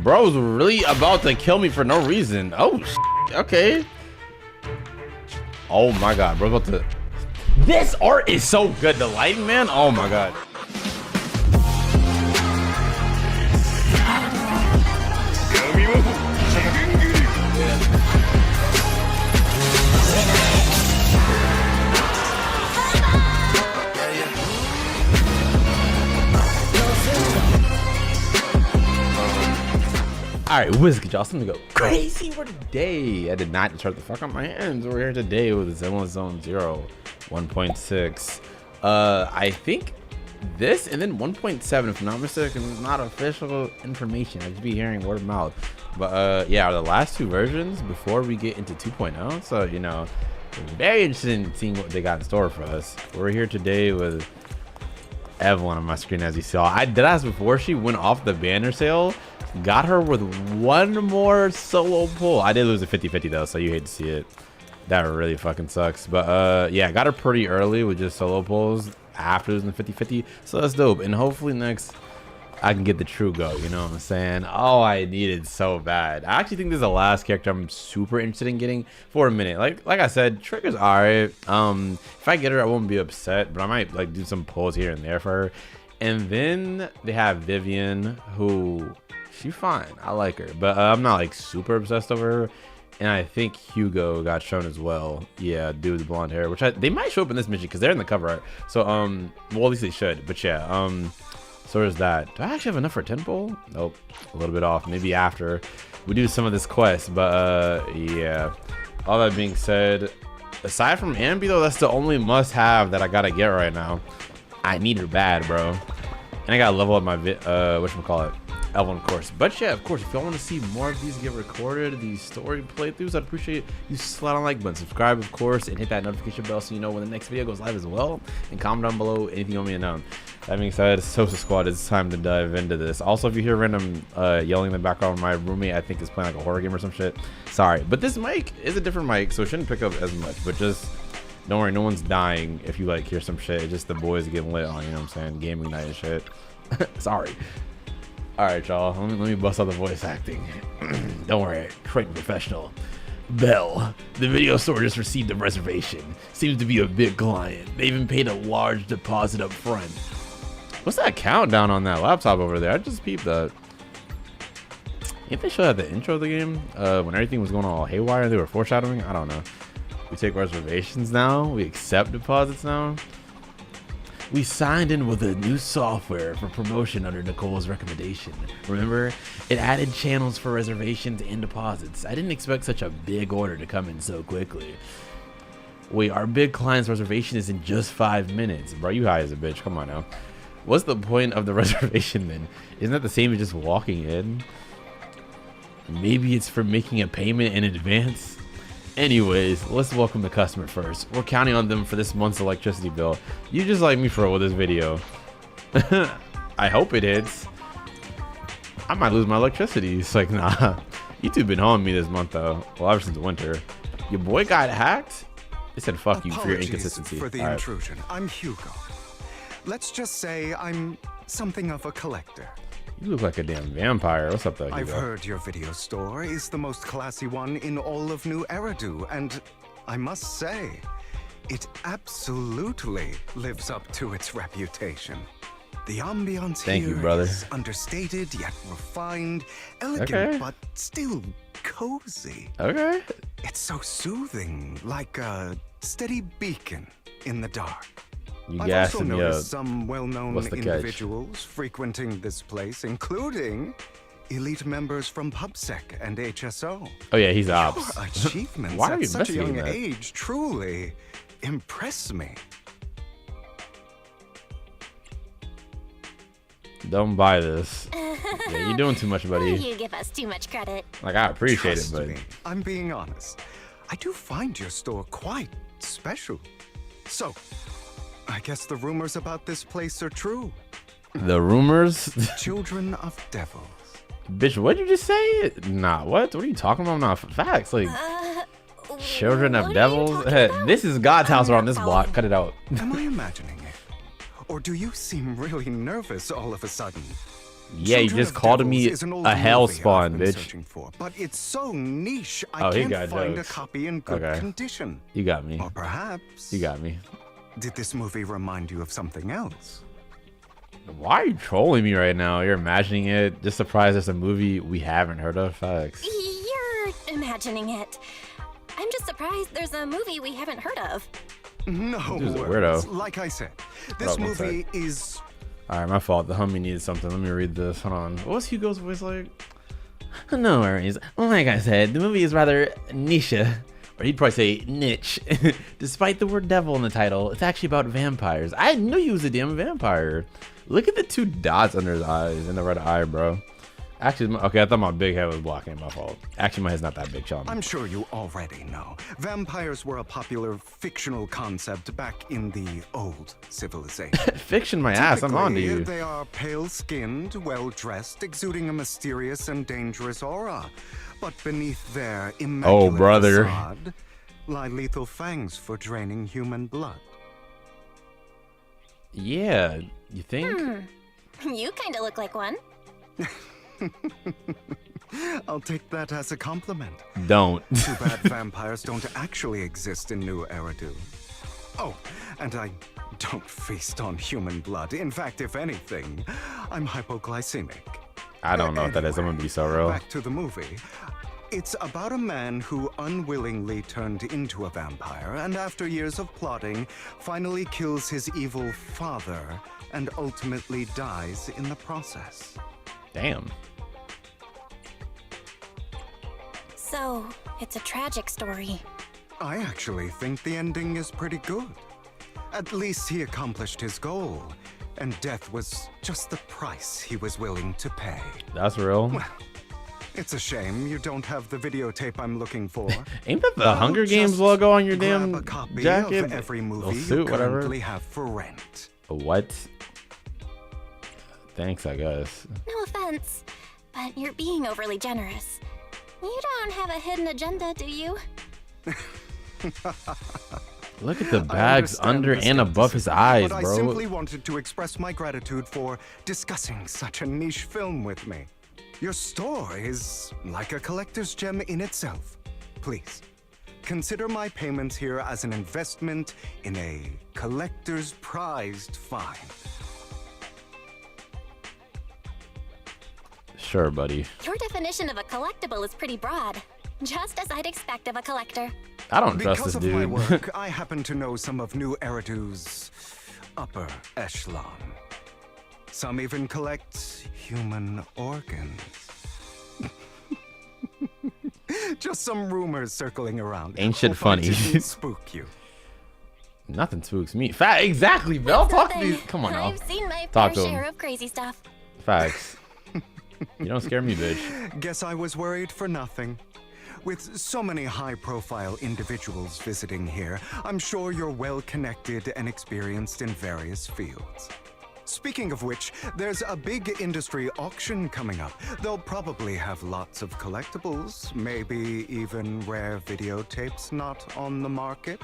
Bro's really about to kill me for no reason. Oh, okay. Oh my god, bro, about to. This art is so good. The lighting, man. Oh my god. All right, what's good, y'all? Something to go crazy for today. I did not just hurt the fuck out my hands. We're here today with Zenless Zone 0 1.6. I think this and then 1.7, if I'm not mistaken, is not official information. I just be hearing word of mouth. But yeah, the last two versions before we get into 2.0. So you know, very interested in seeing what they got in store for us. We're here today with Evelyn on my screen, as you saw. I did ask before she went off the banner sale. Got her with one more solo pull. I did lose a 50-50 though, so you hate to see it. That really fucking sucks. But yeah, got her pretty early with just solo pulls after losing the 50-50, so that's dope. And hopefully next I can get the true go, you know what I'm saying? Oh, I needed so bad. I actually think this is the last character I'm super interested in getting for a minute. Like I said, Trigger's alright. If I get her, I won't be upset, but I might like do some pulls here and there for her. And then they have Vivian, who she's fine. I like her, but I'm not like super obsessed over her. And I think Hugo got shown as well. Yeah, dude with the blonde hair, which they might show up in this mission because they're in the cover art. So well, at least they should. But yeah, so there's that. Do I actually have enough for a 10 pull? Nope, a little bit off. Maybe after we do some of this quest. But yeah, all that being said, aside from Ambi though, that's the only must-have that I gotta get right now. I need her bad, bro. And I gotta level up my whatchamacallit, Evelyn, of course. But yeah, of course, if y'all want to see more of these get recorded, these story playthroughs, I'd appreciate you slide on the like button, subscribe, of course, and hit that notification bell so you know when the next video goes live as well. And comment down below anything you want me to know. That being said, Sosa Squad, it's time to dive into this. Also, if you hear random yelling in the background, my roommate, I think, is playing like a horror game or some shit. Sorry, but this mic is a different mic, so it shouldn't pick up as much. But just don't worry, no one's dying if you like hear some shit. It's just the boys getting lit on, you know what I'm saying? Gaming night and shit. Sorry. Alright, y'all. Let me bust out the voice acting. Don't worry, trained professional. Bell, the video store just received a reservation. Seems to be a big client. They even paid a large deposit up front. What's that countdown on that laptop over there? I just peeped that. If they showed at the intro of the game, when everything was going all haywire, they were foreshadowing. I don't know. We take reservations now. We accept deposits now. We signed in with a new software for promotion under Nicole's recommendation. Remember, it added channels for reservations and deposits. I didn't expect such a big order to come in so quickly. Wait, our big client's reservation is in just 5 minutes. Bro, you high as a bitch. Come on now. What's the point of the reservation then? Isn't that the same as just walking in? Maybe it's for making a payment in advance? Anyways, let's welcome the customer first. We're counting on them for this month's electricity bill. You just like me for with this video. I hope it hits. I might lose my electricity. It's like, nah. YouTube been on me this month though. Well, ever since winter. Your boy got hacked? They said fuck you for your inconsistency. For the intrusion. I'm Hugo. Let's just say I'm something of a collector. You look like a damn vampire. What's up, though, Hugo? I've heard your video store is the most classy one in all of New Eridu, and I must say, it absolutely lives up to its reputation. The ambiance here is understated yet refined, elegant but still cozy. Okay. It's so soothing, like a steady beacon in the dark. I've also noticed some well-known individuals frequenting this place, including elite members from PubSec and HSO. Oh yeah, he's ops. Your achievements at such a young age truly impress me. Don't buy this. Yeah, you're doing too much, buddy. You give us too much credit. Like, I appreciate Trust it, but me, I'm being honest. I do find your store quite special. So, I guess the rumors about this place are true. The rumors? Children of devils. Bitch, what'd you just say? Nah, what? What are you talking about? Nah, facts. Like, children of devils? This is God's house around this block. Cut it out. Am I imagining it? Or do you seem really nervous all of a sudden? Yeah, you Children just of called Devils me is an old a hell movie I've spawn, been bitch. searching for, but it's so niche Oh, I he can't got find jokes. a copy in good Okay. condition. You got me. Or perhaps You got me. did this movie remind you of something else? Why are you trolling me right now? You're imagining it. Just surprised there's a movie we haven't heard of. Facts. You're imagining it. I'm just surprised there's a movie we haven't heard of. No Dude's a worries. weirdo. Like I said, Hold this up, one movie sec. is All right, my fault. The homie needed something. Let me read this. Hold on. What was Hugo's voice like? No worries. Like I said, the movie is rather niche. Or he'd probably say niche. Despite the word devil in the title, it's actually about vampires. I knew he was a damn vampire. Look at the 2 dots under his eyes in the red eye, bro. Actually, okay, I thought my big head was blocking. My fault. Actually, my head's not that big, Sean. I'm sure you already know. Vampires were a popular fictional concept back in the old civilization. Fiction my ass. I'm on to Typically, you. They are pale-skinned, well-dressed, exuding a mysterious and dangerous aura. But beneath their immaculate brother. facade lie lethal fangs for draining human blood. Yeah, you think? You kind of look like one. I'll take that as a compliment. Don't. Too bad vampires don't actually exist in New Eridu. Oh, and I don't feast on human blood. In fact, if anything, I'm hypoglycemic. I don't know what that is. I'm gonna be so real. Back to the movie. It's about a man who unwillingly turned into a vampire and after years of plotting, finally kills his evil father and ultimately dies in the process. Damn. So, it's a tragic story. I actually think the ending is pretty good. At least he accomplished his goal, and death was just the price he was willing to pay. That's real. Well, it's a shame you don't have the videotape I'm looking for. Ain't that the Hunger Just Games logo on your grab damn a copy jacket? of every Or movie suit, you whatever. currently have for rent. What? Thanks, I guess. No offense, but you're being overly generous. You don't have a hidden agenda, do you? Look at the I bags understand under the and above his skepticism, eyes, but bro. I simply wanted to express my gratitude for discussing such a niche film with me. Your store is like a collector's gem in itself. Please, consider my payments here as an investment in a collector's prized find. Sure, buddy. Your definition of a collectible is pretty broad. Just as I'd expect of a collector. I don't trust Because this of my dude. work, I happen to know some of New Eridu's upper echelon. Some even collect human organs. Just some rumors circling around. Ain't shit Hope I funny. didn't spook you. Nothing spooks me. Exactly, Belle. Talk to these. Come on now. I've seen my Talk fair to share him. of crazy stuff. Facts. You don't scare me, bitch. Guess I was worried for nothing. With so many high-profile individuals visiting here, I'm sure you're well-connected and experienced in various fields. Speaking of which, there's a big industry auction coming up. They'll probably have lots of collectibles, maybe even rare videotapes not on the market.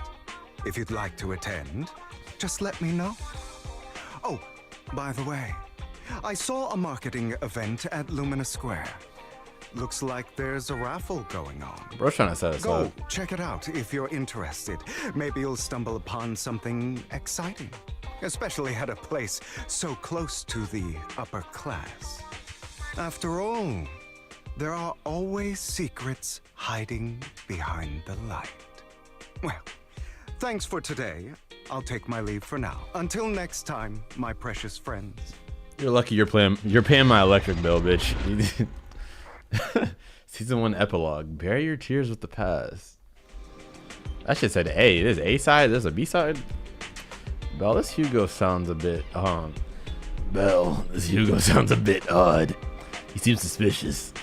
If you'd like to attend, just let me know. Oh, by the way, I saw a marketing event at Lumina Square. Looks like there's a raffle going on. Bro's trying to set us Go up. check it out if you're interested. Maybe you'll stumble upon something exciting, especially at a place so close to the upper class. After all, there are always secrets hiding behind the light. Well, thanks for today. I'll take my leave for now. Until next time, my precious friends. You're lucky you're paying my electric bill, bitch. Season 1 epilogue. Bury your tears with the past. That shit said A. There's A side. There's a B side. Belle, this Hugo sounds a bit Belle, this Hugo sounds a bit odd. He seems suspicious.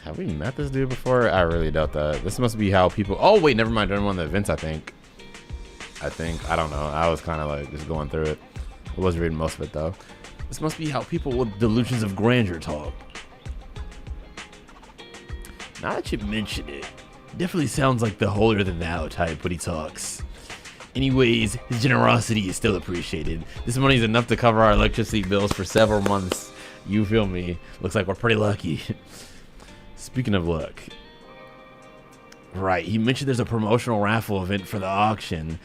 Have we met this dude before? I really doubt that. This must be how people. Oh wait, never mind. During one of the events, I think. I don't know. I was kind of like just going through it. I was reading most of it though. This must be how people with delusions of grandeur talk. Now that you mention it, definitely sounds like the holier than thou type when he talks. Anyways, his generosity is still appreciated. This money is enough to cover our electricity bills for several months. You feel me? Looks like we're pretty lucky. Speaking of luck. Right, he mentioned there's a promotional raffle event for the auction.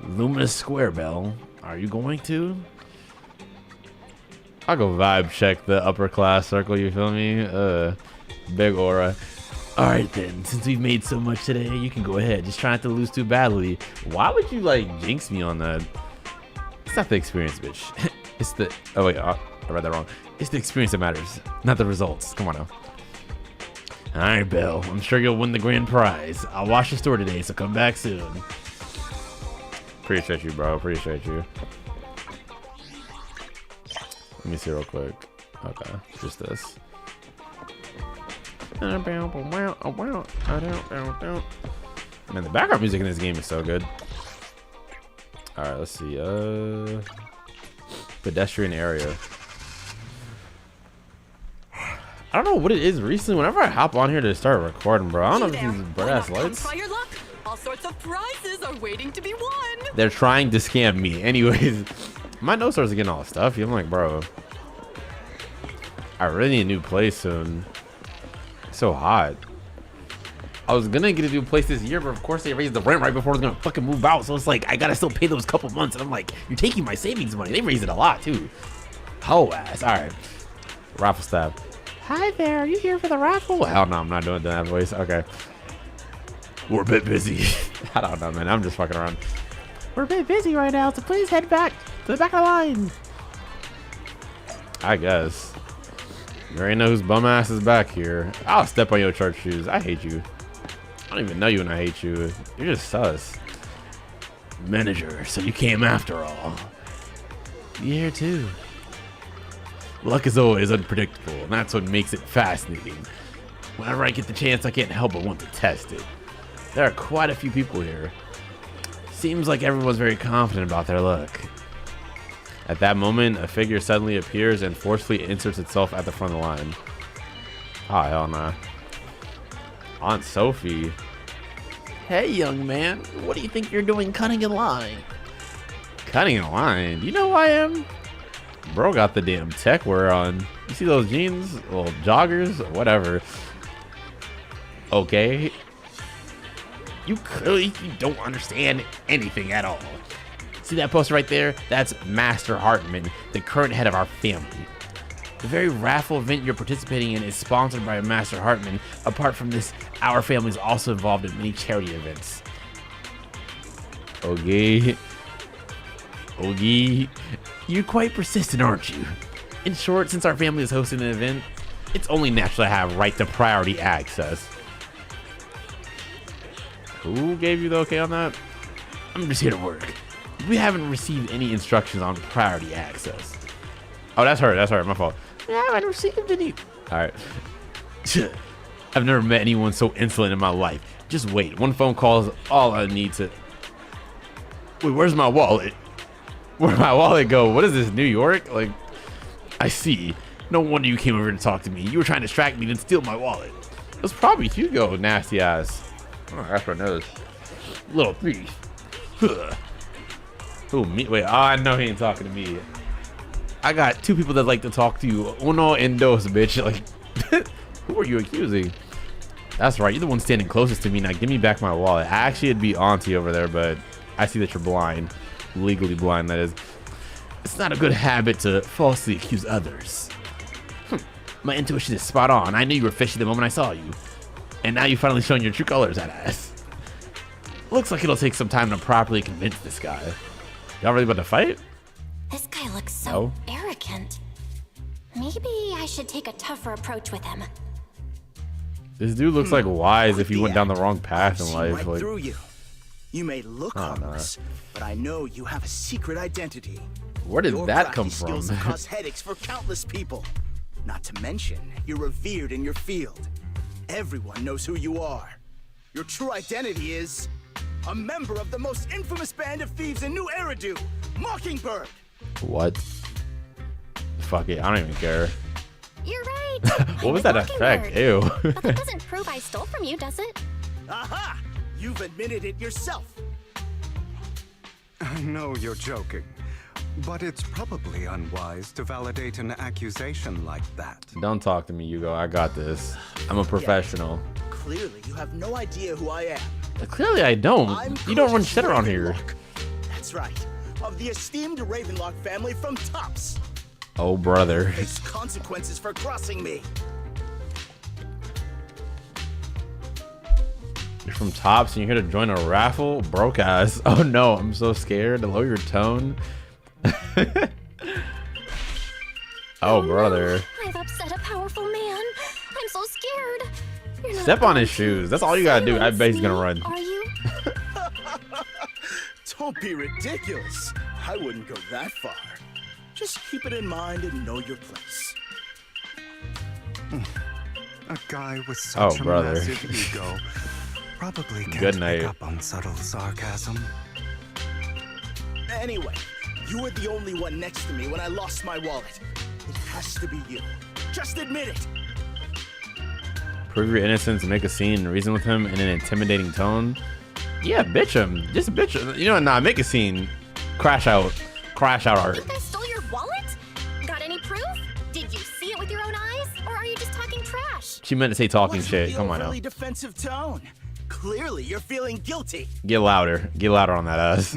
Luminous Square Bell. Are you going to? I'll go vibe check the upper class circle, you feel me? Big aura. Alright then, since we've made so much today, you can go ahead. Just try not to lose too badly. Why would you like jinx me on that? It's not the experience, bitch. It's the, oh wait, I read that wrong. It's the experience that matters, not the results. Come on now. Alright, Belle, I'm sure you'll win the grand prize. I'll watch the store today, so come back soon. Appreciate you, bro. Appreciate you. Let me see real quick. Okay, just this. Man, the background music in this game is so good. Alright, let's see. Pedestrian area. I don't know what it is recently. Whenever I hop on here to start recording, bro, I don't know if these bright ass lights. All sorts of prizes are waiting to be won. They're trying to scam me. Anyways, my nose starts getting all stuffy. I'm like, bro, I really need a new place soon. It's so hot. I was gonna get a new place this year, but of course they raised the rent right before I was gonna fucking move out. So it's like I gotta still pay those couple months, and I'm like, you're taking my savings money. They raised it a lot too. Ho ass. All right. Raffle stab. Hi there. Are you here for the raffle? Hell no, I'm not doing that voice. Okay. We're a bit busy. I don't know, man. I'm just fucking around. We're a bit busy right now, so please head back to the back of the line. I guess. You already know whose bum ass is back here. I'll step on your church shoes. I hate you. I don't even know you and I hate you. You're just sus. Manager, so you came after all. You here too. Luck is always unpredictable, and that's what makes it fascinating. Whenever I get the chance, I can't help but want to test it. There are quite a few people here. Seems like everyone's very confident about their luck. At that moment, a figure suddenly appears and forcefully inserts itself at the front of the line. Oh, hell nah. Aunt Sophie. Hey, young man. What do you think you're doing cutting in line? Cutting in line? You know who I am? Bro got the damn tech wear on. You see those jeans? Little joggers? Whatever. Okay. You clearly don't understand anything at all. See that poster right there? That's Master Hartman, the current head of our family. The very raffle event you're participating in is sponsored by Master Hartman. Apart from this, our family is also involved in many charity events. Okay. Okay. You're quite persistent, aren't you? In short, since our family is hosting an event, it's only natural to have right to priority access. Who gave you the okay on that? I'm just here to work. We haven't received any instructions on priority access. Oh, that's her. That's her. My fault. I haven't received any. All right. I've never met anyone so insolent in my life. Just wait. One phone call is all I need to. Wait, where's my wallet? Where'd my wallet go? What is this, New York? Like, I see. No wonder you came over to talk to me. You were trying to distract me and steal my wallet. It was probably Hugo, nasty ass. Oh, that's my nose. Little thief. Who, me? Wait, oh, I know he ain't talking to me. I got two people that like to talk to you. Uno and dos, bitch. Like, who are you accusing? That's right. You're the one standing closest to me. Now, give me back my wallet. Actually, it'd be Auntie over there, but I see that you're blind. Legally blind, that is. It's not a good habit to falsely accuse others. My intuition is spot on. I knew you were fishy the moment I saw you. And now you've finally shown your true colors, that ass. Looks like it'll take some time to properly convince this guy. Y'all really about to fight? This guy looks so arrogant. Maybe I should take a tougher approach with him. This dude looks like wise if he went down the wrong path in life. Right like, through you. You may look harmless, but I know you have a secret identity. where did Your that come crafty from? skills cause headaches for countless people. Not to mention, you're revered in your field. Everyone knows who you are. Your true identity is a member of the most infamous band of thieves in New Eridu, Mockingbird. What? Fuck it, I don't even care. You're right. What was that effect? Ew. But that doesn't prove I stole from you, does it? Aha! You've admitted it yourself. I know you're joking. But it's probably unwise to validate an accusation like that. Don't talk to me, Hugo. I got this. I'm a professional. Clearly, you have no idea who I am. Clearly, I don't. I'm You don't run Curtis shit around here. Ravenlock. That's right. Of the esteemed Ravenlock family from Tops. Oh, brother. Face consequences for crossing me. You're from Tops and you're here to join a raffle? Broke ass. Oh no, I'm so scared. Lower your tone. Oh, brother. No. I've upset a powerful man. I'm so scared. You're not Step on his going shoes. to That's all you gotta do. I silence bet he's gonna me, run. Are you? Don't be ridiculous. I wouldn't go that far. Just keep it in mind and know your place. A guy with such a brother. massive ego probably Good can't night. pick up on subtle sarcasm. Anyway, you were the only one next to me when I lost my wallet. It has to be you. Just admit it. Prove your innocence and make a scene and reason with him in an intimidating tone. Yeah, bitch him. Just bitch him. You know what? Nah, make a scene. Crash out. Crash out art. Think I stole your wallet? Got any proof? Did you see it with your own eyes? Or are you just talking trash? She meant to say talking What's shit. with the Come on now. overly defensive tone? Clearly, you're feeling guilty. Get louder. Get louder on that ass.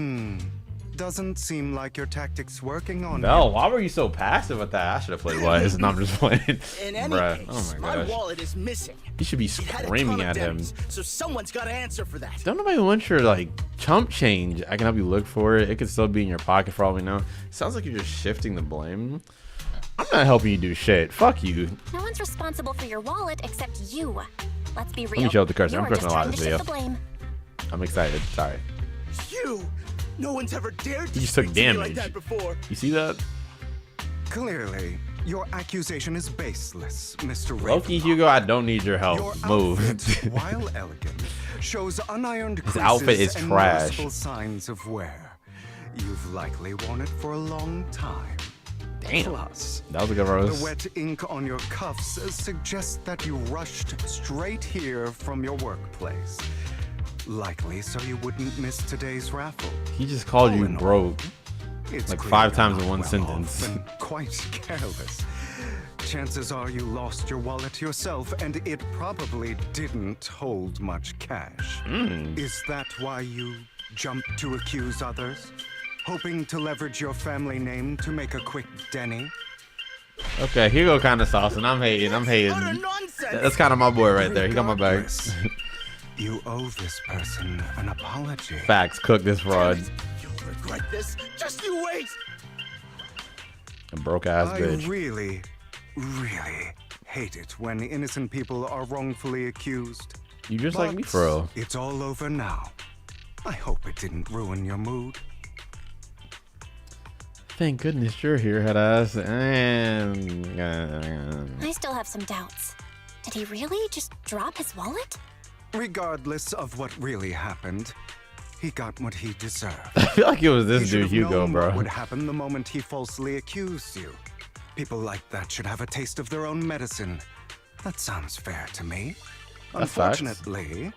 Doesn't seem like your tactics working on Belle, why were you so passive with that? I should have played wise. No, I'm just playing. In any Bruh. case, Oh my my gosh. wallet is missing. You should be It had a screaming ton of at him. dents, so someone's got to answer for that. Don't nobody want your like chump change. I can help you look for it. It could still be in your pocket for all we know. Sounds like you're just shifting the blame. I'm not helping you do shit. Fuck you. No one's responsible for your wallet except you. Let's be real. me show up the cursor. I'm You're just cursing a lot trying this to shift video. the blame. I'm excited. Sorry. You! No one's ever dared to You just took speak to me damage. like that before. You see that? Clearly, your accusation is baseless, Mr. Loki, Ravenlock. Hugo, I don't need your help. Your Move. outfit, while elegant, shows unironed creases outfit is and trash. noticeable signs of wear. You've likely worn it for a long time. Damn. Plus, That was a good roast. the wet ink on your cuffs suggests that you rushed straight here from your workplace. Likely so you wouldn't miss today's raffle. He just called All you in all, broke. It's Like clear 5 you're times in not one well sentence. off and quite careless. Chances are you lost your wallet yourself, and it probably didn't hold much cash. Is that why you jumped to accuse others? Hoping to leverage your family name to make a quick Denny? Okay, Hugo kind of saucing. I'm hating. I'm hating. Utter nonsense! That's kind of my boy right there. He got my back. Regardless, you owe this person an apology. Facts. Cook this fraud. You'll regret this. Just you wait! A broke ass I bitch. really hate it when innocent people are wrongfully accused. You just like me, But for real. It's all over now. I hope it didn't ruin your mood. Thank goodness you're here, head ass. And I still have some doubts. Did he really just drop his wallet? Regardless of what really happened, he got what he deserved. I feel like it was He this should dude, have Hugo, known bro. what would happen the moment he falsely accused you. People like that should have a taste of their own medicine. That sounds fair to me. That's facts. Unfortunately,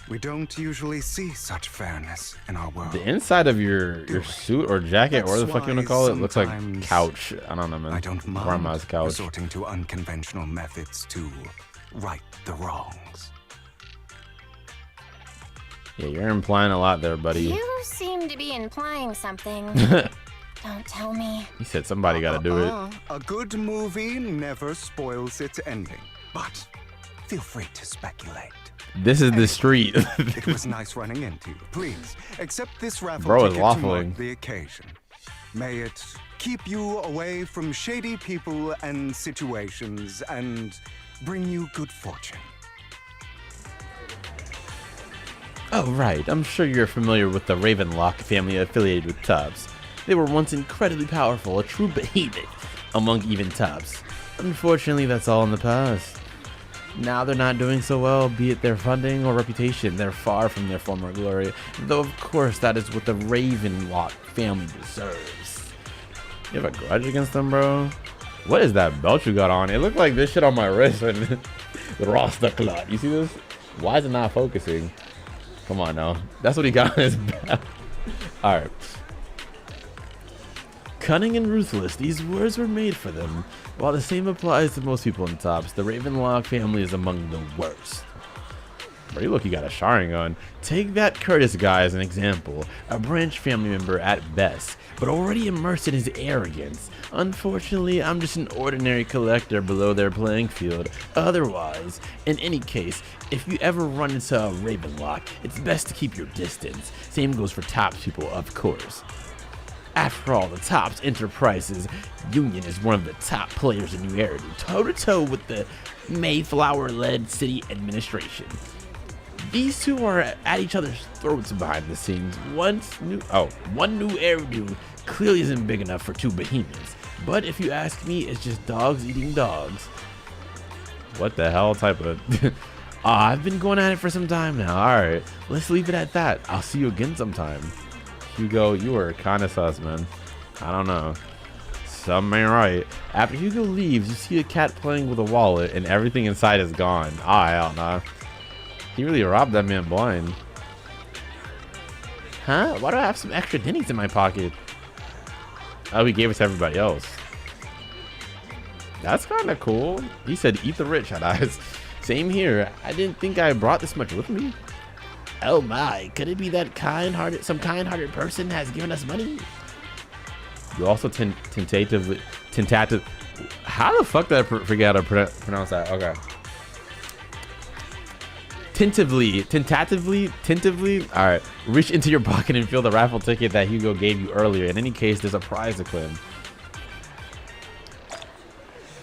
we don't usually see such fairness in our world. The inside of your suit or jacket, or the fuck you want to That's call it, why looks like sometimes couch. I don't know, man. I don't mind Grandma's couch. resorting to unconventional methods to right the wrongs. Yeah, you're implying a lot there, buddy. You seem to be implying something. Don't tell me. He said somebody got to do it. A good movie never spoils its ending, but feel free to speculate. This is the street. It was nice running into you. Please accept this raffle Bro is ticket to mark waffling. the occasion. May it keep you away from shady people and situations and bring you good fortune. Oh, right. I'm sure you're familiar with the Ravenlock family affiliated with Tubbs. They were once incredibly powerful, a true behemoth among even Tubbs. Unfortunately, that's all in the past. Now they're not doing so well, be it their funding or reputation. They're far from their former glory, though of course that is what the Ravenlock family deserves. You have a grudge against them, bro? What is that belt you got on? It looked like this shit on my wrist. The Rasta clot. You see this? Why is it not focusing? Come on now. That's what he got on his belt. Alright. Cunning and ruthless, these words were made for them. While the same applies to most people in Tops, the Ravenlock family is among the worst. Bro, you look, you got a Sharingan. Take that Curtis guy as an example. A branch family member at best, but already immersed in his arrogance. Unfortunately, I'm just an ordinary collector below their playing field. Otherwise, in any case, if you ever run into a Ravenlock, it's best to keep your distance. Same goes for Tops people, of course. After all, the Tops Enterprises Union is one of the top players in New Eridu, toe-to-toe with the Mayflower-led city administration. These two are at each other's throats behind the scenes. One new Eridu clearly isn't big enough for two behemoths. But if you ask me, it's just dogs eating dogs. What the hell type of... I've been going at it for some time now. Alright, let's leave it at that. I'll see you again sometime. Hugo, you are kind of sus, man. I don't know. Something ain't right. After Hugo leaves, you see a cat playing with a wallet and everything inside is gone. Hell no. He really robbed that man blind. Huh? Why do I have some extra pennies in my pocket? Oh, he gave it to everybody else. That's kind of cool. He said, eat the rich, eyes. Same here. I didn't think I brought this much with me. Oh my, could it be that some kind-hearted person has given us money? You also tentative. How the fuck did I forget how to pronounce that? Okay. Tentatively. All right. Reach into your pocket and fill the raffle ticket that Hugo gave you earlier. In any case, there's a prize to claim.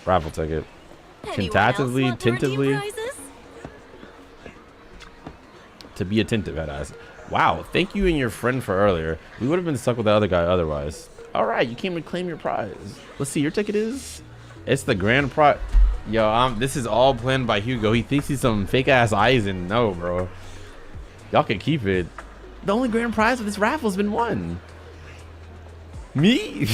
Raffle ticket. Tentatively. To be attentive, head eyes. Wow, thank you and your friend for earlier. We would have been stuck with the other guy otherwise. All right, you came to claim your prize. Let's see, your ticket is? It's the grand prize. Yo, this is all planned by Hugo. He thinks he's some fake ass Eisen. No, bro. Y'all can keep it. The only grand prize of this raffle has been won. Me?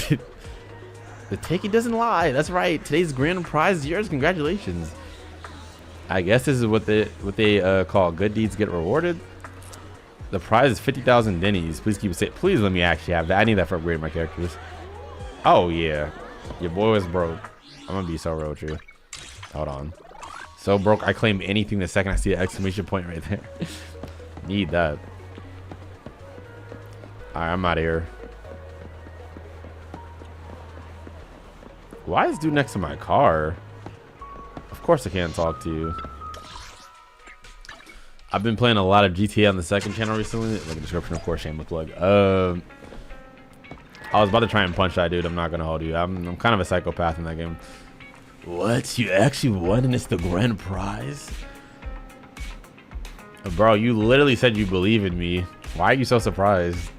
The ticket doesn't lie. That's right. Today's grand prize is yours. Congratulations. I guess this is what they call good deeds get rewarded. The prize is 50,000 Denny's. Please keep it safe. Please let me actually have that. I need that for upgrading my characters. Oh yeah, your boy is broke. I'm gonna be so real with you. Hold on. So broke, I claim anything the second I see the exclamation point right there. Need that. All right, I'm out of here. Why is this dude next to my car? Of course I can't talk to you. I've been playing a lot of GTA on the second channel recently. Like the description, of course, shameless plug. I was about to try and punch that dude. I'm not gonna hold you. I'm kind of a psychopath in that game. What? You actually won and it's the grand prize? Bro, you literally said you believe in me. Why are you so surprised?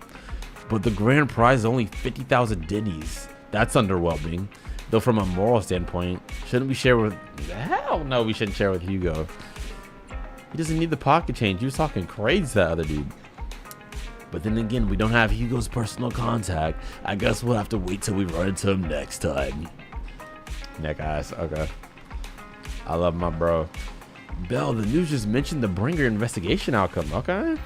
But the grand prize is only 50,000 Denny's. That's underwhelming. Though from a moral standpoint, shouldn't we share with... Hell no, we shouldn't share with Hugo. He doesn't need the pocket change. He was talking crazy to that other dude. But then again, we don't have Hugo's personal contact. I guess we'll have to wait till we run into him next time. Neck ass. Okay. I love my bro. Bell, the news just mentioned the Bringer investigation outcome. Okay.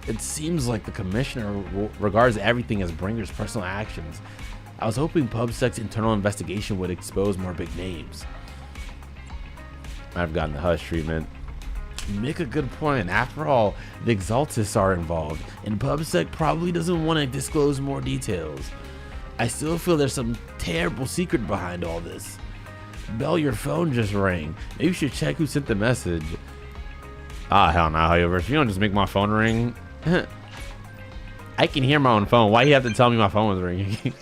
It seems like the commissioner regards everything as Bringer's personal actions. I was hoping PubSec's internal investigation would expose more big names. I've gotten the hush treatment. You make a good point. After all, the Exaltists are involved, and PubSec probably doesn't want to disclose more details. I still feel there's some terrible secret behind all this. Bell, your phone just rang. Maybe you should check who sent the message. Ah, hell no, however. If you don't just make my phone ring. I can hear my own phone. Why you have to tell me my phone was ringing?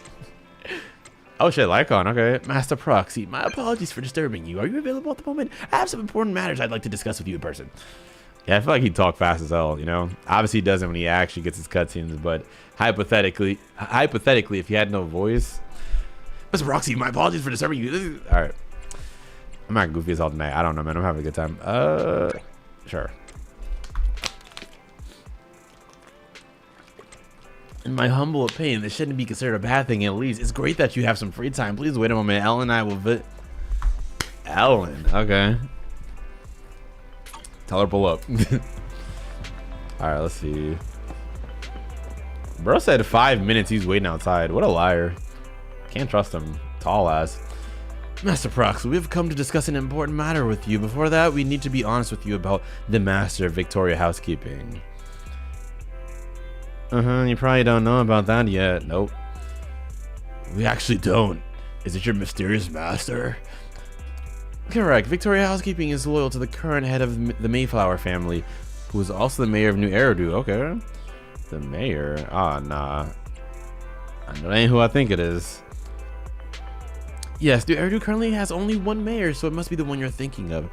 Oh shit, Lycon, okay. Master Proxy, my apologies for disturbing you. Are you available at the moment? I have some important matters I'd like to discuss with you in person. Yeah, I feel like he'd talk fast as hell, you know? Obviously he doesn't when he actually gets his cutscenes, but hypothetically, if he had no voice. Mr. Proxy, my apologies for disturbing you. Alright. I'm not goofy as hell tonight. I don't know, man. I'm having a good time. Sure. In my humble opinion, this shouldn't be considered a bad thing, at least. It's great that you have some free time. Please wait a moment. Ellen and I will Ellen, okay. Tell her pull up. Alright, let's see. Bro said 5 minutes he's waiting outside. What a liar. Can't trust him. Tall ass. Master Prox, we have come to discuss an important matter with you. Before that, we need to be honest with you about the Master of Victoria Housekeeping. You probably don't know about that yet. Nope. We actually don't. Is it your mysterious master? Correct. Victoria Housekeeping is loyal to the current head of the Mayflower family, who is also the mayor of New Eridu. Okay. The mayor? Ah, nah. That ain't who I think it is. Yes, New Eridu currently has only one mayor, so it must be the one you're thinking of.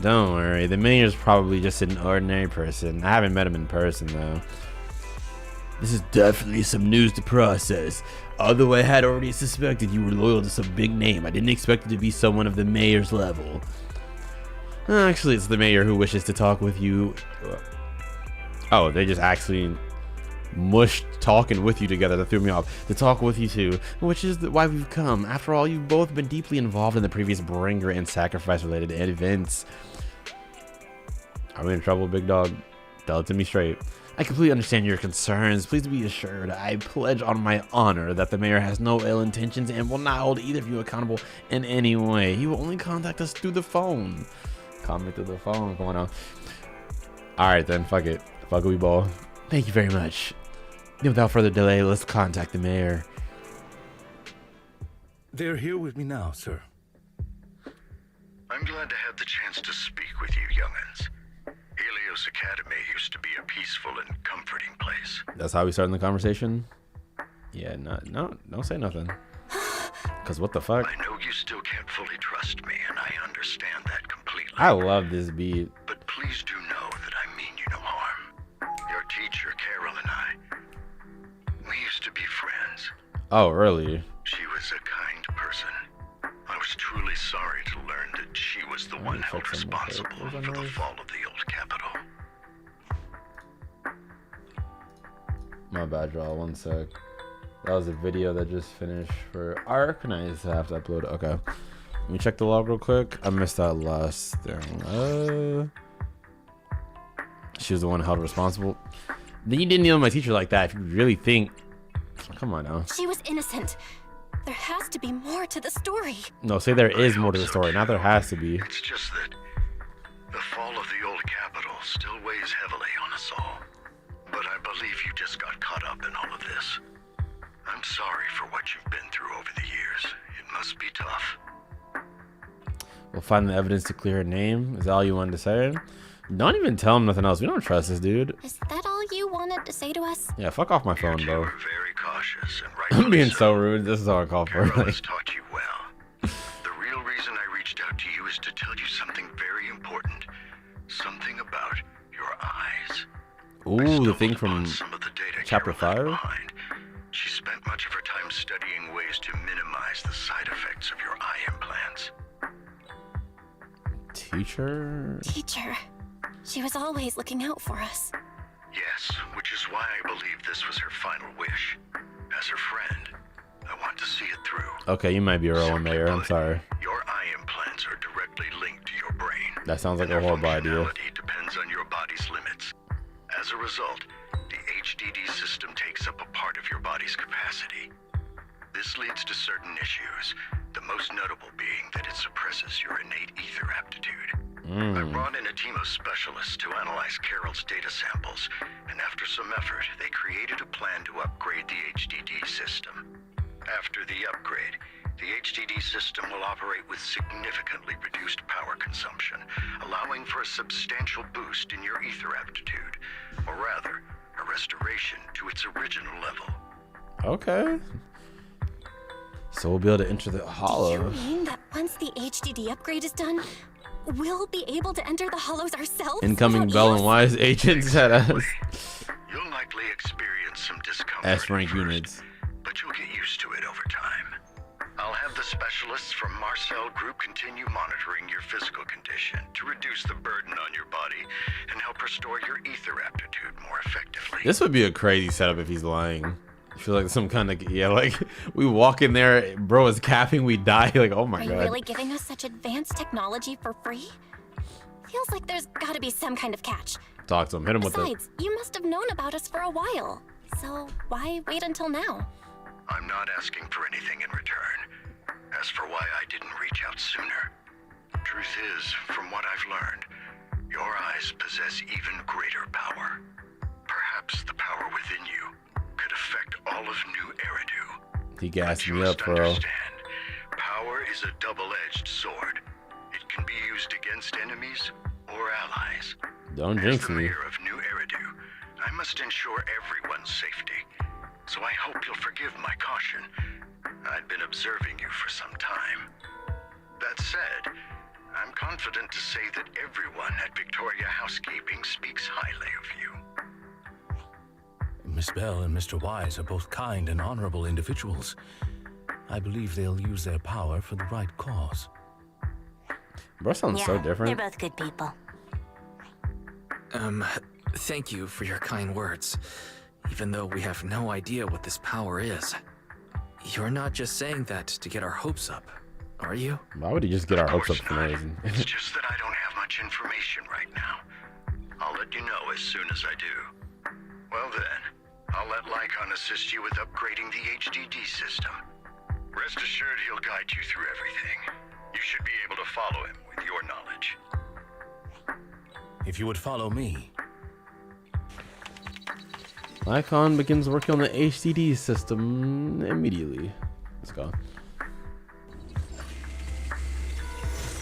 Don't worry, the mayor's probably just an ordinary person. I haven't met him in person, though. This is definitely some news to process. Although I had already suspected you were loyal to some big name, I didn't expect it to be someone of the mayor's level. Actually, it's the mayor who wishes to talk with you. Oh, they just actually mushed talking with you together. That threw me off. To talk with you too, which is why we've come. After all, you've both been deeply involved in the previous bringer and sacrifice related events. Are we in trouble, big dog? Tell it to me straight. I completely understand your concerns. Please be assured, I pledge on my honor that the mayor has no ill intentions and will not hold either of you accountable in any way. He will only contact us through the phone. Call me through the phone. Come on now. Alright then, fuck it. Fuck it, we ball. Thank you very much. Then without further delay, let's contact the mayor. They're here with me now, sir. I'm glad to have the chance to speak with you, young'uns. Helios Academy used to be a peaceful and comforting place. That's how we starting the conversation? Yeah, no, don't say nothing. Cause what the fuck? I know you still can't fully trust me, and I understand that completely. I love this beat. But please do know that I mean you no harm. Your teacher, Carol, and I, we used to be friends. Oh, really? She was a kind person. I was truly sorry to learn that she was the one held responsible for the fall of the old capital. My bad, y'all. 1 sec. That was a video that just finished for Arc, and I just have to upload it. Okay. Let me check the log real quick. I missed that last thing. She was the one held responsible. Then you didn't know my teacher like that. If you really think, come on now. She was innocent. There has to be more to the story. No, say there is more to the story. Not there has to be. It's just that the fall of the old capital still weighs heavily on us all. But I believe you just got caught up in all of this. I'm sorry for what you've been through over the years. It must be tough. We'll find the evidence to clear her name. Is that all you wanted to say? Don't even tell him nothing else. We don't trust this dude. Is that all you wanted to say to us? Yeah, fuck off my phone, You bro. were very cautious and I'm being rightfully so rude. This is all I call for. Carol Like, has taught you well. The real reason I reached out to you is to tell you something very important. Something about your eyes. ooh, the thing from Some of the data chapter Carol left 5? behind. She spent much of her time studying ways to minimize the side effects of your eye implants. Teacher? Teacher. She was always looking out for us. Yes, which is why I believe this was her final wish. As her friend, I want to see it through. Okay, you might be a one, Mayor. I'm put, sorry. Your eye implants are directly linked to your brain. That sounds like and a their horrible idea. functionality depends on your body's limits. As a result, the HDD system takes up a part of your body's capacity. This leads to certain issues, the most notable being that it suppresses your innate ether aptitude. I brought in a team of specialists to analyze Carol's data samples, and after some effort, they created a plan to upgrade the HDD system. After the upgrade, the HDD system will operate with significantly reduced power consumption, allowing for a substantial boost in your ether aptitude, or rather, a restoration to its original level. Okay. So we'll be able to enter the Do you hollow. mean that once the HDD upgrade is done, we'll be able to enter the hollows ourselves? Incoming without Bell and use? Wise agents at us. You'll likely experience some discomfort S rank at first, units. but you'll get used to it over time. I'll have the specialists from Marcel Group continue monitoring your physical condition to reduce the burden on your body and help restore your ether aptitude more effectively. This would be a crazy setup if he's lying. I feel like some kind of, yeah, like we walk in there, bro is capping, we die. Like, oh my Are you god. really giving us such advanced technology for free? Feels like there's gotta be some kind of catch. Talk to him. Hit him with the. Besides, you must have known about us for a while. So why wait until now? I'm not asking for anything in return. As for why I didn't reach out sooner, truth is, from what I've learned, your eyes possess even greater power. Perhaps the power within you could affect all of New Eridu. He gassed You me must up, bro. understand, power is a double-edged sword. It can be used against enemies or allies. Don't As jinx the me. mayor of New Eridu, I must ensure everyone's safety. So I hope you'll forgive my caution. I've been observing you for some time. That said, I'm confident to say that everyone at Victoria Housekeeping speaks highly of you. Miss Bell and Mr. Wise are both kind and honorable individuals. I believe they'll use their power for the right cause. Bro sounds so different. They're both good people. Thank you for your kind words. Even though we have no idea what this power is. You're not just saying that to get our hopes up, are you? Why would he just get our Of hopes up course for no not. reason? It's just that I don't have much information right now. I'll let you know as soon as I do. Well then, I'll let Lycon assist you with upgrading the HDD system. Rest assured he'll guide you through everything. You should be able to follow him with your knowledge. If you would follow me. Lycon begins working on the HDD system immediately. Let's go.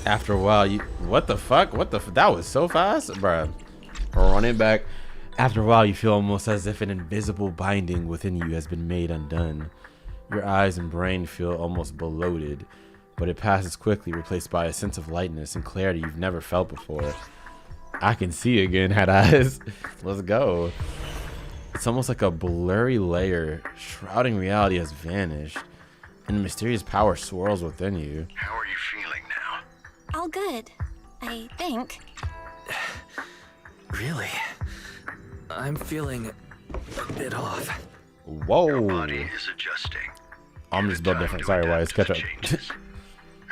After a while, what the fuck? That was so fast, bruh. Running back. After a while, you feel almost as if an invisible binding within you has been made undone. Your eyes and brain feel almost bloated, but it passes quickly, replaced by a sense of lightness and clarity you've never felt before. I can see again, had eyes. Let's go. It's almost like a blurry layer shrouding reality has vanished, and mysterious power swirls within you. How are you feeling now? All good, I think. Really? I'm feeling a bit off. Whoa. Your body is adjusting. I'm just built different. Sorry, Wise. Catch up. Changes.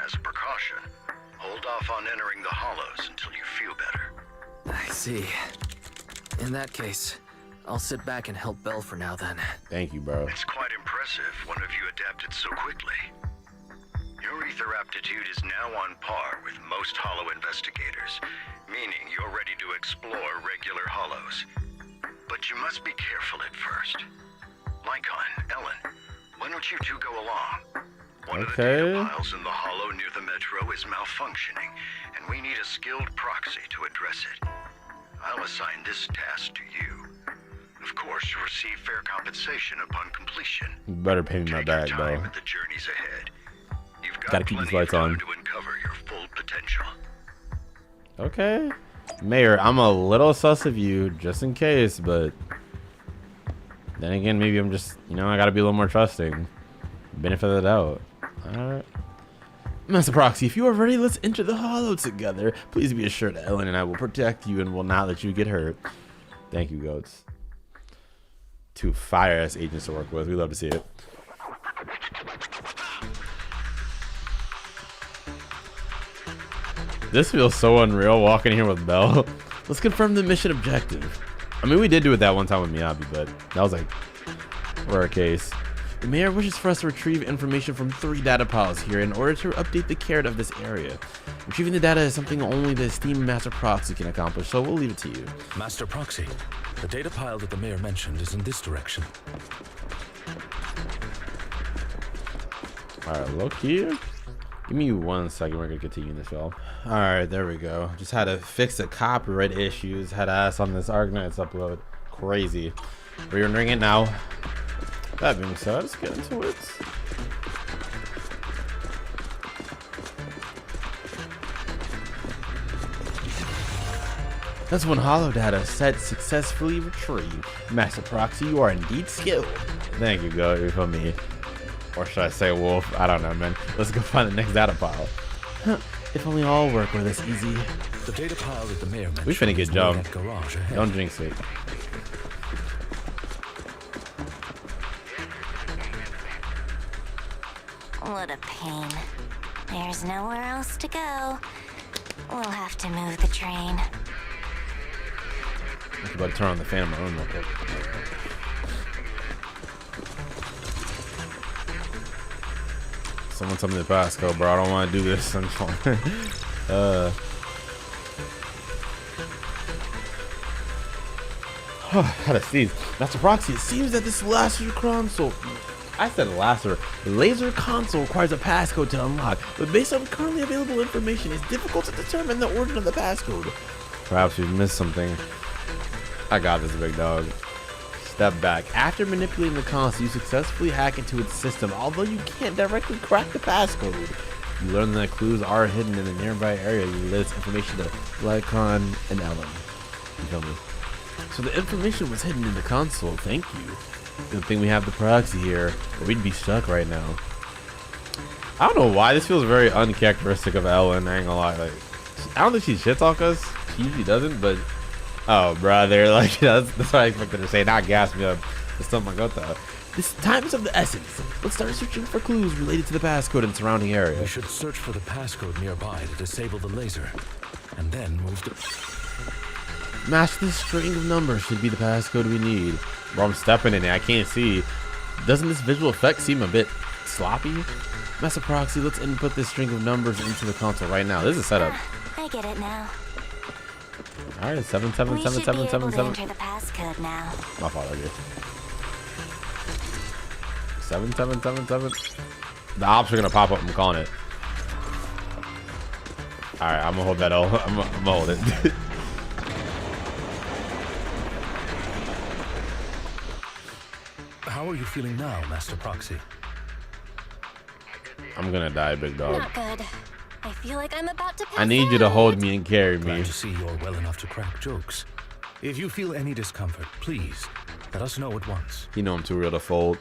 As a precaution, hold off on entering the hollows until you feel better. I see. In that case, I'll sit back and help Belle for now then. Thank you, bro. It's quite impressive one of you adapted so quickly. Your ether aptitude is now on par with most hollow investigators, meaning you're ready to explore regular hollows. But you must be careful at first. Lycon, Ellen, why don't you two go along? One of the data piles in the hollow near the metro is malfunctioning, and we need a skilled proxy to address it. I'll assign this task to you. Of course, you'll receive fair compensation upon completion. You better pay me my Take your bag, bro. time at the journeys ahead. You've got Gotta keep these plenty lights of time on. to uncover your full potential. Okay. Mayor, I'm a little sus of you, just in case, but then again, maybe I'm just, I gotta be a little more trusting. Benefit of the doubt. Alright. Master Proxy, if you are ready, let's enter the hollow together. Please be assured that Ellen and I will protect you and will not let you get hurt. Thank you, goats. Two fire-ass agents to work with. We love to see it. This feels so unreal walking here with Belle. Let's confirm the mission objective. I mean, we did do it that one time with Miyabi, but that was like rare case. The mayor wishes for us to retrieve information from 3 data piles here in order to update the carrot of this area. Retrieving the data is something only the esteemed Master Proxy can accomplish, so we'll leave it to you. Master Proxy, the data pile that the mayor mentioned is in this direction. Alright, look here. Give me 1 second, we're gonna continue this, y'all. Alright, there we go. Just had to fix the copyright issues. Had to ask on this Argonauts upload. Crazy. We're rendering it now. That being said, let's get into it. That's one hollow data set successfully retrieved. Master Proxy, you are indeed skilled. Thank you, go. You feel me? Or should I say wolf? I don't know, man. Let's go find the next data pile. If only all work were this easy. The data pile that the mayor mentioned. We finna get is near jumped. that garage ahead. Don't jinx it. What a pain. There's nowhere else to go. We'll have to move the train. I'm about to turn on the fan in my room real quick. Someone tell me the passcode, bro. I don't want to do this. I'm just had to sneeze. Master Proxy, it seems that this laser console, laser console requires a passcode to unlock, but based on currently available information, it's difficult to determine the origin of the passcode. Perhaps we've missed something. I got this, big dog. Step back. After manipulating the console, you successfully hack into its system, although you can't directly crack the passcode. You learn that clues are hidden in the nearby area. You relay this information to Lycon and Ellen. You feel me? So the information was hidden in the console. Thank you. Good thing we have the proxy here, or we'd be stuck right now. I don't know why this feels very uncharacteristic of Ellen. I ain't gonna lie. Like, I don't think she shit talk us. She usually doesn't, but oh, brother, like that's what I expected her to say. Not gas me up. That's something I got though. This time is of the essence. Let's start searching for clues related to the passcode in the surrounding area. We should search for the passcode nearby to disable the laser, and then move to. Match this string of numbers should be the passcode we need. Bro, I'm stepping in it. I can't see. Doesn't this visual effect seem a bit sloppy? Master Proxy, let's input this string of numbers into the console right now. This is a setup. I get it now. All right, 7777777. Enter the passcode now. My fault, I guess. 7777. The ops are gonna pop up. I'm calling it. All right, I'm gonna hold that. I'm gonna hold it. How are you feeling now, Master Proxy? I'm gonna die, big dog. Not good. I feel like I'm about to pass I need you to out. hold me and carry me. Glad to see you're well enough to crack jokes. If you feel any discomfort, please let us know at once. You know I'm too real to fold.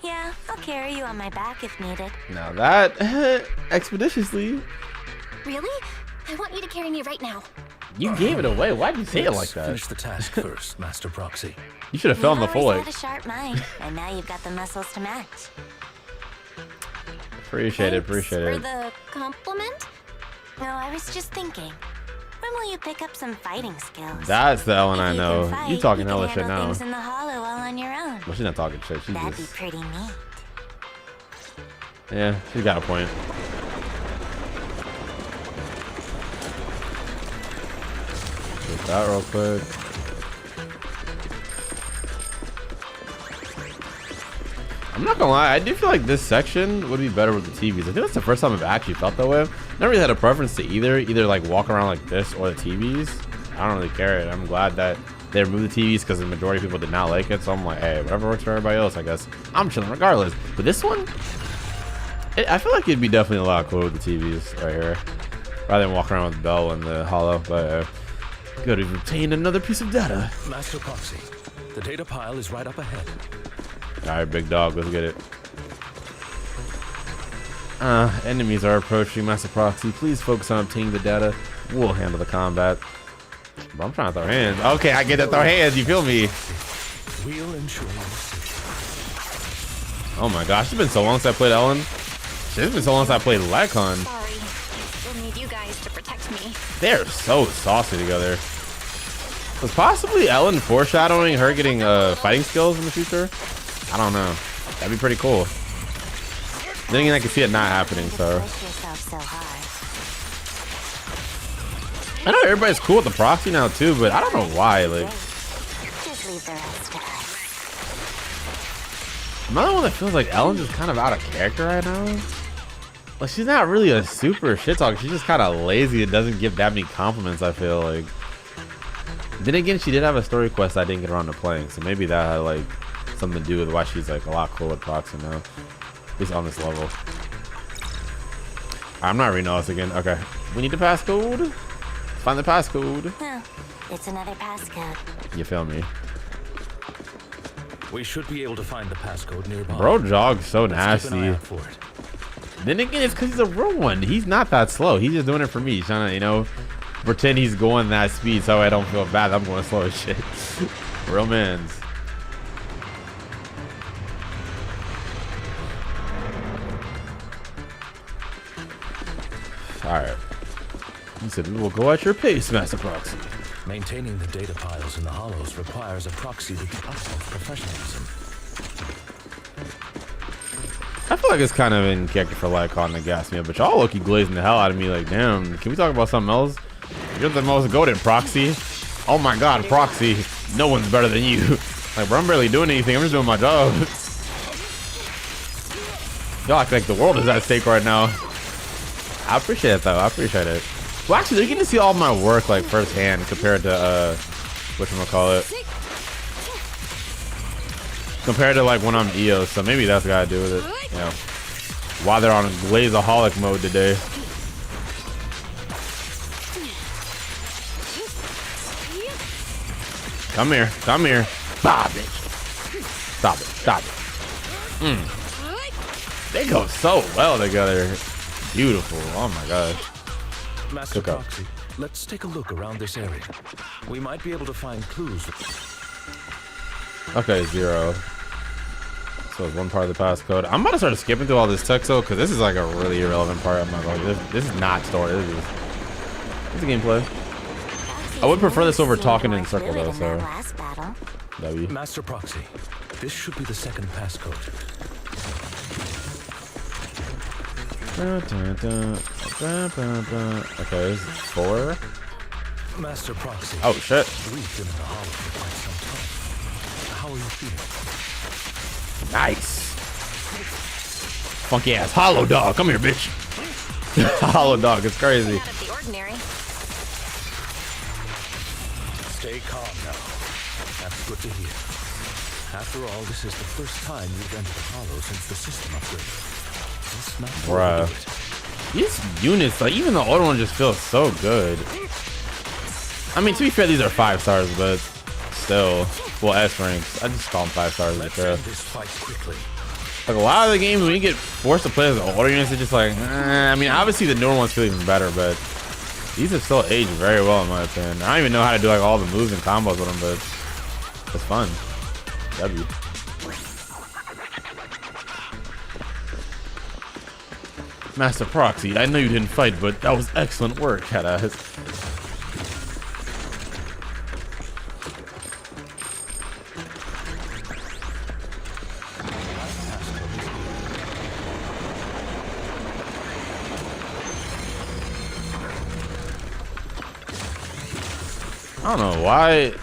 Yeah, I'll carry you on my back if needed. Now that expeditiously. Really? I want you to carry me right now. You gave it away. Why'd you say it like Let's that? finish the task first, Master Proxy. You should have fell on the full You leg. always had a sharp mind, and now you've got the muscles to match. Appreciate it. Appreciate For it. the compliment? No, I was just thinking. When will you pick up some fighting skills? That's the Ellen If I you know. can fight, You talking you hella can shit handle now. things in the hollow all on your own. Well, she's not talking shit. She's That'd be just. pretty neat. Yeah, she's got a point. Get that real quick. I'm not gonna lie, I do feel like this section would be better with the TVs. I think that's the first time I've actually felt that way. Never really had a preference to either like walk around like this or the TVs. I don't really care. I'm glad that they removed the TVs because the majority of people did not like it. So I'm like, hey, whatever works for everybody else, I guess. I'm chilling regardless. But this one, I feel like it'd be definitely a lot cooler with the TVs right here, rather than walking around with the bell and the hollow. But good, we've obtained another piece of data. Master Proxy, the data pile is right up ahead. All right, big dog, let's get it. Enemies are approaching. Master Proxy, please focus on obtaining the data. We'll handle the combat. But I'm trying to throw hands. Okay, I get to throw hands. You feel me? We'll ensure your safety. Oh my gosh, it's been so long since I played Ellen. It's been so long since I played Lycon. Sorry. We'll need you guys to protect me. They're so saucy together. Was possibly Ellen foreshadowing her getting fighting skills in the future? I don't know. That'd be pretty cool. Then again, I can see it not happening, so. Push yourself so hard. I know everybody's cool with the proxy now too, but I don't know why. Like, Just leave the rest to us. another one that feels like Ellen's just kind of out of character right now. Like, she's not really a super shit talker. She's just kind of lazy and doesn't give that many compliments, I feel like. Then again, she did have a story quest I didn't get around to playing, so maybe that had like something to do with why she's like a lot cooler with proxy now, at least on this level. I'm not reading all this again. Okay, we need the passcode. Find the passcode. Oh, it's another passcode. You feel me? We should be able to find the passcode nearby. Bro jogs so Let's keep an eye nasty. out for it. Then again, it's because he's a real one. He's not that slow. He's just doing it for me. He's trying to, you know, pretend he's going that speed so I don't feel bad. I'm going slow as shit. Real man's. Alright. He said we will go at your pace, Master Proxy. Maintaining the data piles in the hollows requires a proxy with the utmost professionalism. I feel like it's kind of in character for Lycon to gas me up, but y'all low-key glazing the hell out of me. Like, damn, can we talk about something else? You're the most goated, Proxy. Oh my god, Proxy. No one's better than you. Like, bro, I'm barely doing anything. I'm just doing my job. Y'all act like the world is at stake right now. I appreciate it, though. I appreciate it. Well, actually, they're getting to see all my work, like, firsthand compared to, whatchamacallit. Compared to, like, when I'm EO. So maybe that's got to do with it. You know, while they're on Glazeaholic mode today. Come here. Come here. Stop it. Stop it. Stop it. They go so well together. Beautiful. Oh my gosh. Master Proxy, let's take a look around this area. We might be able to find clues. Okay, 0. So it's one part of the passcode. I'm about to start skipping through all this text though, because this is like a really irrelevant part. I'm not going. This is not story. This is gameplay. I would prefer this over talking in circle though. So W. Master Proxy, this should be the second passcode. Okay, this is 4. Master Proxy. Oh shit. We've been in the hollow for quite some time. How are you feeling? Nice. Funky ass hollow dog. Come here, bitch. Hollow dog. It's crazy. Out of the ordinary. Stay calm now. That's good to hear. After all, this is the first time you've entered a hollow since the system upgrade. Let's not Bruh. These units, like even the old one, just feels so good. I mean, to be fair, these are 5 stars, but still, well, S ranks. I just call them 5 stars. Let's end this fight quickly. Like a lot of the games, when you get forced to play as the older units, it's just like, I mean, obviously the newer ones feel even better, but these have still aged very well in my opinion. I don't even know how to do like all the moves and combos with them, but it's fun. W. Master Proxy, I know you didn't fight, but that was excellent work, Catass. I don't know why.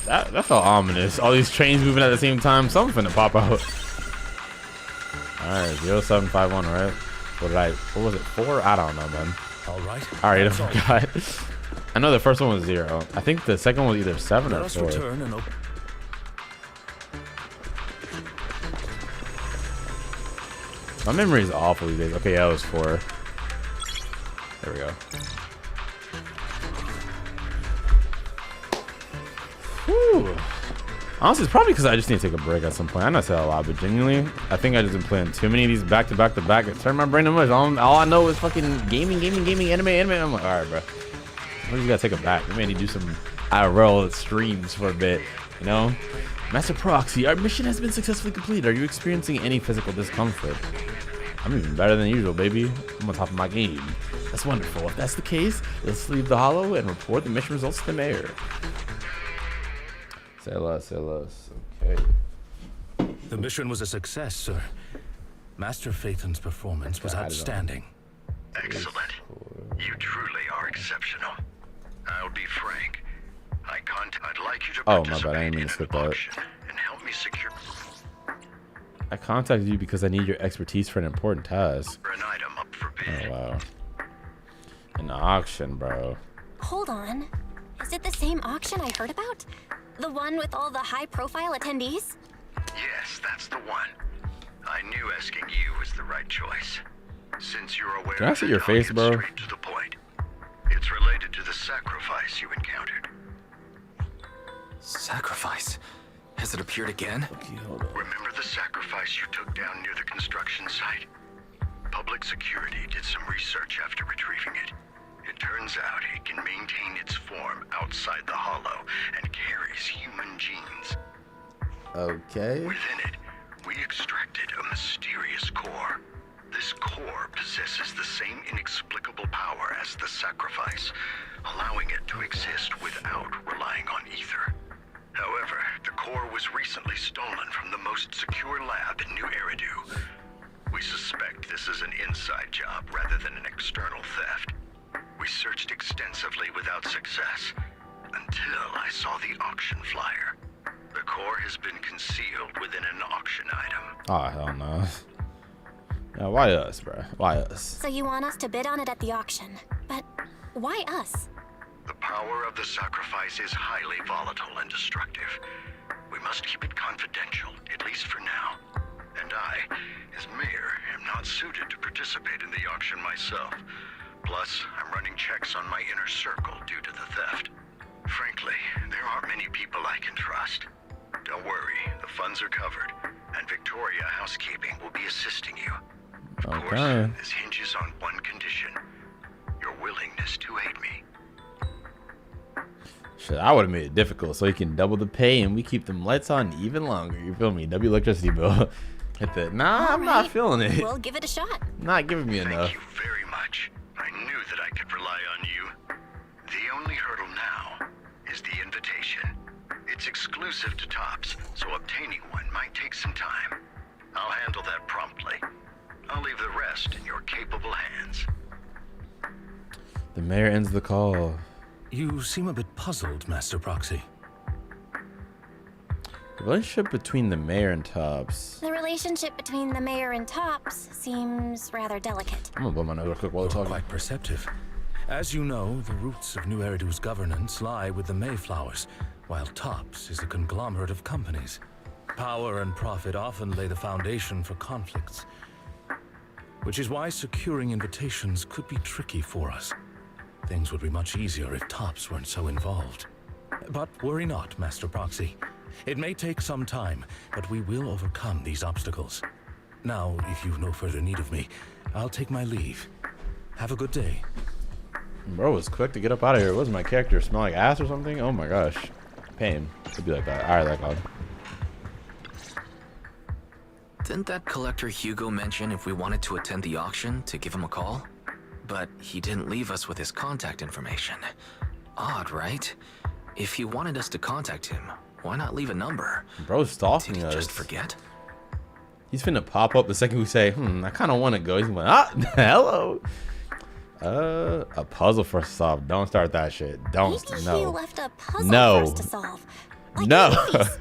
That felt ominous. All these trains moving at the same time. Something finna pop out. Alright, 0751, right? What was it? 4? I don't know, man. Alright, I forgot. I know the first one was 0. I think the second one was either 7 or 4. Return and My memory is awful these days. Okay, yeah, it was 4. There we go. Whew. Honestly, it's probably because I just need to take a break at some point. I know I say that a lot, but genuinely, I think I just been playing too many of these back to back to back. It turned my brain too much. All I know is fucking gaming, anime. I'm like, all right, bro. We just gotta take it back. We may need to do some IRL streams for a bit, you know? Master Proxy, our mission has been successfully completed. Are you experiencing any physical discomfort? I'm even better than usual, baby. I'm on top of my game. That's wonderful. If that's the case, let's leave the hollow and report the mission results to the mayor. Say less. Okay. the mission was a success, sir. Master Phaeton's performance was outstanding. Excellent. You truly are exceptional. I'll be frank. I'd like you to participate in an auction and help me secure. I contacted you because I need your expertise for an important task. For an item up for bid. Oh wow. An auction, bro. Hold on. Is it the same auction I heard about? The one with all the high-profile attendees? Yes, that's the one. I knew asking you was the right choice. Since you're aware Can I see your I'll face, get bro? straight to the point. It's related to the sacrifice you encountered. Sacrifice? Has it appeared again? Remember the sacrifice you took down near the construction site? Public security did some research after retrieving it. It turns out it can maintain its form outside the hollow and carries human genes. Okay. Within it, we extracted a mysterious core. This core possesses the same inexplicable power as the sacrifice, allowing it to exist without relying on ether. However, the core was recently stolen from the most secure lab in New Eridu. We We suspect this is an inside job rather than an external theft. We searched extensively without success, until I saw the auction flyer. The core has been concealed within an auction item. Oh, hell no. Yeah, why us, bro? Why us? So you want us to bid on it at the auction. But why us? The power of the sacrifice is highly volatile and destructive. We must keep it confidential, at least for now. And I, as mayor, am not suited to participate in the auction myself. Plus, I'm running checks on my inner circle due to the theft. Frankly, there aren't many people I can trust. Don't worry, the funds are covered, and Victoria Housekeeping will be assisting you. Of course, this hinges on one condition: your willingness to aid me. Shit, I would have made it difficult so you can double the pay and we keep them lights on even longer. You feel me? W electricity bill. Hit the, nah, I'm not feeling it. We'll give it a shot. Not giving me enough. Thank you very much. I knew that I could rely on you. The only hurdle now is the invitation. It's exclusive to Tops, so obtaining one might take some time. I'll handle that promptly. I'll leave the rest in your capable hands. The mayor ends the call. You seem a bit puzzled, Master Proxy. The relationship between the mayor and Tops. The relationship between the mayor and Tops seems rather delicate. I'm gonna blow my nose real quick while we're talking. Quite perceptive. As you know, the roots of New Eridu's governance lie with the Mayflowers, while Tops is a conglomerate of companies. Power and profit often lay the foundation for conflicts, which is why securing invitations could be tricky for us. Things would be much easier if Tops weren't so involved. But worry not, Master Proxy. It may take some time, but we will overcome these obstacles. Now, if you've no further need of me, I'll take my leave. Have a good day. Bro was quick to get up out of here. What does my character smell like ass or something? Oh my gosh. Pain. It'd be like that. Alright, that god. Didn't that collector Hugo mention if we wanted to attend the auction to give him a call? But he didn't leave us with his contact information. Odd, right? If he wanted us to contact him, why not leave a number? Bro's stalking Did he us. just forget? He's finna pop up the second we say, I kind of want to go. He's like, hello. A puzzle for us to solve. Don't start that shit. Don't. Maybe No. he left a puzzle No. for us to solve. Like No. movies.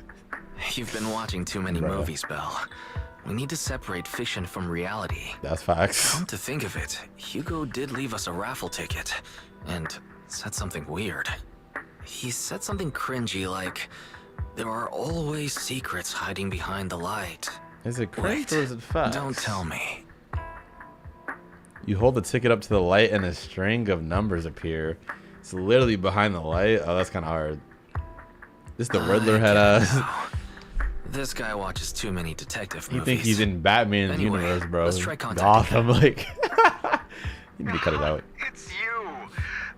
You've been watching too many movies, Belle. We need to separate fiction from reality. That's facts. Come to think of it, Hugo did leave us a raffle ticket, and said something weird. He said something cringy like, there are always secrets hiding behind the light. Is it cringe or is it facts? Don't tell me. You hold the ticket up to the light and a string of numbers appear. It's literally behind the light. Oh, that's kind of hard. This is the Riddler head ass. This guy watches too many detective You movies. think he's in Batman's Anyway, universe, bro. let's try contacting Gotham, like. You need to cut it out. It's you,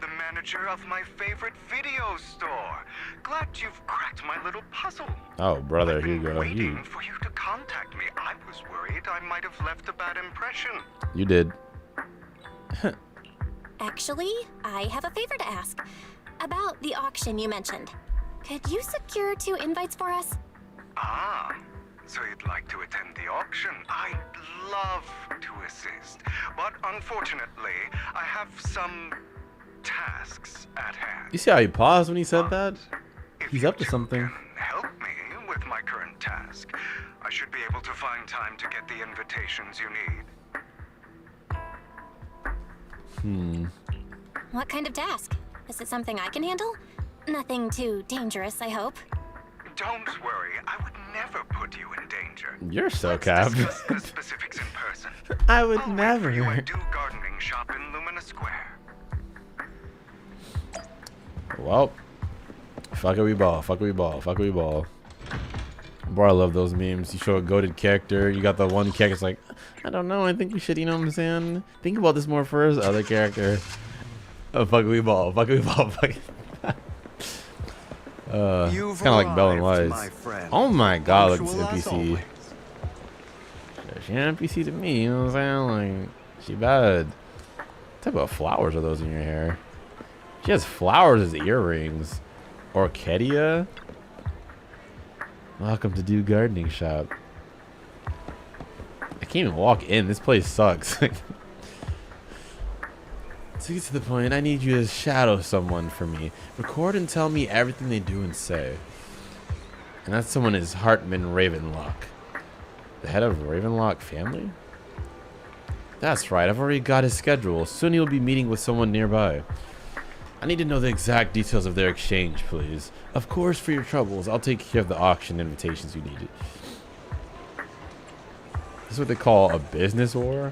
the manager of my favorite video store. Glad you've cracked my little puzzle. Oh, brother, I've here you been go. waiting for you to contact me. I was worried I might have left a bad impression. You did. Actually, I have a favor to ask. About the auction you mentioned. Could you secure 2 invites for us? Ah, so you'd like to attend the auction? I'd love to assist, but unfortunately, I have some tasks at hand. You see how he paused when he said that? If He's you up to two something. can help me with my current task, I should be able to find time to get the invitations you need. What kind of task? Is it something I can handle? Nothing too dangerous, I hope. Don't worry, I would never put you in danger. You're so Let's capped. discuss the specifics in person. I would I'll wait never. for you at Do Gardening Shop in Lumina Square. Well, fuck it, we ball. Fuck it, we ball. Fuck it, we ball. Bro, I love those memes. You show a goated character. You got the one character. It's like, I don't know. I think we should, you know what I'm saying? Think about this more first. Other character. Oh, fuck it, we ball. Fuck it, we ball. Fuck it. It's kind of like Bell and Wise. Oh my god, look, it's NPC. She an NPC to me, you know what I'm saying? Like, she bad. What type of flowers are those in your hair? She has flowers as earrings. Orchidia? Welcome to Do Gardening Shop. I can't even walk in. This place sucks. To get to the point, I need you to shadow someone for me. Record and tell me everything they do and say. And that someone is Hartman Ravenlock. The head of Ravenlock family? That's right, I've already got his schedule. Soon he'll be meeting with someone nearby. I need to know the exact details of their exchange, please. Of course, for your troubles, I'll take care of the auction invitations you needed. This is what they call a business war?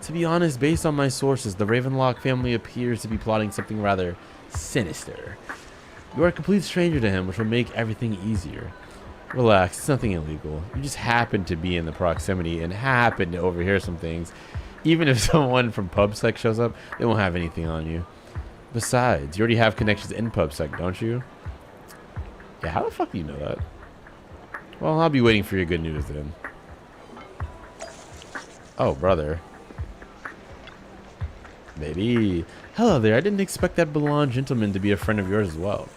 To be honest, based on my sources, the Ravenlock family appears to be plotting something rather sinister. You are a complete stranger to him, which will make everything easier. Relax, it's nothing illegal. You just happen to be in the proximity and happen to overhear some things. Even if someone from PubSec shows up, they won't have anything on you. Besides, you already have connections in PubSec, don't you? Yeah, how the fuck do you know that? Well, I'll be waiting for your good news then. Oh, brother. Baby. Hello there, I didn't expect that blonde gentleman to be a friend of yours as well.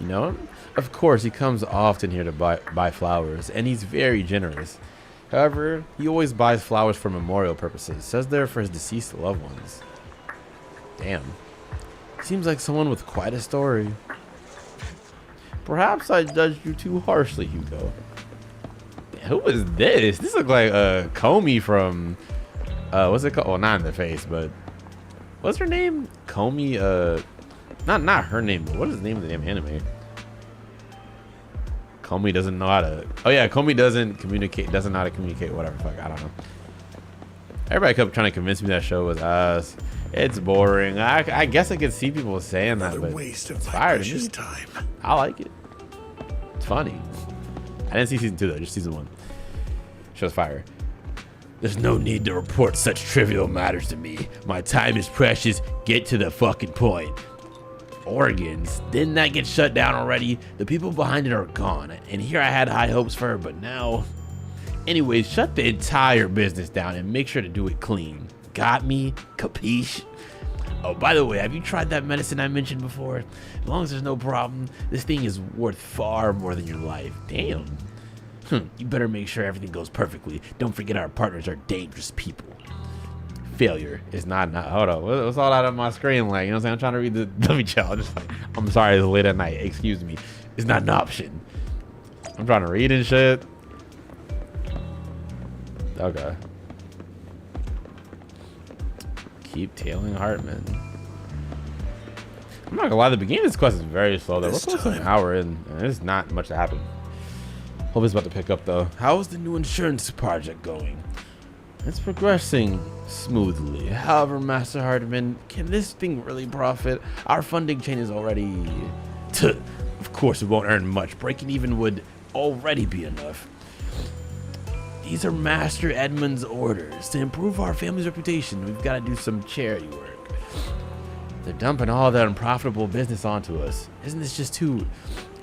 You know him? Of course, he comes often here to buy flowers, and he's very generous. However, he always buys flowers for memorial purposes. Says they're for his deceased loved ones. Damn. Seems like someone with quite a story. Perhaps I judged you too harshly, Hugo. Who is this? This looks like Comey from what's it called? Well, not in the face, but what's her name? Comey, not her name, but what is the name of the damn anime? Comey doesn't know how to. Oh yeah, Comey doesn't know how to communicate. Whatever, fuck, I don't know. Everybody kept trying to convince me that show was ass. It's boring. I guess I could see people saying that, but waste of it's my fire to me. precious time. I like it. It's funny. I didn't see season 2 though, just season 1. Show's fire. There's no need to report such trivial matters to me. My time is precious. Get to the fucking point. Organs. Didn't that get shut down already? The people behind it are gone. And here I had high hopes for her, but now... Anyways, shut the entire business down and make sure to do it clean. Got me? Capiche? Oh, by the way, have you tried that medicine I mentioned before? As long as there's no problem, this thing is worth far more than your life. Damn. You better make sure everything goes perfectly. Don't forget our partners are dangerous people. Failure is not hold on. What's all that on my screen like? You know what I'm saying? I'm trying to read the dummy child. Just like, I'm sorry, it's late at night. Excuse me. It's not an option. I'm trying to read and shit. Okay. Keep tailing Hartman. I'm not gonna lie, the beginning of this quest is very slow though. We're close to an hour in, and there's not much to happen. Hope it's about to pick up though. How is the new insurance project going? It's progressing smoothly. However, Master Hartman, can this thing really profit? Our funding chain is already... Of course, it won't earn much. Breaking even would already be enough. These are Master Edmund's orders. To improve our family's reputation, we've got to do some charity work. They're dumping all that unprofitable business onto us. Isn't this just too...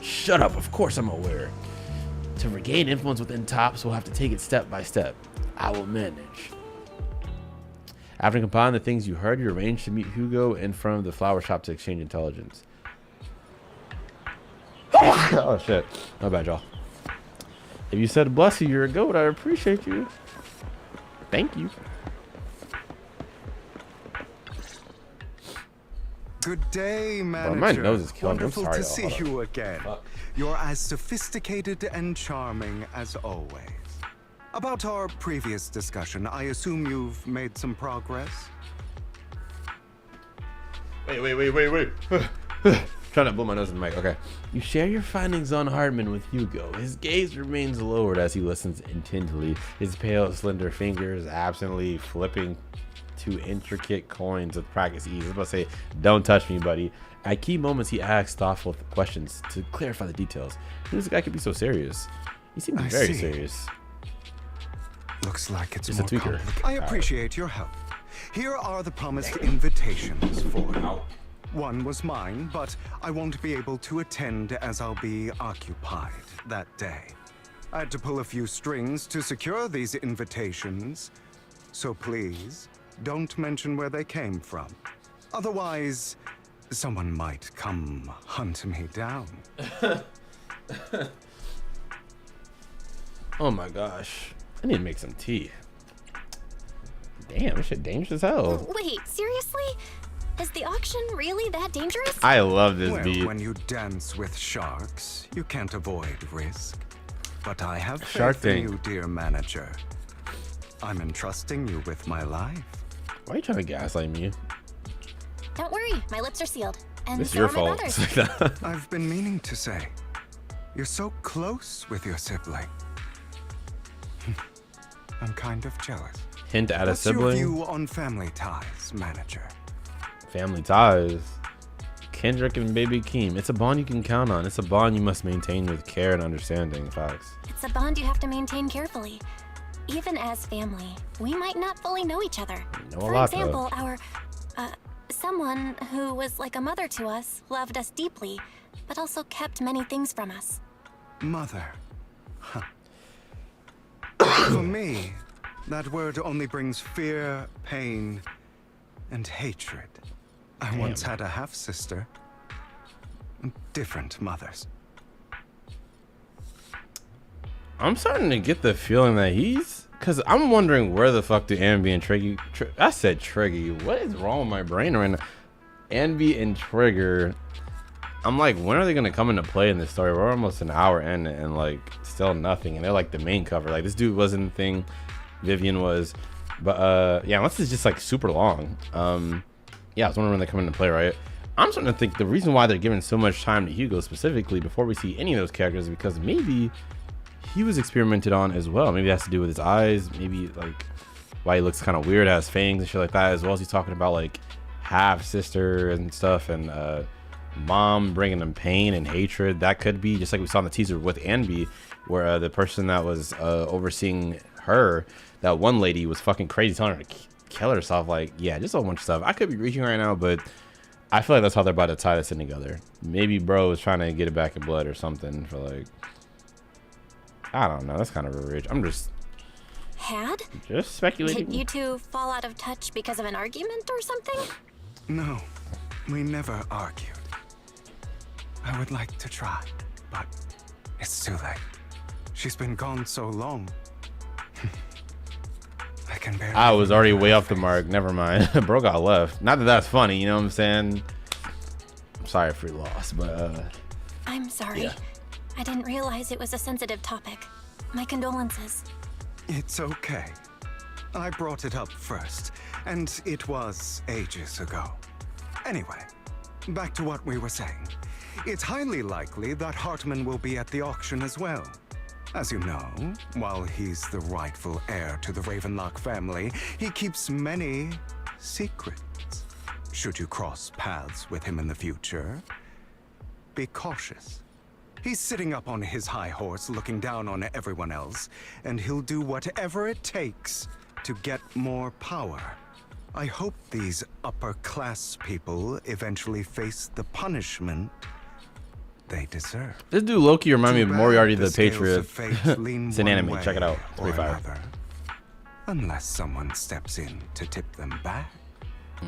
Shut up, of course I'm aware. To regain influence within TOPS, we'll have to take it step by step. I will manage. After compiling the things you heard, you arranged to meet Hugo in front of the flower shop to exchange intelligence. Oh shit. My bad, y'all. If you said bless you, you're a goat, I appreciate you. Thank you. Good day, manager. Bro, my nose is killing me. I'm Wonderful sorry, to see you again. Fuck. You're as sophisticated and charming as always. About our previous discussion, I assume you've made some progress? Wait. Trying to blow my nose in the mic. Okay. You share your findings on Hartman with Hugo. His gaze remains lowered as he listens intently, his pale, slender fingers absently flipping to intricate coins with practice ease. I was about to say, don't touch me, buddy. At key moments, he asks thoughtful questions to clarify the details. Who does the guy could be so serious? He seems very serious. Looks like it's Just more a tweaker. complicated. I appreciate your help. Here are the promised invitations for you. One was mine, but I won't be able to attend as I'll be occupied that day. I had to pull a few strings to secure these invitations, so please don't mention where they came from. Otherwise, someone might come hunt me down. Oh my gosh. I need to make some tea. Damn, this shit dangerous as hell. Wait, seriously? Is the auction really that dangerous? I love this Well, beat. when you dance with sharks, you can't avoid risk. But I have Shark faith in Tank. you, dear manager. I'm entrusting you with my life. Why are you trying to gaslight me? Don't worry, my lips are sealed. And It's so your are my fault. brothers. I've been meaning to say, you're so close with your sibling. I'm kind of jealous. Hint at a What's your sibling. view on family ties, manager? Family ties. Kendrick and Baby Keem. It's a bond you can count on. It's a bond you must maintain with care and understanding. Facts. It's a bond you have to maintain carefully. Even as family, we might not fully know each other. Know a For lot, though. example, someone who was like a mother to us loved us deeply, but also kept many things from us. Mother. Huh. For me, that word only brings fear, pain, and hatred. I once had a half-sister. Different mothers. I'm starting to get the feeling that he's, cause I'm wondering where the fuck do Ambi and Triggy, I said Triggy, what is wrong with my brain right now? Ambi and Trigger, I'm like, when are they gonna come into play in this story? We're almost an hour in and like still nothing, and they're like the main cover. Like this dude wasn't the thing, Vivian was, but yeah, unless it's just like super long. Yeah, I was wondering when they come into play, right? I'm starting to think the reason why they're giving so much time to Hugo specifically before we see any of those characters is because maybe he was experimented on as well. Maybe it has to do with his eyes, maybe like why he looks kind of weird, has fangs and shit like that, as well as he's talking about like half sister and stuff, and mom bringing him pain and hatred. That could be just like we saw in the teaser with Anby, where the person that was overseeing her, that one lady, was fucking crazy, telling her to kill herself. Like, yeah, just a whole bunch of stuff. I could be reaching right now, but I feel like that's how they're about to tie this in together. Maybe bro is trying to get it back in blood or something for like, I don't know. That's kind of a reach. I'm just speculating. Did you two fall out of touch because of an argument or something? No, we never argued. I would like to try, but it's too late. She's been gone so long. I can barely. I was already way off the face. mark. Never mind. Bro got left. Not that that's funny, you know what I'm saying? I'm sorry for your loss, but I'm sorry. Yeah. I didn't realize it was a sensitive topic. My condolences. It's okay. I brought it up first, and it was ages ago. Anyway, back to what we were saying. It's highly likely that Hartman will be at the auction as well. As you know, while he's the rightful heir to the Ravenlock family, he keeps many secrets. Should you cross paths with him in the future, be cautious. He's sitting up on his high horse looking down on everyone else, and he'll do whatever it takes to get more power. I hope these upper-class people eventually face the punishment they deserve. this dude low-key remind me of Too bad Moriarty the scales Patriot. of fate lean It's an one anime. way Check it out. It's or pretty fire. another. Unless someone steps in to tip them back.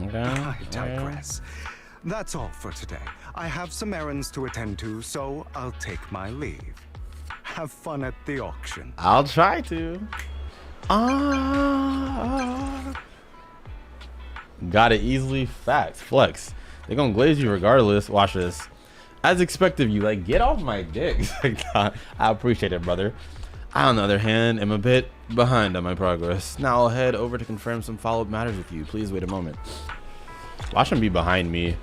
Okay. I digress. That's all for today. I have some errands to attend to, so I'll take my leave. Have fun at the auction. I'll try to. Got it easily. Facts. Flex. They're gonna glaze you regardless. Watch this. As expected of you. Like, get off my dick. I appreciate it, brother. I, on the other hand, am a bit behind on my progress. Now I'll head over to confirm some follow-up matters with you. Please wait a moment. Watch him be behind me.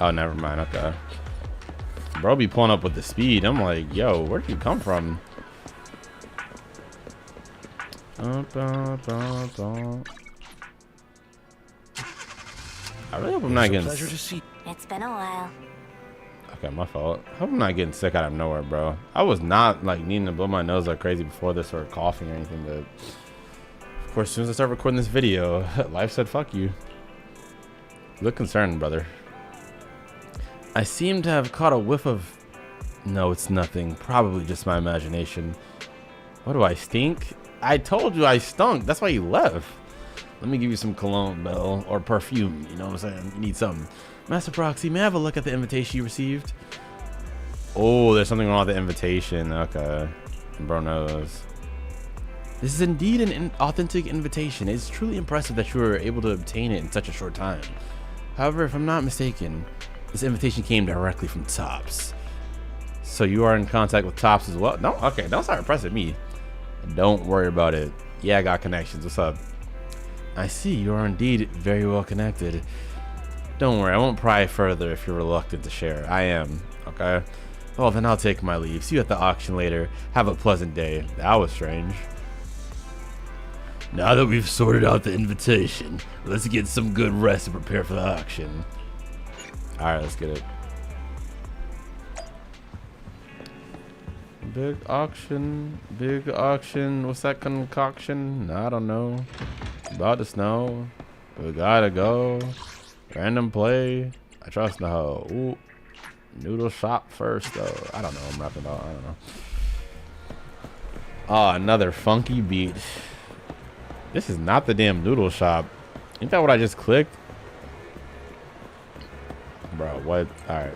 Oh, never mind. Okay. Bro be pulling up with the speed. I'm like, yo, where did you come from? I really hope I'm not getting. Pleasure to see. It's been a while. Okay, my fault. I hope I'm not getting sick out of nowhere, bro. I was not like needing to blow my nose like crazy before this, or coughing or anything, but of course, as soon as I start recording this video, life said fuck you. You look concerned, brother. I seem to have caught a whiff of... No, it's nothing. Probably just my imagination. What do I stink? I told you I stunk. That's why you left. Let me give you some cologne, Belle, or perfume. You know what I'm saying? You need something. Master Proxy, may I have a look at the invitation you received? Oh, there's something wrong with the invitation. Okay. Bro knows. This is indeed an authentic invitation. It's truly impressive that you were able to obtain it in such a short time. However, if I'm not mistaken, this invitation came directly from Tops. So you are in contact with Tops as well? No? Okay, don't start pressing me. Don't worry about it. Yeah, I got connections. What's up? I see you are indeed very well connected. Don't worry, I won't pry further if you're reluctant to share. I am, okay? Well, then I'll take my leave. See you at the auction later. Have a pleasant day. That was strange. Now that we've sorted out the invitation, let's get some good rest and prepare for the auction. Alright, let's get it. Big auction. Big auction. What's that concoction? I don't know. About to snow. We gotta go. Random play. I trust the hoe. Ooh. Noodle shop first though. I don't know. I'm rapping about. I don't know. Oh, another funky beat. This is not the damn noodle shop. Ain't that what I just clicked? Bro, what? Alright.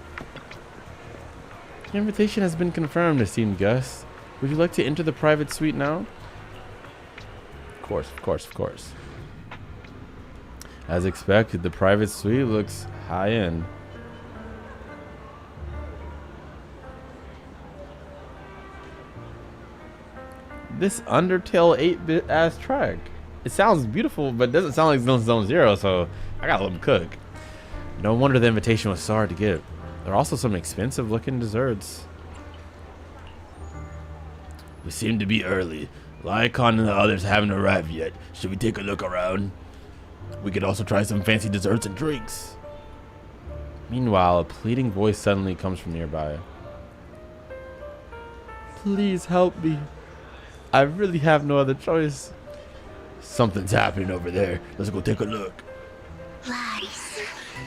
Your invitation has been confirmed, esteemed guest. Would you like to enter the private suite now? Of course, of course, of course. As expected, the private suite looks high-end. This Undertale 8-bit ass track. It sounds beautiful, but it doesn't sound like Zone Zero, so I gotta let them cook. No wonder the invitation was so hard to get. There are also some expensive looking desserts. We seem to be early. Lycon and the others haven't arrived yet. Should we take a look around? We could also try some fancy desserts and drinks. Meanwhile, a pleading voice suddenly comes from nearby. Please help me. I really have no other choice. Something's happening over there. Let's go take a look. Lies.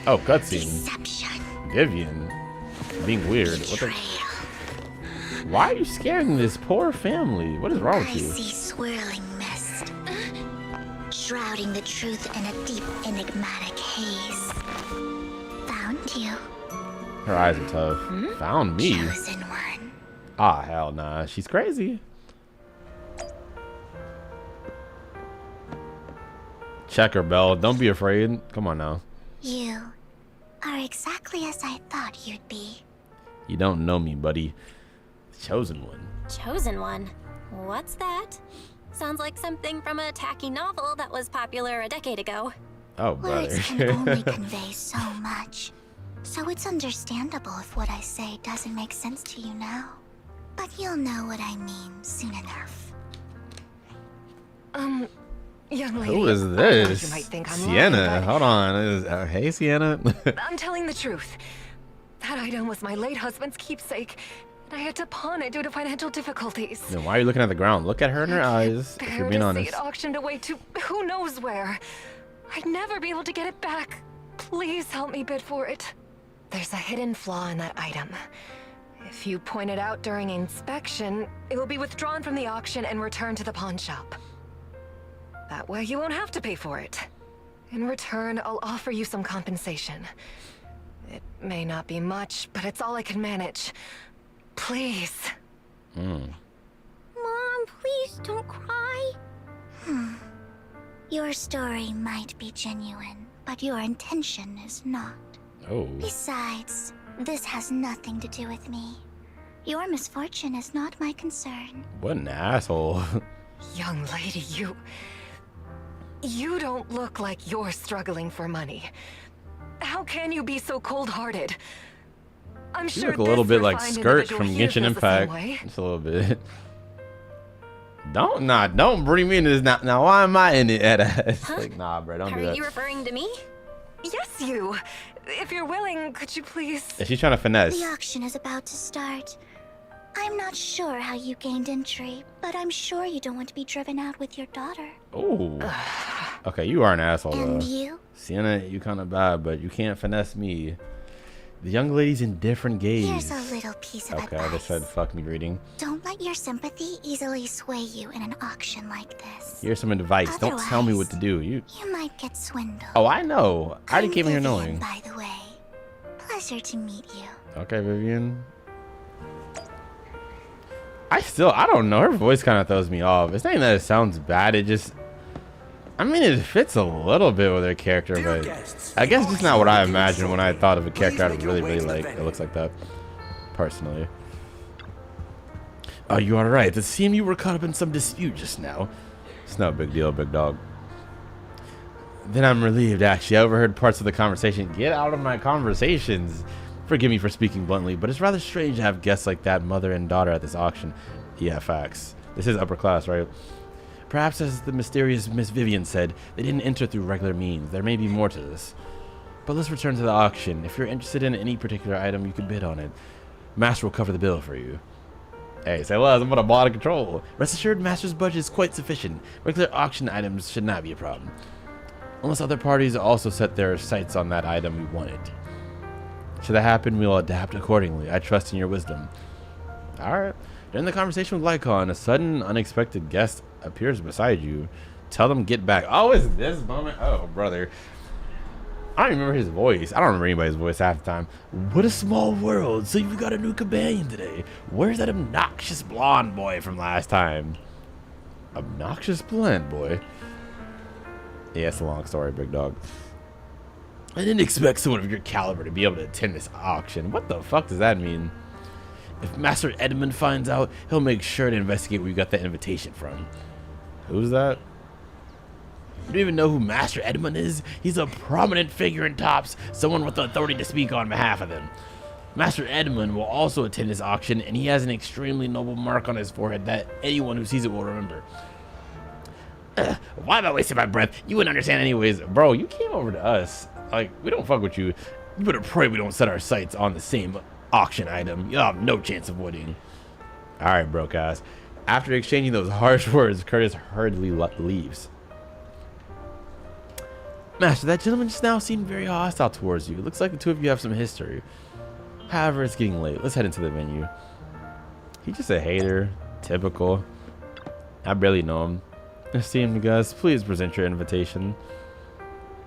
Oh, cutscene. Deception. Vivian. Being weird. What the? Why are you scaring this poor family? What is wrong with I you? see swirling mist, shrouding the truth in a deep, enigmatic haze. Found you. Her eyes are tough. Found me. Chosen one. Ah, hell nah. She's crazy. Check her, Belle. Don't be afraid. Come on now. You are exactly as I thought you'd be. You don't know me, buddy. Chosen one. Chosen one? What's that? Sounds like something from a tacky novel that was popular a decade ago. Oh, brother. Words can only convey so much. So it's understandable if what I say doesn't make sense to you now. But you'll know what I mean soon enough. Young lady. Who is I know this? you might think I'm Sienna. lying, Hold on. Hey, Sienna. but I'm telling the truth. That item was my late husband's keepsake, and I had to pawn it due to financial difficulties. Then why are you looking at the ground? Look at her in her eyes. If you're being to honest. see it auctioned away to who knows where. I'd never be able to get it back. Please help me bid for it. There's a hidden flaw in that item. If you point it out during inspection, it will be withdrawn from the auction and returned to the pawn shop. That way you won't have to pay for it. In return, I'll offer you some compensation. It may not be much, but it's all I can manage. Please. Mom, please don't cry. Your story might be genuine, but your intention is not. Oh. Besides, this has nothing to do with me. Your misfortune is not my concern. What an asshole. Young lady, you don't look like you're struggling for money. How can you be so cold-hearted? I'm You sure look a little this bit like refined Skirt individual from here Genshin feels the same Impact. way. Just a little bit. Don't bring me into this now. Now why am I in it at us? Like, nah, bro, don't do Are that. you referring to me? Yes, you. If you're willing, could you please? Is she trying to finesse? The auction is about to start. I'm not sure how you gained entry, but I'm sure you don't want to be driven out with your daughter. Oh. Okay, you are an asshole And though. you? Sienna, you kind of bad, but you can't finesse me. The young lady's in different gaze. Here's a little piece of Okay, I just said advice. fuck me reading. Don't let your sympathy easily sway you in an auction like this. Here's some advice. Don't tell me what to do. You might get swindled. Oh, I know. I already I'm came here Vivian, knowing. by the way. Pleasure to meet you. Okay, Vivian. I don't know. Her voice kind of throws me off. It's not even that it sounds bad. It just, I mean, it fits a little bit with her character, but I guess it's not what I imagined when I thought of a character I'd really like. It looks like that, personally. Oh, you are right. It seemed you were caught up in some dispute just now. It's no big deal, big dog. Then I'm relieved, actually. I overheard parts of the conversation. Get out of my conversations. Forgive me for speaking bluntly, but it's rather strange to have guests like that, mother and daughter, at this auction. Yeah, facts. This is upper class, right? Perhaps, as the mysterious Miss Vivian said, they didn't enter through regular means. There may be more to this. But let's return to the auction. If you're interested in any particular item, you can bid on it. Master will cover the bill for you. Hey, say less. I'm on a ball of control. Rest assured, Master's budget is quite sufficient. Regular auction items should not be a problem. Unless other parties also set their sights on that item we wanted. Should that happen, we'll adapt accordingly. I trust in your wisdom. Alright. During the conversation with Lycon, a sudden, unexpected guest appears beside you. Tell them get back. Oh, is this moment? Oh, brother. I don't remember his voice. I don't remember anybody's voice half the time. What a small world. So you've got a new companion today. Where's that obnoxious blonde boy from last time? Obnoxious blonde boy? Yeah, it's a long story, big dog. I didn't expect someone of your caliber to be able to attend this auction. What the fuck does that mean? If Master Edmund finds out, he'll make sure to investigate where you got that invitation from. Who's that? You don't even know who Master Edmund is? He's a prominent figure in Tops, someone with the authority to speak on behalf of them. Master Edmund will also attend this auction, and he has an extremely noble mark on his forehead that anyone who sees it will remember. Why am I wasting my breath? You wouldn't understand anyways. Bro, you came over to us. Like, we don't fuck with you. You better pray we don't set our sights on the same auction item. You'll have no chance of winning. Alright, broke ass. After exchanging those harsh words, Curtis hurriedly leaves. Master, that gentleman just now seemed very hostile towards you. It looks like the two of you have some history. However, it's getting late. Let's head into the venue. He's just a hater. Typical. I barely know him. Esteemed guests, please present your invitation.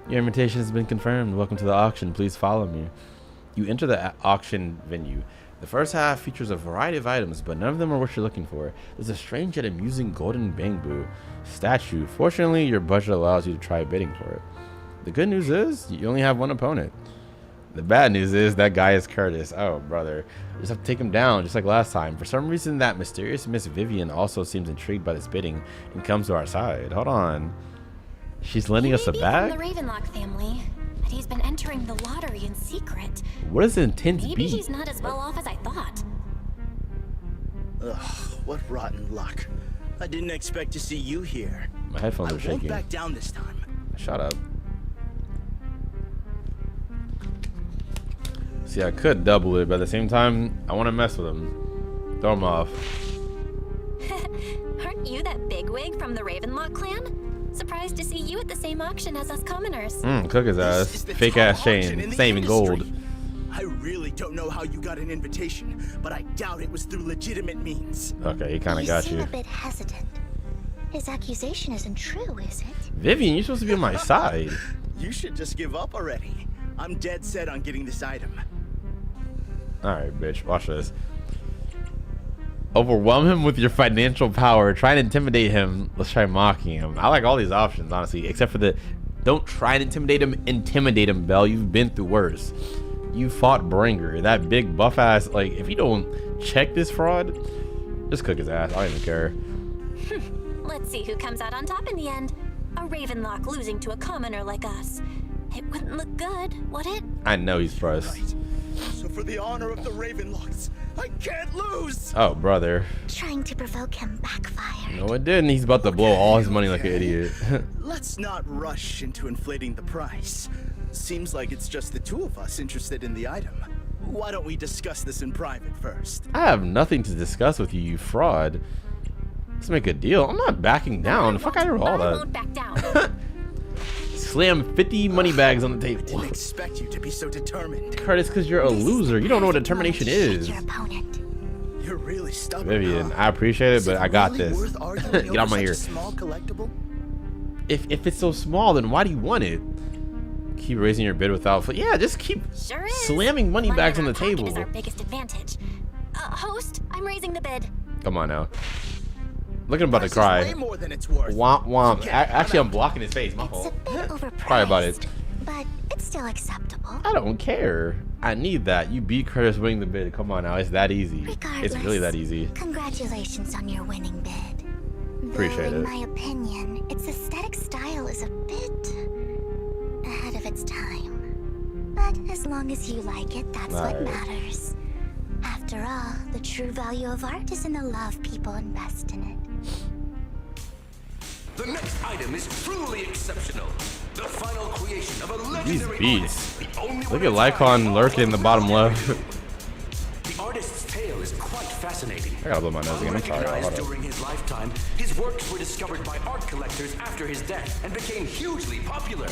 Your invitation has been confirmed. Welcome to the auction. Please follow me. You enter the auction venue. The first half features a variety of items, but none of them are what you're looking for. There's a strange yet amusing golden bamboo statue. Fortunately, your budget allows you to try bidding for it. The good news is, you only have one opponent. The bad news is, that guy is Curtis. Oh, brother. You just have to take him down, just like last time. For some reason, that mysterious Miss Vivian also seems intrigued by this bidding and comes to our side. Hold on. She's lending us a bag? From the Ravenlock family, but he's been entering the lottery in secret. What does the intent be? Maybe he's not as well off as I thought. Ugh, what rotten luck. I didn't expect to see you here. My headphones are shaking. I won't back down this time. Shut up. See, I could double it, but at the same time, I want to mess with him. Throw him off. Aren't you that bigwig from the Ravenlock clan? Surprised to see you at the same auction as us commoners. Cook his ass. Fake ass chain. It's not even gold. I really don't know how you got an invitation, but I doubt it was through legitimate means. Okay, he kind of got you. You seem a bit hesitant. His accusation isn't true, is it? Vivian, you're supposed to be on my side. You should just give up already. I'm dead set on getting this item. Alright, bitch. Watch this. Overwhelm him with your financial power. Try and intimidate him. Let's try mocking him. I like all these options, honestly. Except for the... Don't try and intimidate him. Intimidate him, Belle. You've been through worse. You fought Bringer. That big buff ass... Like, if you don't check this fraud, just cook his ass. I don't even care. Let's see who comes out on top in the end. A Ravenlock losing to a commoner like us. It wouldn't look good, would it? I know he's pressed. Right. So for the honor of the Ravenlocks, I can't lose! Oh, brother. Trying to provoke him backfired. No, it didn't. He's about to blow all his money like an idiot. Let's not rush into inflating the price. Seems like it's just the two of us interested in the item. Why don't we discuss this in private first? I have nothing to discuss with you, you fraud. Let's make a deal. I'm not backing down. Fuck out of all that. I won't back down. Slam 50 money bags on the table. I didn't expect you to be so determined. Curtis, because you're a loser. You don't know what determination is. Your opponent. You're really stubborn. Vivian, I appreciate it, but I got this. Get out my ear. Small collectible? If it's so small, then why do you want it? Keep raising your bid without... Yeah, just keep slamming money bags on the table. Is our biggest advantage. Host, I'm raising the bid. Come on now. Look at him about to Price is cry. way more than it's worth. Womp womp. Okay, Actually, I'm blocking his face. My It's fault. a bit overpriced, Cry about it. but it's still acceptable. I don't care. I need that. You beat Curtis winning the bid. Come on now. It's that easy. Regardless, It's really that easy. Congratulations on your winning bid. Appreciate Though, in it. my opinion, its aesthetic style is a bit ahead of its time. But as long as you like it, that's what Alright. matters. After all, the true value of art is in the love people invest in it. The next item is truly exceptional. The final creation of a These legendary beats. artist. The only Look one at of its kind Lycon lurking in the bottom left. The artist's tale is quite fascinating. I gotta blow my nose again. I'm sorry. Unrecognized Hold up. during his lifetime, his works were discovered by art collectors after his death and became hugely popular.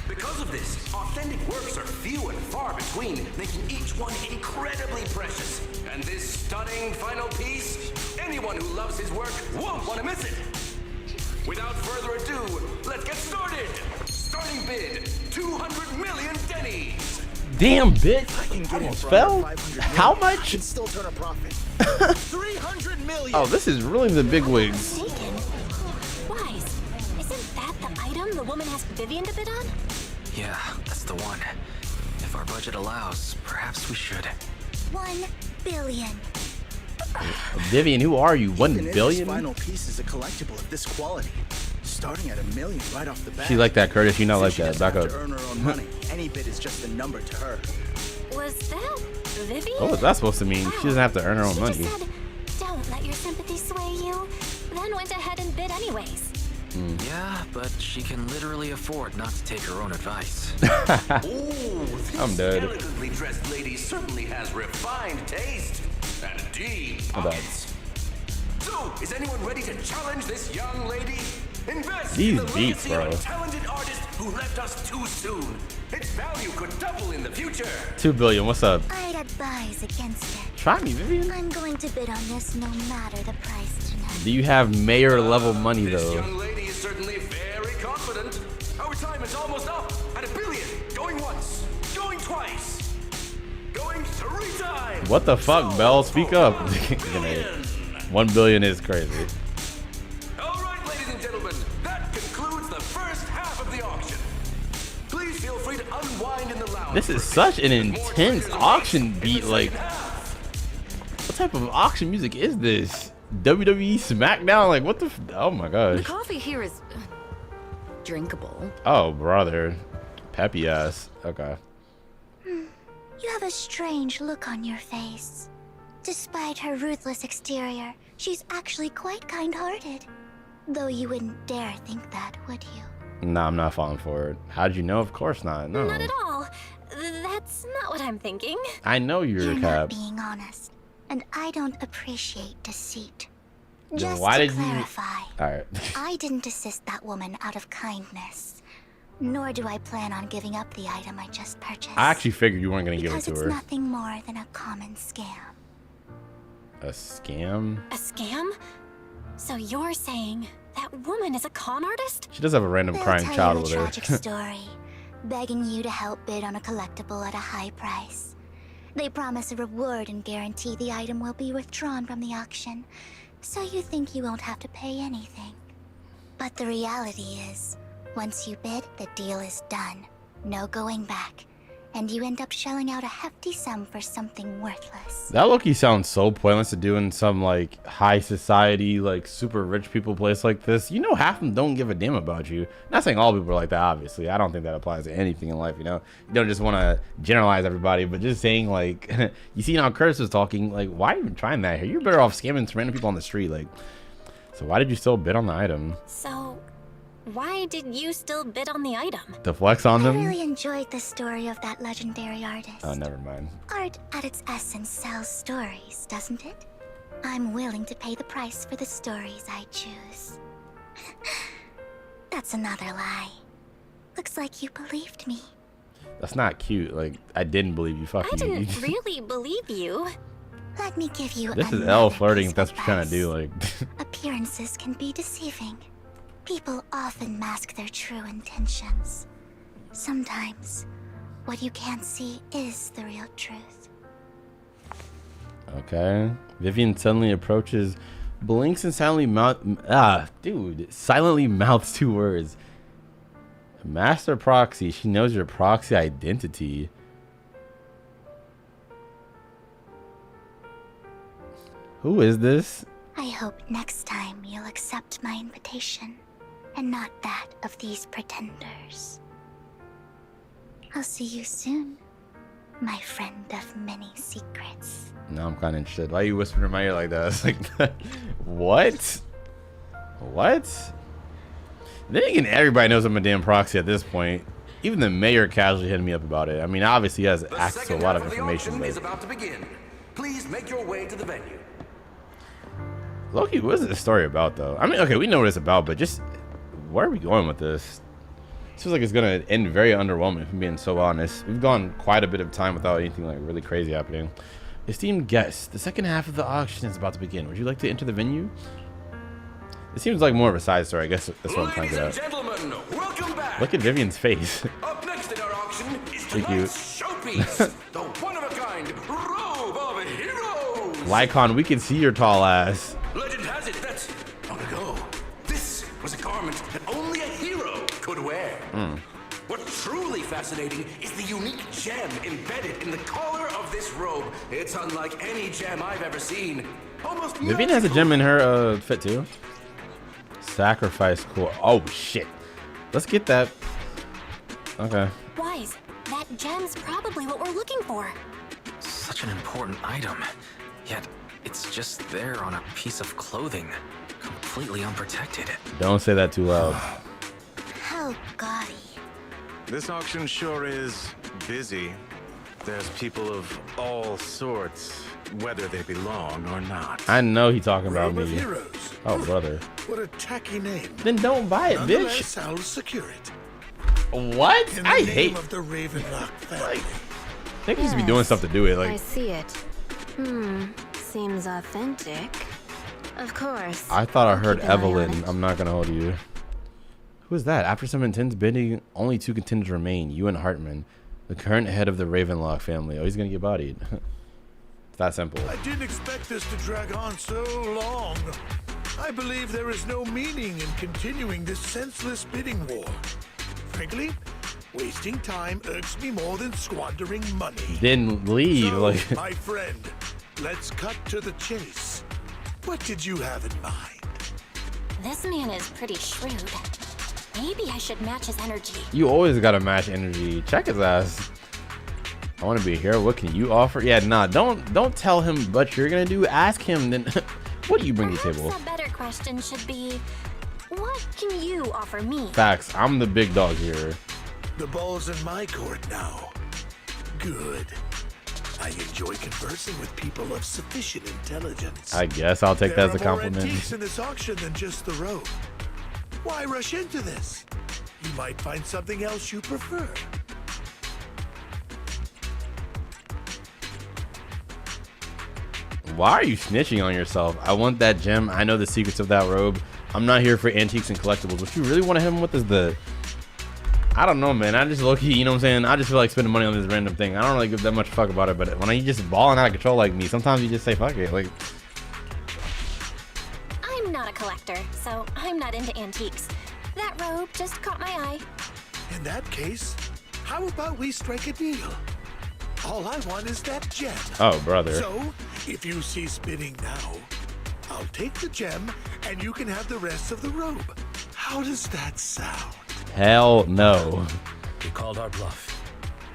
Because of this, authentic works are few and far between, making each one incredibly precious. And this stunning final piece, anyone who loves his work won't want to miss it. Without further ado, let's get started. Starting bid, 200 million dennies. Damn, bitch. I can get it Almost for fell. under 500 million. How I much? can still turn a profit. 300 million. Oh, this is really the big wigs. Mistaken. Wise, isn't that the item the woman asked Vivian to bid on? Yeah, that's the one. If our budget allows, perhaps we should. 1 billion. Vivian, who are you? 1 Even if billion? This final piece is a collectible of this quality, starting at $1 million right off the bat. She like that, Curtis. You not like Since she that. doesn't Back have up. to earn her own money. Any bid is just a number to her. Was that Vivian? What was that supposed to mean? She doesn't have to earn her own She money. just said, don't let your sympathy sway you, then went ahead and bid anyways. Yeah, but she can literally afford not to take her own advice. Ooh, this I'm dead. elegantly dressed lady certainly has refined taste and deep Hold on. pockets. So, is anyone ready to challenge this young lady? Invest These in the beats, legacy of bro. a talented artist who left us too soon. Its value could double in the future. 2 billion. What's up? I'd advise against it. Try me, Vivian. I'm going to bid on this no matter the price tonight. Do you have mayor level money This though? young lady is certainly very confident. Our time is almost up at $1 billion. Going once, going twice, going 3 times. What the fuck, So, Bell? Speak up. for $1 billion. 1 billion is crazy. All right, ladies and gentlemen, that concludes the first half of the auction. Please feel free to unwind in the lounge. This is for such an more intense treasure auction in the beat. second Like, half. what type of auction music is this? WWE SmackDown? Like, what the? Oh my The gosh. coffee here is drinkable. Oh brother, peppy ass. Okay. You have a strange look on your face. Despite her ruthless exterior, she's actually quite kind-hearted. Though you wouldn't dare think that, would you? Nah, I'm not falling for it. How'd you know? Of course not. No. Not at all. That's not what I'm thinking. I know you're You're a not cap. being honest, and I don't appreciate deceit. Then Just why to did you- clarify, All right. I didn't assist that woman out of kindness. Nor do I plan on giving up the item I just purchased. I actually figured you weren't gonna give it because to it's her. nothing more than a common scam. A scam? A scam? So you're saying that woman is a con artist? She does have a random They'll crying tell child you a with tragic her. story, begging you to help bid on a collectible at a high price. They promise a reward and guarantee the item will be withdrawn from the auction, so you think you won't have to pay anything. But the reality is, once you bid, the deal is done. No going back. And you end up shelling out a hefty sum for something worthless. That low-key sounds so pointless to do in some like high society, like super rich people place like this. You know, half of them don't give a damn about you. Not saying all people are like that, obviously. I don't think that applies to anything in life, you know. You don't just want to generalize everybody, but just saying like, you see how Curtis was talking, like, why are you even trying that here? You're better off scamming some random people on the street, like. So why did you still bid on the item? So, why did you still bid on the item? To flex on I them? really enjoyed the story of that legendary artist. Oh, never mind. Art at its essence sells stories, doesn't it? I'm willing to pay the price for the stories I choose. That's another lie. Looks like you believed me. That's not cute. Like, I didn't believe you. Fuck I you. didn't really believe you. Let me give you This is another Elle flirting piece if that's of what you're trying to do. advice. Like, Appearances can be deceiving. People often mask their true intentions. Sometimes, what you can't see is the real truth. Okay. Vivian suddenly approaches, blinks and silently silently mouths 2 words. Master proxy. She knows your proxy identity. Who is this? I hope next time you'll accept my invitation and not that of these pretenders. I'll see you soon, my friend of many secrets. Now I'm kind of interested. Why are you whispering in my ear like that? It's like, what? What? Then again, everybody knows I'm a damn proxy at this point. Even the mayor casually hitting me up about it. I mean, obviously he has access to a lot of information. Is about to begin. Please make your way to the venue. Loki, what is this story about, though? I mean, okay, we know what it's about, but just where are we going with this? It feels like it's gonna end very underwhelming, if I'm being so honest. We've gone quite a bit of time without anything like really crazy happening. Esteemed guests, the second half of the auction is about to begin. Would you like to enter the venue? It seems like more of a side story. I guess that's what I'm trying to get at. Gentlemen, welcome back. Look at Vivian's face. Up next in our auction is Thank tonight's showpiece, the one-of-a-kind robe of heroes. Lycon, we can see your tall ass. Legend has it that long ago, this was a garment that only a hero could wear. What's truly fascinating is the unique gem embedded in the collar of this robe. It's unlike any gem I've ever seen. Almost Vivian has a gem in her fit too. Sacrifice core. Oh shit. Let's get that. Okay. Wise, that gem's probably what we're looking for. Such an important item, yet it's just there on a piece of clothing, completely unprotected. Don't say that too loud. How gaudy. This auction sure is busy. There's people of all sorts, whether they belong or not. I know he talking about me. Heroes. Oh, brother. What a tacky name. Then don't buy it, bitch. Nonetheless, I'll secure it. What? In the I name hate. of the Ravenlock family. I think he should be doing stuff to do it. I Like, see it. Seems authentic. Of course. I thought I heard Keep an eye on Evelyn. it. I'm not gonna hold you. Who is that? After some intense bidding, only 2 contenders remain. You and Hartman, the current head of the Ravenlock family. Oh, he's gonna get bodied. It's that simple. I didn't expect this to drag on so long. I believe there is no meaning in continuing this senseless bidding war. Frankly, wasting time irks me more than squandering money. Then leave. So, Like, my friend, let's cut to the chase. What did you have in mind? This man is pretty shrewd. Maybe I should match his energy. you always gotta match energy. Check his ass. I want to be here. What can you offer? Yeah, nah. Don't tell him what you're gonna do. Ask him. Then, what do you bring to the table? Perhaps a better question should be, what can you offer me? Facts. I'm the big dog here. The ball's in my court now. Good. I enjoy conversing with people of sufficient intelligence. I guess I'll take that as a There are more compliment. antiques in this auction than just the robe. Why rush into this? You might find something else you prefer. Why are you snitching on yourself? I want that gem. I know the secrets of that robe. I'm not here for antiques and collectibles. What you really want to hit him with is the... I don't know, man. I just low-key, you know what I'm saying? I just feel like spending money on this random thing. I don't really give that much fuck about it, but when you just balling out of control like me, sometimes you just say fuck it. Like, I'm not a collector, so I'm not into antiques. That robe just caught my eye. In that case, how about we strike a deal? All I want is that gem. oh, brother. So, if you cease bidding now, I'll take the gem and you can have the rest of the robe. How does that sound? Hell no. We called our bluff.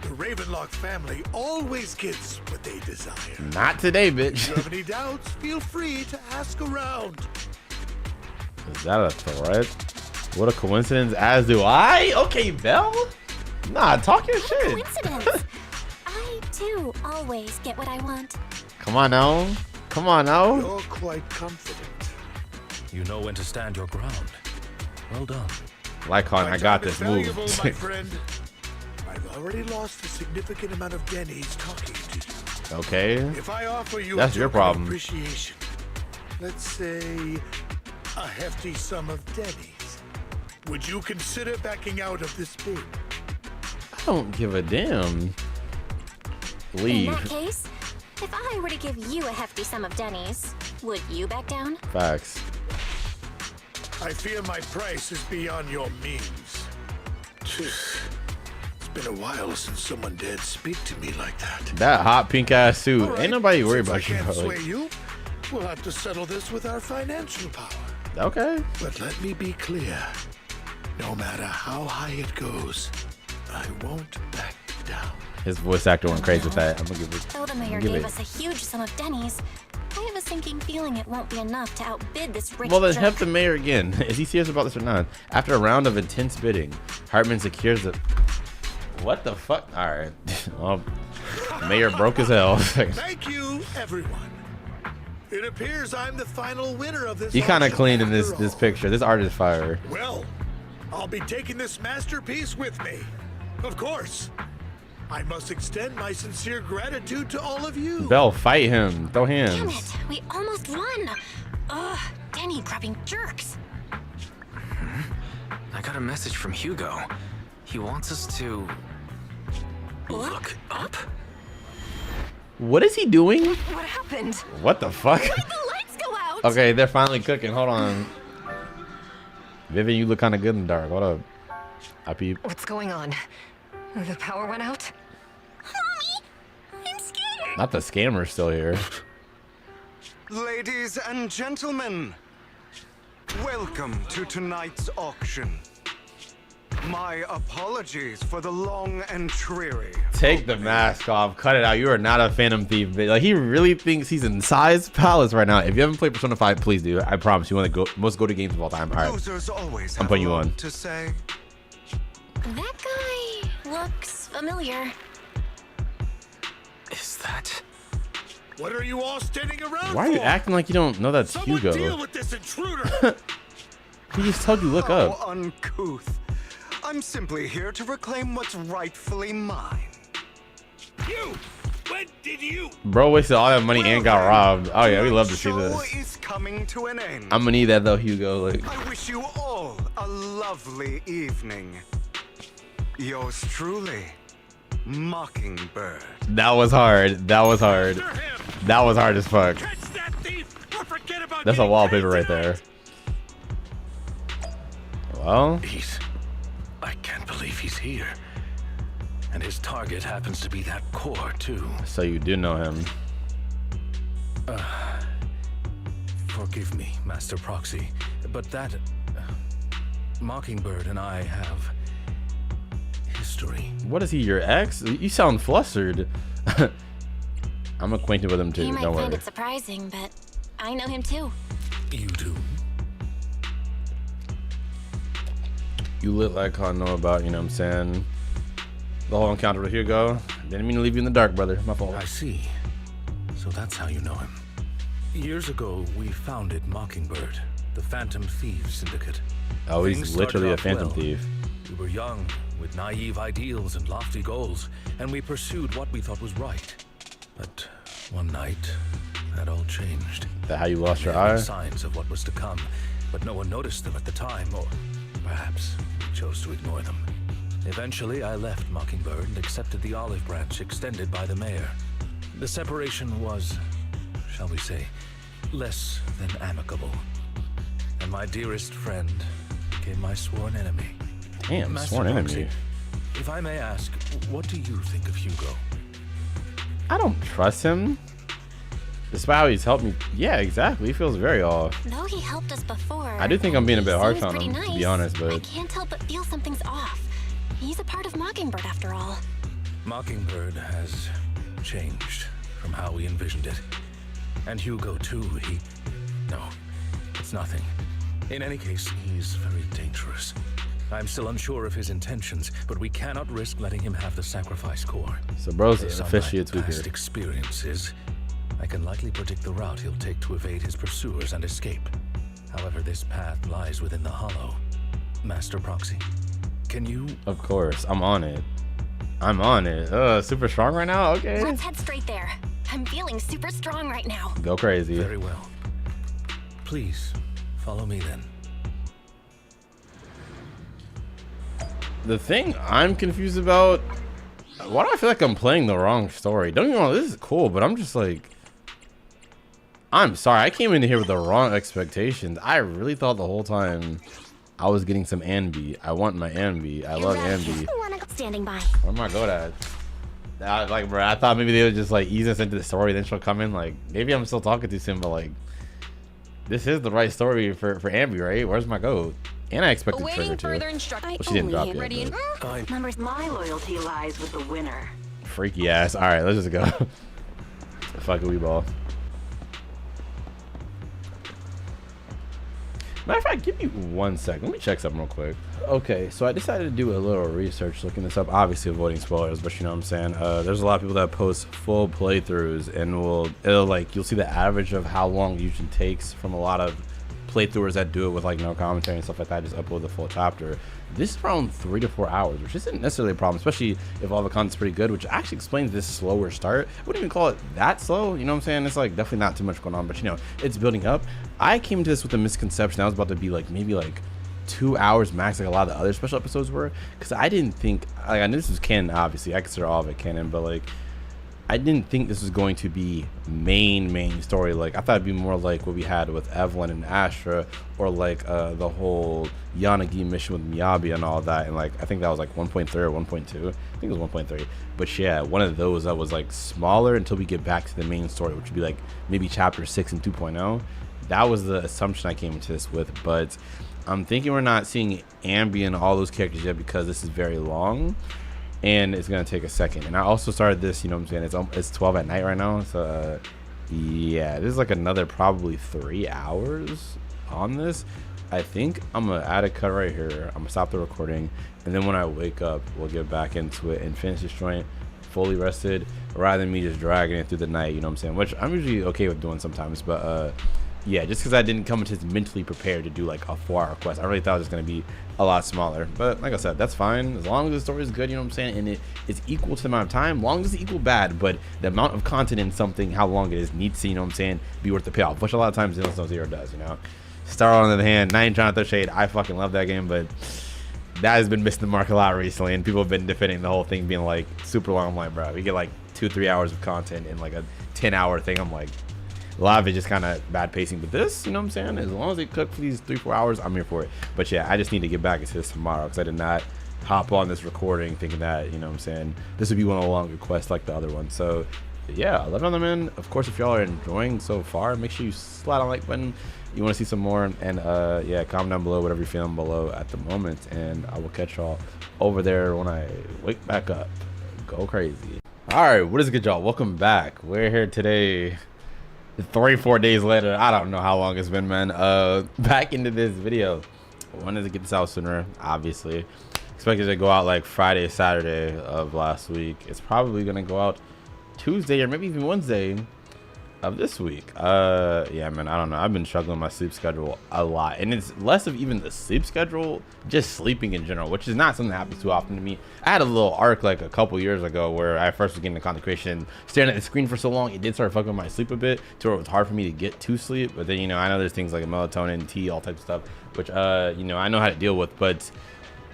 The Ravenlock family always gets what they desire. Not today, If bitch. you have any doubts, feel free to ask around. Is that a threat? What a coincidence, as do I. Okay, Belle. Nah, talk your shit. Coincidence. I, too, always get what I want. Come on now. Come on now. You're quite confident. You know when to stand your ground. Well done. Lycon, I got this. Move. Valuable, my friend. I've already lost a significant amount of Denny's talking to you. Okay. If I offer you That's a your token of problem. appreciation, let's say a hefty sum of Denny's, would you consider backing out of this bid? I don't give a damn. In Leave. that case, If I were to give you a hefty sum of Denny's, would you back down? Facts. I fear my price is beyond your means. It's been a while since someone dared speak to me like that. That hot pink ass suit. All right, Ain't nobody worried since about you. I can't Bro. sway you. We'll have to settle this with our financial power. Okay. But let me be clear. No matter how high it goes, I won't back down. His voice actor went crazy with that. I'm gonna give it. Though the mayor gave us a huge sum of Denny's, I have a sinking feeling it won't be enough to outbid this rich Well, then jerk. help the mayor again. Is he serious about this or not? After a round of intense bidding, Hartman secures the. What the fuck? All right. Well, mayor broke as hell. Thank you, everyone. It appears I'm the final winner of this. He kind of auction clean in after this all. picture. This art is fire. Well, I'll be taking this masterpiece with me. Of course. I must extend my sincere gratitude to all of you. Bell, fight him. Throw Damn hands. it, we almost won. Ugh, Denny grabbing jerks. I got a message from Hugo. He wants us to look up? What is he doing? What happened? What the fuck? The lights go out. Okay, they're finally cooking. Hold on. Vivian, you look kind of good in the dark. Hold up. I peep. What's going on? The power went out? Mommy, I'm scared. Not the scammer still here. Ladies and gentlemen, welcome to tonight's auction. My apologies for the long and dreary. Take the mask off. Cut it out. You are not a Phantom Thief. Like, he really thinks he's in Size Palace right now. If you haven't played Persona 5, please do. I promise you one of the most go-to games of all time. All right. Losers always I'm have putting a you lot on. to say. That guy looks familiar. Is that? What are you all standing around Why are you for? acting like you don't know that's Someone Hugo? deal with this intruder. He just told you look up. How uncouth. I'm simply here to reclaim what's rightfully mine. You! When did you? Bro wasted all that money and got robbed. Oh yeah, we love to see Show this. is coming to an end. I'm gonna need that though, Hugo. Like, I wish you all a lovely evening. Yours truly, Mockingbird. that was hard. That was hard. That was hard as fuck. Catch that thief or forget about That's a getting wallpaper paid right there. tonight. Well, I can't believe he's here. And his target happens to be that core, too. so you do know him. Forgive me, Master Proxy, but that Mockingbird and I have history. What is he, your ex? You sound flustered. I'm acquainted with him too. You might Don't find worry. it surprising, but I know him too. You do? You look like I know about, you know what I'm saying? The whole encounter with Hugo. Didn't mean to leave you in the dark, brother. My fault. I see. So that's how you know him. Years ago, we founded Mockingbird, the Phantom Thieves Syndicate. Oh, he's Things literally a started off Phantom well. Thief. We were young, with naive ideals and lofty goals, and we pursued what we thought was right. But one night, that all changed. That how you lost your There were eye? signs of what was to come, but no one noticed them at the time, or perhaps we chose to ignore them. Eventually, I left Mockingbird and accepted the olive branch extended by the mayor. The separation was, shall we say, less than amicable. And my dearest friend became my sworn enemy. Damn, Master sworn Proxy, enemy. if I may ask, what do you think of Hugo? I don't trust him. Despite how he's helped me. Yeah, exactly. He feels very off. Though he helped us before. I do think I'm being a bit he harsh seems on him, pretty to be nice. honest, I but can't help but feel something's off. He's a part of Mockingbird after all. Mockingbird has changed from how we envisioned it. And Hugo, too, No, it's nothing. In any case, he's very dangerous. I'm still unsure of his intentions, but we cannot risk letting him have the sacrifice core. so bro's Based on officially a my past tweaker. experiences, I can likely predict the route he'll take to evade his pursuers and escape. However, this path lies within the hollow. Master Proxy, can you... Of course, I'm on it. I'm on it. Super strong right now? Okay. Let's head straight there. I'm feeling super strong right now. Go crazy. Very well. Please, follow me then. The thing I'm confused about Why do I feel like I'm playing the wrong story? Don't get me wrong, this is cool, but I'm just like, I'm sorry, I came in here with the wrong expectations. I really thought the whole time I was getting some Anby. I want my Anby. I love Anby. Standing by. Where am I going at? Like, bro, I thought maybe they would just like ease us into the story, then she'll come in. Like, maybe I'm still talking too soon, but like, this is the right story for Anby, right? Where's my goat? And I expected Trigger too. Well, she didn't drop yet. Numbers. My loyalty lies with the winner. Freaky ass. All right, let's just go. Fuck it, we ball. Matter of fact, give me 1 second. Let me check something real quick. Okay, so I decided to do a little research looking this up. Obviously avoiding spoilers, but you know what I'm saying. There's a lot of people that post full playthroughs, and it'll like you'll see the average of how long it usually takes from a lot of playthroughers that do it with like no commentary and stuff like that. Just upload the full chapter. This is around 3 to 4 hours, which isn't necessarily a problem, especially if all the content's pretty good, which actually explains this slower start. I wouldn't even call it that slow, you know what I'm saying? It's like definitely not too much going on, but you know, it's building up. I came into this with a misconception. I was about to be like maybe like 2 hours max, like a lot of the other special episodes were, because I didn't think, like, I knew this was canon, obviously. I consider all of it canon, but like I didn't think this was going to be main story. Like I thought it'd be more like what we had with Evelyn and Astra, or like the whole Yanagi mission with Miyabi and all that. And like I think that was like 1.3 or 1.2. I think it was 1.3. But yeah, one of those that was like smaller until we get back to the main story, which would be like maybe chapter 6 and 2.0. That was the assumption I came into this with. But I'm thinking we're not seeing Anby and all those characters yet because this is very long. And it's gonna take a second. And I also started this, you know what I'm saying, it's 12 at night right now, so yeah, this is like another probably 3 hours on this. I think I'm gonna add a cut right here. I'm gonna stop the recording, and then when I wake up, we'll get back into it and finish this joint fully rested, rather than me just dragging it through the night, you know what I'm saying, which I'm usually okay with doing sometimes. But yeah, just because I didn't come into this mentally prepared to do like a 4-hour quest. I really thought it was going to be a lot smaller, but like I said, that's fine as long as the story is good, you know what I'm saying, and it is equal to the amount of time. Long as it's equal bad, but the amount of content in something, how long it is, needs to, you know what I'm saying, be worth the payoff, which a lot of times Zenless Zero does, you know. Star on the other hand, not even trying to throw shade, I fucking love that game, but that has been missing the mark a lot recently, and people have been defending the whole thing being like super long. I'm like, bro, we get like 2-3 hours of content in like a 10-hour thing. I'm like, a lot of it just kind of bad pacing, but this, you know what I'm saying, as long as they cook for these 3-4 hours, I'm here for it. But yeah, I just need to get back into this tomorrow, because I did not hop on this recording thinking that, you know what I'm saying, this would be one of the longer quests like the other one. So yeah, 11 of them in. Of course, if y'all are enjoying so far, make sure you slide on the like button. You want to see some more, and yeah, comment down below whatever you're feeling below at the moment, and I will catch y'all over there when I wake back up. Go crazy. All right, what is good, y'all? Welcome back. We're here today 3-4 days later. I don't know how long it's been, man. Back into this video. I wanted to get this out sooner, obviously. Expected to go out like Friday, Saturday of last week. It's probably gonna go out Tuesday or maybe even Wednesday of this week. Yeah, man, I don't know. I've been struggling with my sleep schedule a lot, and it's less of even the sleep schedule, just sleeping in general, which is not something that happens too often to me. I had a little arc like a couple years ago where I first was getting into content creation, staring at the screen for so long, it did start fucking with my sleep a bit to where it was hard for me to get to sleep. But then, you know, I know there's things like melatonin, tea, all types of stuff, which you know, I know how to deal with. But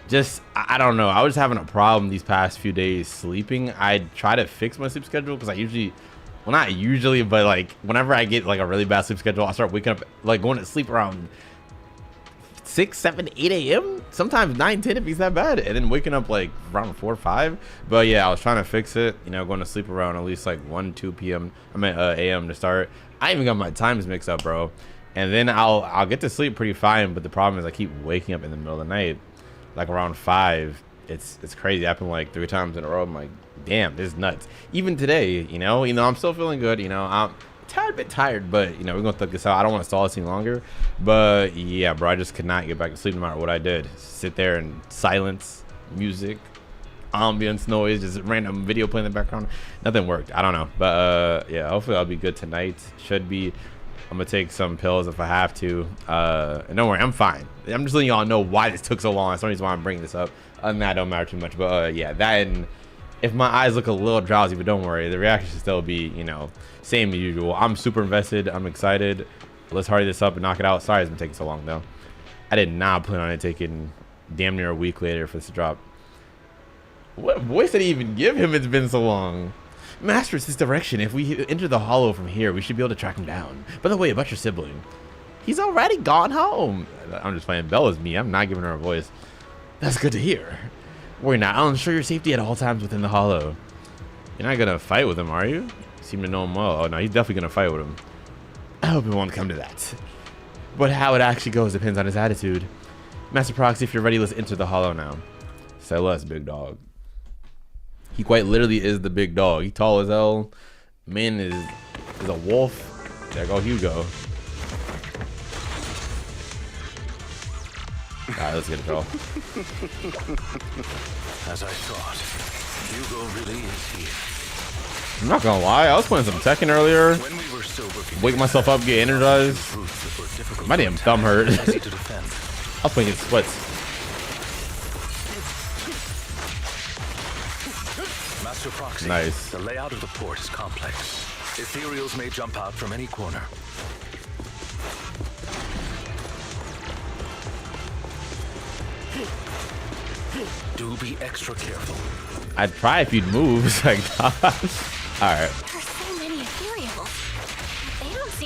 just, I don't know, I was having a problem these past few days sleeping. I try to fix my sleep schedule because I usually, well, not usually, but like whenever I get like a really bad sleep schedule, I start waking up, like going to sleep around 6, 7, 8 a.m. Sometimes 9, 10 if it's that bad, and then waking up like around 4 or 5. But yeah, I was trying to fix it, you know, going to sleep around at least like 1, 2 p.m. I mean a.m. to start. I even got my times mixed up, bro. And then I'll get to sleep pretty fine, but the problem is I keep waking up in the middle of the night, like around 5. It's crazy. It happened like 3 times in a row. I'm like, damn, this is nuts. Even today, you know, I'm still feeling good. You know, I'm a tad bit tired, but you know, we're gonna thug this out. I don't want to stall this any longer. But yeah, bro, I just could not get back to sleep no matter what I did. Sit there in silence, music, ambience, noise, just random video playing in the background. Nothing worked. I don't know, but yeah, hopefully I'll be good tonight. Should be. I'm gonna take some pills if I have to. And don't worry, I'm fine. I'm just letting y'all know why this took so long. That's the reason why I'm bringing this up. Other than that, don't matter too much. But yeah, that, and if my eyes look a little drowsy, but don't worry, the reaction should still be, you know, same as usual. I'm super invested. I'm excited. Let's hurry this up and knock it out. Sorry it's been taking so long though. I did not plan on it taking damn near a week later for this to drop. What voice did he even give him? It's been so long. Master, it's this direction. If we enter the hollow from here, we should be able to track him down. By the way, about your sibling. He's already gone home. I'm just playing. Bella's me. I'm not giving her a voice. That's good to hear. Worry not. I'll ensure your safety at all times within the hollow. You're not gonna fight with him, are you? You seem to know him well. Oh no, he's definitely gonna fight with him. I hope it won't come to that. But how it actually goes depends on his attitude. Master Proxy, if you're ready, let's enter the hollow now. Say less, big dog. He quite literally is the big dog. He tall as hell. Man is a wolf. There go Hugo. Alright, let's get it, y'all. As I thought, Hugo really is here. I'm not gonna lie, I was playing some Tekken earlier. Wake myself up, get energized. My damn thumb hurt. I was playing in splits. Master Proxy, nice. The layout of the port is complex. Ethereals may jump out from any corner. Do be extra careful. I'd try if you'd move. It's like, alright.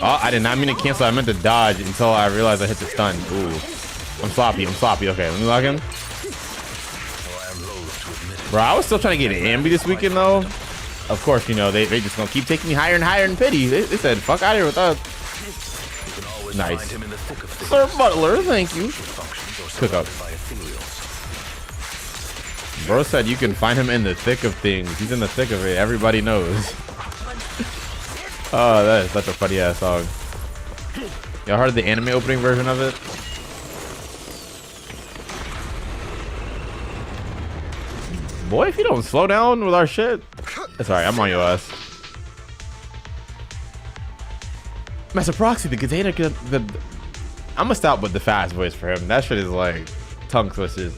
Oh, I did not mean to cancel. I meant to dodge until I realized I hit the stun. Ooh. I'm sloppy. I'm sloppy. Okay, let me log in. Bro, I was still trying to get an ambi this weekend, though. Of course, you know, they just gonna keep taking me higher and higher in pity. They said, fuck out of here with us. Nice. Sir Butler, thank you. Cook up. Bro said you can find him in the thick of things. He's in the thick of it. Everybody knows. Oh, that is such a funny ass song. Y'all heard the anime opening version of it? Boy, if you don't slow down with our shit. Sorry, I'm on your ass. Master Proxy, the container. I'm gonna stop with the fast voice for him. That shit is like tongue twisters.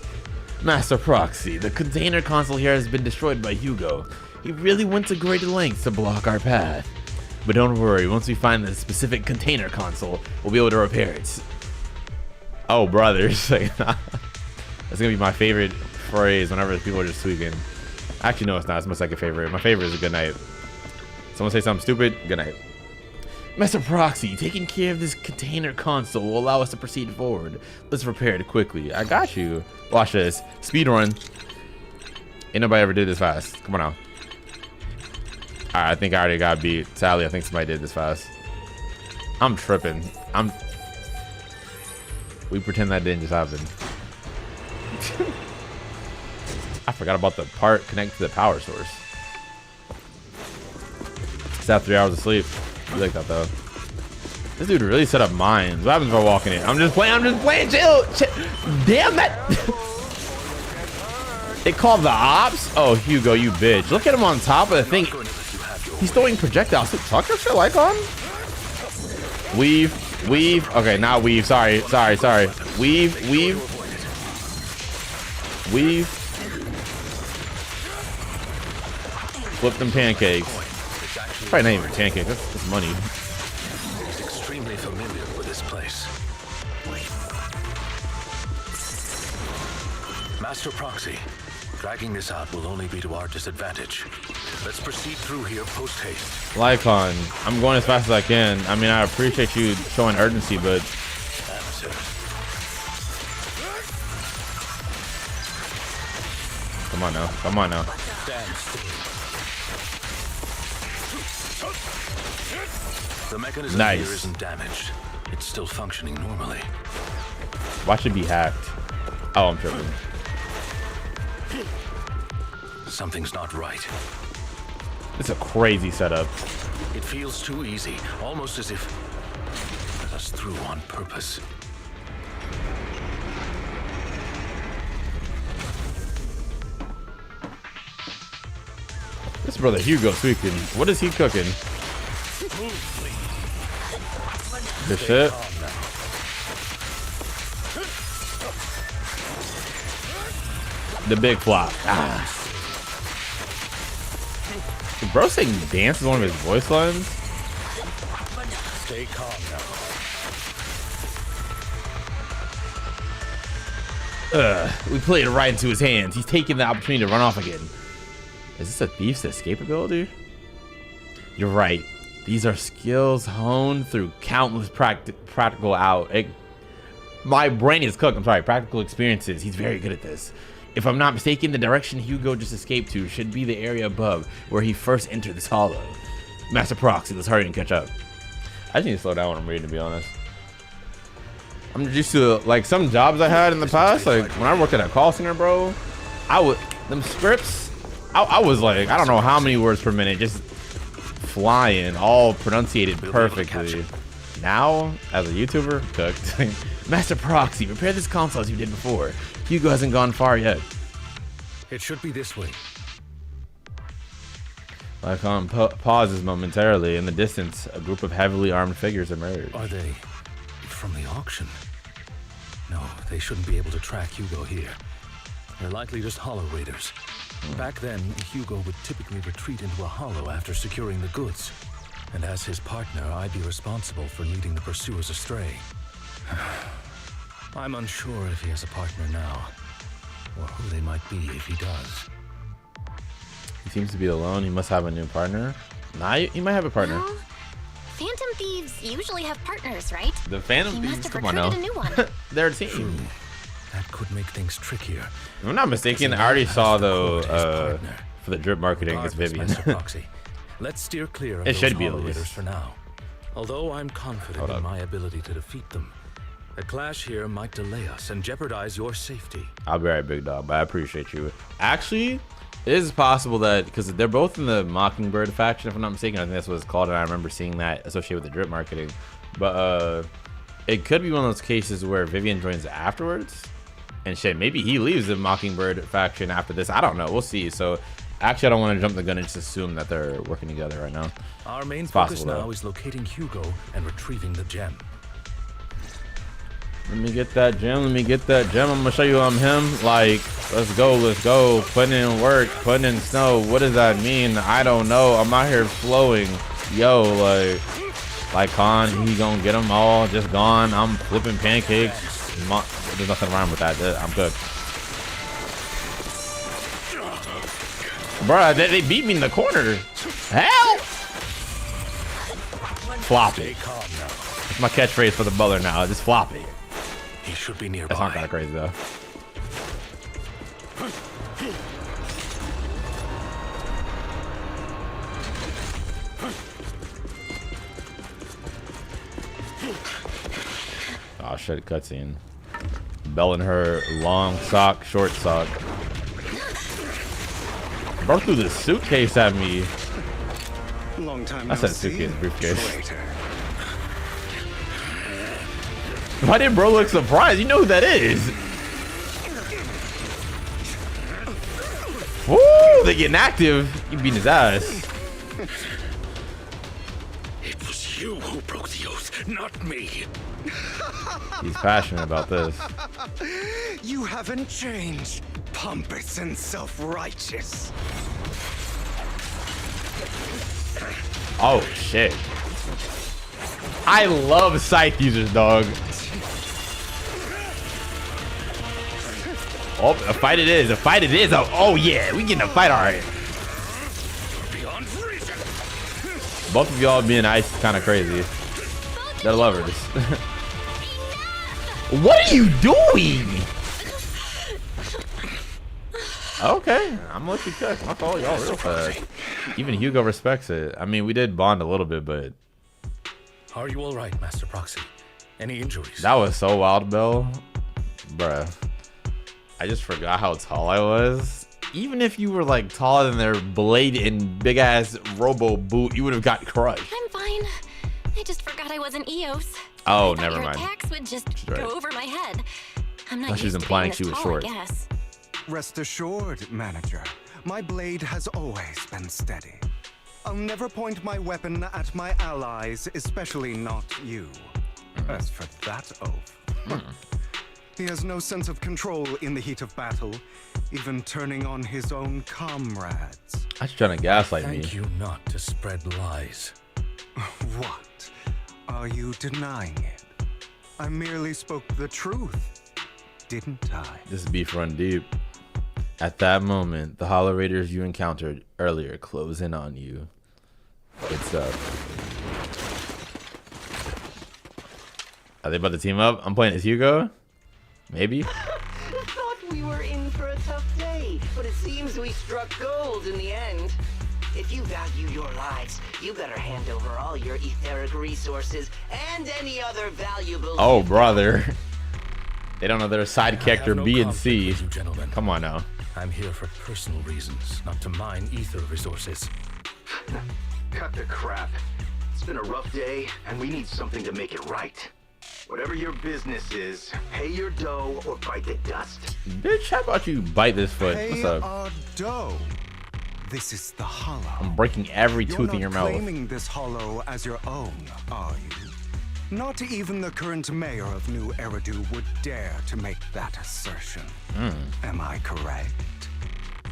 Master Proxy, the container console here has been destroyed by Hugo. He really went to great lengths to block our path. But don't worry, once we find the specific container console, we'll be able to repair it. Oh, brothers. That's gonna be my favorite phrase whenever people are just tweaking. Actually, no, it's not. It's my second favorite. My favorite is a good night. Someone say something stupid? Good night. Master Proxy, taking care of this container console will allow us to proceed forward. Let's repair it quickly. I got you. Watch this. Speed run. Ain't nobody ever did this fast. Come on now. Alright, I think I already got beat. Sally, I think somebody did this fast. I'm tripping. We pretend that didn't just happen. I forgot about the part connected to the power source. It's after 3 hours of sleep. I like that though. This dude really set up mines. What happens if I walk in it? I'm just playing. Chill. Damn that. They called the ops? Oh, Hugo, you bitch. Look at him on top of the thing. He's throwing projectiles. Tuck your shit like on? Weave. Okay, not weave. Sorry. Weave. Flip them pancakes. Probably not even pancakes. That's money. He's extremely familiar with this place. Master Proxy, dragging this out will only be to our disadvantage. Let's proceed through here post-haste. Lycon, I'm going as fast as I can. I mean, I appreciate you showing urgency, but... Come on now. The mechanism nice. Here isn't damaged. It's still functioning normally. Watch it be hacked. Oh, I'm tripping. Something's not right. It's a crazy setup. It feels too easy, almost as if let us through on purpose. This brother Hugo tweaking. What is he cooking? Good shit. The big flop. Bro saying dance is one of his voice lines. Stay calm now. We played it right into his hands. He's taking the opportunity to run off again. Is this a thief's escape ability? You're right. These are skills honed through countless practical my brain is cooked. I'm sorry, practical experiences. He's very good at this. If I'm not mistaken, the direction Hugo just escaped to should be the area above where he first entered this hollow. Master Proxy, let's hurry and catch up. I just need to slow down when I'm reading, to be honest. I'm used to, like, some jobs I had in the past, like when I worked at a call center, bro, them scripts, I was like, I don't know how many words per minute, just flying, all pronunciated perfectly. Now, as a YouTuber, cooked. Master Proxy, repair this console as you did before. Hugo hasn't gone far yet. It should be this way. Lycon pauses momentarily. In the distance, a group of heavily armed figures emerge. Are they from the auction? No, they shouldn't be able to track Hugo here. They're likely just hollow raiders. Back then, Hugo would typically retreat into a hollow after securing the goods. And as his partner, I'd be responsible for leading the pursuers astray. I'm unsure if he has a partner now, or who they might be if he does. He seems to be alone. He must have a new partner. Nah, he might have a partner. Well, Phantom Thieves usually have partners, right? The Phantom He Thieves, must have come on now. recruited a new one. They're a team. That could make things trickier. If I'm not mistaken, I already saw though for the drip marketing it's Vivian. Let's steer clear of It those should be at hollow least. raiders for now. Although I'm confident in my ability to defeat them, a clash here might delay us and jeopardize your safety. I'll be right, big dog, but I appreciate you. Actually, it is possible that because they're both in the Mockingbird faction, if I'm not mistaken, I think that's what it's called, and I remember seeing that associated with the drip marketing. But it could be one of those cases where Vivian joins afterwards, and shit, maybe he leaves the Mockingbird faction after this. I don't know. We'll see. So actually, I don't want to jump the gun and just assume that they're working together right now. Our main It's focus possible, now though. is locating Hugo and retrieving the gem. Let me get that gem. Let me get that gem. I'm gonna show you I'm him. Like, let's go, let's go. Putting in work, putting in snow. What does that mean? I don't know. I'm out here flowing. Yo, like Khan, he gonna get them all just gone. I'm flipping pancakes. There's nothing wrong with that. I'm good. Bruh, they beat me in the corner. Help! Floppy. That's my catchphrase for the butler now. Just floppy. He should be nearby. That's not kind of crazy though. Oh shit, cutscene. Bell in her long sock, short sock. Bro threw the suitcase at me. Long time I no said see, suitcase, briefcase. traitor. Why did bro look surprised? You know who that is. Woo! They getting active. You beating his ass. It was you who broke the oath, not me. He's passionate about this. You haven't changed, pompous and self-righteous. Oh shit. I love scythe users, dog. Oh, a fight it is. A fight it is. Oh yeah, we getting a fight, all right. Both of y'all being ice is kind of crazy. They're lovers. What are you doing? Okay, I'm gonna let you cook. I'll call y'all real fast. Even Hugo respects it. I mean, we did bond a little bit, but Are you all right, Master Proxy? Any injuries? that was so wild, Bell. Bruh. I just forgot how tall I was. Even if you were like taller than their blade and big ass robo boot, you would have got crushed. I'm fine. I just forgot I wasn't Eos. Oh, I thought never your mind. attacks would just right. go over my head. I'm not Thought she was used to implying being she this was tall, short. I guess. Rest assured, manager, my blade has always been steady. I'll never point my weapon at my allies, especially not you. As for that oath, he has no sense of control in the heat of battle, even turning on his own comrades. That's trying to gaslight me. Thank you not to spread lies. What? Are you denying it? I merely spoke the truth. didn't I? This beef run deep. At that moment, the Hollow Raiders you encountered earlier close in on you. Good stuff. Are they about to team up? I'm playing as Hugo? Maybe? Thought we were in for a tough day, but it seems we struck gold in the end. If you value your lives, you better hand over all your etheric resources and any other valuable... Oh, brother. They don't know their side character no B and C. you gentlemen. Come on now. I'm here for personal reasons, not to mine ether resources. Cut the crap. It's been a rough day, and we need something to make it right. Whatever your business is, pay your dough or bite the dust. Bitch, how about you bite this foot? What's Pay up? our dough. This is the Hollow. I'm breaking every tooth in your mouth. You're not claiming this Hollow as your own, are you? Not even the current mayor of New Eridu would dare to make that assertion. Am I correct,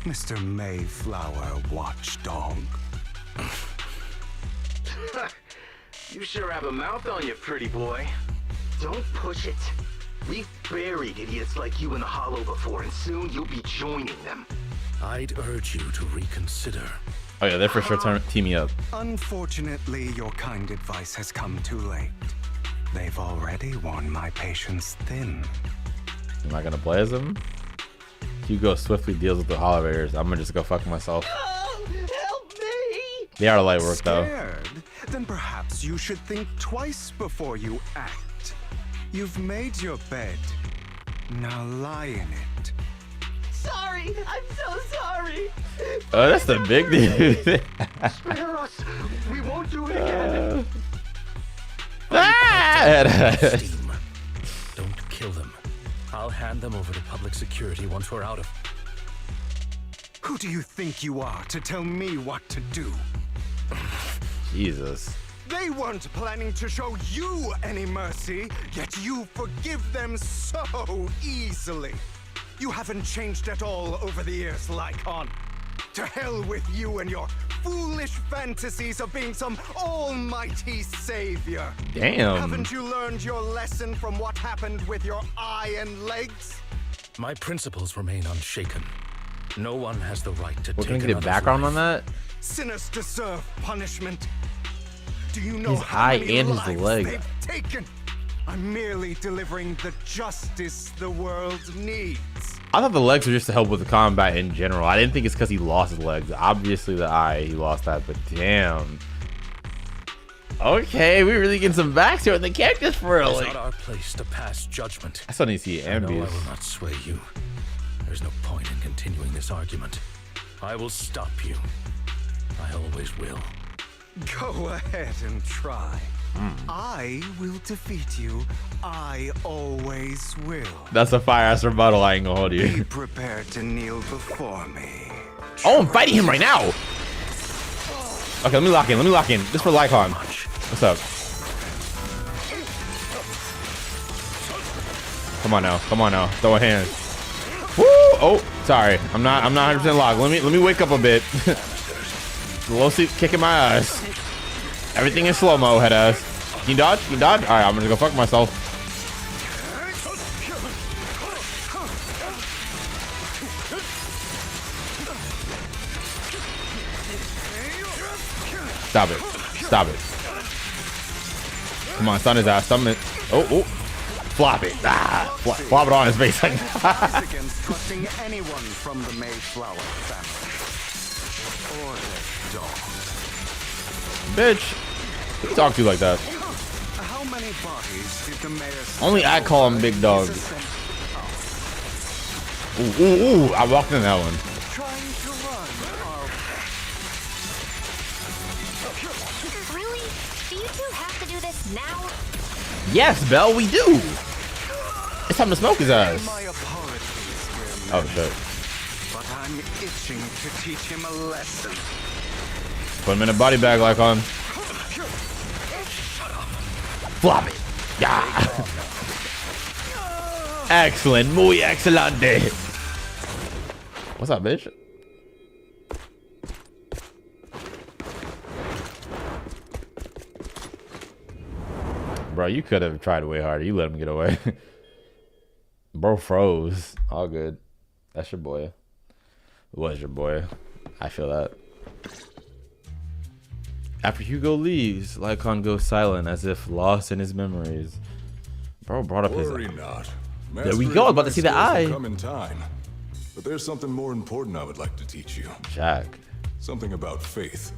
Mr. Mayflower Watchdog? You sure have a mouth on you, pretty boy. Don't push it. We've buried idiots like you in the Hollow before, and soon you'll be joining them. I'd urge you to reconsider. Oh yeah, they're for sure teaming up. Unfortunately, your kind advice has come too late. They've already worn my patience thin. Am I gonna play as them? Hugo swiftly deals with the Hollow Raiders. I'm gonna just go fuck myself. Oh, help me! They are light work though. Scared? Then perhaps you should think twice before you act. You've made your bed. Now lie in it. Sorry, I'm so sorry. Oh, that's the big dude. Spare us. We won't do it again. Steam. Don't kill them. I'll hand them over to public security once we're out of... Who do you think you are to tell me what to do? Jesus. They weren't planning to show you any mercy, yet you forgive them so easily. You haven't changed at all over the years, Lycon. To hell with you and your foolish fantasies of being some almighty savior. Damn. Haven't you learned your lesson from what happened with your eye and legs? My principles remain unshaken. No one has the right to We're take gonna get a another's background life. on that? Sinners deserve punishment. Do you know His how eye many and his lives leg. they've taken? I'm merely delivering the justice the world needs. I thought the legs were just to help with the combat in general. I didn't think it's because he lost his legs. Obviously the eye, he lost that, but damn. Okay, we really getting some backstory on the characters for It's like. not our place to pass judgment. I still need to see I know I Ambius. will not sway you. There's no point in continuing this argument. I will stop you. I always will. Go ahead and try. I will defeat you. I always will. That's a fire ass rebuttal. I ain't gonna hold Be you. prepared to kneel before me. Oh, I'm fighting him right now. Okay, let me lock in. Let me lock in. Just for Lycon. What's up? Come on now. Come on now. Throw a hand. Woo! Oh, sorry. I'm not 100% locked. Let me wake up a bit. Low sleep kicking my ass. Everything in slow-mo, head ass. Can you dodge? Can you dodge? Alright, I'm gonna go fuck myself. Stop it. Stop it. Come on, stun his ass. Stun it. Oh, oh. Flop it. Ah, flop it on his face. Advise against trusting anyone from the Mayflower family. Or their dog. Bitch. Who talk to you like that? How many bodies did the mayor Only I call him Big Dog. Ooh, ooh, ooh. I walked in that one. Trying to run Really? Do you two have to do this now? Yes, Belle, we do. It's time to smoke his ass. my apologies, dear Oh, man, shit. but I'm itching to teach him a lesson. Put him in a body bag, Lycon. Flop it. Yeah. Excellent. Muy excelente. What's up, bitch? Bro, you could have tried way harder. You let him get away. Bro froze. All good. That's your boy. It was your boy. I feel that. After Hugo leaves, Lycon goes silent as if lost in his memories. Bro brought up his... There we go. About to see the eye. Come in time. But there's something more important I would like to teach you. Jack. Something about faith.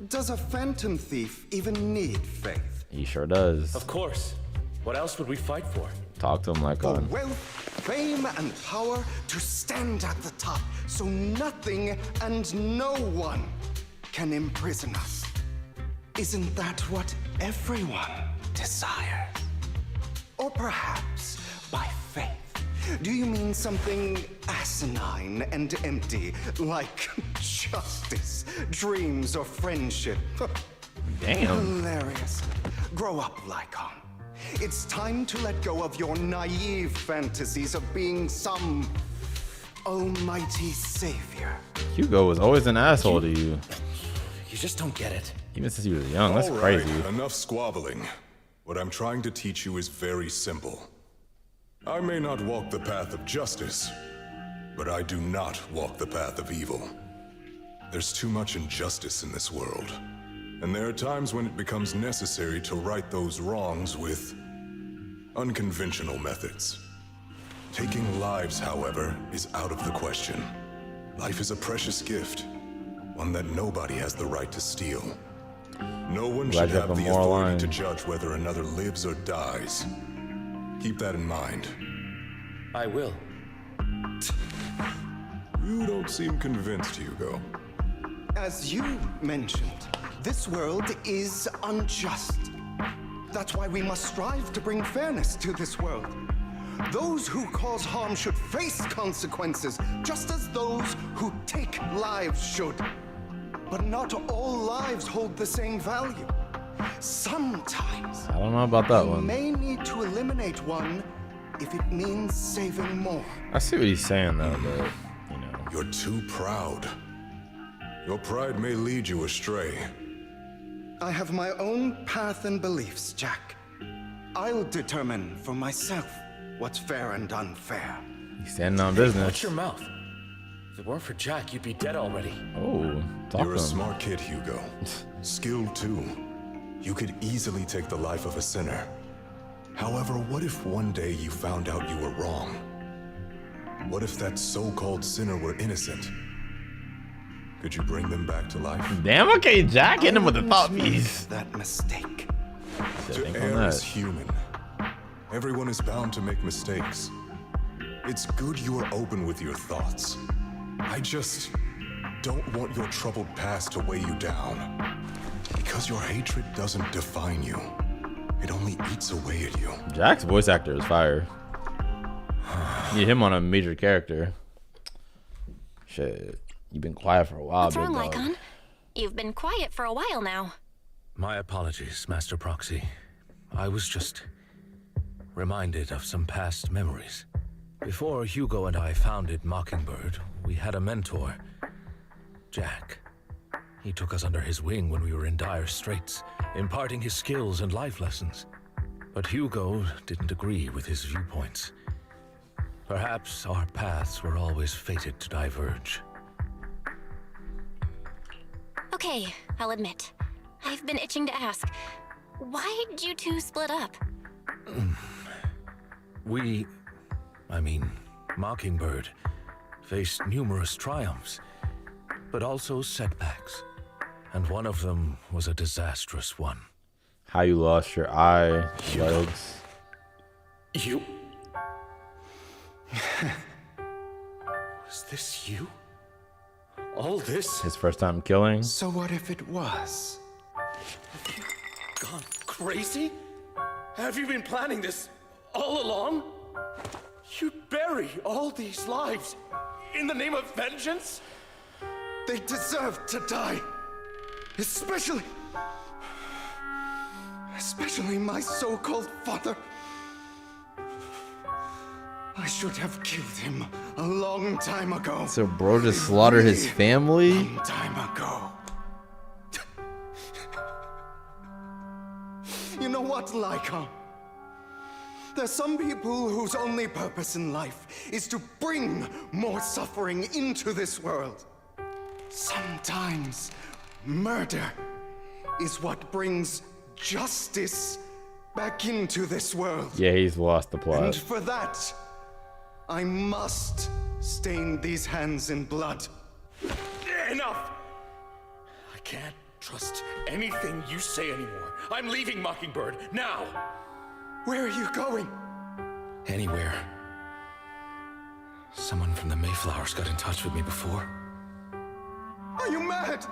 Does a phantom thief even need faith? He sure does. Of course. What else would we fight for? Talk to him, Lycon. For wealth, fame, and power to stand at the top, so nothing and no one can imprison us. Isn't that what everyone desires? Or perhaps by faith. Do you mean something asinine and empty, like justice, dreams, or friendship? Damn. Hilarious. Grow up, Lycon. It's time to let go of your naive fantasies of being some almighty savior. Hugo was always an asshole to you. You just don't get it. Even since he was young. That's All right, crazy. Enough squabbling. What I'm trying to teach you is very simple. I may not walk the path of justice, but I do not walk the path of evil. There's too much injustice in this world, and there are times when it becomes necessary to right those wrongs with unconventional methods. Taking lives, however, is out of the question. Life is a precious gift, one that nobody has the right to steal. No one should have the authority to judge whether another lives or dies. Keep that in mind. I will. You don't seem convinced, Hugo. As you mentioned, this world is unjust. That's why we must strive to bring fairness to this world. Those who cause harm should face consequences, just as those who take lives should. But not all lives hold the same value. Sometimes I don't know about that one. we may need to eliminate one if it means saving more. I see what he's saying though, but you know. You're too proud. Your pride may lead you astray. I have my own path and beliefs, Jack. I'll determine for myself what's fair and unfair. He's standing on business. Watch your mouth. If it weren't for Jack, you'd be dead already. Oh, talk You're to a him. smart kid, Hugo. Skilled too. You could easily take the life of a sinner. However, what if one day you found out you were wrong? What if that so-called sinner were innocent? Could you bring them back to life? Damn, okay, Jack, hit him with the thought piece. That mistake. To err is human. Everyone is bound to make mistakes. It's good you are open with your thoughts. I just don't want your troubled past to weigh you down. Because your hatred doesn't define you. It only eats away at you. Jack's voice actor is fire. Need him on a major character. Shit, you've been quiet for a while, What's big wrong, dog. Lycon? You've been quiet for a while now. My apologies, Master Proxy. I was just reminded of some past memories. Before Hugo and I founded Mockingbird, we had a mentor, Jack. He took us under his wing when we were in dire straits, imparting his skills and life lessons. But Hugo didn't agree with his viewpoints. Perhaps our paths were always fated to diverge. Okay, I'll admit. I've been itching to ask. Why did you two split up? Mockingbird, faced numerous triumphs, but also setbacks. And one of them was a disastrous one. How you lost your eye, legs. You? Was this you? All this? His first time killing. So what if it was? Gone crazy? Have you been planning this all along? You'd bury all these lives in the name of vengeance? They deserve to die. Especially my so-called father. I should have killed him a long time ago. So bro just slaughtered his family? Long time ago. You know what, Lycon? There's some people whose only purpose in life is to bring more suffering into this world. Sometimes murder is what brings justice back into this world. Yeah, he's lost the plot. And for that, I must stain these hands in blood. Enough! I can't trust anything you say anymore. I'm leaving Mockingbird, now! Where are you going? Anywhere. Someone from the Mayflowers got in touch with me before. Are you mad?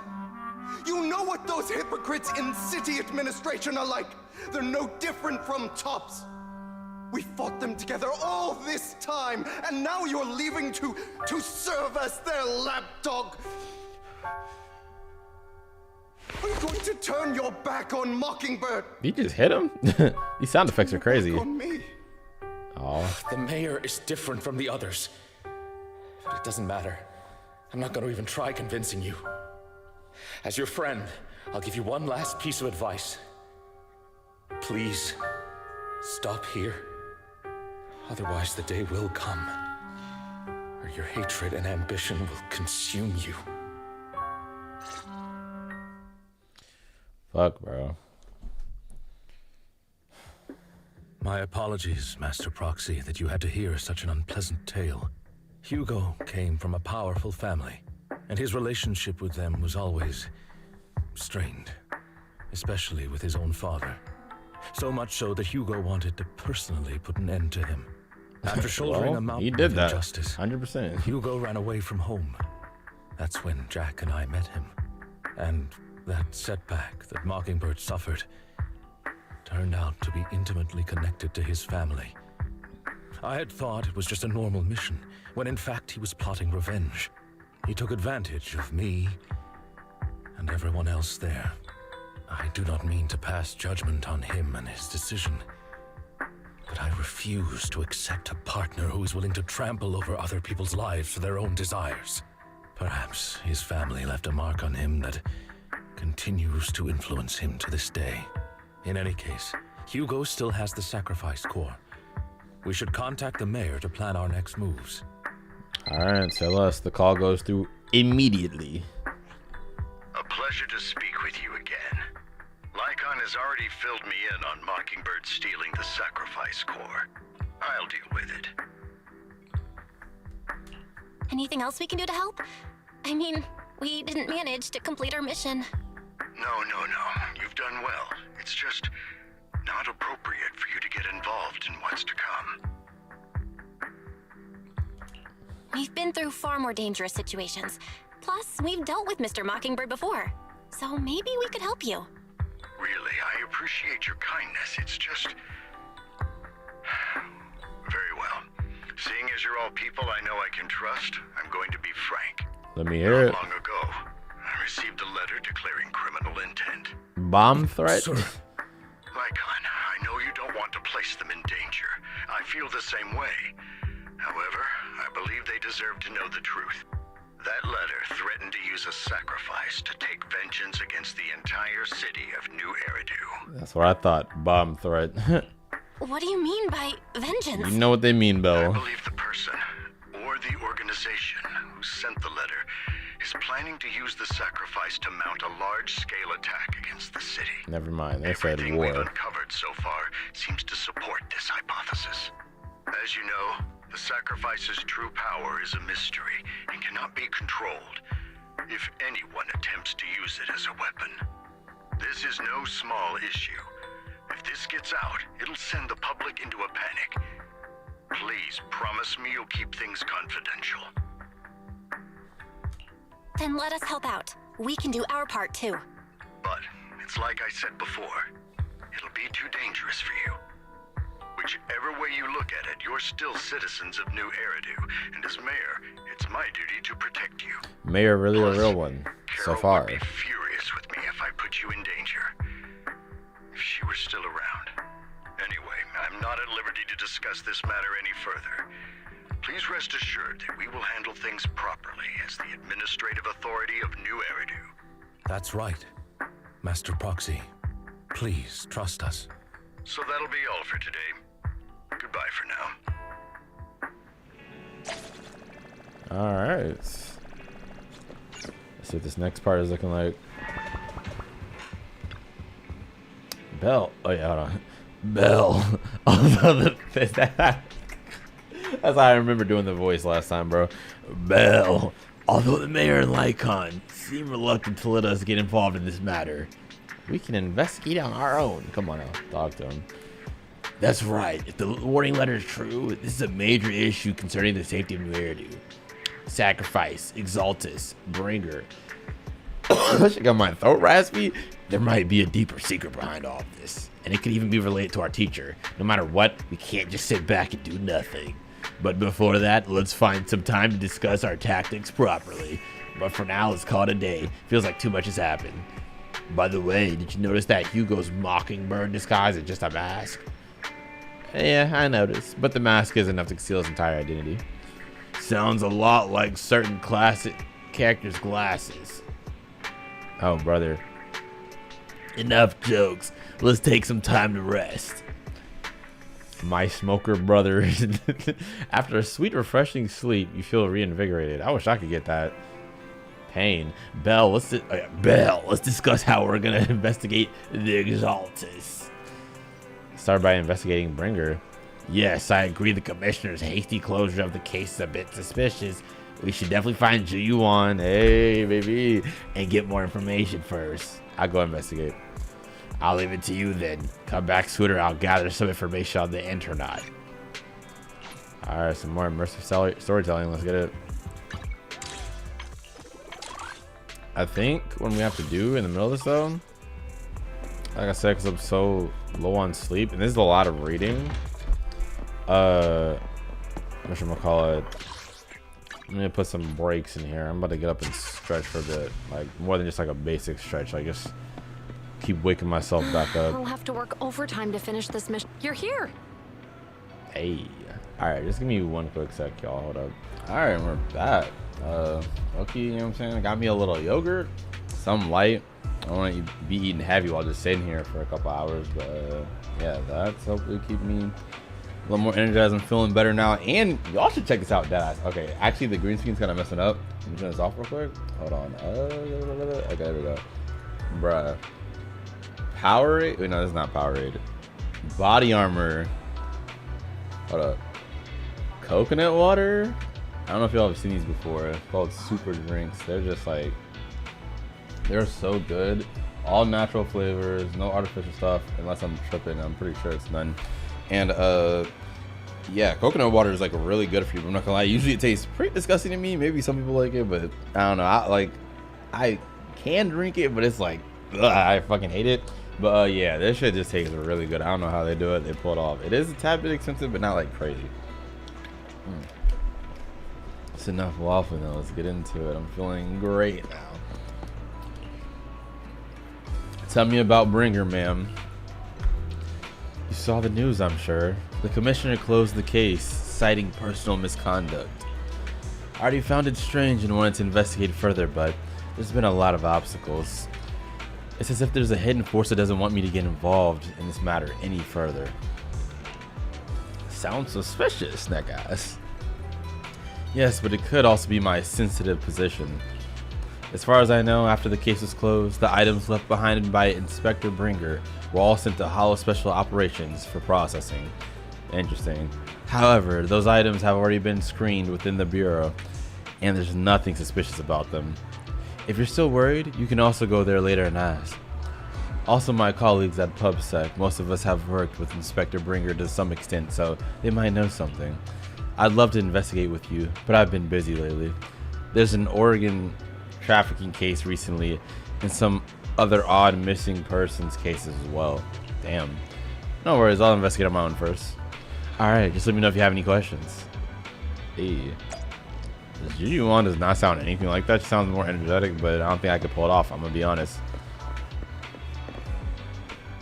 You know what those hypocrites in city administration are like. They're no different from tops. We fought them together all this time, and now you're leaving to serve as their lapdog. Are you going to turn your back on Mockingbird? Did you just hit him? These sound effects are crazy. On me. Oh. The mayor is different from the others. But it doesn't matter. I'm not going to even try convincing you. As your friend, I'll give you one last piece of advice. Please, stop here. Otherwise, the day will come where your hatred and ambition will consume you. Fuck, bro. My apologies, Master Proxy, that you had to hear such an unpleasant tale. Hugo came from a powerful family, and his relationship with them was always strained, especially with his own father. So much so that Hugo wanted to personally put an end to him. After shouldering a mountain of injustice, 100%. Hugo ran away from home. That's when Jack and I met him. And that setback that Mockingbird suffered turned out to be intimately connected to his family. I had thought it was just a normal mission, when in fact he was plotting revenge. He took advantage of me and everyone else there. I do not mean to pass judgment on him and his decision, but I refuse to accept a partner who is willing to trample over other people's lives for their own desires. Perhaps his family left a mark on him that continues to influence him to this day. In any case, Hugo still has the sacrifice core. We should contact the mayor to plan our next moves. Alright, tell us. The call goes through immediately. A pleasure to speak with you again. Lycon has already filled me in on Mockingbird stealing the sacrifice core. I'll deal with it. Anything else we can do to help? I mean, we didn't manage to complete our mission. No. You've done well. It's just not appropriate for you to get involved in what's to come. We've been through far more dangerous situations. Plus, we've dealt with Mr. Mockingbird before. So maybe we could help you. Really, I appreciate your kindness. It's just... Very well. Seeing as you're all people I know I can trust, I'm going to be frank. Let me hear it. Not long ago, I received a letter declaring criminal intent. Bomb threat? Lycon, I know you don't want to place them in danger. I feel the same way. However, I believe they deserve to know the truth. That letter threatened to use a sacrifice to take vengeance against the entire city of New Eridu. That's what I thought. Bomb threat. What do you mean by vengeance? You know what they mean, Bill. I believe the person, or the organization, who sent the letter is planning to use the sacrifice to mount a large-scale attack against the city. Never mind, they said Everything we've war. uncovered so far seems to support this hypothesis. As you know, the sacrifice's true power is a mystery and cannot be controlled if anyone attempts to use it as a weapon. This is no small issue. If this gets out, it'll send the public into a panic. Please promise me you'll keep things confidential. Then let us help out. We can do our part too. But it's like I said before, it'll be too dangerous for you. Whichever way you look at it, you're still citizens of New Eridu, and as mayor, it's my duty to protect you. Mayor really a real one so far. Carol would be furious with me if I put you in danger. If she were still around. Anyway, I'm not at liberty to discuss this matter any further. Please rest assured that we will handle things properly as the administrative authority of New Eridu. That's right, Master Proxy. Please trust us. So that'll be all for today. Goodbye for now. Alright. Let's see what this next part is looking like. Bell. Oh yeah, hold on. Bell. That's how I remember doing the voice last time, bro. Bell. Although the mayor and Lycon seem reluctant to let us get involved in this matter, we can investigate on our own. Come on now, talk to him. That's right. If the warning letter is true, this is a major issue concerning the safety of New Eridu. Sacrifice, Exaltus, Bringer. That shit got my throat raspy. There might be a deeper secret behind all of this, and it could even be related to our teacher. No matter what, we can't just sit back and do nothing. But before that, let's find some time to discuss our tactics properly. But for now, let's call it a day. Feels like too much has happened. By the way, did you notice that Hugo's mockingbird disguise is just a mask? Yeah, I noticed, but the mask is enough to conceal his entire identity. Sounds a lot like certain classic characters' glasses. Oh, brother. Enough jokes. Let's take some time to rest. My smoker brother. After a sweet, refreshing sleep, you feel reinvigorated. I wish I could get that. Pain. Bell, let's discuss how we're gonna investigate the Exaltus. Start by investigating Bringer. Yes, I agree. The commissioner's hasty closure of the case is a bit suspicious. We should definitely find Ju-Yuan, hey baby, and get more information first. I'll go investigate. I'll leave it to you then. Come back sooner. I'll gather some information on the internet. All right, some more immersive storytelling. Let's get it. I think what we have to do in the middle of this though, like I said, because I'm so low on sleep, and this is a lot of reading. Whatchamacallit, I'm gonna put some breaks in here. I'm about to get up and stretch for a bit, like more than just like a basic stretch. I just keep waking myself back up. I'll have to work overtime to finish this mission. You're here. Hey, all right, just give me one quick sec, y'all. Hold up. All right, we're back. Okay, you know what I'm saying? I got me a little yogurt, some light. I don't want to be eating heavy while just sitting here for a couple hours, but yeah, that's hopefully keep me a little more energized. I'm feeling better now, and y'all should check this out, deadass. Okay, actually the green screen's kind of messing up. Let me turn this off real quick. Hold on. Okay, there we go. Bruh. Powerade? Wait, no, this is not Powerade. Body armor. Hold up. Coconut water? I don't know if y'all have seen these before. It's called super drinks. They're just like, they're so good. All natural flavors, no artificial stuff, unless I'm tripping. I'm pretty sure it's none. And yeah, coconut water is like really good for you. I'm not gonna lie. Usually it tastes pretty disgusting to me. Maybe some people like it, but I don't know. I can drink it, but it's like, ugh, I fucking hate it. But yeah, this shit just tastes really good. I don't know how they do it. They pull it off. It is a tad bit expensive, but not like crazy. It's enough waffling though. Let's get into it. I'm feeling great now. Tell me about Bringer, ma'am. You saw the news, I'm sure. The commissioner closed the case, citing personal misconduct. I already found it strange and wanted to investigate further, but there's been a lot of obstacles. It's as if there's a hidden force that doesn't want me to get involved in this matter any further. Sounds suspicious, that guys. Yes, but it could also be my sensitive position. As far as I know, after the case was closed, the items left behind by Inspector Bringer were all sent to Hollow Special Operations for processing. Interesting. However, those items have already been screened within the Bureau, and there's nothing suspicious about them. If you're still worried, you can also go there later and ask. Also, my colleagues at PubSec, most of us have worked with Inspector Bringer to some extent, so they might know something. I'd love to investigate with you, but I've been busy lately. There's an Oregon trafficking case recently, and some other odd missing persons cases as well. Damn. No worries, I'll investigate on my own first. Alright, just let me know if you have any questions. Hey. This Ju-Yuan does not sound anything like that. She sounds more energetic, but I don't think I could pull it off, I'm gonna be honest.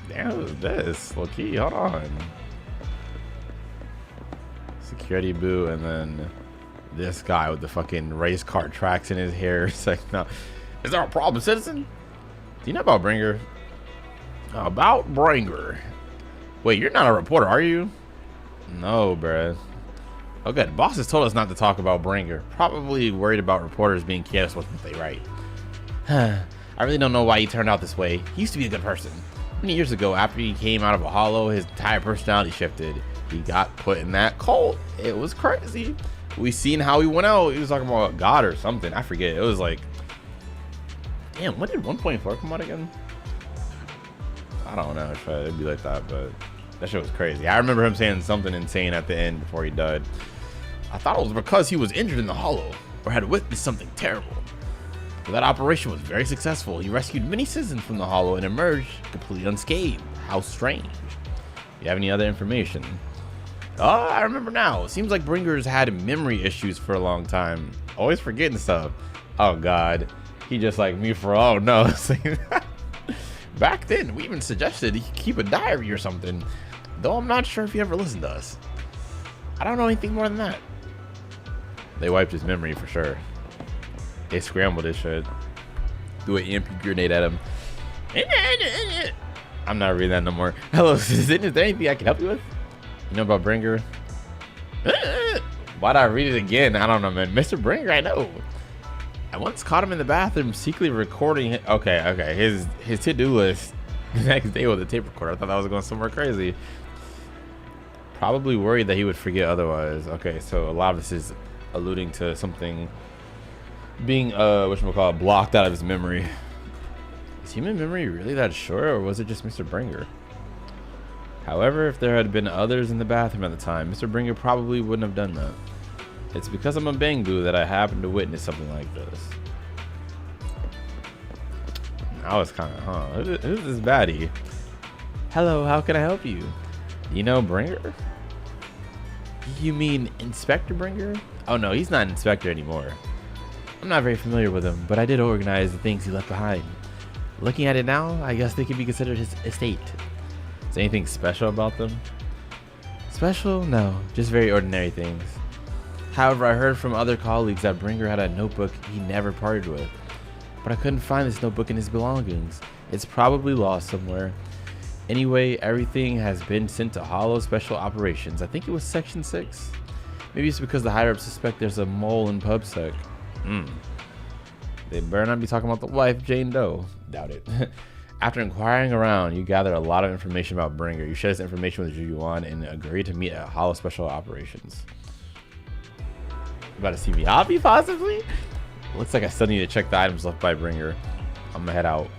Damn, what is this? Low key, hold on. Security boot, and then this guy with the fucking race car tracks in his hair. It's like, no. Is there a problem, citizen? Do you know about Bringer? About Bringer. Wait, you're not a reporter, are you? No, bruh. Oh, good. Bosses told us not to talk about Bringer. Probably worried about reporters being careless with what they write. I really don't know why he turned out this way. He used to be a good person. Many years ago, after he came out of a hollow, his entire personality shifted. He got put in that cult. It was crazy. We seen how he went out. He was talking about God or something. I forget. It was like, damn, when did 1.4 come out again? I don't know. It'd be like that, but that shit was crazy. I remember him saying something insane at the end before he died. I thought it was because he was injured in the hollow or had witnessed something terrible. But that operation was very successful. He rescued many citizens from the hollow and emerged completely unscathed. How strange. You have any other information? Oh, I remember now. It seems like Bringer's had memory issues for a long time. Always forgetting stuff. Oh God. He just like me for all no. Back then, we even suggested he keep a diary or something. Though I'm not sure if he ever listened to us. I don't know anything more than that. They wiped his memory for sure. They scrambled his shit. Threw an EMP grenade at him. I'm not reading that no more. Hello, is there anything I can help you with? You know about Bringer? Why'd I read it again? I don't know, man. Mr. Bringer, I know. I once caught him in the bathroom secretly recording. Okay. His to-do list the next day with a tape recorder. I thought that was going somewhere crazy. Probably worried that he would forget otherwise. Okay, so a lot of this is alluding to something being whatchamacallit, blocked out of his memory. Is human memory really that short, or was it just Mr. Bringer? However, if there had been others in the bathroom at the time, Mr. Bringer probably wouldn't have done that. It's because I'm a Bangu that I happened to witness something like this. I was kind of, who's this baddie? Hello, how can I help you? You know Bringer? You mean Inspector Bringer? Oh no, he's not an inspector anymore. I'm not very familiar with him, but I did organize the things he left behind. Looking at it now, I guess they could be considered his estate. Is there anything special about them? Special? No, just very ordinary things. However, I heard from other colleagues that Bringer had a notebook he never parted with. But I couldn't find this notebook in his belongings. It's probably lost somewhere. Anyway, everything has been sent to Hollow Special Operations. I think it was Section 6. Maybe it's because the higher-ups suspect there's a mole in PubSec. They better not be talking about the wife, Jane Doe. Doubt it. After inquiring around, you gather a lot of information about Bringer. You share this information with Ju-Yuan and agree to meet at Hollow Special Operations. About to see me hobby, possibly? Looks like I still need to check the items left by Bringer. I'm gonna head out.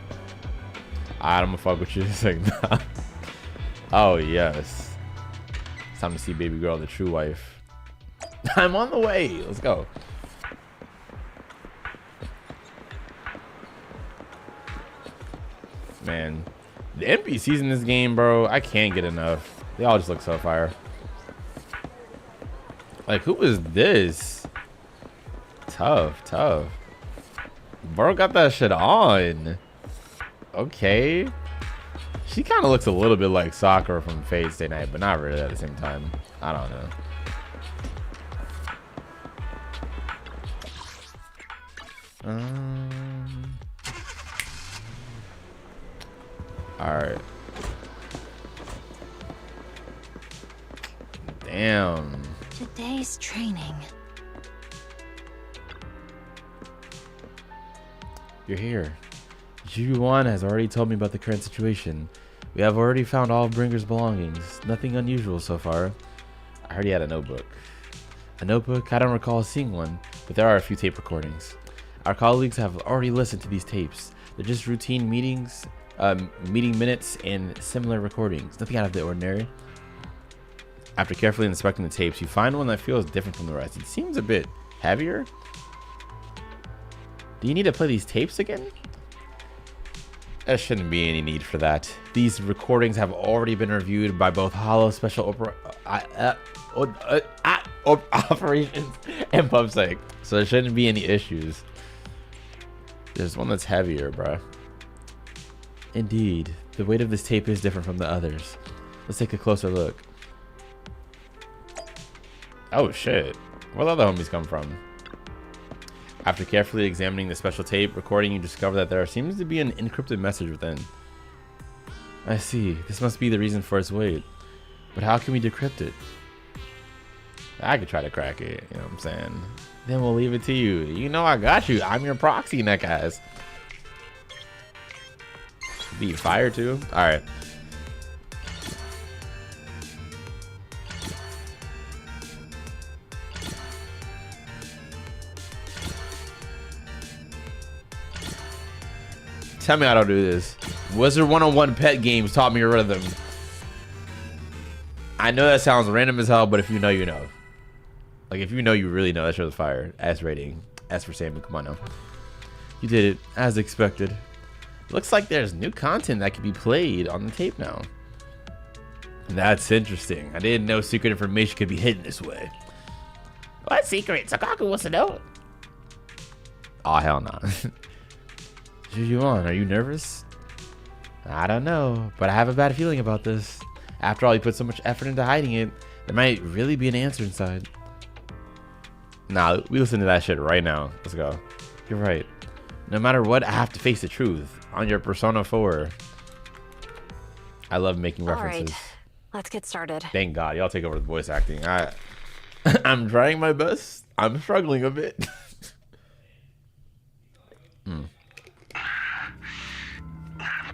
I'm gonna fuck with you. It's like, nah. Oh, yes. It's time to see baby girl, the true wife. I'm on the way. Let's go. Man, the NPCs in this game, bro, I can't get enough. They all just look so fire. Like, who is this? Tough. Bro got that shit on. Okay. She kind of looks a little bit like Sakura from Fate Stay Night, but not really at the same time. I don't know. All right. Damn. Today's training. You're here. Ju-Yuan has already told me about the current situation. We have already found all of Bringer's belongings. Nothing unusual so far. I heard he had a notebook. A notebook? I don't recall seeing one, but there are a few tape recordings. Our colleagues have already listened to these tapes. They're just routine meetings, meeting minutes, and similar recordings. Nothing out of the ordinary. After carefully inspecting the tapes, you find one that feels different from the rest. It seems a bit heavier. Do you need to play these tapes again? There shouldn't be any need for that. These recordings have already been reviewed by both Hollow Special Operations and PubSec, so there shouldn't be any issues. There's one that's heavier, bruh. Indeed, the weight of this tape is different from the others. Let's take a closer look. Oh shit, where the other homies come from? After carefully examining the special tape recording, you discover that there seems to be an encrypted message within. I see, this must be the reason for its weight. But how can we decrypt it? I could try to crack it, you know what I'm saying? Then we'll leave it to you. You know I got you. I'm your proxy, neck ass. Be fire too? Alright. Tell me I don't do this. Wizard 101 pet games taught me a rhythm. I know that sounds random as hell, but if you know, you know. Like, if you know, you really know. That show's fire. S rating. S for Sammy. Come on now. You did it, as expected. Looks like there's new content that can be played on the tape now. That's interesting. I didn't know secret information could be hidden this way. What secret? Sakaku wants to know. Oh, hell no. Jujuan, are you nervous? I don't know, but I have a bad feeling about this. After all, you put so much effort into hiding it, there might really be an answer inside. Nah, we listen to that shit right now. Let's go. You're right. No matter what, I have to face the truth. On your Persona 4. I love making references. Alright, let's get started. Thank God, y'all take over the voice acting. I'm trying my best. I'm struggling a bit. I'm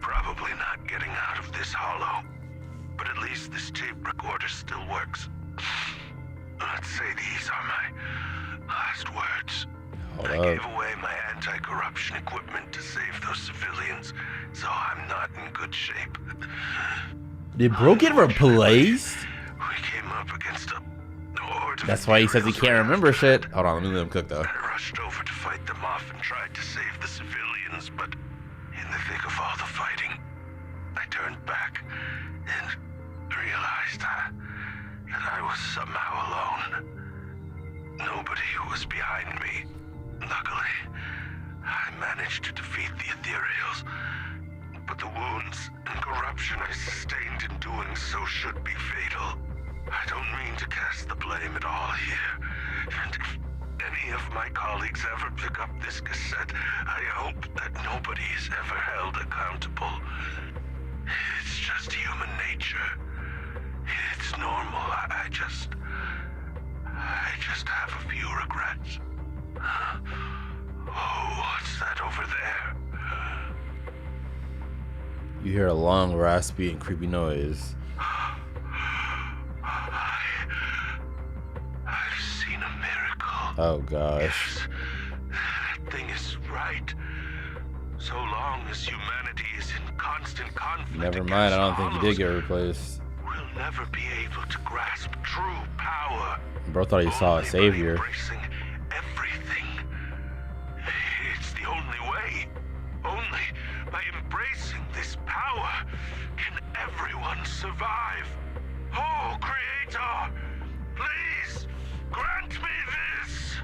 probably not getting out of this hollow, but at least this tape recorder still works. Let's say these are my last words. I gave away my anti-corruption equipment to save those civilians, so I'm not in good shape. Did Bro get replaced? We came up against a horde. That's why he says he can't remember shit. Hold on, let me let him cook though. I rushed over to fight them off and tried to save the civilians, but in the thick of all the fighting, I turned back and realized that I was somehow alone. Nobody was behind me. Luckily, I managed to defeat the Ethereals, but the wounds and corruption I sustained in doing so should be fatal. I don't mean to cast the blame at all here, and if any of my colleagues ever pick up this cassette, I hope that nobody is ever held accountable. It's just human nature. It's normal. I just have a few regrets. Oh, what's that over there? You hear a long, raspy, and creepy noise. I've seen a miracle. Oh gosh. Yes, that thing is right. So long as humanity is in constant conflict. Never mind, I don't think he did get replaced. We'll never be able to grasp true power. Bro thought he saw a savior. Embracing everything. It's the only way. Only by embracing this power can everyone survive. Oh, Creator, please grant me this.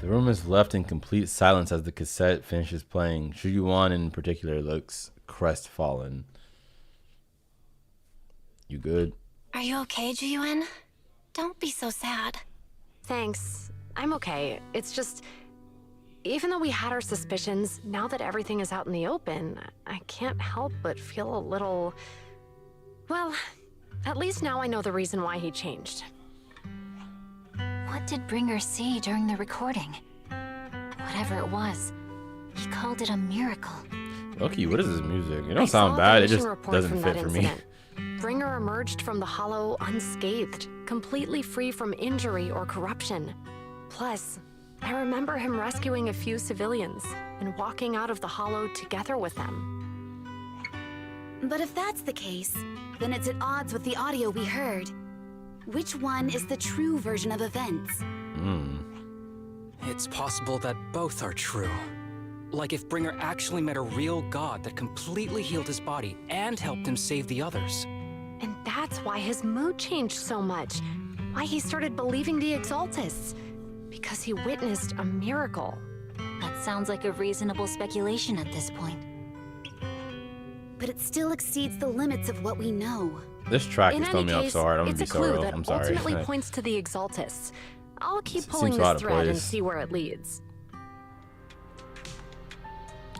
The room is left in complete silence as the cassette finishes playing. Shuyuan in particular looks crestfallen. You good? Are you okay, Jiyuan? Don't be so sad. Thanks. I'm okay. It's just, even though we had our suspicions, now that everything is out in the open, I can't help but feel a little... Well, at least now I know the reason why he changed. What did Bringer see during the recording? Whatever it was, he called it a miracle. Loki, what is this music? It don't sound bad, it just doesn't fit for me. Bringer emerged from the hollow unscathed, completely free from injury or corruption. Plus, I remember him rescuing a few civilians and walking out of the hollow together with them. But if that's the case, then it's at odds with the audio we heard. Which one is the true version of events? It's possible that both are true. Like if Bringer actually met a real god that completely healed his body and helped him save the others. And that's why his mood changed so much. Why he started believing the Exaltists. Because he witnessed a miracle. That sounds like a reasonable speculation at this point. But it still exceeds the limits of what we know. This track is throwing me up so hard. I'm gonna be so real. I'm sorry. Ultimately points to the Exaltists. I'll keep pulling this thread and see where it leads.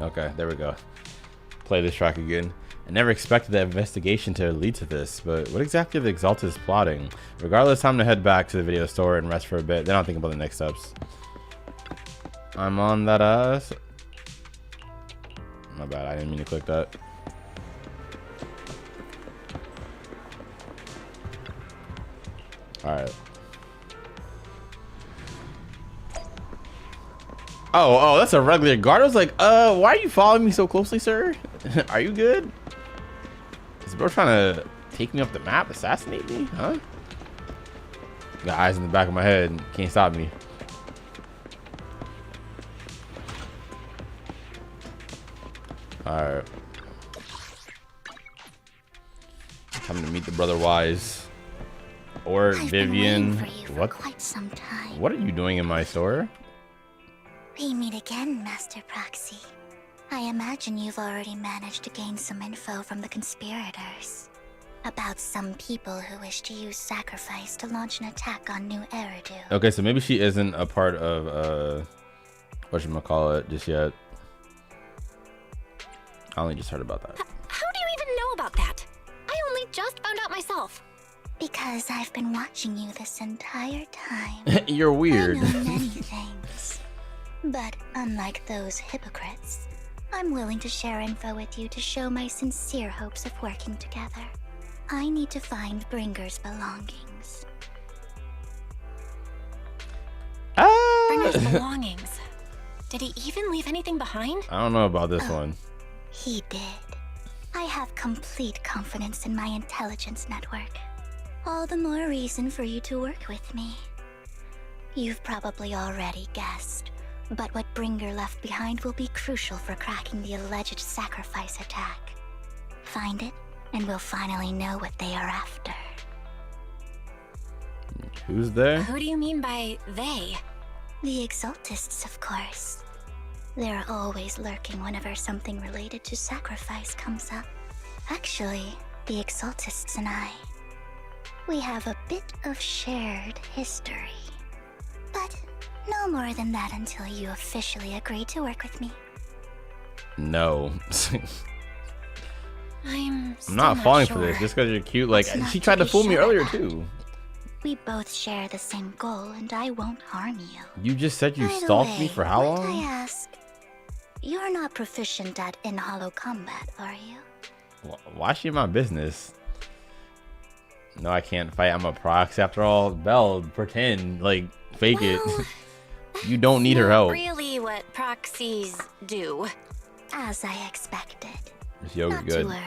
Okay, there we go. Play this track again. I never expected the investigation to lead to this, but what exactly are the Exalted plotting? Regardless, time to head back to the video store and rest for a bit. Then I'll think about the next steps. I'm on that ass. My bad, I didn't mean to click that. Alright. Oh, that's a regular guard. I was like, why are you following me so closely, sir? Are you good? Is bro trying to take me off the map, assassinate me? Huh? Got eyes in the back of my head. Can't stop me. Alright. Time to meet the brother Wise. Or Vivian. What? Quite some time. What are you doing in my store? We meet again, Master Proxy. I imagine you've already managed to gain some info from the conspirators. About some people who wish to use sacrifice to launch an attack on New Eridu. Okay, so maybe she isn't a part of, whatchamacallit just yet. I only just heard about that. How do you even know about that? I only just found out myself. Because I've been watching you this entire time. You're weird. I know many things. But unlike those hypocrites, I'm willing to share info with you to show my sincere hopes of working together. I need to find Bringer's belongings. Bringer's belongings? Did he even leave anything behind? I don't know about this one. He did. I have complete confidence in my intelligence network. All the more reason for you to work with me. You've probably already guessed, but what Bringer left behind will be crucial for cracking the alleged sacrifice attack. Find it, and we'll finally know what they are after. Who's there? Who do you mean by they? The Exaltists, of course. They're always lurking whenever something related to sacrifice comes up. Actually, the Exaltists and I, we have a bit of shared history. But no more than that until you officially agree to work with me. No. I'm not falling sure. for this just because you're cute. Like, What's not she to tried to be fool me sure earlier about? too. We both share the same goal, and I won't harm you. You just said you By the stalked me way, for how might long? I ask, you're not proficient at in-hollow combat, are you? Why is she in my business? No, I can't fight. I'm a proxy after all. Belle, pretend, like, fake it. You don't need her help. Really what proxies do. As I expected. This yogurt Not good. to worry.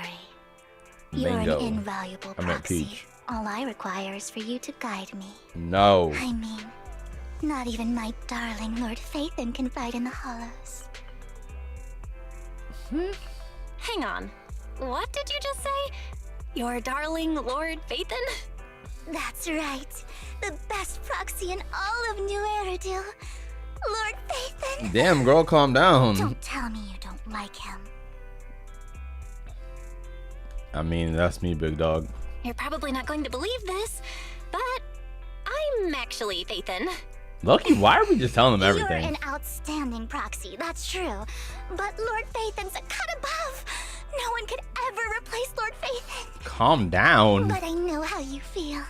You're Mango. an invaluable I meant proxy. peach. All I require is for you to guide me. No. I mean, not even my darling Lord Phaethon can fight in the hollows. Hang on. What did you just say? Your darling Lord Phaethon? That's right. The best proxy in all of New Eridu. Lord Phaethon. Damn, girl, calm down. Don't tell me you don't like him. I mean, that's me, big dog. You're probably not going to believe this, but I'm actually Phaethon. Lucky, why are we just telling them You're everything? an outstanding proxy, that's true. But Lord Phaethon's a cut above. No one could ever replace Lord Phaethon. Calm down. But I know how you feel.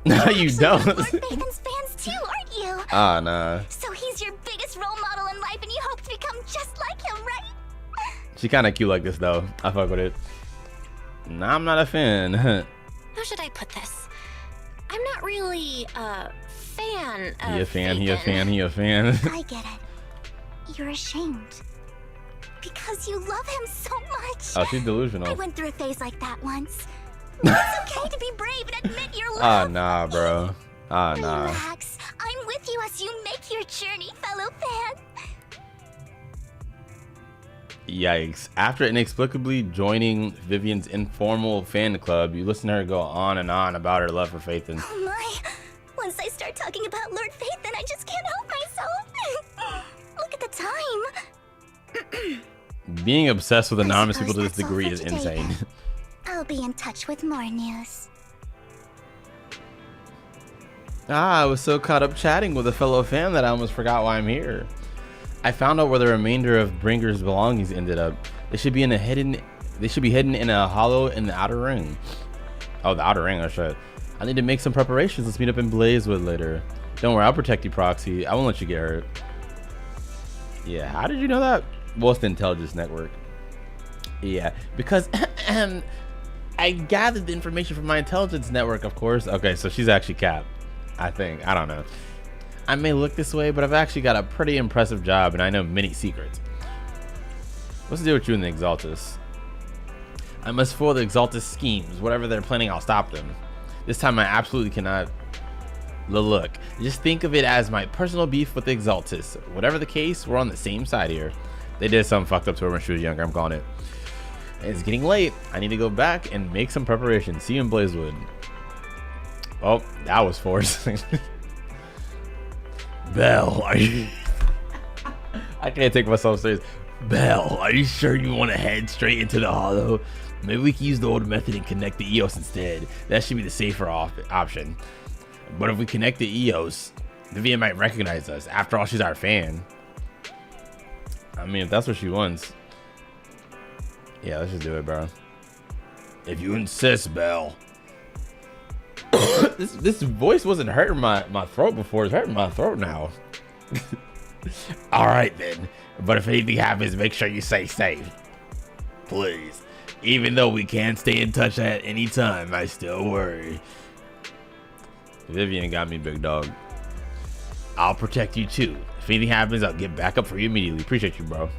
No, you don't. Lord Phaethon's fans too, aren't you? Ah, nah. So he's your biggest role model in life and you hope to become just like him, right? She kind of cute like this, though. I fuck with it. Nah, I'm not a fan. How should I put this? I'm not really a fan of He a fan, he a Phaethon. fan, he a fan. I get it. You're ashamed. Because you love him so much. Oh, she's delusional. I went through a phase like that once. It's okay to be brave and admit your love. Ah, nah, bro. Ah, nah. Relax. I'm with you as you make your journey, fellow fan. Yikes. After inexplicably joining Vivian's informal fan club, you listen to her go on and on about her love for Phaethon. Oh my. Once I start talking about Lord Phaethon, I just can't help myself. Look at the time. Being obsessed with anonymous people to this that's all degree for is today, insane. then. I'll be in touch with more news. I was so caught up chatting with a fellow fan that I almost forgot why I'm here. I found out where the remainder of Bringer's belongings ended up. They should be in a hidden They should be hidden in a hollow in the outer ring. Oh, the outer ring. Oh shit. I need to make some preparations. Let's meet up in Blazewood later. Don't worry, I'll protect you, Proxy. I won't let you get hurt. Yeah, how did you know that? Well, it's the intelligence network. Yeah, because I gathered the information from my intelligence network, of course. Okay, so she's actually Cap, I think. I don't know. I may look this way, but I've actually got a pretty impressive job, and I know many secrets. What's the deal with you and the Exaltus? I must foil the Exaltus schemes. Whatever they're planning, I'll stop them. This time I absolutely cannot. Look, just think of it as my personal beef with the Exaltus. Whatever the case, we're on the same side here. They did something fucked up to her when she was younger, I'm calling it. It's getting late. I need to go back and make some preparations. See you in Blazewood. Oh, that was forced. Belle, are you... I can't take myself serious. Belle, are you sure you want to head straight into the hollow? Maybe we can use the old method and connect the EOS instead. That should be the safer option. But if we connect the EOS, Vivian might recognize us. After all, she's our fan. I mean, if that's what she wants. Yeah, let's just do it, bro. If you insist, Belle. this voice wasn't hurting my throat before. It's hurting my throat now. All right, then. But if anything happens, make sure you stay safe. Please. Even though we can't stay in touch at any time, I still worry. Vivian got me, big dog. I'll protect you too. If anything happens, I'll get back up for you immediately. Appreciate you, bro.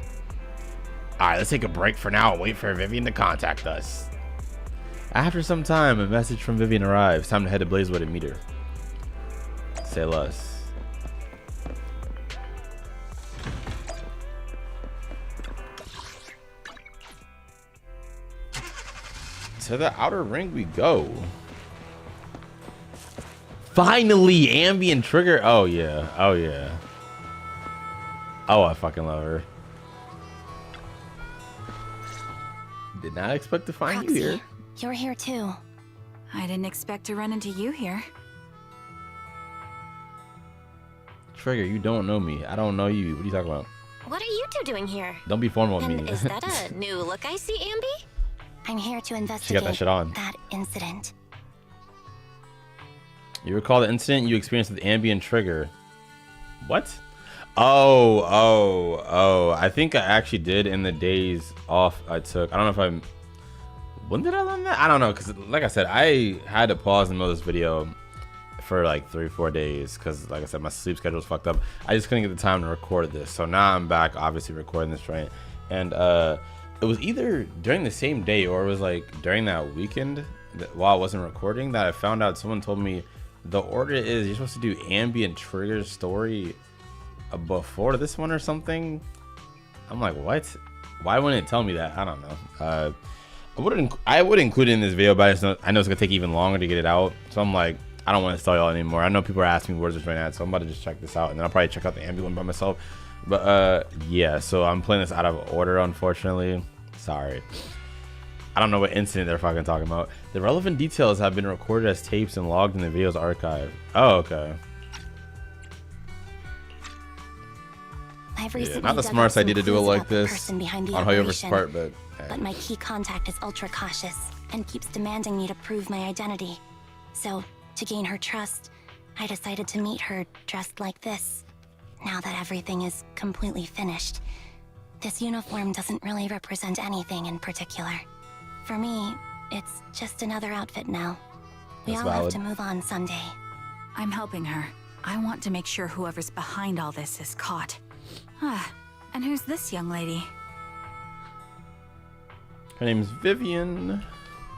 Alright, let's take a break for now and wait for Vivian to contact us. After some time, a message from Vivian arrives. Time to head to Blazewood and meet her. Say less. To the outer ring we go. Finally, ambient trigger. Oh yeah. Oh yeah. Oh, I fucking love her. Did not expect to find Proxy, you here. You're here too. I didn't expect to run into you here. Trigger, you don't know me. I don't know you. What are you talking about? What are you two doing here? Don't be formal with And me. is that a new look I see, Ambi? I'm here to She investigate got that shit on. that incident. You recall the incident you experienced with ambient trigger. What? Oh. I think I actually did in the days off I took. I don't know if I'm... When did I learn that? I don't know, because like I said, I had to pause in the middle of this video for like 3-4 days because, like I said, my sleep schedule was fucked up. I just couldn't get the time to record this. So now I'm back, obviously recording this, right? And it was either during the same day or it was like during that weekend that, while I wasn't recording, that I found out someone told me the order is you're supposed to do ambient trigger story before this one or something. I'm like, what? Why wouldn't it tell me that? I don't know. I would include it in this video, but I know it's gonna take even longer to get it out. So I'm like, I don't want to tell y'all anymore. I know people are asking me where's this right now, so I'm about to just check this out, and then I'll probably check out the ambient one by myself. But yeah, so I'm playing this out of order, unfortunately. Sorry. I don't know what incident they're fucking talking about. The relevant details have been recorded as tapes and logged in the video's archive. Oh, okay. I've recently not the dug smartest up idea to some do it clues like about the this person behind the on Hoyover's operation, part, but but my key contact is ultra cautious and keeps demanding me to prove my identity. So, to gain her trust, I decided to meet her dressed like this. Now that everything is completely finished, this uniform doesn't really represent anything in particular. For me, it's just another outfit now. We That's all valid. have to move on someday. I'm helping her. I want to make sure whoever's behind all this is caught. Ah, and who's this young lady? her name's Vivian.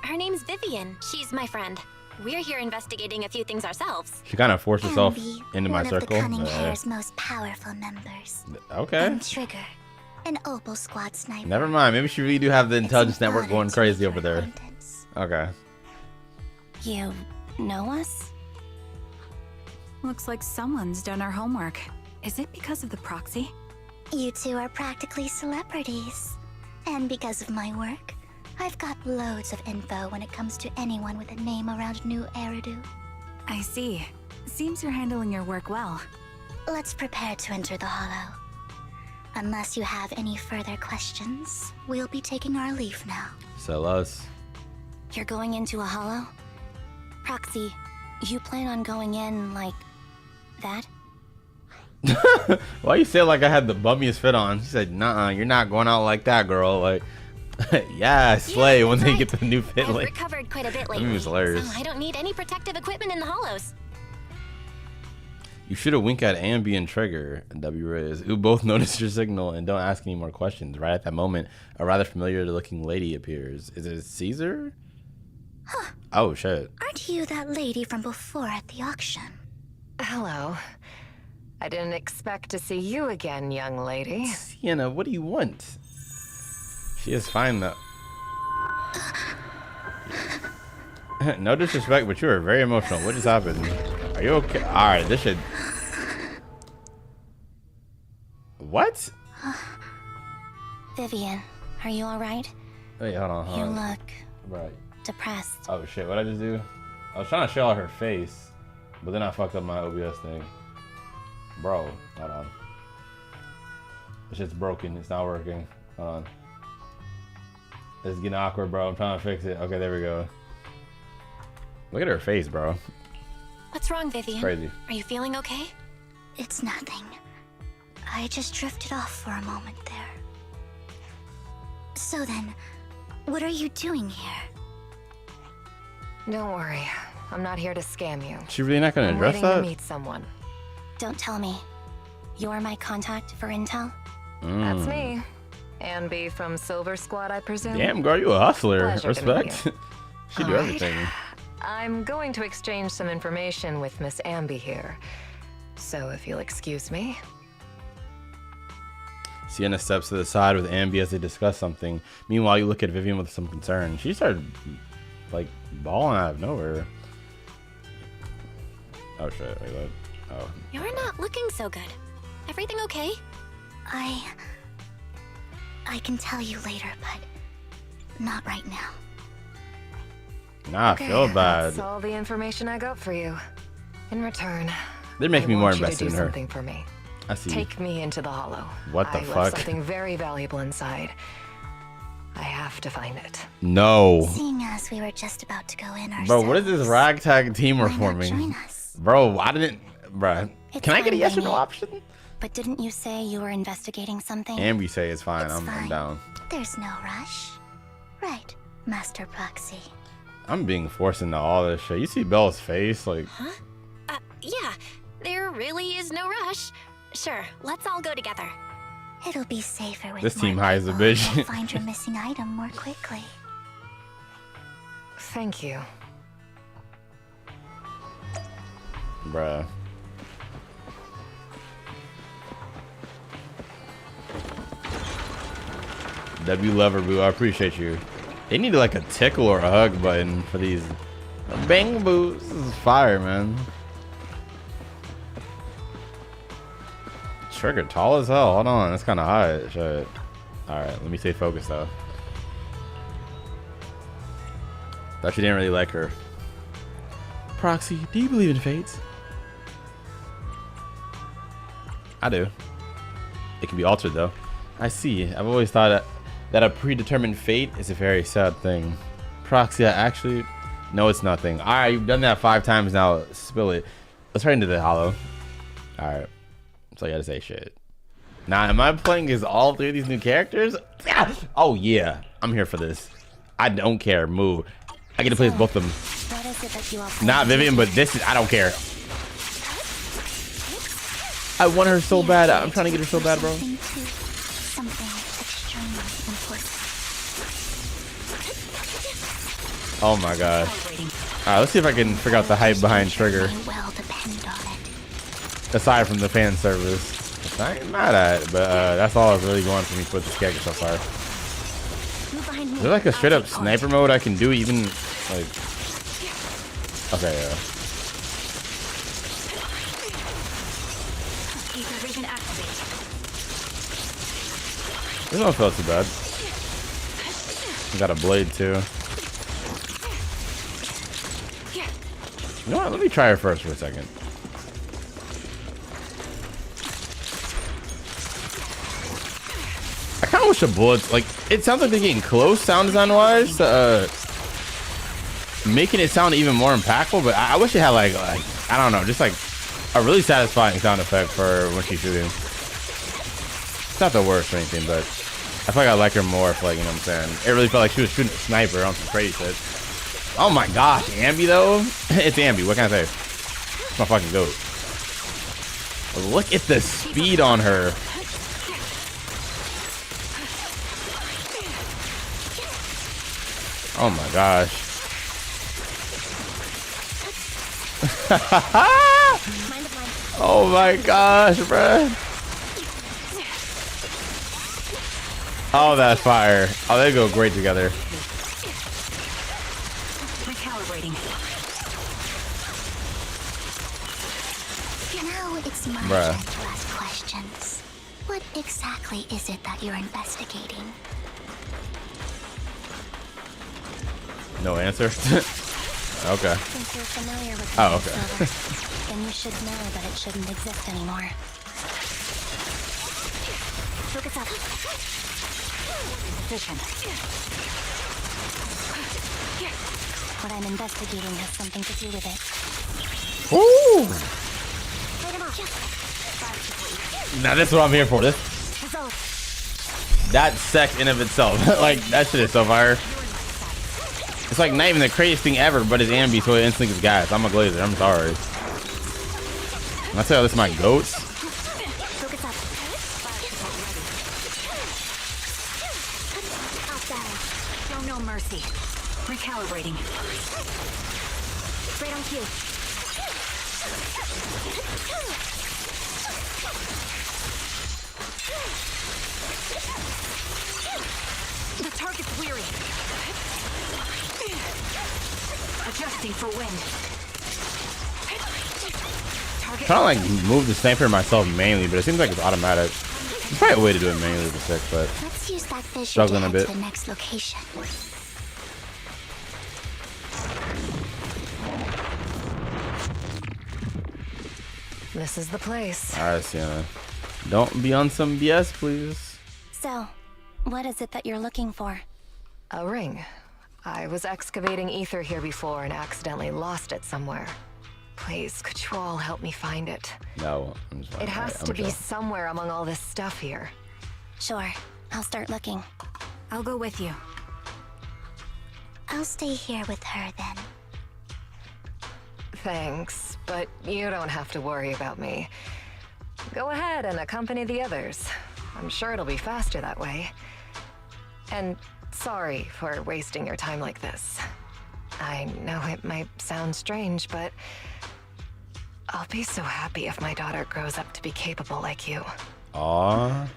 Her name's Vivian. She's my friend. We're here investigating a few things ourselves. She kind of forced herself Envy, into my one circle. of the Cunning Hair's most powerful members. Okay. And Trigger, an Opal Squad sniper. Never mind. Maybe she really do have the intelligence network going crazy over there. Okay. You know us? Looks like someone's done our homework. Is it because of the proxy? You two are practically celebrities. And because of my work, I've got loads of info when it comes to anyone with a name around New Eridu. I see. Seems you're handling your work well. Let's prepare to enter the Hollow. Unless you have any further questions, we'll be taking our leave now. So us. You're going into a hollow? Proxy, you plan on going in like that? Why you say it like I had the bummiest fit on? She said, "Nah, you're not going out like that, girl." Like, yeah, slay when they get the new fit. I've Like, recovered quite a bit that lately, was hilarious. so I don't need any protective equipment in the hollows. You should have winked at Ambi and Trigger and W Riz, who both noticed your signal and don't ask any more questions. Right at that moment, a rather familiar-looking lady appears. Is it Caesar? Huh. Oh shit! Aren't you that lady from before at the auction? Hello. I didn't expect to see you again, young lady. Sienna, what do you want? She is fine though. No disrespect, but you are very emotional. What just happened? Are you okay? All right, this should. What? Vivian, are you alright? Wait, hold on. You look right. depressed. Oh shit! What did I just do? I was trying to show her face, but then I fucked up my OBS thing. Bro, hold on. It's just broken. It's not working. Hold on. It's getting awkward, bro. I'm trying to fix it. Okay, there we go. Look at her face, bro. What's wrong, Vivian? Crazy. Are you feeling okay? It's nothing. I just drifted off for a moment there. So then, what are you doing here? Don't worry. I'm not here to scam you. She really not gonna I'm address waiting that? to meet someone. Don't tell me. You're my contact for intel? That's me. Ambi from Silver Squad, I presume? Damn, girl, you a hustler. Pleasure to meet Respect. She do All right. everything. I'm going to exchange some information with Miss Ambi here. So if you'll excuse me. Sienna steps to the side with Ambi as they discuss something. Meanwhile, you look at Vivian with some concern. She started, like, bawling out of nowhere. Oh, shit. Wait, what? Oh. You're not looking so good. Everything okay? I can tell you later, but not right now. Nah, I feel bad. That's all the information I got for you. In return, They're making me I more want you to invested do in her. something for me. I see. Take me into the hollow. What the I fuck? left something very valuable inside. I have to find it. No. Seeing as we were just about to go in ourselves. Bro, what is this ragtag team we're forming? join us? Bro, I didn't. Bruh. It's Can I get a fine, yes or no Amy. option? But didn't you say you were investigating something? Ambi say it's fine. It's I'm fine. down. There's no rush. Right, Master Proxy. I'm being forced into all this shit. You see Belle's face? Like, Huh? Yeah. There really is no rush. Sure, let's all go together. It'll be safer with this more team high as a people. bitch. We'll find your missing item more quickly. Thank you. Bruh. W Lover Boo, I appreciate you. They need like a tickle or a hug button for these bang boos. This is fire, man. Trigger tall as hell. Hold on, that's kind of hot. Shit. All right, let me stay focused though. Thought you didn't really like her. Proxy, do you believe in fates? I do. It can be altered though. I see. I've always thought that a predetermined fate is a very sad thing. Proxy, actually, no, it's nothing. All right, you've done that 5 times now. Spill it. Let's try into the hollow. All right. So you gotta say shit. Now, am I playing as all 3 of these new characters? Yeah. Oh yeah, I'm here for this. I don't care. Move. I get to play as both of them. What is it that you all Not Vivian, but this is. I don't care. I want her so bad. I'm trying to get her so bad, bro. Something extremely important. Oh my god. Alright, let's see if I can figure out the hype behind Trigger. Well depend on it. Aside from the fan service. Which I ain't mad at it, but that's all that's really going for me with this character so far. Is there like a straight up sniper mode I can do even like. Okay, yeah. This don't feel too bad. Got a blade too. You know what? Let me try her first for a second. I kind of wish the bullets, like, it sounds like they're getting close sound design wise, making it sound even more impactful. But I wish it had like I don't know, just like a really satisfying sound effect for when she's shooting. It's not the worst or anything, but I feel like I like her more for, like, you know what I'm saying. It really felt like she was shooting a sniper on some crazy shit. Oh my gosh, Ambi though? It's Ambi, what can I say? It's my fucking goat. Look at the speed on her. Oh my gosh. Oh my gosh, bruh. Oh, that's fire. Oh, they go great together. Recalibrating. Now it's my Bruh. turn to ask questions. What exactly is it that you're investigating? No answer? Okay. Since you're familiar with Oh, the okay. silver, then you should know that it shouldn't exist anymore. Focus up. Position. What I'm investigating has something to do with it. Ooh. Light him up. Now this is what I'm here for. This that sex in of itself. Like, that shit is so fire. It's like not even the craziest thing ever, but it's Ambi, so it instantly gets gas. I'm a glazer, I'm sorry. When I tell you this is my goats. Focus up. Show no mercy. Recalibrating. Right on cue. The target's weary. Adjusting for wind. Target. Trying to like move the sniper myself mainly, but it seems like it's automatic. There's probably a way to do it manually with the stick, but Let's use that vision to struggling a head bit. to the next location. This is the place. Alright, Sienna. Don't be on some BS, please. So, what is it that you're looking for? A ring. I was excavating ether here before and accidentally lost it somewhere. Please, could you all help me find it? No, I'm just It has to be somewhere among all this stuff here. Sure, I'll start looking. I'll go with you. I'll stay here with her then. Thanks, but you don't have to worry about me. Go ahead and accompany the others. I'm sure it'll be faster that way. And sorry for wasting your time like this. I know it might sound strange, but I'll be so happy if my daughter grows up to be capable like you. Aww.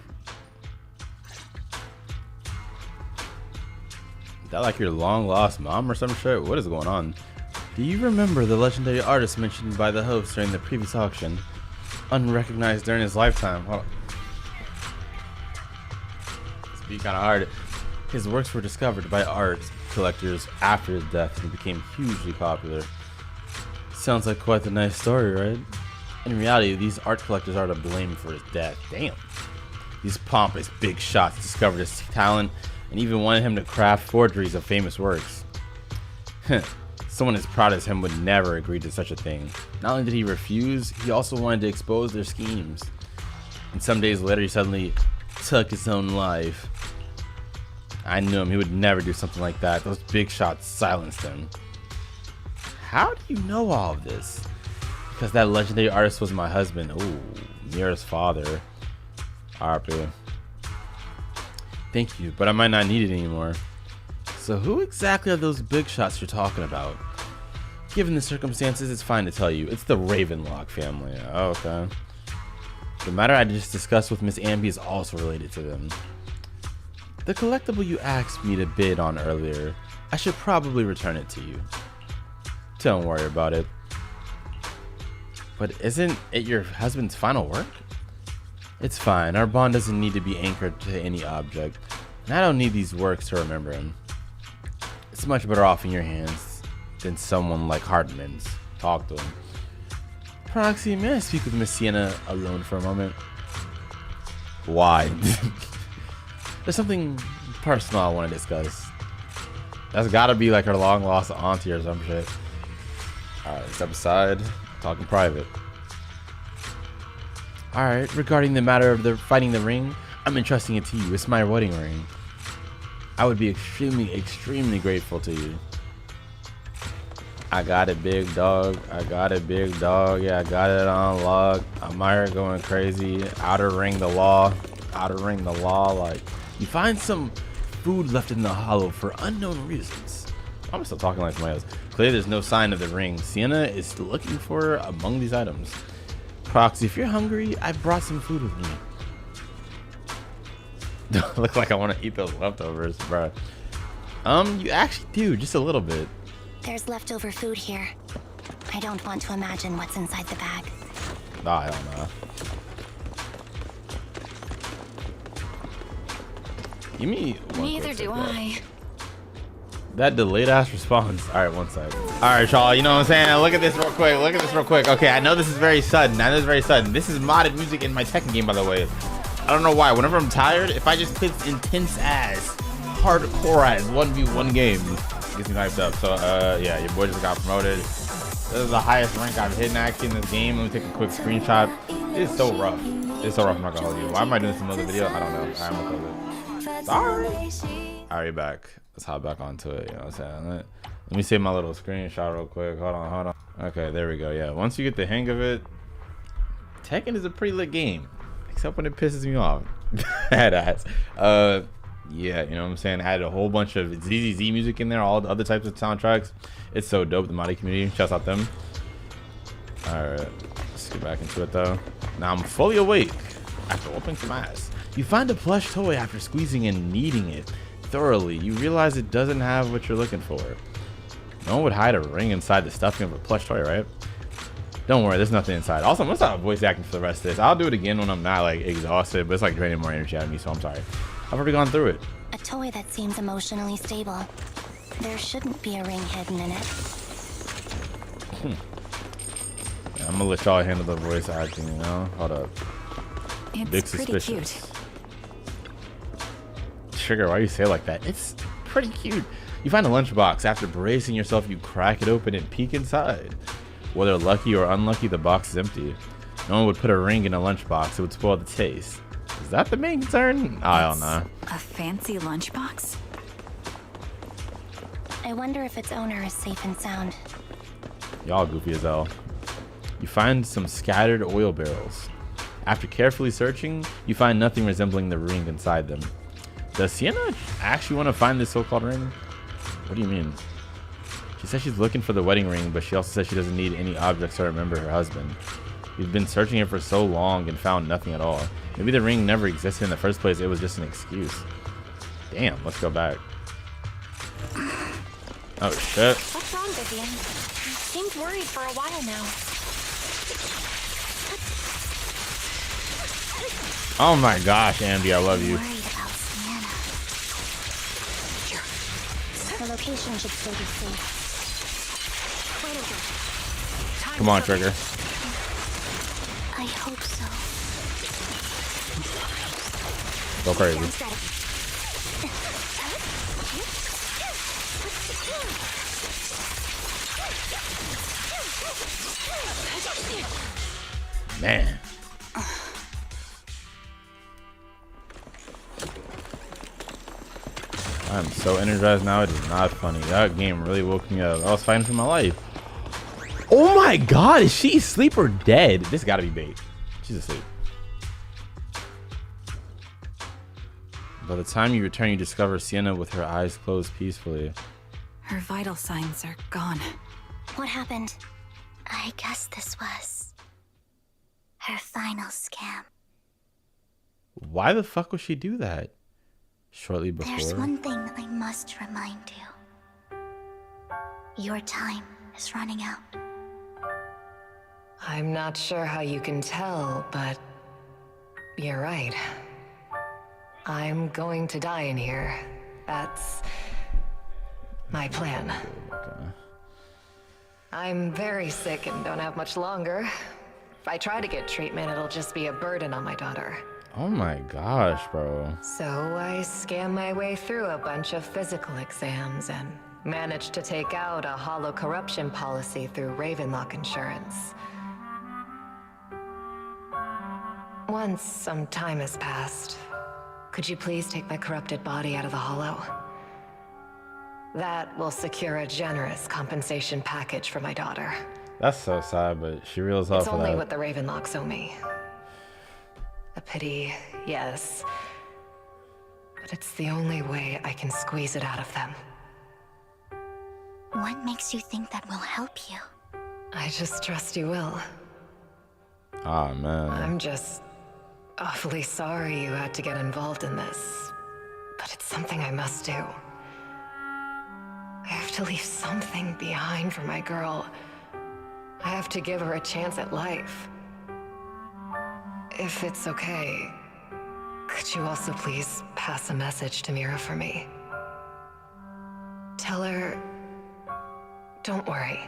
Is that like your long lost mom or some shit? What is going on? Do you remember the legendary artist mentioned by the host during the previous auction? Unrecognized during his lifetime. Hold on. It's be kind of hard. His works were discovered by art collectors after his death and became hugely popular. Sounds like quite the nice story, right? In reality, these art collectors are to blame for his death. Damn. These pompous big shots discovered his talent and even wanted him to craft forgeries of famous works. Someone as proud as him would never agree to such a thing. Not only did he refuse, he also wanted to expose their schemes. And some days later, he suddenly took his own life. I knew him. He would never do something like that. Those big shots silenced him. How do you know all of this? Because that legendary artist was my husband. Ooh, Mira's father. RP. Thank you, but I might not need it anymore. So who exactly are those big shots you're talking about? Given the circumstances, it's fine to tell you. It's the Ravenlock family. Oh, okay. The matter I just discussed with Miss Ambi is also related to them. The collectible you asked me to bid on earlier, I should probably return it to you. Don't worry about it. But isn't it your husband's final work? It's fine. Our bond doesn't need to be anchored to any object. And I don't need these works to remember him. It's much better off in your hands than someone like Hartman's. Talk to him. Proxy, may I speak with Miss Sienna alone for a moment? Why? There's something personal I want to discuss. That's gotta be like her long lost auntie or some shit. Alright, step aside. Talking private. Alright, regarding the matter of the fighting the ring, I'm entrusting it to you. It's my wedding ring. I would be extremely grateful to you. I got it, big dog. I got it, big dog. Yeah, I got it on lock. I'm out here going crazy. Outer ring the law. Outer ring the law. Like, you find some food left in the hollow for unknown reasons. I'm still talking like somebody else. Clearly, there's no sign of the ring. Sienna is looking for her among these items. Proxy, if you're hungry, I brought some food with me. Look like I want to eat those leftovers, bro. You actually do, just a little bit. There's leftover food here. I don't want to imagine what's inside the bag. No, I don't know. Give me one. Neither do I. That delayed ass response. All right, one sec. All right, y'all. You know what I'm saying? Look at this real quick. Look at this real quick. Okay, I know this is very sudden. I know it's very sudden. This is modded music in my Tekken game, by the way. I don't know why. Whenever I'm tired, if I just click intense ass, hardcore ass 1v1 game, it gets me hyped up. So, yeah, your boy just got promoted. This is the highest rank I've hit actually in this game. Let me take a quick screenshot. It's so rough. It's so rough. I'm not gonna hold you. Why am I doing this in another video? I don't know. I'm gonna close it. Sorry. All right, back. Let's hop back onto it. You know what I'm saying? Let me save my little screenshot real quick. Hold on. Okay, there we go. Yeah, once you get the hang of it, Tekken is a pretty lit game, except when it pisses me off. That ass. Yeah, you know what I'm saying? I had a whole bunch of ZZZ music in there, all the other types of soundtracks. It's so dope. The modding community, shouts out them. All right, let's get back into it though. Now I'm fully awake after whooping some ass. You find a plush toy after squeezing and kneading it thoroughly. You realize it doesn't have what you're looking for. No one would hide a ring inside the stuffing of a plush toy, right? Don't worry, there's nothing inside. Also, I'm gonna stop voice acting for the rest of this. I'll do it again when I'm not like exhausted, but it's like draining more energy out of me, so I'm sorry. I've already gone through it. A toy that seems emotionally stable. There shouldn't be a ring hidden in it. Yeah, I'm gonna let y'all handle the voice acting, you know? Hold up. It's big suspicious. Sugar, why you say it like that? It's pretty cute. You find a lunchbox. After bracing yourself, you crack it open and peek inside. Whether lucky or unlucky, the box is empty. No one would put a ring in a lunchbox. It would spoil the taste. Is that the main concern? I don't know. A fancy lunchbox? I wonder if its owner is safe and sound. Y'all goofy as hell. You find some scattered oil barrels. After carefully searching, you find nothing resembling the ring inside them. Does Sienna actually want to find this so-called ring? What do you mean? She says she's looking for the wedding ring, but she also says she doesn't need any objects to remember her husband. We've been searching it for so long and found nothing at all. Maybe the ring never existed in the first place. It was just an excuse. Damn, let's go back. Oh shit. What's wrong, Vivian? You seemed worried for a while now. Oh my gosh, Andy, I love you. The location should still be safe. Come on, Trigger. I hope so. Go crazy. Man. I'm so energized now, it is not funny. That game really woke me up. I was fighting for my life. Oh my god, is she asleep or dead? This gotta be bait. She's asleep. By the time you return, you discover Sienna with her eyes closed peacefully. Her vital signs are gone. What happened? I guess this was her final scam. Why the fuck would she do that? Shortly before? There's one thing I must remind you. Your time is running out. I'm not sure how you can tell, but you're right. I'm going to die in here. That's my plan. I'm very sick and don't have much longer. If I try to get treatment, it'll just be a burden on my daughter. Oh my gosh, bro. So I scammed my way through a bunch of physical exams and managed to take out a hollow corruption policy through Ravenlock Insurance. Once some time has passed, could you please take my corrupted body out of the hollow? That will secure a generous compensation package for my daughter. That's so sad, but she reels off It's for only that. what the Ravenlocks owe me. A pity, yes. But it's the only way I can squeeze it out of them. What makes you think that will help you? I just trust you will. Ah, man. I'm just awfully sorry you had to get involved in this. But it's something I must do. I have to leave something behind for my girl. I have to give her a chance at life. If it's okay, could you also please pass a message to Mira for me? Tell her, don't worry.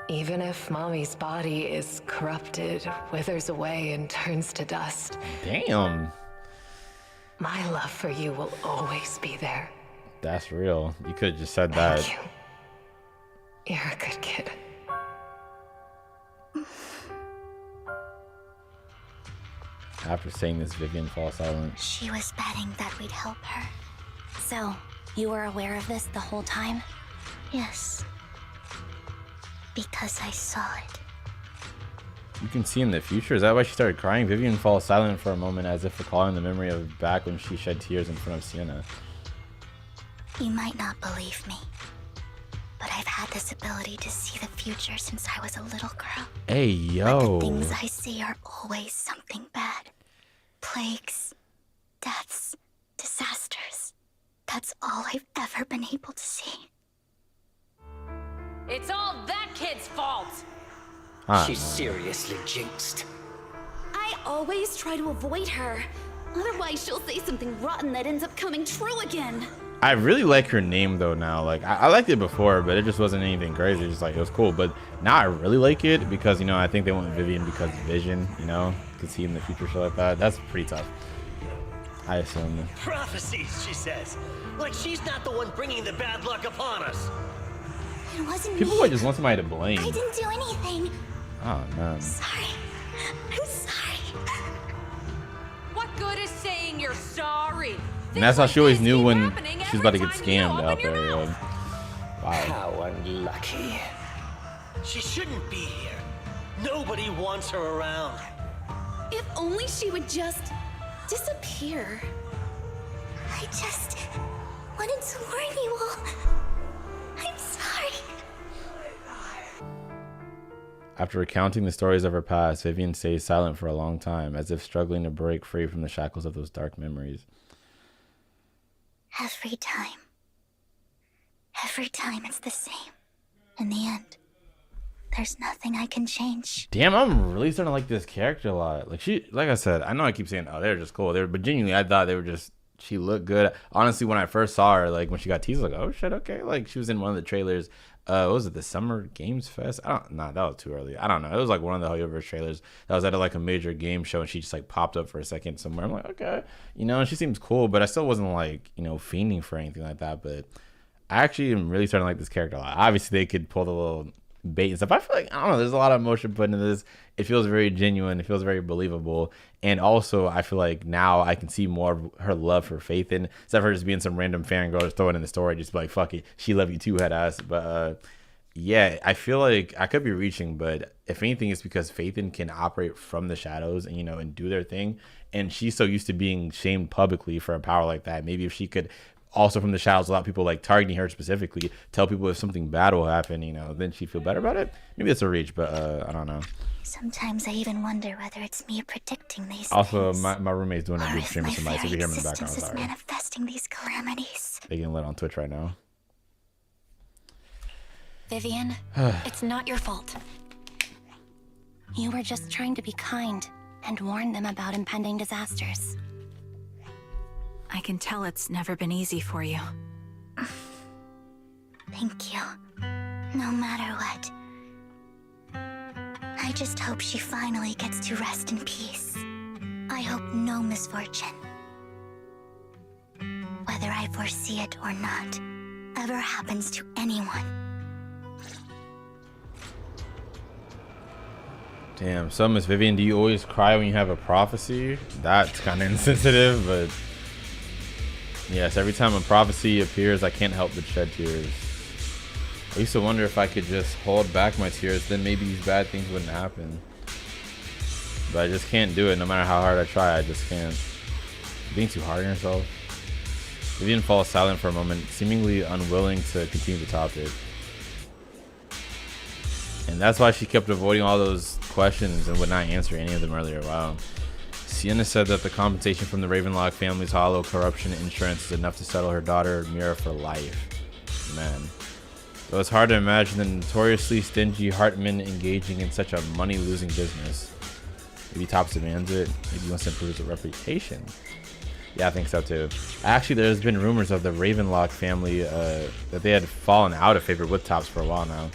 Even if Mommy's body is corrupted, withers away, and turns to dust. Damn. My love for you will always be there. That's real. You could have just said that. Thank you. You're a good kid. After saying this, Vivian falls silent. She was betting that we'd help her. So, you were aware of this the whole time? Yes. Because I saw it. You can see in the future. Is that why she started crying? Vivian falls silent for a moment as if recalling the memory of back when she shed tears in front of Sienna. You might not believe me, but I've had this ability to see the future since I was a little girl. Hey, yo. But the things I see are always something bad. Plagues, deaths, disasters. That's all I've ever been able to see. It's all that kid's fault! She's seriously jinxed. I always try to avoid her. Otherwise, she'll say something rotten that ends up coming true again. I really like her name though now. Like I liked it before, but it just wasn't anything crazy. Just like it was cool. But now I really like it because, you know, I think they went Vivian because Vision, you know, could see in the future, shit like that. That's pretty tough, I assume. Prophecies, she says. Like she's not the one bringing the bad luck upon us. It wasn't People me. would just want somebody to blame. I didn't do anything. Oh man. Sorry. I'm sorry. What good is saying you're sorry? And that's how she always knew when she was about to get scammed out there. Yeah. Wow. How unlucky. She shouldn't be here. Nobody wants her around. If only she would just disappear. I just wanted to warn you all. I'm sorry. After recounting the stories of her past, Vivian stays silent for a long time, as if struggling to break free from the shackles of those dark memories. Every time it's the same. In the end, there's nothing I can change. Damn, I'm really starting to like this character a lot. Like I said, I know I keep saying, oh, they're just cool. But genuinely, I thought they were just, she looked good. Honestly, when I first saw her, like when she got teased, like, oh shit, okay. Like she was in one of the trailers. What was it, the Summer Games Fest? That was too early. I don't know. It was like one of the Hoyoverse trailers that was at like a major game show, and she just like popped up for a second somewhere. I'm like, okay, you know, and she seems cool, but I still wasn't like, you know, fiending for anything like that. But I actually am really starting to like this character a lot. Obviously, they could pull the little bait and stuff. I feel like, I don't know, there's a lot of emotion put into this. It feels very genuine. It feels very believable. And also, I feel like now I can see more of her love for Phaethon, instead of her just being some random fangirl just throwing in the story, just be like, fuck it, she love you too, head ass. But yeah, I feel like I could be reaching, but if anything, it's because Phaethon can operate from the shadows and, you know, and do their thing. And she's so used to being shamed publicly for a power like that. Maybe if she could also from the shadows, a lot of people like targeting her specifically, tell people if something bad will happen, you know, then she'd feel better about it. Maybe it's a reach, but I don't know. Sometimes I even wonder whether it's me predicting these Also, things. my roommate's doing a Or good if stream my with somebody, so if you very hear him in the background, existence is sorry. manifesting these calamities. They getting lit on Twitch right now. Vivian, it's not your fault. You were just trying to be kind and warn them about impending disasters. I can tell it's never been easy for you. Thank you. No matter what. I just hope she finally gets to rest in peace. hope no misfortune, whether I foresee it or not, ever happens to anyone. Damn, so Miss Vivian, do you always cry when you have a prophecy? That's kind of insensitive, but yes, every time a prophecy appears, I can't help but shed tears. I used to wonder if I could just hold back my tears, then maybe these bad things wouldn't happen. But I just can't do it, no matter how hard I try, I just can't. Being too hard on yourself. Vivian falls silent for a moment, seemingly unwilling to continue the topic. And that's why she kept avoiding all those questions and would not answer any of them earlier. Wow. Sienna said that the compensation from the Ravenlock family's hollow corruption insurance is enough to settle her daughter Mira for life. Man. It was hard to imagine the notoriously stingy Hartman engaging in such a money-losing business. Maybe Topps demands it. Maybe he wants to improve his reputation. Yeah, I think so too. Actually, there's been rumors of the Ravenlock family that they had fallen out of favor with Topps for a while now.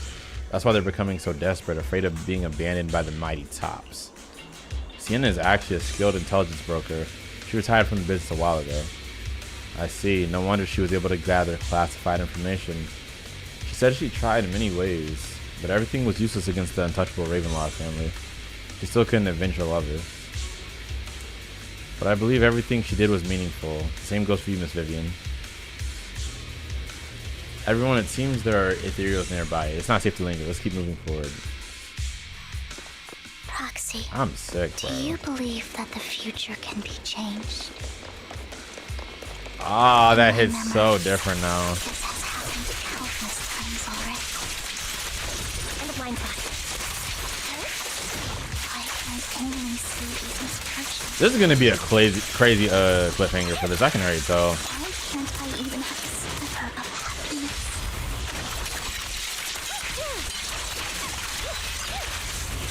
That's why they're becoming so desperate, afraid of being abandoned by the mighty Topps. Sienna is actually a skilled intelligence broker. She retired from the business a while ago. I see. No wonder she was able to gather classified information. She said she tried in many ways, but everything was useless against the untouchable Ravenlock family. She still couldn't avenge her lover. But I believe everything she did was meaningful. Same goes for you, Miss Vivian. Everyone, it seems there are ethereals nearby. It's not safe to linger. Let's keep moving forward. Proxy, I'm sick, bro. do you believe that the future can be changed? Ah, that hits so different now. This has happened countless times already. And the blind spot. I can only see these misfortunes. This is gonna be a crazy cliffhanger for this. I can already tell. Why can't I even have a sliver of happiness?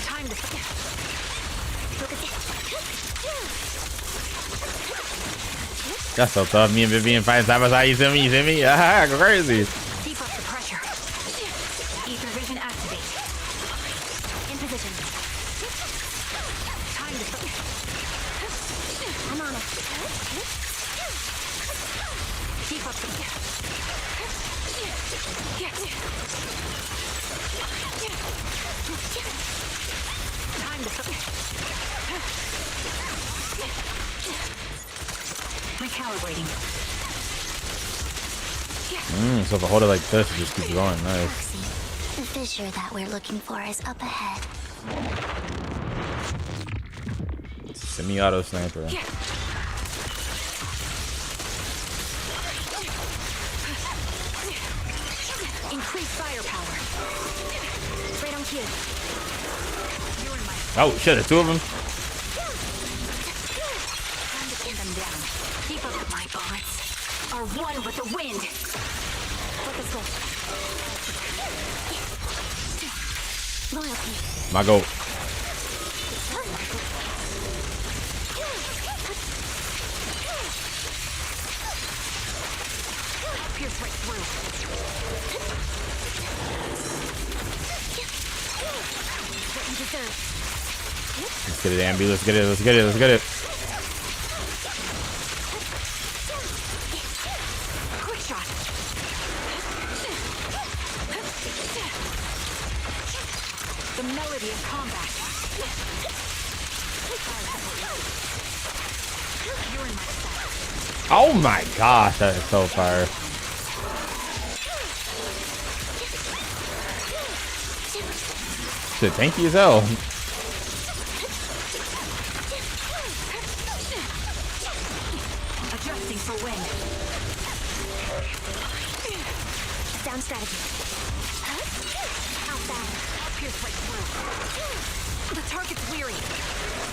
Time to focus. That's so tough. Me and Vivian fighting side by side. You see me? You see me? Ah, go crazy. Keep up the pressure. Ether vision activate. In position. Time to focus. I'm on it. Keep up the time to focus. Recalibrating. So if I hold it like this, it just keeps going. Nice. The fissure that we're looking for is up ahead. Semi-auto sniper. Increase firepower. Right on cue. Oh shit, there's two of them. Time to pin them down. Keep up. My bullets are one with the wind. Let us go. Loyalty. My goat. Pierce right through. What you deserve. Let's get it, Ambi. Let's get it. Let's get it. Let's get it. Quick shot. The melody of combat. You're in my sight. Oh my gosh, that is so fire. Shit, tanky as hell. Adjusting for wind. Down strategy. Outbound. Pierce right through. The target's weary.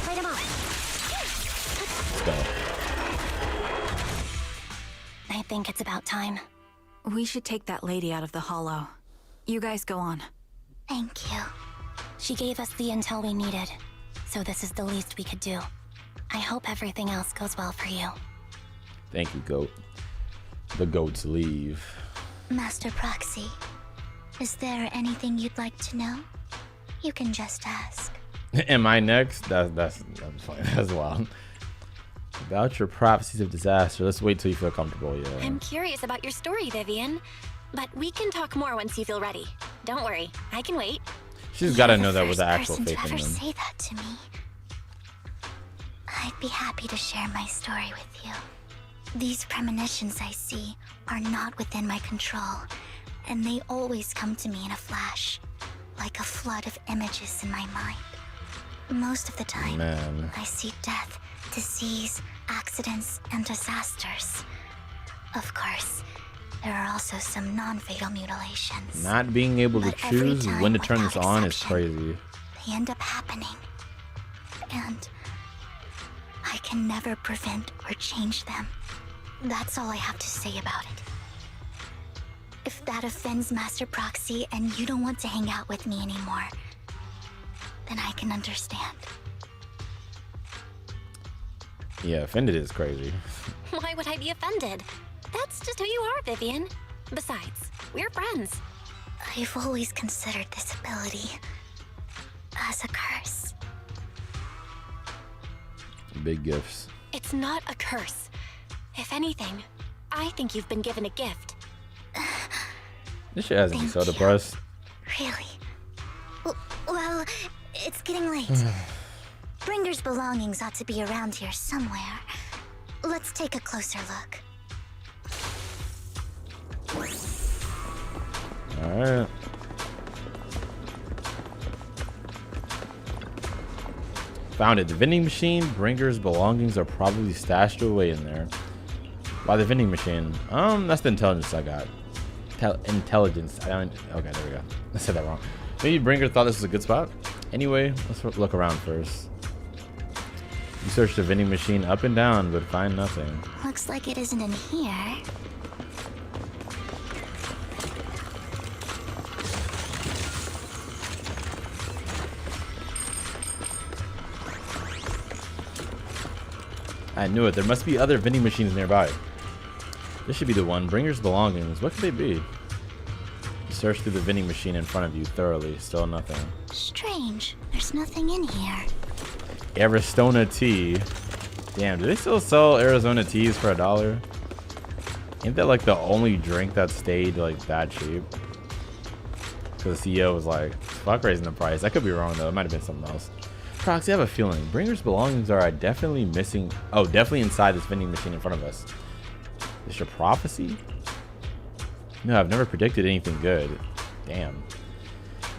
Light him off. Let's go. I think it's about time. We should take that lady out of the hollow. You guys go on. Thank you. She gave us the intel we needed, so this is the least we could do. I hope everything else goes well for you. Thank you, goat. The goats leave. Master Proxy, is there anything you'd like to know? You can just ask. Am I next? That's funny. That's wild. About your prophecies of disaster. Let's wait till you feel comfortable, yeah. I'm curious about your story, Vivian. But we can talk more once you feel ready. Don't worry, I can wait. She's got to know that with the actual Person faith to in ever them. say that to me. I'd be happy to share my story with you. These premonitions I see are not within my control, and they always come to me in a flash, like a flood of images in my mind. Most of the time, Man. I see death, disease, accidents, and disasters. Of course, there are also some non-fatal mutilations. Not being able to But every choose time, when to turn this without on is exception, crazy. They end up happening. And I can never prevent or change them. That's all I have to say about it. If that offends Master Proxy and you don't want to hang out with me anymore, then I can understand. Yeah, offended is crazy. Why would I be offended? That's just who you are, Vivian. Besides, we're friends. I've always considered this ability as a curse. Big gifts. It's not a curse. If anything, I think you've been given a gift. This shit has to be so depressed. Really? Well, it's getting late. Bringer's belongings ought to be around here somewhere. Let's take a closer look. Alright. Found it. The vending machine. Bringer's belongings are probably stashed away in there. By the vending machine. That's the intelligence I got. Intelligence. I don't. Okay, there we go. I said that wrong. Maybe Bringer thought this was a good spot. Anyway, let's look around first. You search the vending machine up and down, but find nothing. Looks like it isn't in here. I knew it. There must be other vending machines nearby. This should be the one. Bringer's belongings. What could they be? You search through the vending machine in front of you thoroughly. Still nothing. Strange. There's nothing in here. Arizona tea. Damn, do they still sell Arizona teas for $1? Ain't that like the only drink that stayed like that cheap? Because the CEO was like, fuck raising the price. I could be wrong though. It might have been something else. Proxy, I have a feeling. Bringer's belongings are definitely missing. Oh, definitely inside this vending machine in front of us. Is your prophecy? No, I've never predicted anything good. Damn.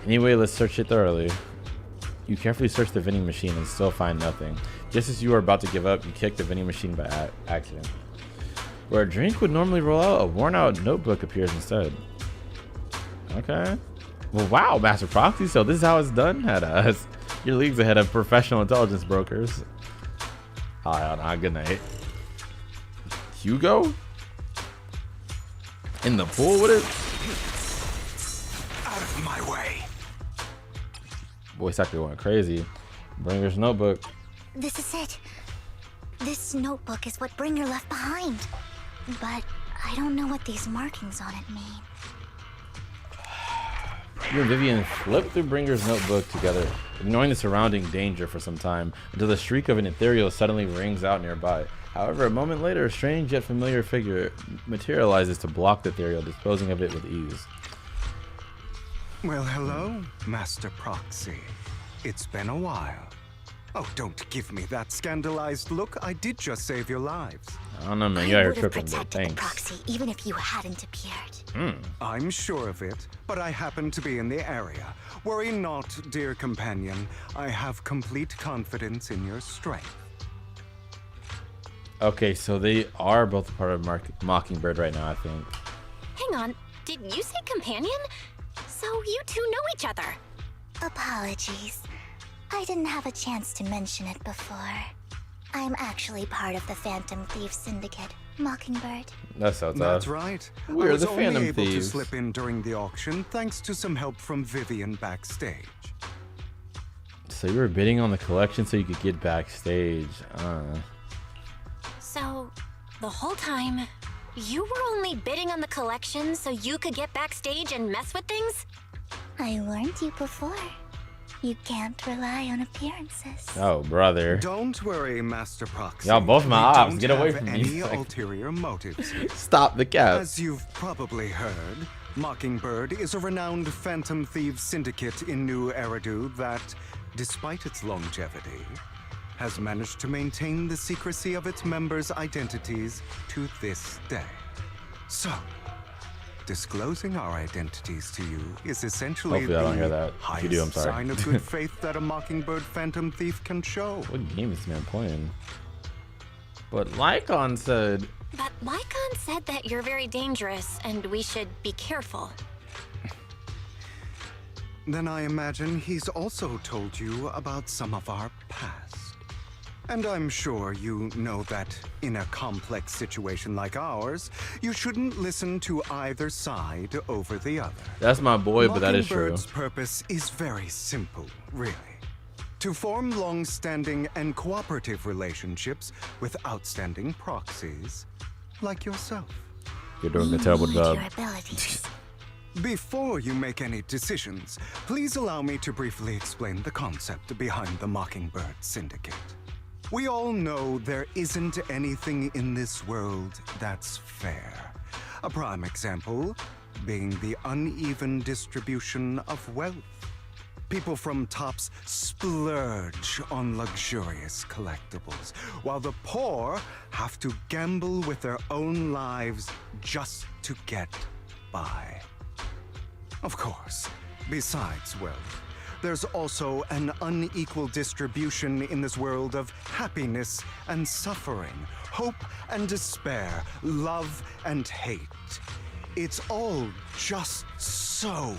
Anyway, let's search it thoroughly. You carefully search the vending machine and still find nothing. Just as you are about to give up, you kick the vending machine by accident. Where a drink would normally roll out, a worn-out notebook appears instead. Okay. Well, wow, Master Proxy. So this is how it's done at us. Your league's ahead of professional intelligence brokers. Good night. Hugo? In the pool with it? Out of my way. Voice actor going crazy. Bringer's notebook. This is it. This notebook is what Bringer left behind. But I don't know what these markings on it mean. You and Vivian flip through Bringer's notebook together, ignoring the surrounding danger for some time, until the shriek of an ethereal suddenly rings out nearby. However, a moment later, a strange yet familiar figure materializes to block the ethereal, disposing of it with ease. Well, hello, Master Proxy. It's been a while. Oh, don't give me that scandalized look. I did just save your lives. I don't know, man. You out here would have tripping, but protected the thanks. proxy even if you hadn't appeared. I'm sure of it, but I happen to be in the area. Worry not, dear companion. I have complete confidence in your strength. Okay, so they are both a part of Mockingbird right now, I think. Hang on, did you say companion? So you two know each other. Apologies. I didn't have a chance to mention it before. I'm actually part of the Phantom Thieves Syndicate, Mockingbird. That's so tough. That's right. We're I was the only Phantom able Thieves. to slip in during the auction thanks to some help from Vivian backstage. So you were bidding on the collection so you could get backstage. So, the whole time, you were only bidding on the collection so you could get backstage and mess with things? I warned you before. You can't rely on appearances. Oh, brother. Don't worry, Master Proxy. Y'all both my We ops. don't Get away have from any me. ulterior motives here. Stop the cap. As you've probably heard, Mockingbird is a renowned phantom thieves syndicate in New Eridu that, despite its longevity, has managed to maintain the secrecy of its members' identities to this day. So, disclosing our identities to you is essentially Hopefully I don't hear the that. If you do, I'm highest sorry. sign of good faith that a Mockingbird phantom thief can show. What game is this man playing? But Lycon said... But Lycon said that you're very dangerous and we should be careful. Then I imagine he's also told you about some of our past. And I'm sure you know that in a complex situation like ours, you shouldn't listen to either side over the other. That's my boy, but that is true. Mockingbird's purpose is very simple, really. To form long-standing and cooperative relationships with outstanding proxies like yourself. You're doing a terrible job. Before you make any decisions, please allow me to briefly explain the concept behind the Mockingbird Syndicate. We all know there isn't anything in this world that's fair. A prime example being the uneven distribution of wealth. People from tops splurge on luxurious collectibles, while the poor have to gamble with their own lives just to get by. Of course, besides wealth, there's also an unequal distribution in this world of happiness and suffering, hope and despair, love and hate. It's all just so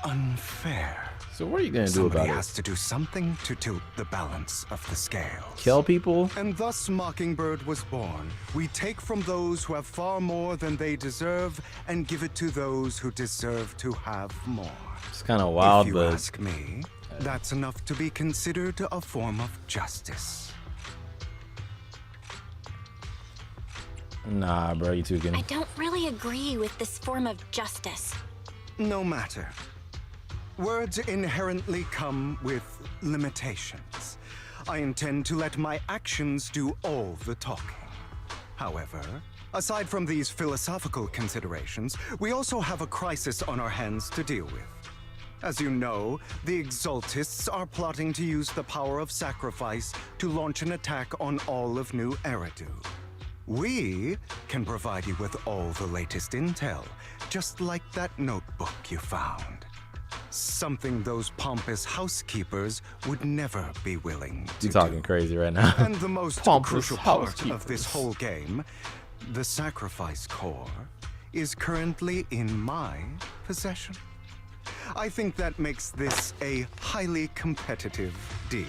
unfair. So what are you gonna do Somebody about it? has to do something to tilt the balance of the scales. Kill people? And thus Mockingbird was born. We take from those who have far more than they deserve and give it to those who deserve to have more. It's kind of wild, if you but ask me, that's enough to be considered a form of justice. nah, bro, you too I don't really agree with this form of justice. No matter. Words inherently come with limitations. I intend to let my actions do all the talking. However, aside from these philosophical considerations, we also have a crisis on our hands to deal with. As you know, the Exaltists are plotting to use the power of sacrifice to launch an attack on all of New Eridu. We can provide you with all the latest intel, just like that notebook you found. Something those pompous housekeepers would never be willing to You're talking crazy right now. And the most Pompous crucial part of housekeepers. this whole game, the sacrifice core, is currently in my possession. I think that makes this a highly competitive deal.